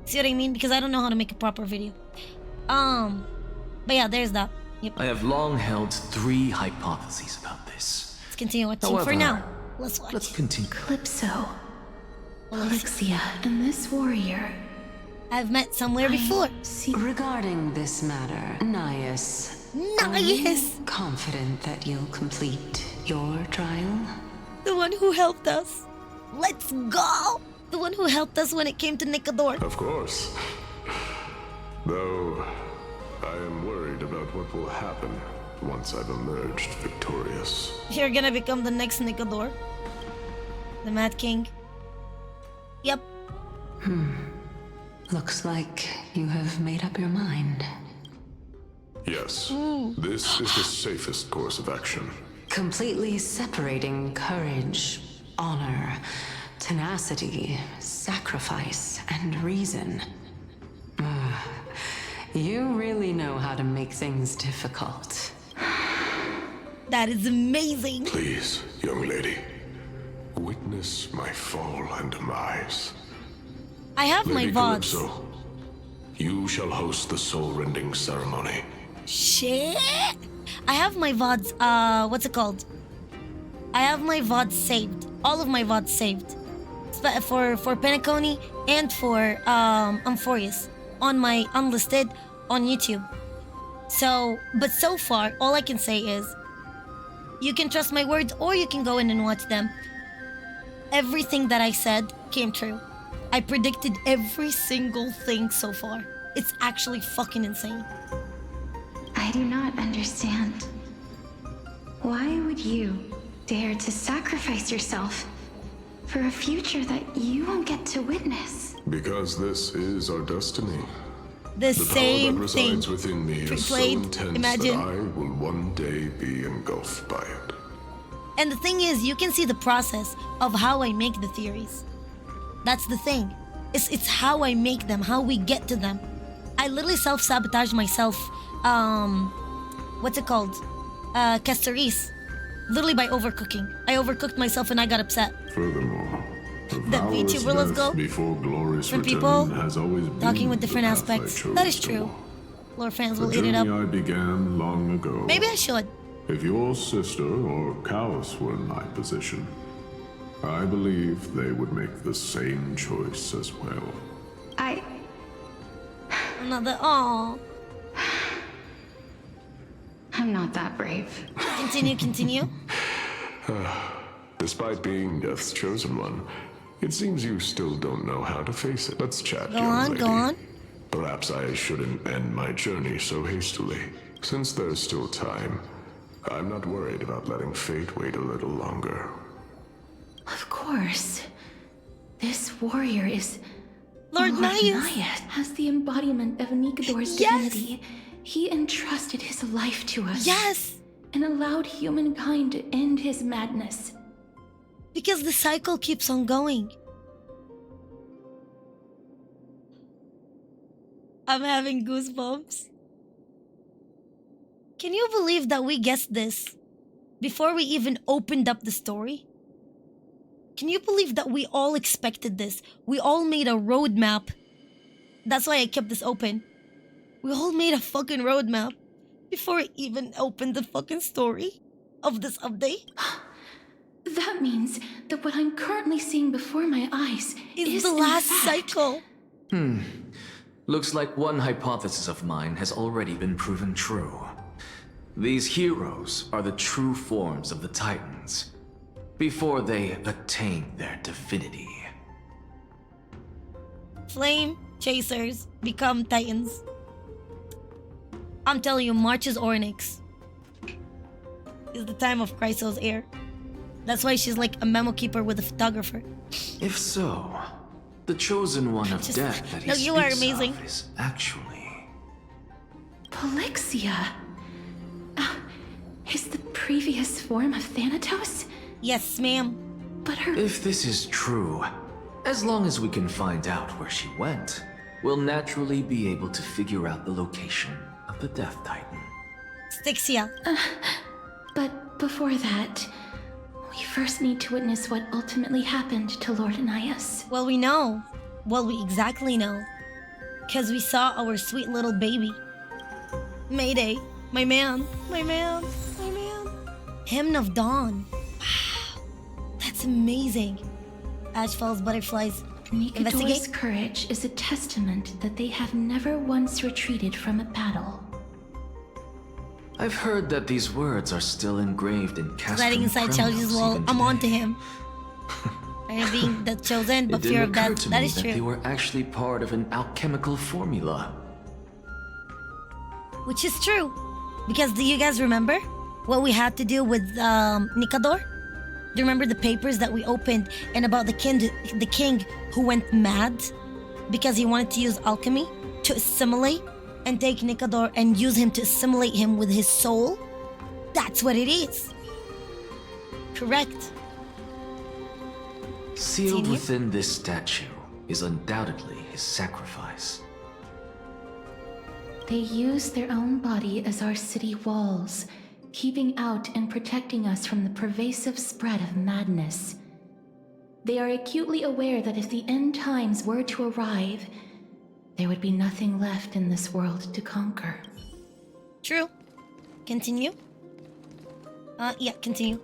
Speaker 1: See what I mean? Because I don't know how to make a proper video. But yeah, there's that. Yep.
Speaker 5: I have long held 3 hypotheses about this.
Speaker 1: Let's continue watching
Speaker 5: However,
Speaker 1: for now. Let's watch.
Speaker 5: Let's continue.
Speaker 11: Calypso, Alexia, and this warrior.
Speaker 1: I've met somewhere before.
Speaker 10: Regarding this matter, Nias.
Speaker 1: Nias!
Speaker 10: Confident that you'll complete your trial?
Speaker 1: The one who helped us. Let's go! The one who helped us when it came to Nicodor.
Speaker 7: Of course. Though, I am worried about what will happen once I've emerged victorious.
Speaker 1: You're gonna become the next Nicodor. The Mad King. Yep.
Speaker 10: Looks like you have made up your mind.
Speaker 7: Yes. This is the safest course of action.
Speaker 10: Completely separating courage, honor, tenacity, sacrifice, and reason. You really know how to make things difficult.
Speaker 1: That is amazing.
Speaker 7: Please, young lady, witness my fall and demise.
Speaker 1: I have
Speaker 7: Lady
Speaker 1: my VODs.
Speaker 7: Calypso, you shall host the soul-rending ceremony.
Speaker 1: Shit! I have my VODs, what's it called? I have my VODs saved. All of my VODs saved. For Penacony and for Amphoreus on my unlisted on YouTube. So, but so far, all I can say is you can trust my words or you can go in and watch them. Everything that I said came true. I predicted every single thing so far. It's actually fucking insane.
Speaker 2: I do not understand. Why would you dare to sacrifice yourself for a future that you won't get to witness?
Speaker 7: Because this is our destiny.
Speaker 1: The
Speaker 7: power
Speaker 1: same
Speaker 7: that
Speaker 1: thing.
Speaker 7: resides within me is so
Speaker 1: Played,
Speaker 7: intense
Speaker 1: imagine.
Speaker 7: that I will one day be engulfed by it.
Speaker 1: And the thing is, you can see the process of how I make the theories. That's the thing. It's how I make them, how we get to them. I literally self-sabotage myself, what's it called? Caceres. Literally by overcooking. I overcooked myself and I got upset.
Speaker 7: Furthermore,
Speaker 1: The VTuber, let's go.
Speaker 7: before glorious
Speaker 1: Different
Speaker 7: return
Speaker 1: people
Speaker 7: has always been
Speaker 1: talking with
Speaker 7: the
Speaker 1: different
Speaker 7: path I
Speaker 1: aspects.
Speaker 7: chose
Speaker 1: That is
Speaker 7: to
Speaker 1: true.
Speaker 7: walk.
Speaker 1: Lore fans
Speaker 7: The
Speaker 1: will eat it
Speaker 7: journey
Speaker 1: up.
Speaker 7: I began long ago.
Speaker 1: Maybe I should.
Speaker 7: If your sister or Callus were in my position, I believe they would make the same choice as well.
Speaker 1: Another. Aww.
Speaker 2: I'm not that brave.
Speaker 1: Continue.
Speaker 7: Despite being Death's chosen one, it seems you still don't know how to face it. Let's chat,
Speaker 1: Go
Speaker 7: young
Speaker 1: on,
Speaker 7: lady.
Speaker 1: go on.
Speaker 7: Perhaps I shouldn't end my journey so hastily. Since there's still time, I'm not worried about letting fate wait a little longer.
Speaker 11: Of course. This warrior is
Speaker 1: Lord Nias.
Speaker 11: As the embodiment of Nicodor's divinity, he entrusted his life to us.
Speaker 1: Yes!
Speaker 11: And allowed humankind to end his madness.
Speaker 1: Because the cycle keeps on going. I'm having goosebumps. Can you believe that we guessed this before we even opened up the story? Can you believe that we all expected this? We all made a roadmap. That's why I kept this open. We all made a fucking roadmap before we even opened the fucking story of this update.
Speaker 11: That means that what I'm currently seeing before my eyes
Speaker 1: is the last cycle.
Speaker 5: Looks like one hypothesis of mine has already been proven true. These heroes are the true forms of the Titans, before they attain their divinity.
Speaker 1: Flame chasers become Titans. I'm telling you, March's Ornyx is the time of Chryso's heir. That's why she's like a memo keeper with a photographer.
Speaker 5: If so, the chosen one of death that he
Speaker 1: No, you are
Speaker 5: speaks
Speaker 1: amazing.
Speaker 5: of is actually...
Speaker 11: Polixia. Is the previous form of Thanatos?
Speaker 1: Yes, ma'am.
Speaker 11: But her...
Speaker 5: If this is true, as long as we can find out where she went, we'll naturally be able to figure out the location of the Death Titan.
Speaker 1: Styxia.
Speaker 11: But before that, we first need to witness what ultimately happened to Lord Nias.
Speaker 1: Well, we know. Well, we exactly know. Because we saw our sweet little baby. Mayday. My man. My man. My man. Hymn of Dawn. Wow. That's amazing. Ash falls, butterflies.
Speaker 11: Nikador's
Speaker 1: Investigate.
Speaker 11: courage is a testament that they have never once retreated from a battle.
Speaker 5: I've heard that these words are still engraved in Castrum
Speaker 1: Sliding inside Chelsea's
Speaker 5: criminals
Speaker 1: wall.
Speaker 5: even
Speaker 1: I'm
Speaker 5: today.
Speaker 1: on to him. I being the chosen, but
Speaker 5: It
Speaker 1: fear
Speaker 5: didn't
Speaker 1: of
Speaker 5: occur
Speaker 1: death.
Speaker 5: to
Speaker 1: That
Speaker 5: me
Speaker 1: is
Speaker 5: that they
Speaker 1: true.
Speaker 5: were actually part of an alchemical formula.
Speaker 1: Which is true. Because do you guys remember what we had to do with Nikador? Do you remember the papers that we opened and about the king who went mad because he wanted to use alchemy to assimilate and take Nikador and use him to assimilate him with his soul? That's what it is. Correct.
Speaker 5: Sealed
Speaker 1: Continue.
Speaker 5: within this statue is undoubtedly his sacrifice.
Speaker 11: They use their own body as our city walls, keeping out and protecting us from the pervasive spread of madness. They are acutely aware that if the end times were to arrive, there would be nothing left in this world to conquer.
Speaker 1: True. Continue. Yeah, continue.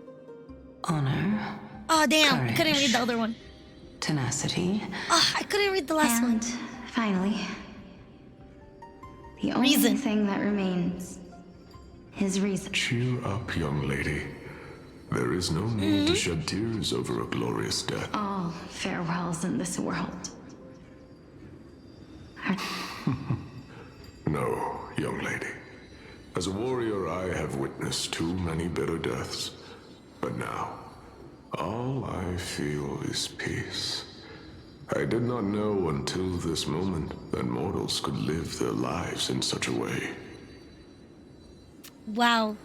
Speaker 10: Honor.
Speaker 1: Oh, damn. I couldn't
Speaker 10: Courage.
Speaker 1: read the other one.
Speaker 10: Tenacity.
Speaker 1: Oh, I couldn't read the last one.
Speaker 2: Finally, the only thing that remains is reason.
Speaker 7: Cheer up, young lady. There is no need to shed tears over a glorious death.
Speaker 2: All farewells in this world.
Speaker 7: No, young lady. As a warrior, I have witnessed too many bitter deaths. But now, all I feel is peace. I did not know until this moment that mortals could live their lives in such a way.
Speaker 1: Wow.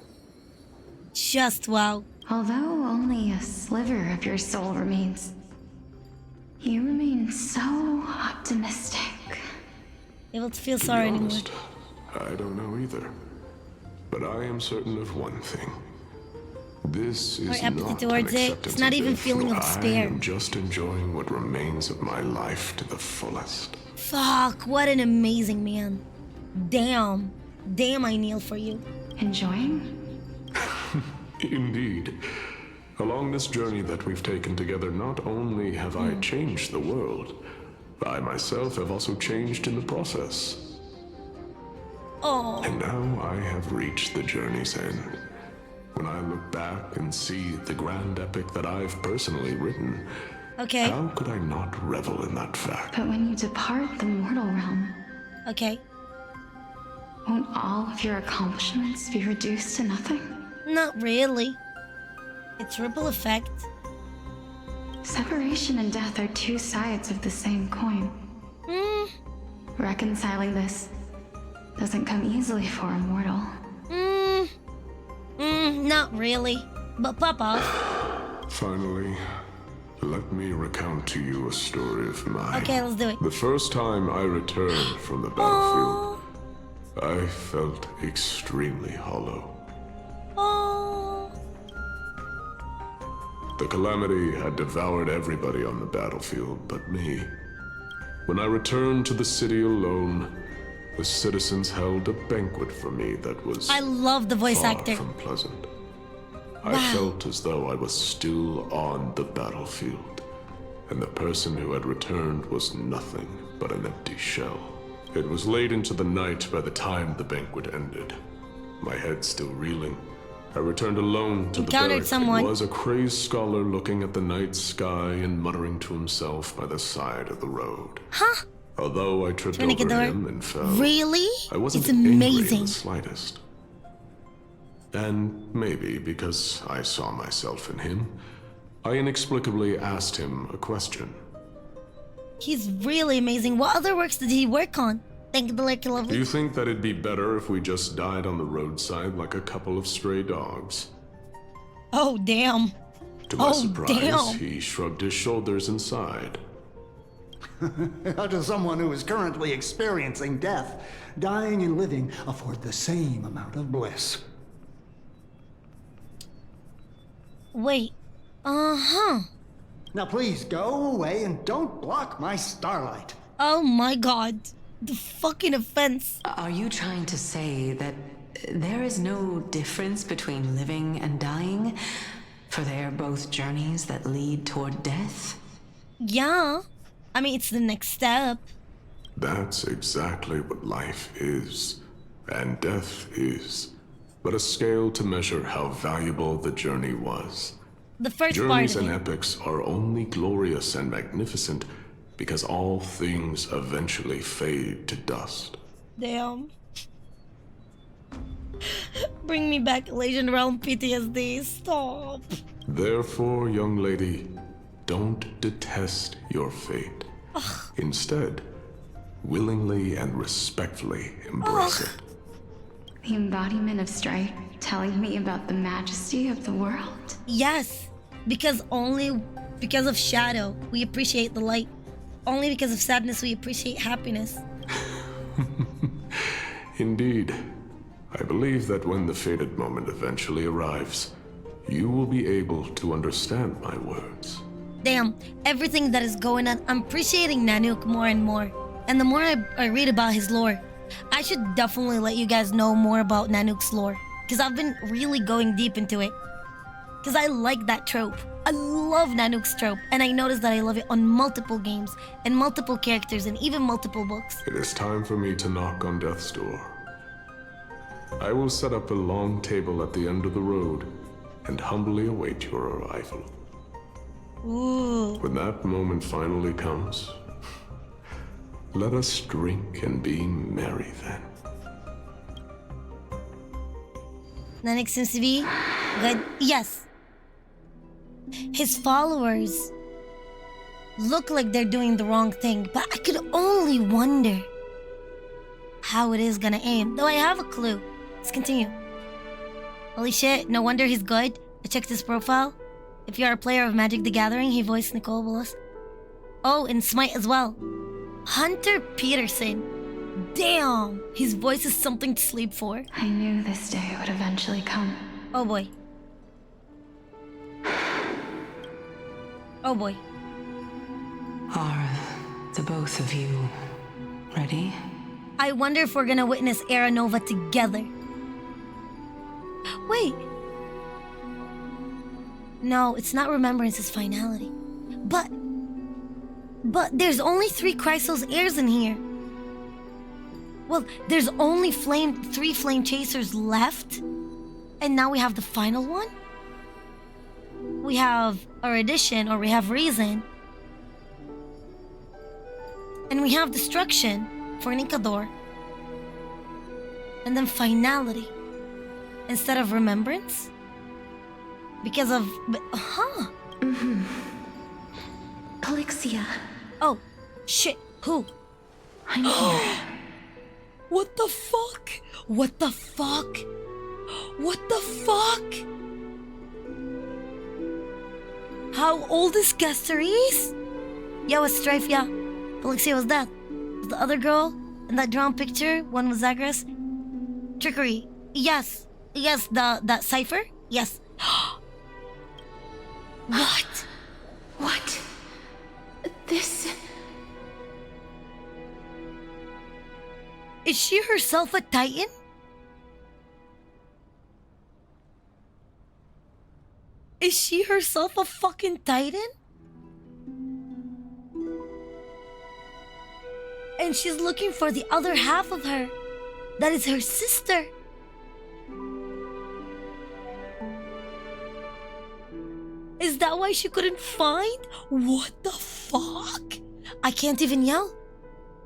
Speaker 1: Just wow.
Speaker 2: Although only a sliver of your soul remains, you remain so optimistic.
Speaker 1: Able to feel
Speaker 7: To be
Speaker 1: sorry anymore.
Speaker 7: honest, I don't know either. But I am certain of one thing. This
Speaker 1: Or
Speaker 7: is
Speaker 1: empathy
Speaker 7: not
Speaker 1: towards
Speaker 7: an
Speaker 1: it.
Speaker 7: acceptance
Speaker 1: It's not
Speaker 7: of
Speaker 1: even
Speaker 7: death.
Speaker 1: feeling of
Speaker 7: I
Speaker 1: despair.
Speaker 7: am just enjoying what remains of my life to the fullest.
Speaker 1: Fuck, what an amazing man. Damn. Damn, I kneel for you.
Speaker 2: Enjoying?
Speaker 7: Indeed. Along this journey that we've taken together, not only have I changed the world, I myself have also changed in the process.
Speaker 1: Oh.
Speaker 7: And now I have reached the journey's end. When I look back and see the grand epic that I've personally written,
Speaker 1: Okay.
Speaker 7: how could I not revel in that fact?
Speaker 2: But when you depart the mortal realm,
Speaker 1: Okay.
Speaker 2: won't all of your accomplishments be reduced to nothing?
Speaker 1: Not really. It's ripple effect.
Speaker 2: Separation and death are two sides of the same coin. Reconciling this doesn't come easily for a mortal.
Speaker 1: Not really. But Papa.
Speaker 7: Finally, let me recount to you a story of mine.
Speaker 1: Okay, let's do it.
Speaker 7: The first time I returned from the battlefield, I felt extremely hollow. The calamity had devoured everybody on the battlefield but me. When I returned to the city alone, the citizens held a banquet for me that was
Speaker 1: I love the voice
Speaker 7: far
Speaker 1: actor.
Speaker 7: from pleasant.
Speaker 1: Wow.
Speaker 7: I felt as though I was still on the battlefield, and the person who had returned was nothing but an empty shell. It was late into the night by the time the banquet ended. My head still reeling, I returned alone to the
Speaker 1: Encountered
Speaker 7: barrack.
Speaker 1: someone.
Speaker 7: It was a crazed scholar looking at the night sky and muttering to himself by the side of the road.
Speaker 1: Huh?
Speaker 7: Although I tripped over
Speaker 1: Nikador?
Speaker 7: him and fell,
Speaker 1: Really?
Speaker 7: I wasn't
Speaker 1: It's
Speaker 7: angry in
Speaker 1: amazing.
Speaker 7: the slightest. And maybe because I saw myself in him, I inexplicably asked him a question.
Speaker 1: He's really amazing. What other works did he work on? Thank the Lurky
Speaker 7: Do
Speaker 1: Lovely.
Speaker 7: you think that it'd be better if we just died on the roadside like a couple of stray dogs?
Speaker 1: Oh, damn.
Speaker 7: To my
Speaker 1: Oh,
Speaker 7: surprise,
Speaker 1: damn.
Speaker 7: he shrugged his shoulders and sighed.
Speaker 9: How does someone who is currently experiencing death, dying and living, afford the same amount of bliss?
Speaker 1: Wait. Uh-huh.
Speaker 9: Now please go away and don't block my starlight.
Speaker 1: Oh my god. The fucking offense.
Speaker 10: Are you trying to say that there is no difference between living and dying? For they are both journeys that lead toward death?
Speaker 1: Yeah. I mean, it's the next step.
Speaker 7: That's exactly what life is, and death is, but a scale to measure how valuable the journey was.
Speaker 1: The first
Speaker 7: Journeys
Speaker 1: part of
Speaker 7: and
Speaker 1: it.
Speaker 7: epics are only glorious and magnificent because all things eventually fade to dust.
Speaker 1: Damn. Bring me back Legion Realm PTSD. Stop.
Speaker 7: Therefore, young lady, don't detest your fate. Instead, willingly and respectfully embrace it.
Speaker 2: The embodiment of strife telling me about the majesty of the world?
Speaker 1: Yes. Because only because of shadow, we appreciate the light. Only because of sadness, we appreciate happiness.
Speaker 7: Indeed. I believe that when the fated moment eventually arrives, you will be able to understand my words.
Speaker 1: Damn, everything that is going on, I'm appreciating Nanook more and more. And the more I read about his lore, I should definitely let you guys know more about Nanook's lore. Because I've been really going deep into it. Because I like that trope. I love Nanook's trope. And I noticed that I love it on multiple games, and multiple characters, and even multiple books.
Speaker 7: It is time for me to knock on death's door. I will set up a long table at the end of the road and humbly await your arrival.
Speaker 1: Ooh.
Speaker 7: When that moment finally comes, let us drink and be merry then.
Speaker 1: Nanook seems to be good. Yes. His followers look like they're doing the wrong thing, but I could only wonder how it is gonna aim. Though I have a clue. Let's continue. Holy shit, no wonder he's good. I checked his profile. If you're a player of Magic the Gathering, he voiced Nicole Willis. Oh, and Smite as well. Hunter Peterson. Damn, his voice is something to sleep for.
Speaker 2: I knew this day would eventually come.
Speaker 1: Oh boy. Oh boy.
Speaker 10: Are the both of you ready?
Speaker 1: I wonder if we're gonna witness Era Nova together. Wait. No, it's not Remembrance's finality. But there's only 3 Chrysos heirs in here. Well, there's only 3 Flame Chasers left. And now we have the final one? We have Erudition, or we have Reason. And we have Destruction for Ninkador. And then Finality instead of Remembrance? Because of...
Speaker 2: Calixia.
Speaker 1: Oh, shit. Who?
Speaker 2: I'm here.
Speaker 1: What the fuck? What the fuck? What the fuck? How old is Caceres? Yeah, was Strife, yeah. Calixia was that. Was the other girl in that drawn picture? One was Zagreus. Trickery. Yes. Yes, that cipher? Yes. What?
Speaker 11: What? This...
Speaker 1: Is she herself a Titan? Is she herself a fucking Titan? And she's looking for the other half of her. That is her sister. Is that why she couldn't find? What the fuck? I can't even yell.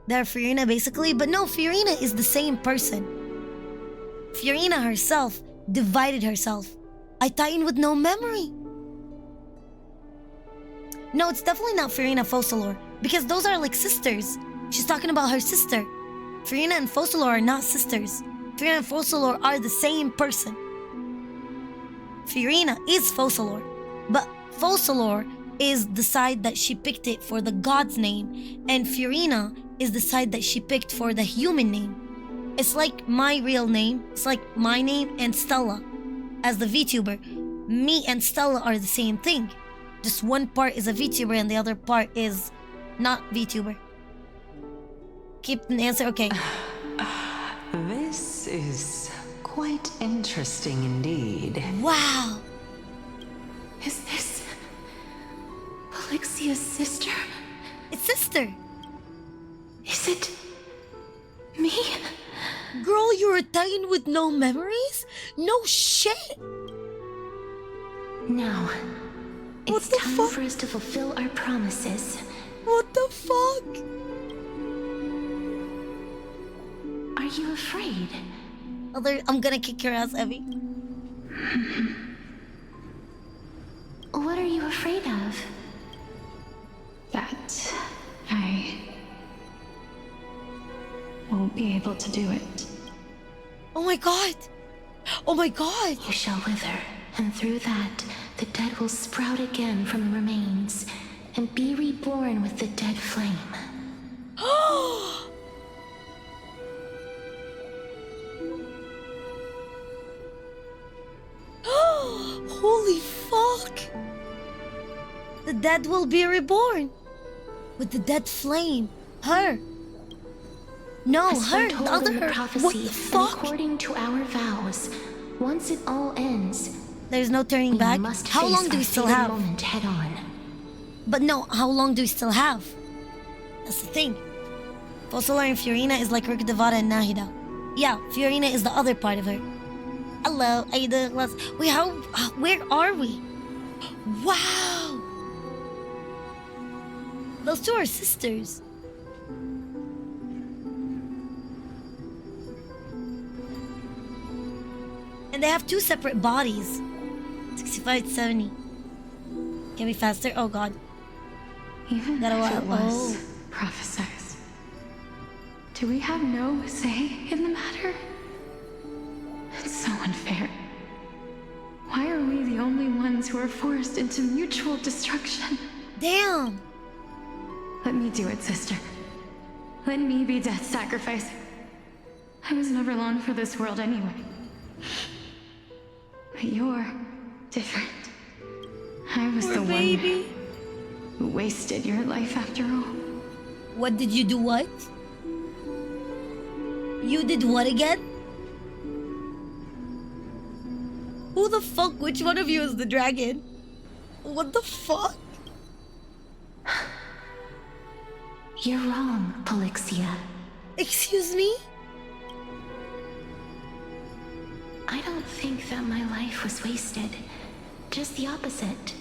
Speaker 1: They're Fiorina basically, but no, Fiorina is the same person. Fiorina herself divided herself. A Titan with no memory. No, it's definitely not Fiorina Focalor, because those are like sisters. She's talking about her sister. Fiorina and Focalor are not sisters. Fiorina and Focalor are the same person. Fiorina is Focalor, but Focalor is the side that she picked it for the god's name, and Fiorina is the side that she picked for the human name. It's like my real name. It's like my name and Stella. As the VTuber, me and Stella are the same thing. Just one part is a VTuber and the other part is not VTuber. keep an answer. Okay.
Speaker 10: This is quite interesting indeed.
Speaker 1: Wow.
Speaker 11: Is this Alexia's sister?
Speaker 1: It's sister.
Speaker 11: Is it me?
Speaker 1: Girl, you're a Titan with no memories? No shit.
Speaker 2: Now, it's time for us to fulfill our promises.
Speaker 1: What the fuck?
Speaker 2: Are you afraid?
Speaker 1: I'm gonna kick your ass, Evie.
Speaker 2: What are you afraid of?
Speaker 11: That I won't be able to do it.
Speaker 1: Oh my god! Oh my god!
Speaker 2: You shall wither, and through that, the dead will sprout again from the remains, and be reborn with the dead flame.
Speaker 1: Holy fuck! The dead will be reborn with the dead flame. Her. No,
Speaker 2: As
Speaker 1: her. The
Speaker 2: foretold
Speaker 1: other
Speaker 2: in the
Speaker 1: her.
Speaker 2: prophecy,
Speaker 1: What the
Speaker 2: and
Speaker 1: fuck?
Speaker 2: according to our vows, once it all ends,
Speaker 1: there's no turning back. How long do we still have?
Speaker 2: Moment head on.
Speaker 1: But no, how long do we still have? That's the thing. Fossolar and Fiorina is like Rikdavada and Nahida. Yeah, Fiorina is the other part of her. Hello, Ada. Wait, where are we? Wow! Those two are sisters. And they have two separate bodies. 65 to 70. Can be faster? Oh god.
Speaker 11: Even
Speaker 1: Gotta
Speaker 11: if it was
Speaker 1: oh.
Speaker 11: prophesied, do we have no say in the matter? It's so unfair. Why are we the only ones who are forced into mutual destruction?
Speaker 1: Damn!
Speaker 11: Let me do it, sister. Let me be death's sacrifice. I was never long for this world anyway. But you're different. I was the one who wasted your life after all.
Speaker 1: What did you do? What? You did what again? Who the fuck? Which one of you is the dragon? What the fuck?
Speaker 2: You're wrong, Polixia.
Speaker 1: Excuse me?
Speaker 2: I don't think that my life was wasted. Just the opposite.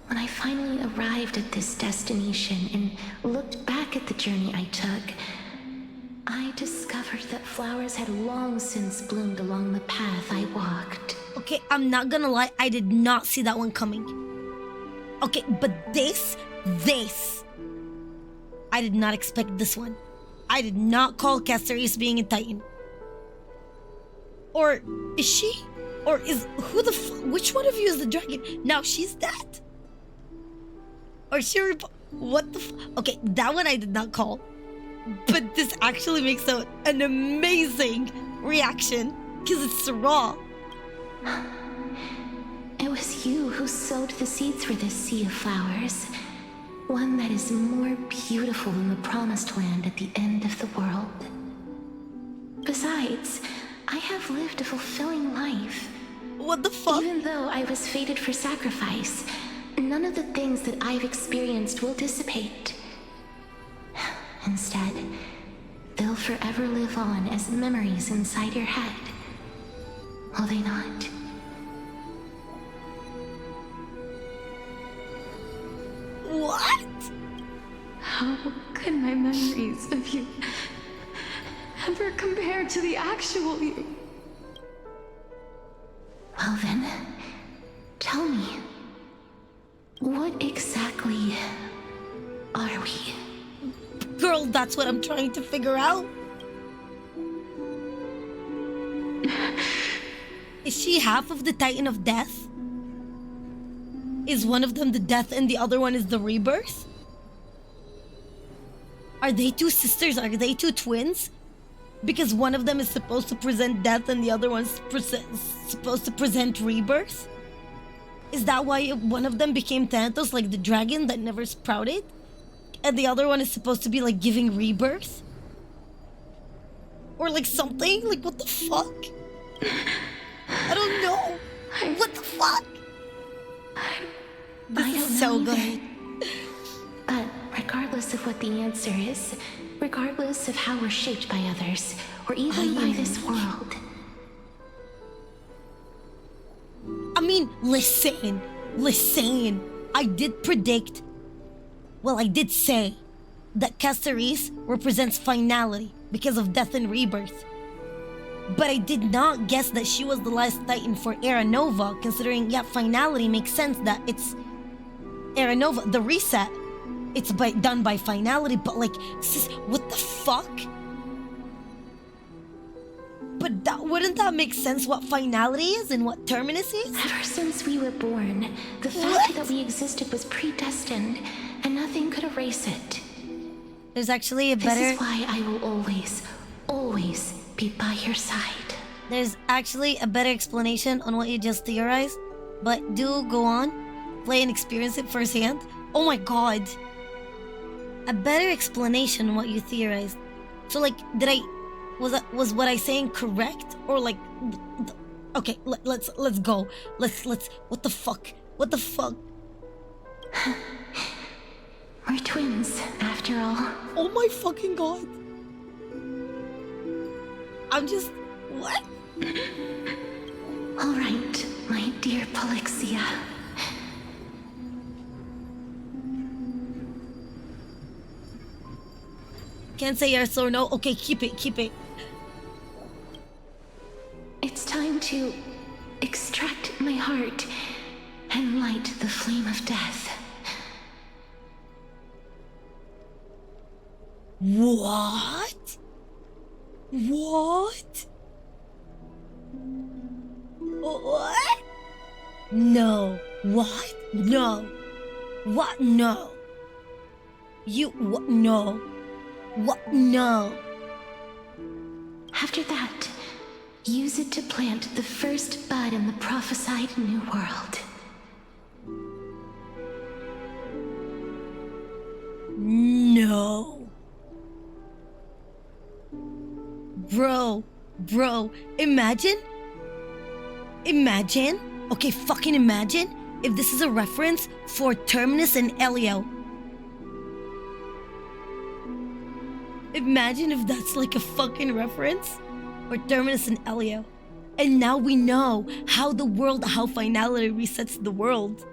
Speaker 2: When I finally arrived at this destination and looked back at the journey I took, I discovered that flowers had long since bloomed along the path I walked.
Speaker 1: Okay, I'm not gonna lie, I did not see that one coming. Okay, but this, I did not expect this one. I did not call Castorius being a Titan. Or is she? Or is which one of you is the dragon? Now she's that? Or she what the okay, that one I did not call. But this actually makes an amazing reaction because it's raw.
Speaker 2: It was you who sowed the seeds for this sea of flowers. One that is more beautiful than the promised land at the end of the world. Besides, I have lived a fulfilling life.
Speaker 1: What the fuck?
Speaker 2: Even though I was fated for sacrifice, none of the things that I've experienced will dissipate. Instead, they'll forever live on as memories inside your head. Will they not?
Speaker 1: What?
Speaker 11: How could my memories of you ever compare to the actual you?
Speaker 2: Well then, tell me, what exactly are we?
Speaker 1: Girl, that's what I'm trying to figure out. Is she half of the Titan of Death? Is one of them the death and the other one is the rebirth? Are they two sisters? Are they two twins? Because one of them is supposed to present death and the other one's supposed to present rebirth? Is that why one of them became Thanatos, like the dragon that never sprouted? And the other one is supposed to be like giving rebirth? Or like something? Like what the fuck? I don't know. What the fuck? This is so good.
Speaker 11: But regardless of what the answer is, regardless of how we're shaped by others, or even by this world.
Speaker 1: I mean, listen. I did predict, well, I did say that Caceres represents finality because of death and rebirth. But I did not guess that she was the last Titan for Era Nova, considering, yeah, finality makes sense that it's Era Nova, the reset. It's done by finality, but like, sis, what the fuck? But wouldn't that make sense what finality is and what terminus is?
Speaker 11: Ever since we were born, the fact that we existed was predestined, and nothing could erase it.
Speaker 1: There's actually a better...
Speaker 11: This is why I will always be by your side.
Speaker 1: There's actually a better explanation on what you just theorized, but do go on, play and experience it firsthand. Oh my god. A better explanation on what you theorized. So like, was what I saying correct? Or like, okay, let's go. Let's, what the fuck? What the fuck?
Speaker 11: We're twins, after all.
Speaker 1: Oh my fucking god. I'm just... what?
Speaker 11: All right, my dear Polixia.
Speaker 1: Can't say yes or no. Okay, keep it.
Speaker 11: It's time to extract my heart and light the flame of death.
Speaker 1: What? What? What? No. What? No. What? No. You... what? No. What? No.
Speaker 11: After that, use it to plant the first bud in the prophesied new world.
Speaker 1: No. Bro, imagine, okay, fucking imagine if this is a reference for Terminus and ELIO. Imagine if that's like a fucking reference for Terminus and ELIO. And now we know how finality resets the world.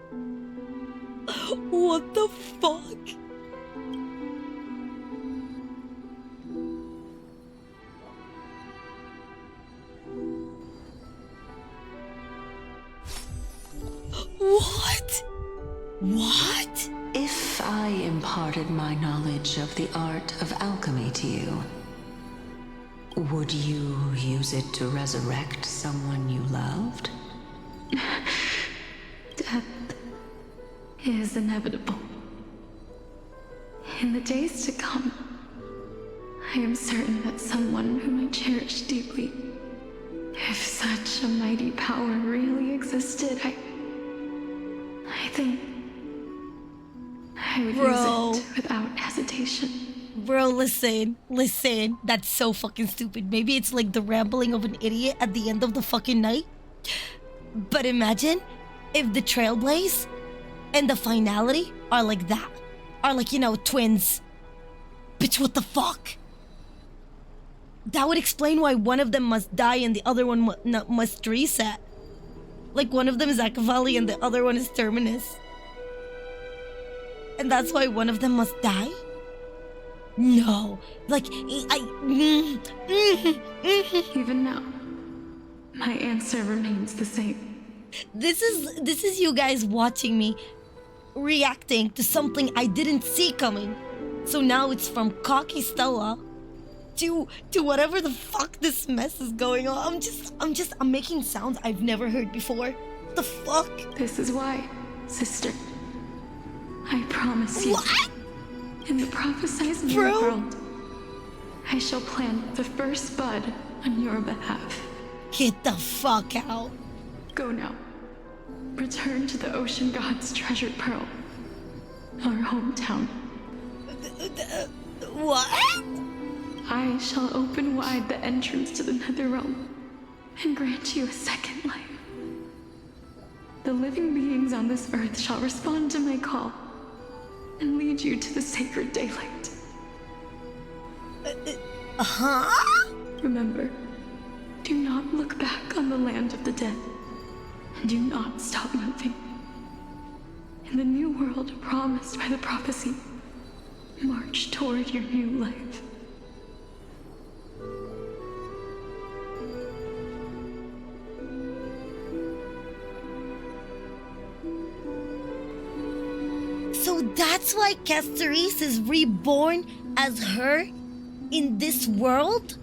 Speaker 1: What the fuck? What?
Speaker 10: If I imparted my knowledge of the art of alchemy to you, would you use it to resurrect someone you loved?
Speaker 11: Death is inevitable. In the days to come, I am certain that someone whom I cherish deeply, if such a mighty power really existed, I think I would use it without hesitation.
Speaker 1: Bro, listen. That's so fucking stupid. Maybe it's like the rambling of an idiot at the end of the fucking night. But imagine if the Trailblaze and the finality are like that. Are like, you know, twins. Bitch, what the fuck? That would explain why one of them must die and the other one must reset. Like one of them is Akavali and the other one is Terminus. And that's why one of them must die? No. Like,
Speaker 11: Even now, my answer remains the same.
Speaker 1: This is you guys watching me reacting to something I didn't see coming. So now it's from cocky Stella to whatever the fuck this mess is going on. I'm making sounds I've never heard before. What the fuck?
Speaker 11: This is why, sister. I promise you.
Speaker 1: What?
Speaker 11: In the prophesied new world, I shall plant the first bud on your behalf.
Speaker 1: Get the fuck out.
Speaker 11: Go now. Return to the ocean god's treasured pearl. Our hometown.
Speaker 1: What?
Speaker 11: I shall open wide the entrance to the Netherrealm and grant you a second life. The living beings on this earth shall respond to my call and lead you to the sacred daylight. Remember, do not look back on the land of the dead. Do not stop moving. In the new world promised by the prophecy, march toward your new life.
Speaker 1: So that's why Castoris is reborn as her in this world?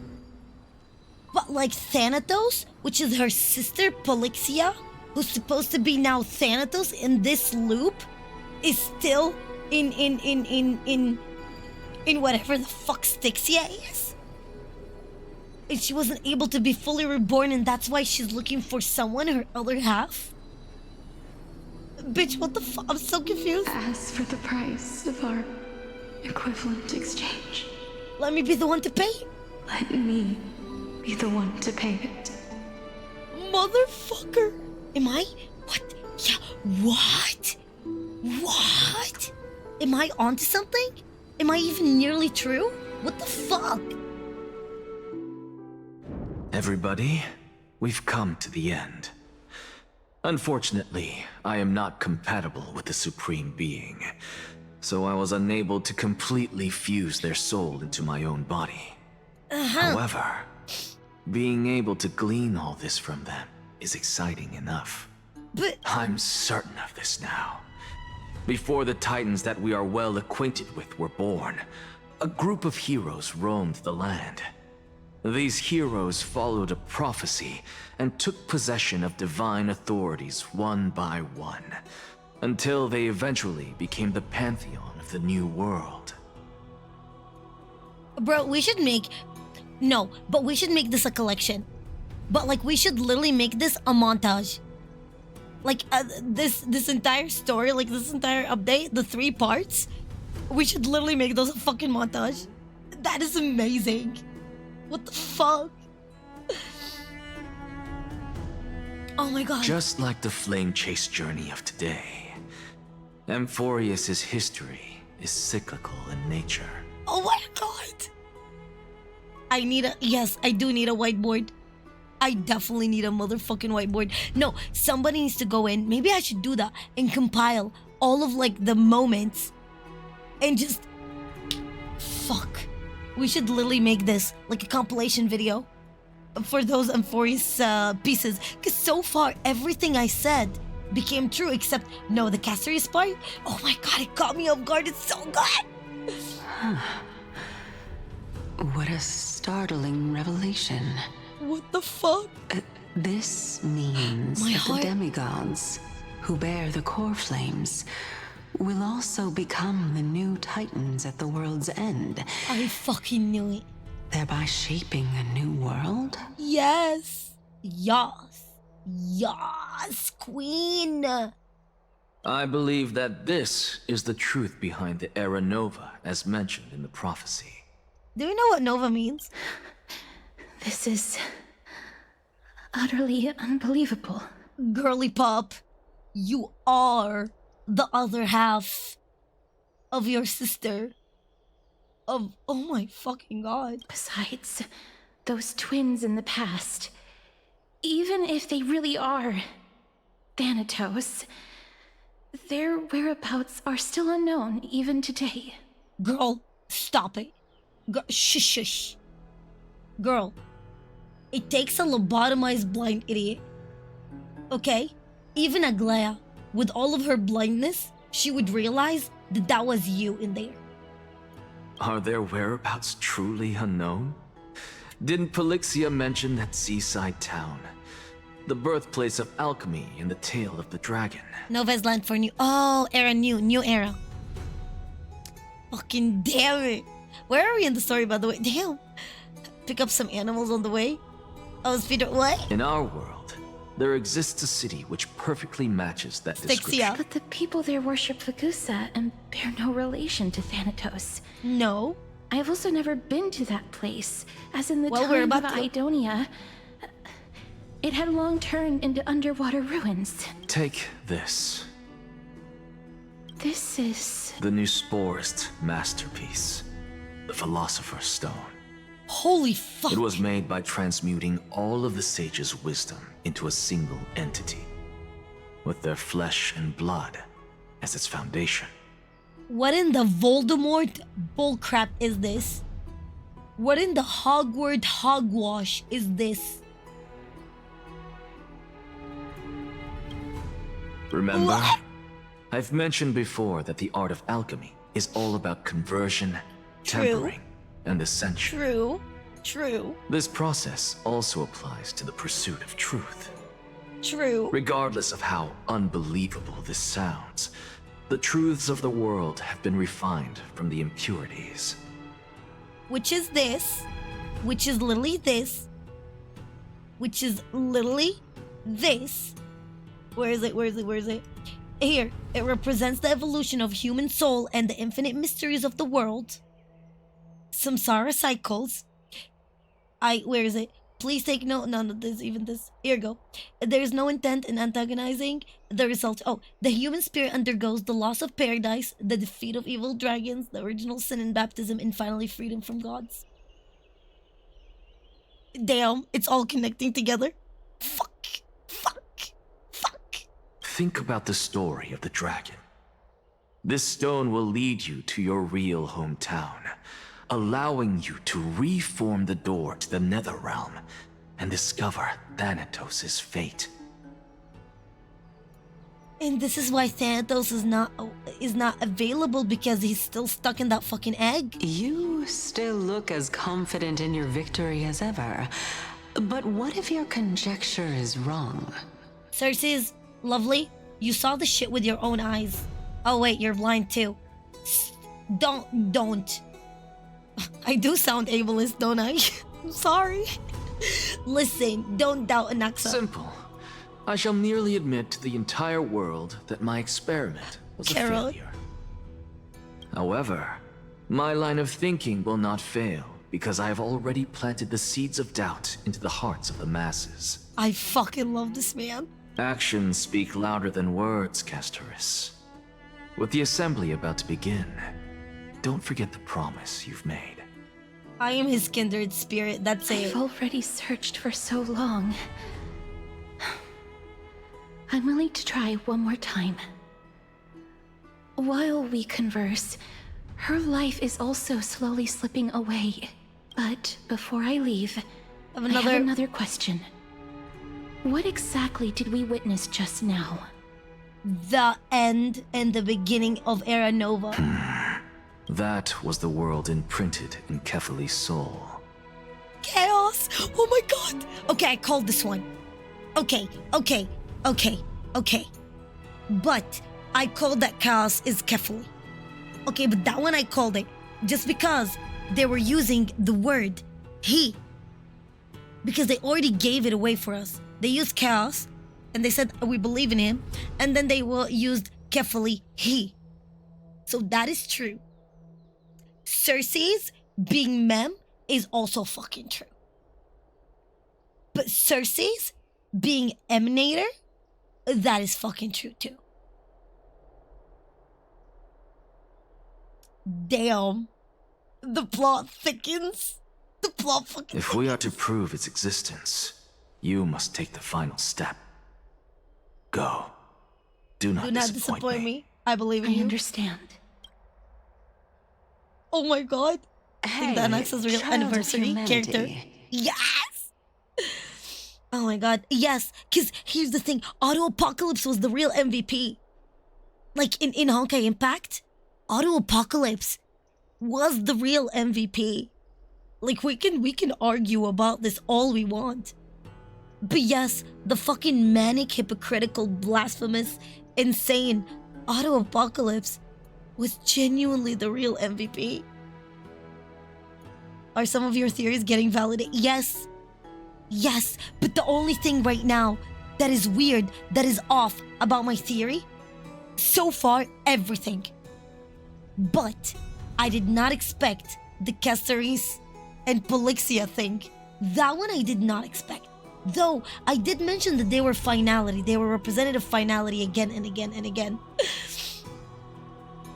Speaker 1: But like Thanatos, which is her sister Polixia, who's supposed to be now Thanatos in this loop, is still in whatever the fuck Styxia is? And she wasn't able to be fully reborn, and that's why she's looking for someone, her other half? Bitch, what the fuck? I'm so confused.
Speaker 11: As for the price of our equivalent exchange,
Speaker 1: let me be the one to pay.
Speaker 11: Let me be the one to pay it.
Speaker 1: Motherfucker. Am I? What? Yeah, what? What? Am I onto something? Am I even nearly true? What the fuck?
Speaker 5: Everybody, we've come to the end. Unfortunately, I am not compatible with the Supreme Being, so I was unable to completely fuse their soul into my own body. However, being able to glean all this from them is exciting enough.
Speaker 1: But
Speaker 5: I'm certain of this now. Before the Titans that we are well acquainted with were born, a group of heroes roamed the land. These heroes followed a prophecy and took possession of divine authorities one by one, until they eventually became the pantheon of the new world.
Speaker 1: Bro, we should make... No, but we should make this a collection. But like, we should literally make this a montage. Like, this entire story, like this entire update, the 3 parts, we should literally make those a fucking montage. That is amazing. What the fuck? Oh my god.
Speaker 5: Just like the flame chase journey of today, Amphoreus' history is cyclical in nature.
Speaker 1: Oh my god. I need a... Yes, I do need a whiteboard. I definitely need a motherfucking whiteboard. No, somebody needs to go in. Maybe I should do that and compile all of like the moments and just... Fuck. We should literally make this like a compilation video for those Amphoreus pieces. Because so far, everything I said became true except, no, the Castoris part. Oh my god, it caught me off guard. It's so good.
Speaker 10: What a startling revelation.
Speaker 1: What the fuck?
Speaker 10: This means
Speaker 1: My
Speaker 10: that
Speaker 1: heart.
Speaker 10: the demigods, who bear the core flames, will also become the new titans at the world's end.
Speaker 1: I fucking knew it.
Speaker 10: Thereby shaping a new world?
Speaker 1: Yes. Yes. Yes, queen.
Speaker 5: I believe that this is the truth behind the Era Nova, as mentioned in the prophecy.
Speaker 1: Do you know what Nova means?
Speaker 11: This is utterly unbelievable.
Speaker 1: Girly pop, you are the other half of your sister. Oh my fucking god.
Speaker 11: Besides, those twins in the past, even if they really are Thanatos, their whereabouts are still unknown even today.
Speaker 1: Girl, stop it. Shush, shush. Girl, it takes a lobotomized blind idiot. Okay? Even Aglaya, with all of her blindness, she would realize that that was you in there.
Speaker 5: Are their whereabouts truly unknown? Didn't Polixia mention that seaside town? The birthplace of alchemy and the tale of the dragon.
Speaker 1: Nova's land for new... Oh, era new era. Fucking damn it. Where are we in the story, by the way? Damn. Pick up some animals on the way? I was feeding... What?
Speaker 5: In our world, there exists a city which perfectly matches that description.
Speaker 11: But the people there worship Fagusa and bear no relation to Thanatos.
Speaker 1: No.
Speaker 11: I've also never been to that place, as in the
Speaker 1: Well, we're
Speaker 11: time of
Speaker 1: about to.
Speaker 11: Idonia. It had long turned into underwater ruins.
Speaker 5: Take this.
Speaker 11: This is...
Speaker 5: The Newsporist masterpiece. The Philosopher's Stone.
Speaker 1: Holy fuck.
Speaker 5: It was made by transmuting all of the sages' wisdom into a single entity, with their flesh and blood as its foundation.
Speaker 1: What in the Voldemort bullcrap is this? What in the Hogwarts hogwash is this?
Speaker 5: Remember? I've mentioned before that the art of alchemy is all about conversion, tempering, and ascension.
Speaker 1: True.
Speaker 5: This process also applies to the pursuit of truth.
Speaker 1: True.
Speaker 5: Regardless of how unbelievable this sounds, the truths of the world have been refined from the impurities.
Speaker 1: Which is this. Which is literally this. Which is literally this. Where is it? Here, it represents the evolution of human soul and the infinite mysteries of the world. Samsara cycles. Where is it? Please take note. None of this, even this. Here you go. There is no intent in antagonizing the result. Oh, the human spirit undergoes the loss of paradise, the defeat of evil dragons, the original sin in baptism, and finally freedom from gods. Damn, it's all connecting together. Fuck.
Speaker 5: Think about the story of the dragon. This stone will lead you to your real hometown, allowing you to reform the door to the Nether Realm and discover Thanatos' fate.
Speaker 1: And this is why Thanatos is not available, because he's still stuck in that fucking egg.
Speaker 10: You still look as confident in your victory as ever. But what if your conjecture is wrong?
Speaker 1: Cersei's lovely. You saw the shit with your own eyes. Oh wait, you're blind too. Don't. I do sound ableist, don't I? I'm sorry. Listen, don't doubt Anaxa.
Speaker 5: Simple. I shall merely admit to the entire world that my experiment was a failure. However, my line of thinking will not fail because I have already planted the seeds of doubt into the hearts of the masses.
Speaker 1: I fucking love this man.
Speaker 5: Actions speak louder than words, Castorus. With the assembly about to begin, don't forget the promise you've made.
Speaker 1: I am his kindred spirit, that's it.
Speaker 11: I've already searched for so long. I'm willing to try one more time. While we converse, her life is also slowly slipping away. But before I leave, I have another question. What exactly did we witness just now?
Speaker 1: The end and the beginning of Era Nova.
Speaker 5: That was the world imprinted in Kefali's soul.
Speaker 1: Chaos! Oh my god! Okay, I called this one. Okay. But I called that chaos is Kefali. Okay, but that one I called it just because they were using the word he. Because they already gave it away for us. They used chaos, and they said we believe in him, and then they used Kefali he. So that is true. Cersei's being Mem is also fucking true. But Cersei's being Emanator, that is fucking true too. Damn. The plot thickens. The plot fucking
Speaker 5: If we are to prove its existence, you must take the final step. Go. Do not disappoint me.
Speaker 1: I believe in you.
Speaker 11: I understand.
Speaker 1: Oh my god. I think that Anaxa's real anniversary character. Yes! Oh my god. Yes. Because here's the thing. Auto Apocalypse was the real MVP. Like in Honkai Impact, Auto Apocalypse was the real MVP. Like we can argue about this all we want. But yes, the fucking manic, hypocritical, blasphemous, insane Auto Apocalypse was genuinely the real MVP. Are some of your theories getting validated? Yes. Yes, but the only thing right now that is weird, that is off about my theory, so far, everything. But I did not expect the Caceres and Polixia thing. That one I did not expect. Though, I did mention that they were finality. They were representative finality again and again and again.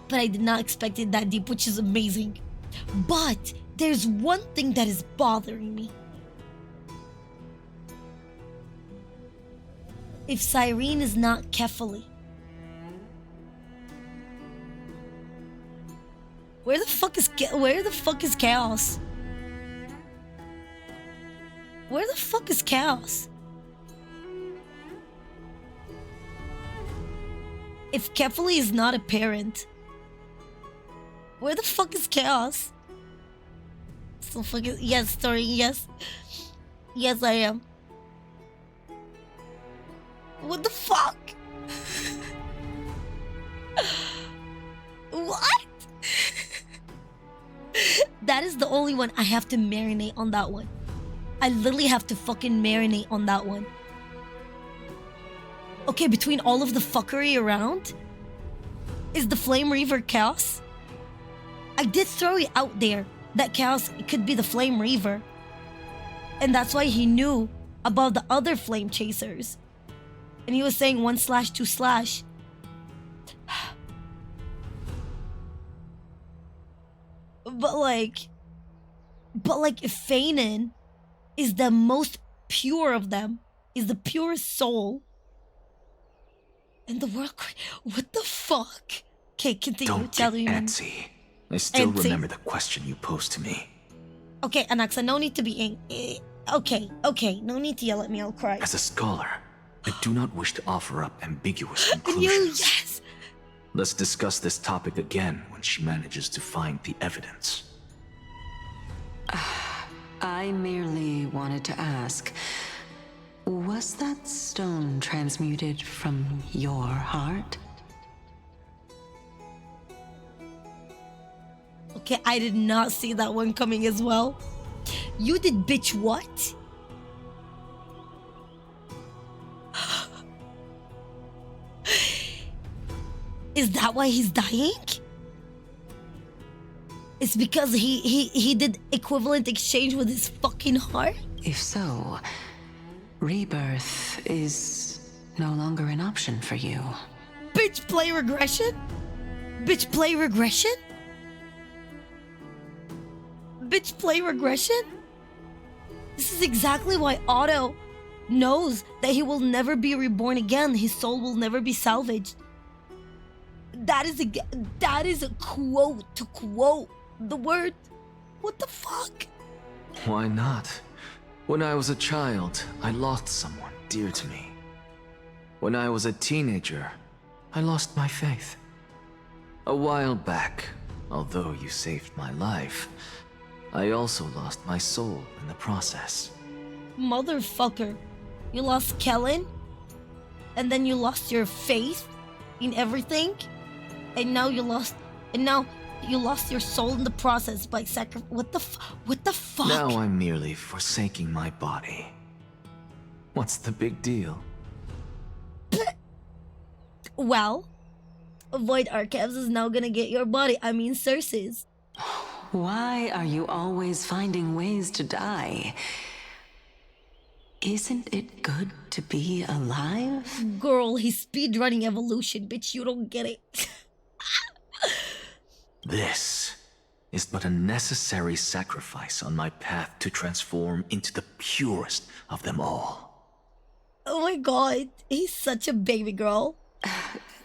Speaker 1: But I did not expect it that deep, which is amazing. But there's one thing that is bothering me. If Cyrene is not Kefali, where the fuck is Chaos? Where the fuck is Chaos? If Kefali is not a parent, where the fuck is Chaos? So fucking yes, story, yes. Yes, I am. What the fuck? What? That is the only one I have to marinate on that one. I literally have to fucking marinate on that one. Okay, between all of the fuckery around, is the Flame Reaver Chaos? I did throw it out there that Chaos could be the Flame Reaver. And that's why he knew about the other Flame Chasers. And he was saying 1/2/. But like if Fanon is the most pure of them, is the purest soul in the world. What the fuck? Okay, continue.
Speaker 5: Don't
Speaker 1: Tell
Speaker 5: get
Speaker 1: me.
Speaker 5: antsy. I still
Speaker 1: Antsy?
Speaker 5: remember the question you posed to me.
Speaker 1: Okay, Anaxa, no need to be okay, no need to yell at me, I'll cry.
Speaker 5: As a scholar, I do not wish to offer up ambiguous
Speaker 1: And
Speaker 5: conclusions.
Speaker 1: yes!
Speaker 5: Let's discuss this topic again when she manages to find the evidence.
Speaker 10: I merely wanted to ask, was that stone transmuted from your heart?
Speaker 1: Okay, I did not see that one coming as well. You did, bitch, what? Is that why he's dying? It's because he did equivalent exchange with his fucking heart?
Speaker 10: If so, rebirth is no longer an option for you.
Speaker 1: Bitch, play regression? Bitch, play regression? Bitch, play regression? This is exactly why Otto knows that he will never be reborn again. His soul will never be salvaged. That is a quote to quote the word. What the fuck?
Speaker 5: Why not? When I was a child, I lost someone dear to me. When I was a teenager, I lost my faith. A while back, although you saved my life, I also lost my soul in the process.
Speaker 1: Motherfucker. You lost Kellen? And then you lost your faith in everything? And now you lost your soul in the process by what the fuck?
Speaker 5: Now I'm merely forsaking my body. What's the big deal?
Speaker 1: Well, Void Archives is now gonna get your body. I mean, Cersei's.
Speaker 10: Why are you always finding ways to die? Isn't it good to be alive?
Speaker 1: Girl, he's speedrunning evolution, bitch. You don't get it.
Speaker 5: This is but a necessary sacrifice on my path to transform into the purest of them all.
Speaker 1: Oh my god, he's such a baby girl.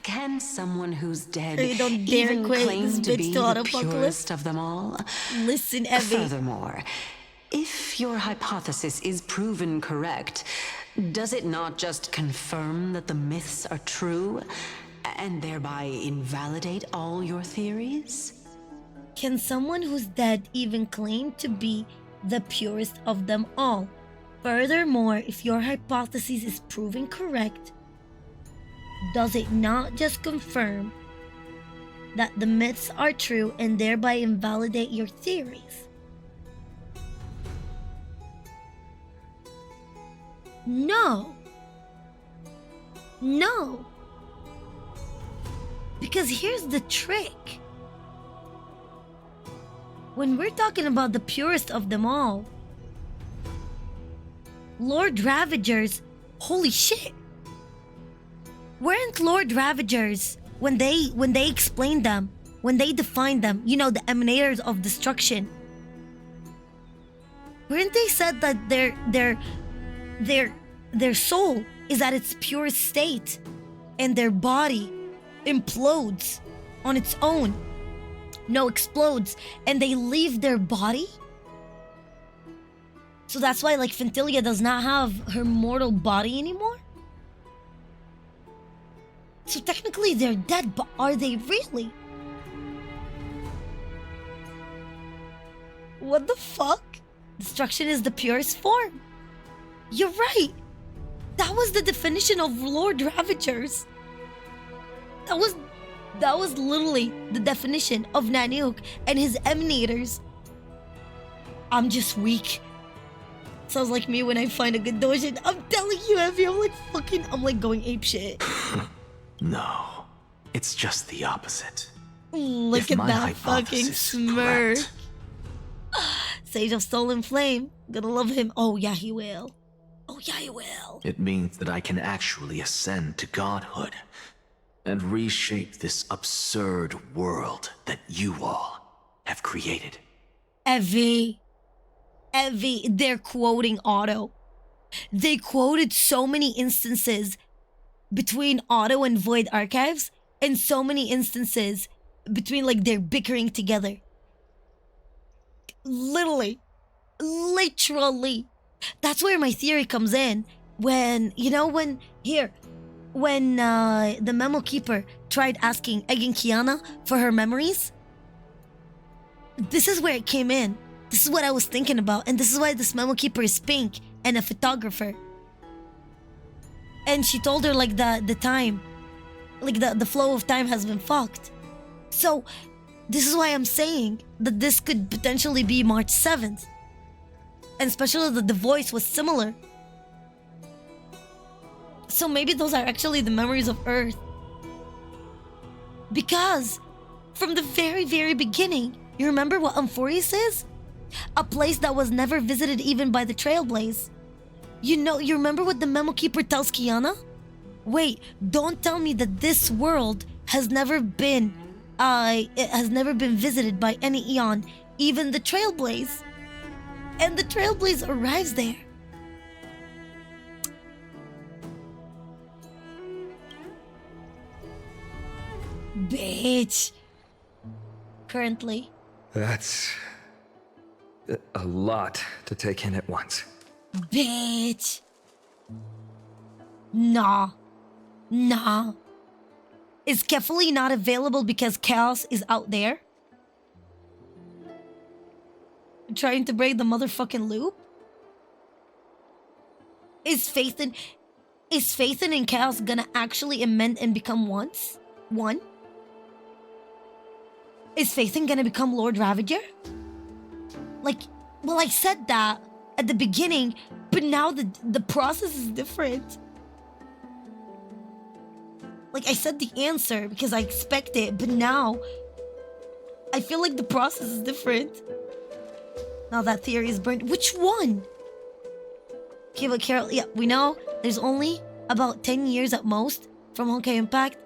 Speaker 10: Can someone who's dead
Speaker 1: You don't dare
Speaker 10: even
Speaker 1: equate
Speaker 10: claim
Speaker 1: this
Speaker 10: to
Speaker 1: bitch
Speaker 10: be
Speaker 1: to
Speaker 10: the
Speaker 1: Autopocalypse?
Speaker 10: purest of them all?
Speaker 1: Listen, Evie.
Speaker 10: Furthermore, if your hypothesis is proven correct, does it not just confirm that the myths are true, and thereby invalidate all your theories?
Speaker 1: Can someone who's dead even claim to be the purest of them all? Furthermore, if your hypothesis is proven correct, does it not just confirm that the myths are true and thereby invalidate your theories? No. No. Because here's the trick. when we're talking about the purest of them all, Lord Ravagers, holy shit. Weren't Lord Ravagers, when they explained them, when they defined them, you know, the emanators of destruction, weren't they said that their soul is at its purest state and their body implodes on its own? No, explodes, and they leave their body? So that's why, like, Fentilia does not have her mortal body anymore? So technically they're dead, but are they really? What the fuck? Destruction is the purest form. You're right. That was the definition of Lord Ravagers. That was literally the definition of Nanook and his emanators. I'm just weak. Sounds like me when I find a good doujin. I'm telling you, Evie, I'm like going apeshit.
Speaker 5: No, it's just the opposite.
Speaker 1: Look
Speaker 5: If
Speaker 1: at
Speaker 5: my
Speaker 1: that fucking
Speaker 5: hypothesis
Speaker 1: smirk. Sage of Stolen Flame. Gonna love him. Oh yeah, he will. Oh yeah, he will.
Speaker 5: It means that I can actually ascend to godhood and reshape this absurd world that you all have created.
Speaker 1: Evie, they're quoting Otto. They quoted so many instances between Otto and Void Archives, and so many instances between, like, they're bickering together. Literally. That's where my theory comes in. When the Memo Keeper tried asking Egan Kiana for her memories, this is where it came in. This is what I was thinking about, and this is why this Memo Keeper is pink and a photographer. And she told her, like, the time, like, the flow of time has been fucked. So this is why I'm saying that this could potentially be March 7th. And especially that the voice was similar. So maybe those are actually the memories of Earth. Because from the very, very beginning, you remember what Amphoreus is? A place that was never visited even by the Trailblaze. You remember what the Memo Keeper tells Kiana? Wait, don't tell me that this world has never been visited by any Eon, even the Trailblaze. And the Trailblaze arrives there. Bitch. Currently.
Speaker 21: That's a lot to take in at once.
Speaker 1: Bitch. Nah. Is Kefali not available because Chaos is out there? Trying to break the motherfucking loop? Is Phaethon and Chaos gonna actually amend and become one? Is Phaethon gonna become Lord Ravager? Like, well, I said that at the beginning, but now the process is different. Like, I said the answer because I expect it, but now I feel like the process is different. Now that theory is burned. Which one? Okay, but Carol, yeah, we know there's only about 10 years at most from Honkai Impact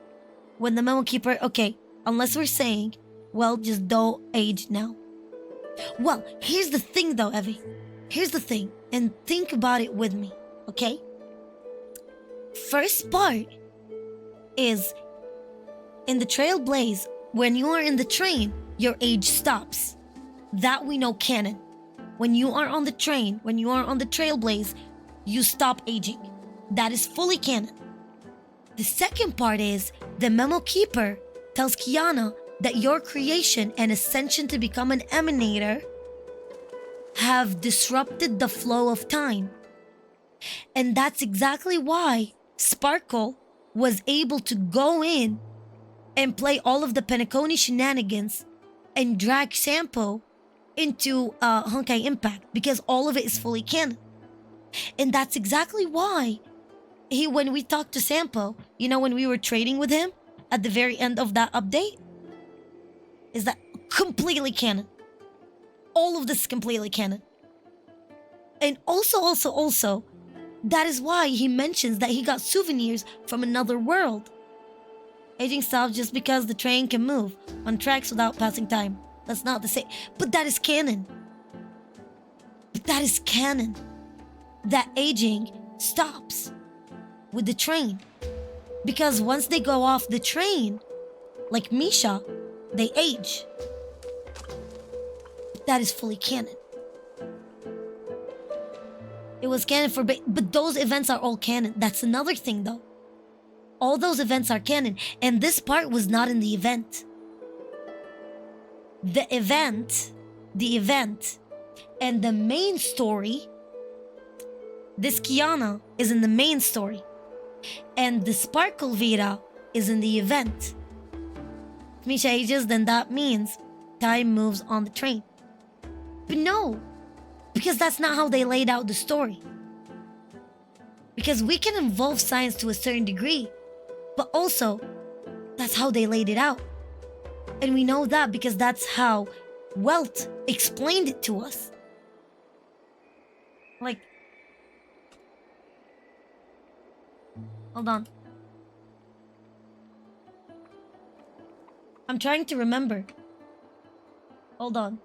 Speaker 1: when the Memo Keeper, okay, unless we're saying, well, just don't age now. Well, here's the thing though, Evie. Here's the thing, and think about it with me, okay? First part is in the Trailblaze, when you are in the train, your age stops. That we know canon. When you are on the train, when you are on the Trailblaze, you stop aging. That is fully canon. The second part is the Memo Keeper tells Kiana that your creation and ascension to become an emanator have disrupted the flow of time. And that's exactly why Sparkle was able to go in and play all of the Penacony shenanigans and drag Sampo into Honkai Impact, because all of it is fully canon. And that's exactly why when we talked to Sampo, when we were trading with him at the very end of that update, is that completely canon. All of this is completely canon. And also, that is why he mentions that he got souvenirs from another world. Aging stops just because the train can move on tracks without passing time. That's not the same. But that is canon. That aging stops with the train. Because once they go off the train, like Misha, they age. That is fully canon. It was canon for, but those events are all canon. That's another thing though. All those events are canon, and this part was not in the event. The event, and the main story, this Kiana is in the main story, and the Sparkle Vita is in the event. If Misha ages, then that means time moves on the train. But no, because that's not how they laid out the story. Because we can involve science to a certain degree, but also, that's how they laid it out. And we know that because that's how Welt explained it to us. Like, hold on. I'm trying to remember. Hold on.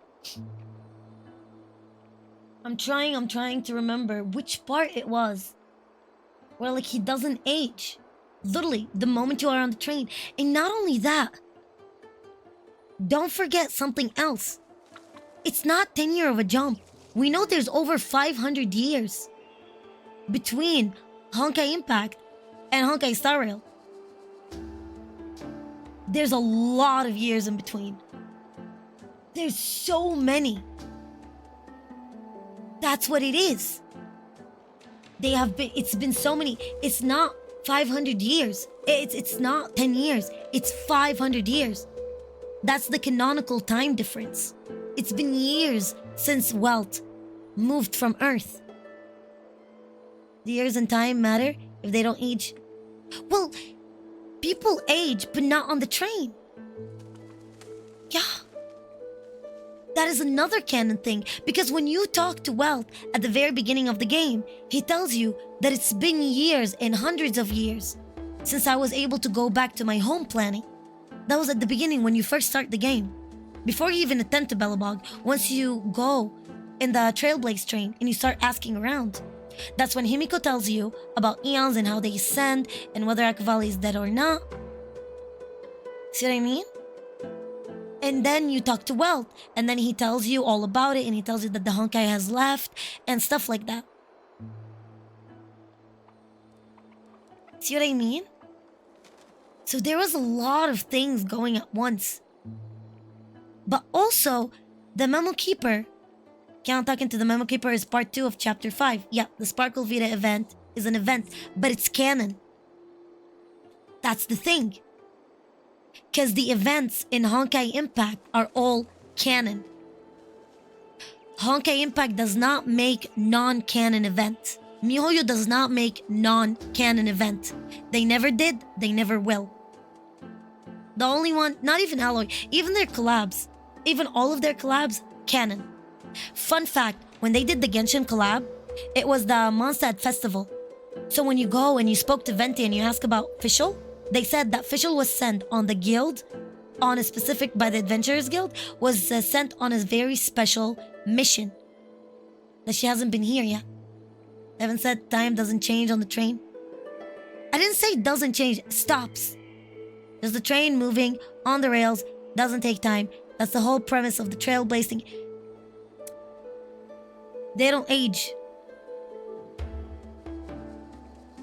Speaker 1: I'm trying to remember which part it was. Where like he doesn't age. Literally, the moment you are on the train. And not only that, don't forget something else. It's not 10 years of a jump. We know there's over 500 years between Honkai Impact and Honkai Star Rail. There's a lot of years in between. There's so many. That's what it is. It's been so many. It's not 500 years. It's not 10 years. It's 500 years. That's the canonical time difference. It's been years since Welt moved from Earth. The years and time matter if they don't age. Well, people age, but not on the train. Yeah. That is another canon thing, because when you talk to Welt at the very beginning of the game, he tells you that it's been years and hundreds of years since I was able to go back to my home planet. That was at the beginning when you first start the game. Before you even attend to Belobog, once you go in the Trailblaze train and you start asking around, that's when Himiko tells you about eons and how they ascend and whether Akavali is dead or not. See what I mean? And then you talk to Welt, and then he tells you all about it, and he tells you that the Honkai has left, and stuff like that. See what I mean? So there was a lot of things going at once. But also, the Memo Keeper, Count talking to the Memo Keeper is part 2 of chapter 5. Yeah, the Sparkle Vita event is an event, but it's canon. That's the thing. Because the events in Honkai Impact are all canon. Honkai Impact does not make non-canon events. MiHoYo does not make non-canon events. They never did, they never will. The only one, not even Alloy, even their collabs, even all of their collabs, canon. Fun fact, when they did the Genshin collab, it was the Mondstadt Festival. So when you go and you spoke to Venti and you ask about Fischl, they said that Fischl was sent on the guild, on a specific, by the Adventurers Guild, was sent on a very special mission. That she hasn't been here yet. They haven't said time doesn't change on the train. I didn't say it doesn't change, it stops. There's the train moving on the rails, doesn't take time. That's the whole premise of the Trailblaze thing. They don't age.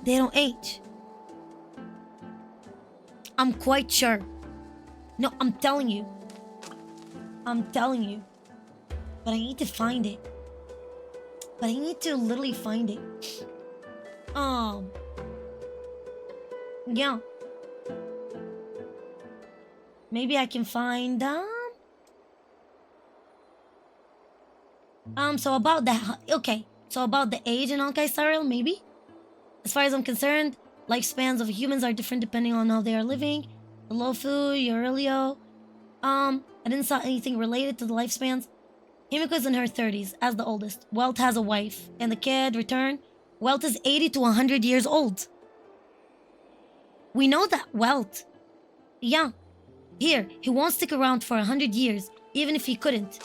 Speaker 1: They don't age. I'm quite sure. No, I'm telling you. I'm telling you. But I need to find it. But I need to literally find it. Yeah. Maybe I can find so about that, okay. So about the age in Honkai Star Rail, maybe? As far as I'm concerned, lifespans of humans are different depending on how they are living. The Lofu, your ELIO. I didn't saw anything related to the lifespans. Himiko's in her 30s as the oldest. Welt has a wife. And the kid returned. Welt is 80 to 100 years old. We know that Welt, yeah, here, he won't stick around for 100 years, even if he couldn't.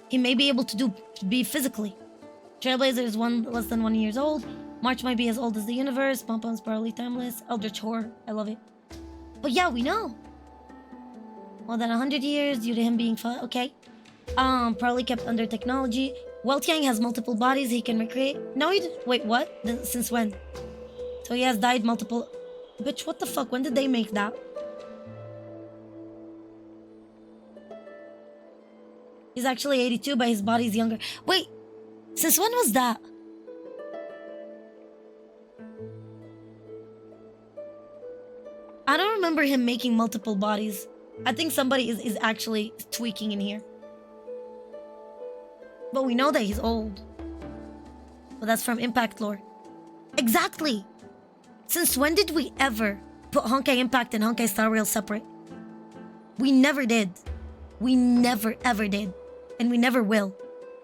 Speaker 1: He may be able to be physically. Trailblazer is less than 1 year old. March might be as old as the universe. Pompom's probably timeless. Eldritch Horror, I love it. But yeah, we know. More than 100 years due to him being fun. Okay. Probably kept under technology. Weltiang has multiple bodies he can recreate. No, he did. Wait, what? Since when? So he has died multiple. Bitch, what the fuck? When did they make that? He's actually 82, but his body's younger. Wait, since when was that? I don't remember him making multiple bodies. I think somebody is actually tweaking in here. But we know that he's old. But that's from Impact lore. Exactly! Since when did we ever put Honkai Impact and Honkai Star Rail separate? We never did. We never ever did. And we never will.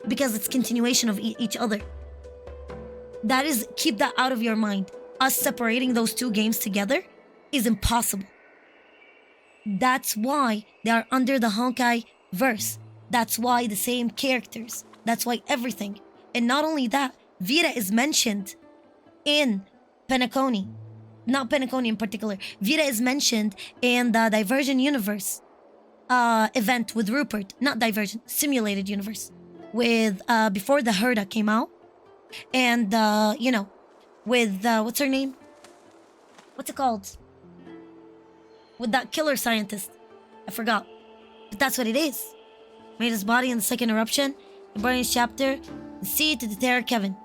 Speaker 1: Because it's continuation of each other. That is, keep that out of your mind. Us separating those two games together is impossible. That's why they are under the Honkai verse. That's why the same characters. That's why everything. And not only that, Vita is mentioned in Penacony. Not Penacony in particular. Vita is mentioned in the Diversion Universe event with Rupert. Not Diversion, Simulated Universe. With, before the Herda came out. And, you know, with, what's her name? What's it called? With that killer scientist. I forgot. But that's what it is. Made his body in the second eruption. In Barney's chapter, see to deter Kevin.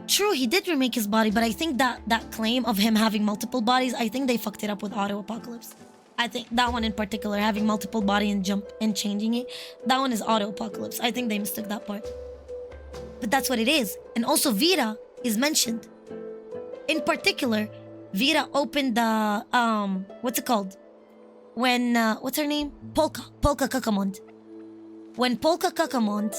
Speaker 1: True, he did remake his body, but I think that claim of him having multiple bodies, I think they fucked it up with Auto Apocalypse. I think that one in particular, having multiple body and jump and changing it, that one is Auto Apocalypse. I think they mistook that part. But that's what it is. And also Vita is mentioned. In particular, Vita opened the, what's it called? When, what's her name? Polka Kakamond. When Polka Kakamond,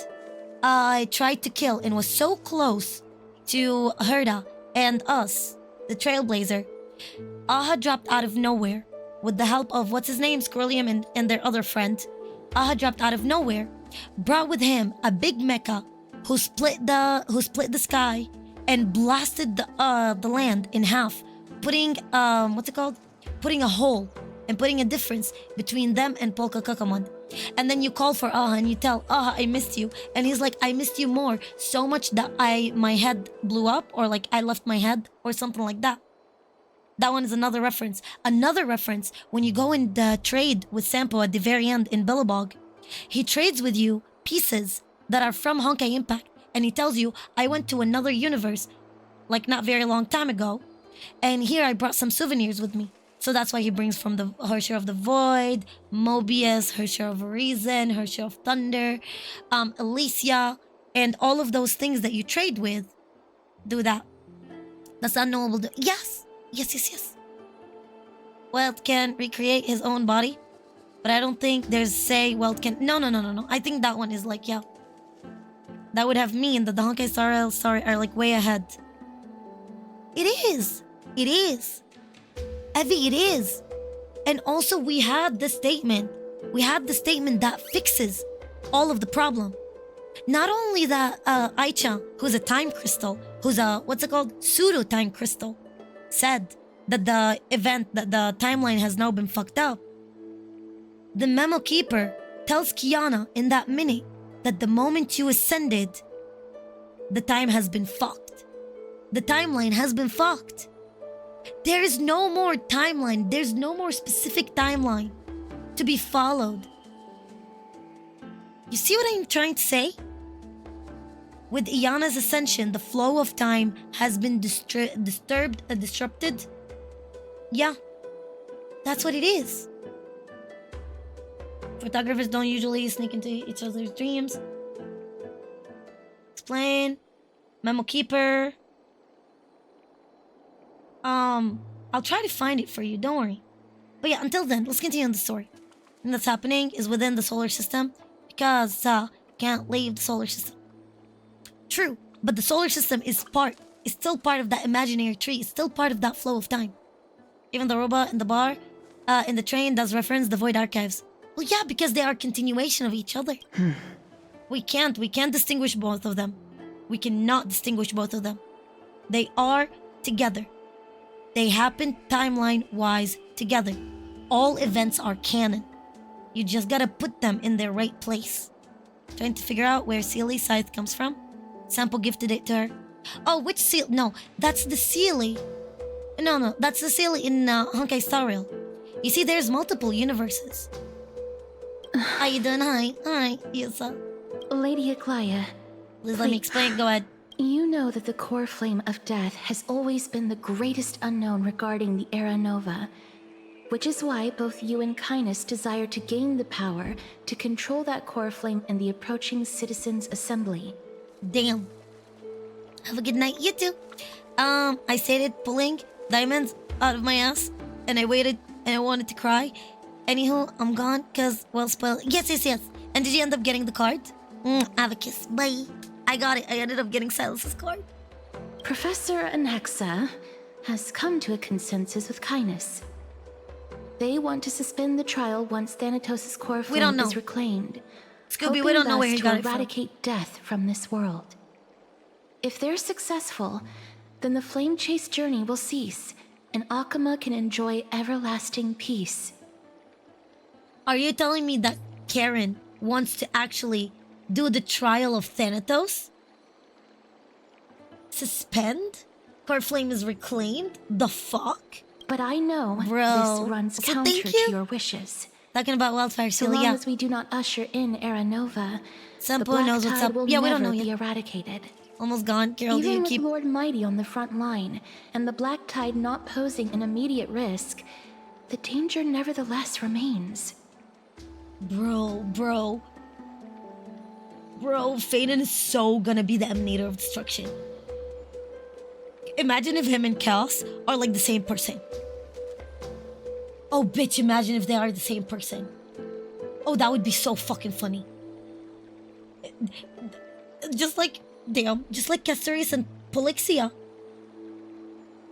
Speaker 1: tried to kill and was so close to Herda and us, the Trailblazer, Aha dropped out of nowhere with the help of, what's his name? Squirrelium and their other friend. Aha dropped out of nowhere, brought with him a big mecha who split the sky and blasted the land in half, putting, what's it called? Putting a hole and putting a difference between them and Polka Kakamon. And then you call for Aha and you tell Aha, I missed you. And he's like, I missed you more. So much that my head blew up, or like I left my head or something like that. That one is another reference. Another reference, when you go in the trade with Sampo at the very end in Billabog, he trades with you pieces that are from Honkai Impact. And he tells you, I went to another universe, like not very long time ago. And here I brought some souvenirs with me. So that's why he brings from the Her Share of the Void, Mobius, Her Share of Reason, Her Share of Thunder, Alicia, and all of those things that you trade with. Do that. That's unknowable. Yes. Welt can recreate his own body, but I don't think there's Welt can. No. I think that one is like, yeah. That would have mean that the Honkai Star Rail are like way ahead. It is. Evie, it is. And also we had the statement. We had the statement that fixes all of the problem. Not only that Aicha, who's a time crystal, who's a, what's it called? Pseudo-time crystal, said that the event, that the timeline has now been fucked up. The Memo Keeper tells Kiana in that minute that the moment you ascended, the time has been fucked. The timeline has been fucked. There is no more timeline. There's no more specific timeline to be followed. You see what I'm trying to say? With Iana's ascension, the flow of time has been disrupted. Yeah, that's what it is. Photographers don't usually sneak into each other's dreams. Explain. Memo Keeper. I'll try to find it for you, don't worry. But yeah, until then, let's continue on the story. And that's happening is within the solar system, because can't leave the solar system. True, but the solar system is still part of that imaginary tree. It's still part of that flow of time. Even the robot in the bar, in the train does reference the Void Archives. Well, yeah, because they are a continuation of each other. We can't distinguish both of them. We cannot distinguish both of them. They are together. They happen timeline-wise together. All events are canon. You just gotta put them in their right place. Trying to figure out where Seely's scythe comes from. Sample gifted it to her. Oh, which seal? No, that's the Seely. No, that's the Seely in Honkai Star Rail. You see, there's multiple universes. How you doing? Hi, Yusa.
Speaker 11: Lady Aglaya.
Speaker 1: Please let me explain. Go ahead.
Speaker 11: You know that the core flame of death has always been the greatest unknown regarding the Era Nova, which is why both you and Kindness desire to gain the power to control that core flame in the approaching Citizens' Assembly.
Speaker 1: Damn. Have a good night, you too. I started pulling diamonds out of my ass, and I waited, and I wanted to cry. Anywho, I'm gone, cause, well, spoil. Yes. And did you end up getting the card? Have a kiss. Bye. I got it. I ended up getting Silas's card.
Speaker 11: Professor Anaxa has come to a consensus with Kindness. They want to suspend the trial once Thanatos' core flame is reclaimed.
Speaker 1: Scooby, we don't know where he got it from.
Speaker 11: To eradicate death from this world. If they're successful, then the flame chase journey will cease, and Akama can enjoy everlasting peace.
Speaker 1: Are you telling me that Karen wants to actually do the trial of Thanatos? Suspend? Core flame is reclaimed? The fuck?
Speaker 11: But I know this runs counter to your wishes.
Speaker 1: Talking about wildfire,
Speaker 11: so long as we do not usher in Era Nova, the
Speaker 1: Black knows what's
Speaker 11: Tide
Speaker 1: up.
Speaker 11: will
Speaker 1: Yeah, we don't
Speaker 11: never
Speaker 1: know
Speaker 11: be
Speaker 1: yet.
Speaker 11: eradicated.
Speaker 1: Almost gone. Carol,
Speaker 11: Even
Speaker 1: do you
Speaker 11: with
Speaker 1: keep...
Speaker 11: Lord Mighty on the front line, and the Black Tide not posing an immediate risk, the danger nevertheless remains.
Speaker 1: Bro, Faden is so gonna be the emanator of destruction. Imagine if him and Chaos are like the same person. Oh, bitch, imagine if they are the same person. Oh, that would be so fucking funny. Just like Castorius and Polixia.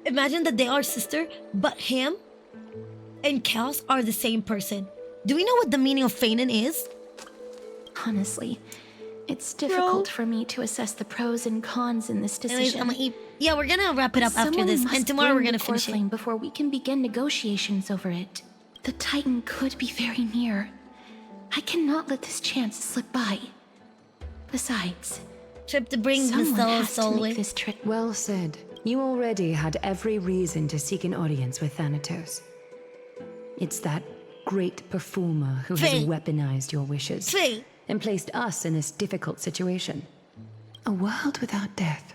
Speaker 1: Imagine that they are sister, but him and Chaos are the same person. Do we know what the meaning of Faden is?
Speaker 11: Honestly, it's difficult for me to assess the pros and cons in this decision.
Speaker 1: Anyways, yeah, we're gonna wrap it up after this, and tomorrow we're gonna finish it.
Speaker 11: Before we can begin negotiations over it. The Titan could be very near. I cannot let this chance slip by. Besides,
Speaker 1: trip to bring the soul away.
Speaker 11: This trip.
Speaker 17: Well said. You already had every reason to seek an audience with Thanatos. It's that great performer who has weaponized your wishes and placed us in this difficult situation. A world without death.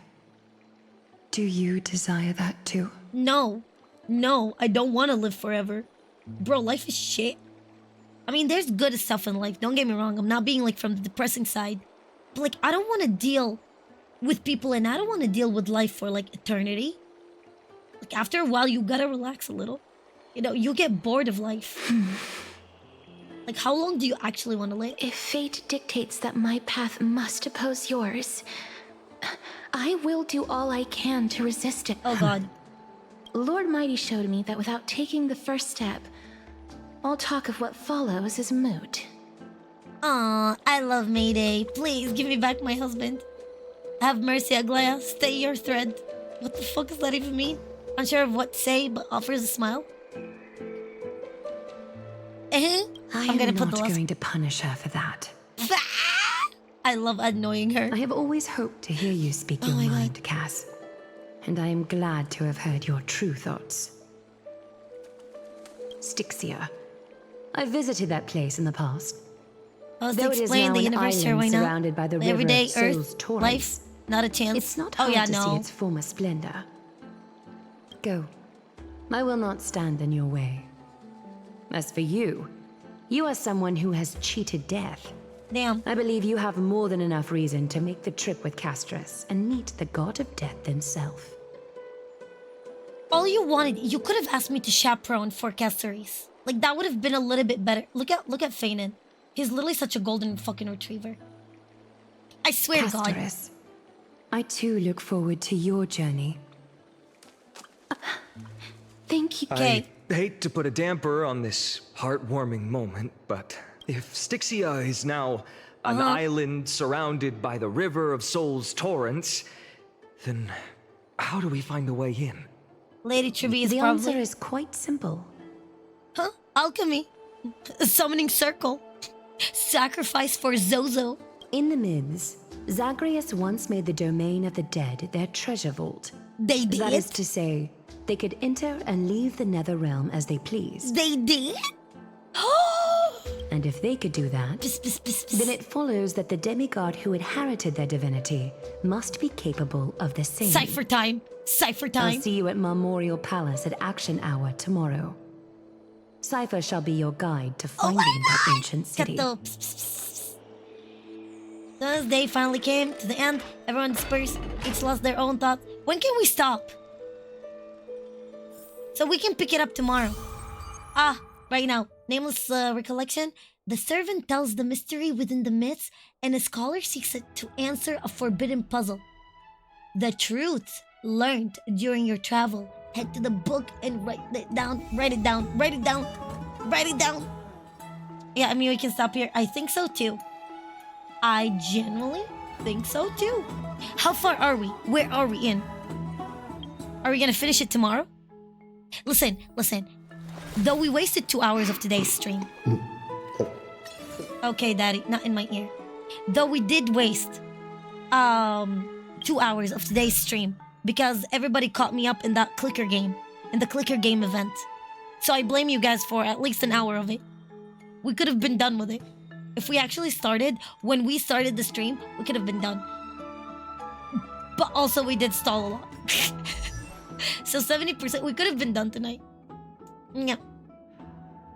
Speaker 17: Do you desire that too?
Speaker 1: No, I don't want to live forever. Bro, life is shit. I mean, there's good stuff in life, don't get me wrong. I'm not being like from the depressing side. But like, I don't want to deal with people, and I don't want to deal with life for like eternity. Like, after a while, you gotta relax a little. You know, you get bored of life. Like, how long do you actually want to live?
Speaker 11: If fate dictates that my path must oppose yours, I will do all I can to resist it.
Speaker 1: Oh god.
Speaker 11: Lord Mighty showed me that without taking the first step, all talk of what follows is moot.
Speaker 1: Aw, I love Mayday. Please give me back my husband. Have mercy, Aglaya. Stay your thread. What the fuck does that even mean? Unsure of what to say, but offers a smile.
Speaker 17: I'm
Speaker 1: gonna
Speaker 17: not
Speaker 1: put the
Speaker 17: going to punish her for that.
Speaker 1: I love annoying her.
Speaker 17: I have always hoped to hear you speak your mind, Cass. And I am glad to have heard your true thoughts. Styxia. I visited that place in the past.
Speaker 1: I was
Speaker 17: Though
Speaker 1: to
Speaker 17: it is
Speaker 1: explain
Speaker 17: now
Speaker 1: the
Speaker 17: an
Speaker 1: universe here
Speaker 17: island
Speaker 1: right now.
Speaker 17: surrounded by the river
Speaker 1: Everyday
Speaker 17: of Souls
Speaker 1: Earth,
Speaker 17: torrents.
Speaker 1: life, not a chance.
Speaker 17: It's not hard to see its former splendor. Go. I will not stand in your way. As for you, you are someone who has cheated death.
Speaker 1: Damn.
Speaker 17: I believe you have more than enough reason to make the trip with Castris and meet the god of death himself.
Speaker 1: All you wanted, you could have asked me to chaperone for Castorius. Like, that would have been a little bit better. Look at Fanon. He's literally such a golden fucking retriever. I swear to God.
Speaker 17: Amphoreus, I too look forward to your journey.
Speaker 11: Thank you.
Speaker 8: I hate to put a damper on this heartwarming moment, but if Styxia is now an island surrounded by the river of Soul's torrents, then how do we find a way in?
Speaker 1: Lady Trivia is
Speaker 17: the
Speaker 1: probably...
Speaker 17: answer is quite simple.
Speaker 1: Huh? Alchemy. A summoning circle. Sacrifice for Zozo.
Speaker 17: In the myths, Zagreus once made the domain of the dead their treasure vault.
Speaker 1: They did?
Speaker 17: That is to say, they could enter and leave the nether realm as they pleased.
Speaker 1: They did?
Speaker 17: And if they could do that, then it follows that the demigod who inherited their divinity must be capable of the same.
Speaker 1: Cypher time. Cypher time.
Speaker 17: I'll see you at Memorial Palace at Action Hour tomorrow. Cypher shall be your guide to finding that ancient city.
Speaker 1: This day finally came to the end. Everyone dispersed. Each lost their own thoughts. When can we stop? So we can pick it up tomorrow. Right now. Nameless recollection. The servant tells the mystery within the myths, and a scholar seeks it to answer a forbidden puzzle. The truth learned during your travel. Head to the book and write it down. Write it down. Write it down. Write it down. Yeah, I mean, we can stop here. I think so too. I genuinely think so too. How far are we? Where are we in? Are we gonna finish it tomorrow? Listen. Though we wasted 2 hours of today's stream. Okay, Daddy, not in my ear. Though we did waste 2 hours of today's stream because everybody caught me up in that clicker game, in the clicker game event. So I blame you guys for at least an hour of it. We could have been done with it. If we actually started, when we started the stream, we could have been done. But also we did stall a lot. So 70%, we could have been done tonight. Yeah.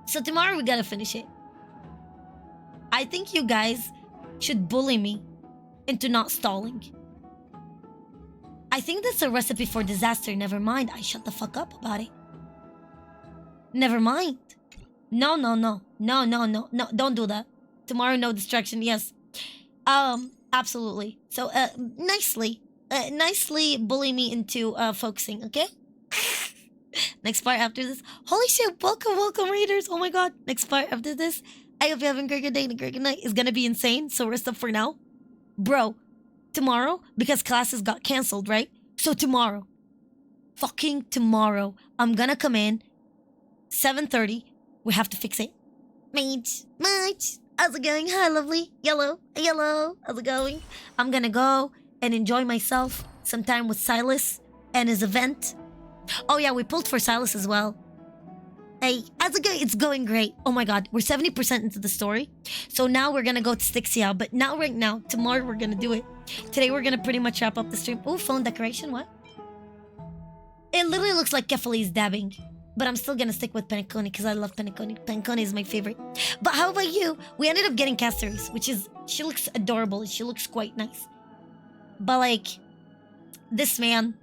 Speaker 1: So tomorrow we gotta finish it. I think you guys should bully me into not stalling. I think that's a recipe for disaster. Never mind. I shut the fuck up about it. Never mind. No. Don't do that. Tomorrow, no distraction. Yes. Absolutely. So, nicely bully me into focusing. Okay. Next part after this. Holy shit! Welcome, Raiders. Oh my god. Next part after this. I hope you're having a great good day and a great good night. It's gonna be insane. So rest up for now, bro. Tomorrow, because classes got canceled, right? So tomorrow, fucking tomorrow, I'm gonna come in 7:30. We have to fix it. Mage. How's it going? Hi, lovely. Yellow. How's it going? I'm gonna go and enjoy myself some time with Silas and his event. Oh yeah, we pulled for Silas as well. Hey, how's it going? It's going great. Oh my god, we're 70% into the story. So now we're gonna go to Styxia, but not right now. Tomorrow we're gonna do it. Today we're gonna pretty much wrap up the stream. Oh, phone decoration, what? It literally looks like Kefali's dabbing. But I'm still gonna stick with Penacony because I love Penacony. Penacony is my favorite. But how about you? We ended up getting Caceres, which is... She looks adorable. She looks quite nice. But like... This man,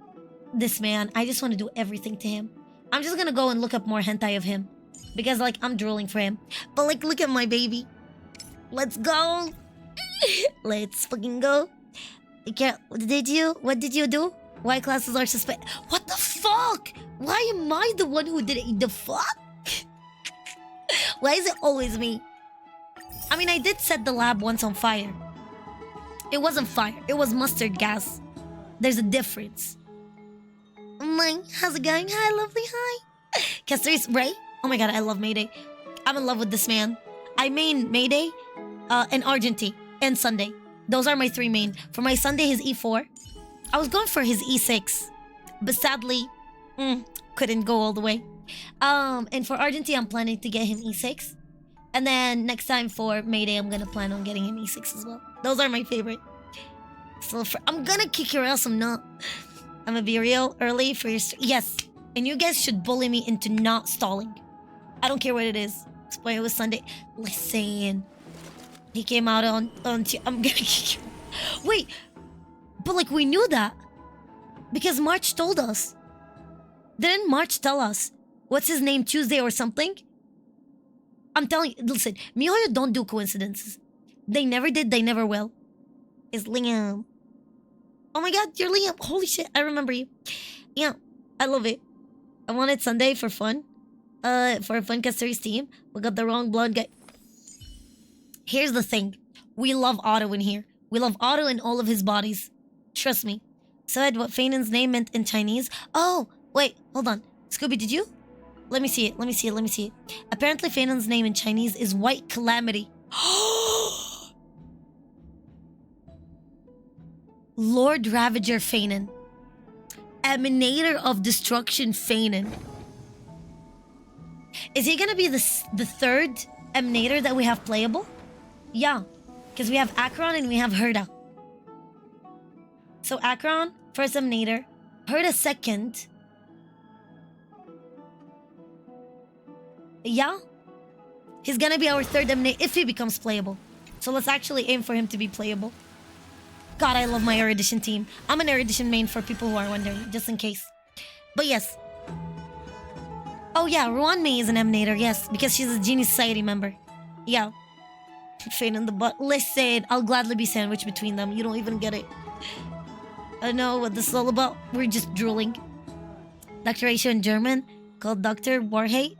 Speaker 1: I just want to do everything to him. I'm just gonna go and look up more hentai of him. Because like, I'm drooling for him. But like, look at my baby. Let's go. Let's fucking go. What did you do? Why classes are suspended? What the fuck? Why am I the one who did it? The fuck? Why is it always me? I mean, I did set the lab once on fire. It wasn't fire. It was mustard gas. There's a difference. How's it going? Hi, lovely. Hi. Caceres, right? Oh my god, I love Mayday. I'm in love with this man. I main Mayday, and Argenty, and Sunday. Those are my three main. For my Sunday, his E4. I was going for his E6. But sadly, couldn't go all the way. And for Argenty, I'm planning to get him E6. And then next time for Mayday, I'm gonna plan on getting him E6 as well. Those are my favorite. So I'm gonna kick your ass, I'm not. I'm gonna be real early for your... Yes. And you guys should bully me into not stalling. I don't care what it is. Explain it was Sunday. Listen. He came out on I'm gonna kick you. Wait. But like we knew that. Because March told us. Didn't March tell us? What's his name? Tuesday or something? I'm telling you. Listen. MiHoYo don't do coincidences. They never did. They never will. is Liam. Oh my god, you're Liam. Holy shit, I remember you. Yeah, I love it. I wanted Sunday for fun. For a Funcast series team. We got the wrong blonde guy. Here's the thing. We love Otto in here. We love Otto in all of his bodies. Trust me. Said what Fainan's name meant in Chinese. Oh, wait, hold on. Scooby, did you? Let me see it. Let me see it. Let me see it. Apparently, Fainan's name in Chinese is White Calamity. Lord Ravager Fainan. Emanator of Destruction Fainan. Is he gonna be the third Emanator that we have playable? Yeah, because we have Akron and we have Herda. So Akron, first Emanator. Herda second. Yeah? He's gonna be our third Emanator if he becomes playable. So let's actually aim for him to be playable. God, I love my Erudition team. I'm an Erudition main for people who are wondering, just in case. But yes. Oh yeah, Ruan Mei is an Emanator, yes, because she's a Genie Society member. Yeah. Fade in the butt. Listen, I'll gladly be sandwiched between them. You don't even get it. I know what this is all about. We're just drooling. Dr. Aisha in German, called Dr. Warhate.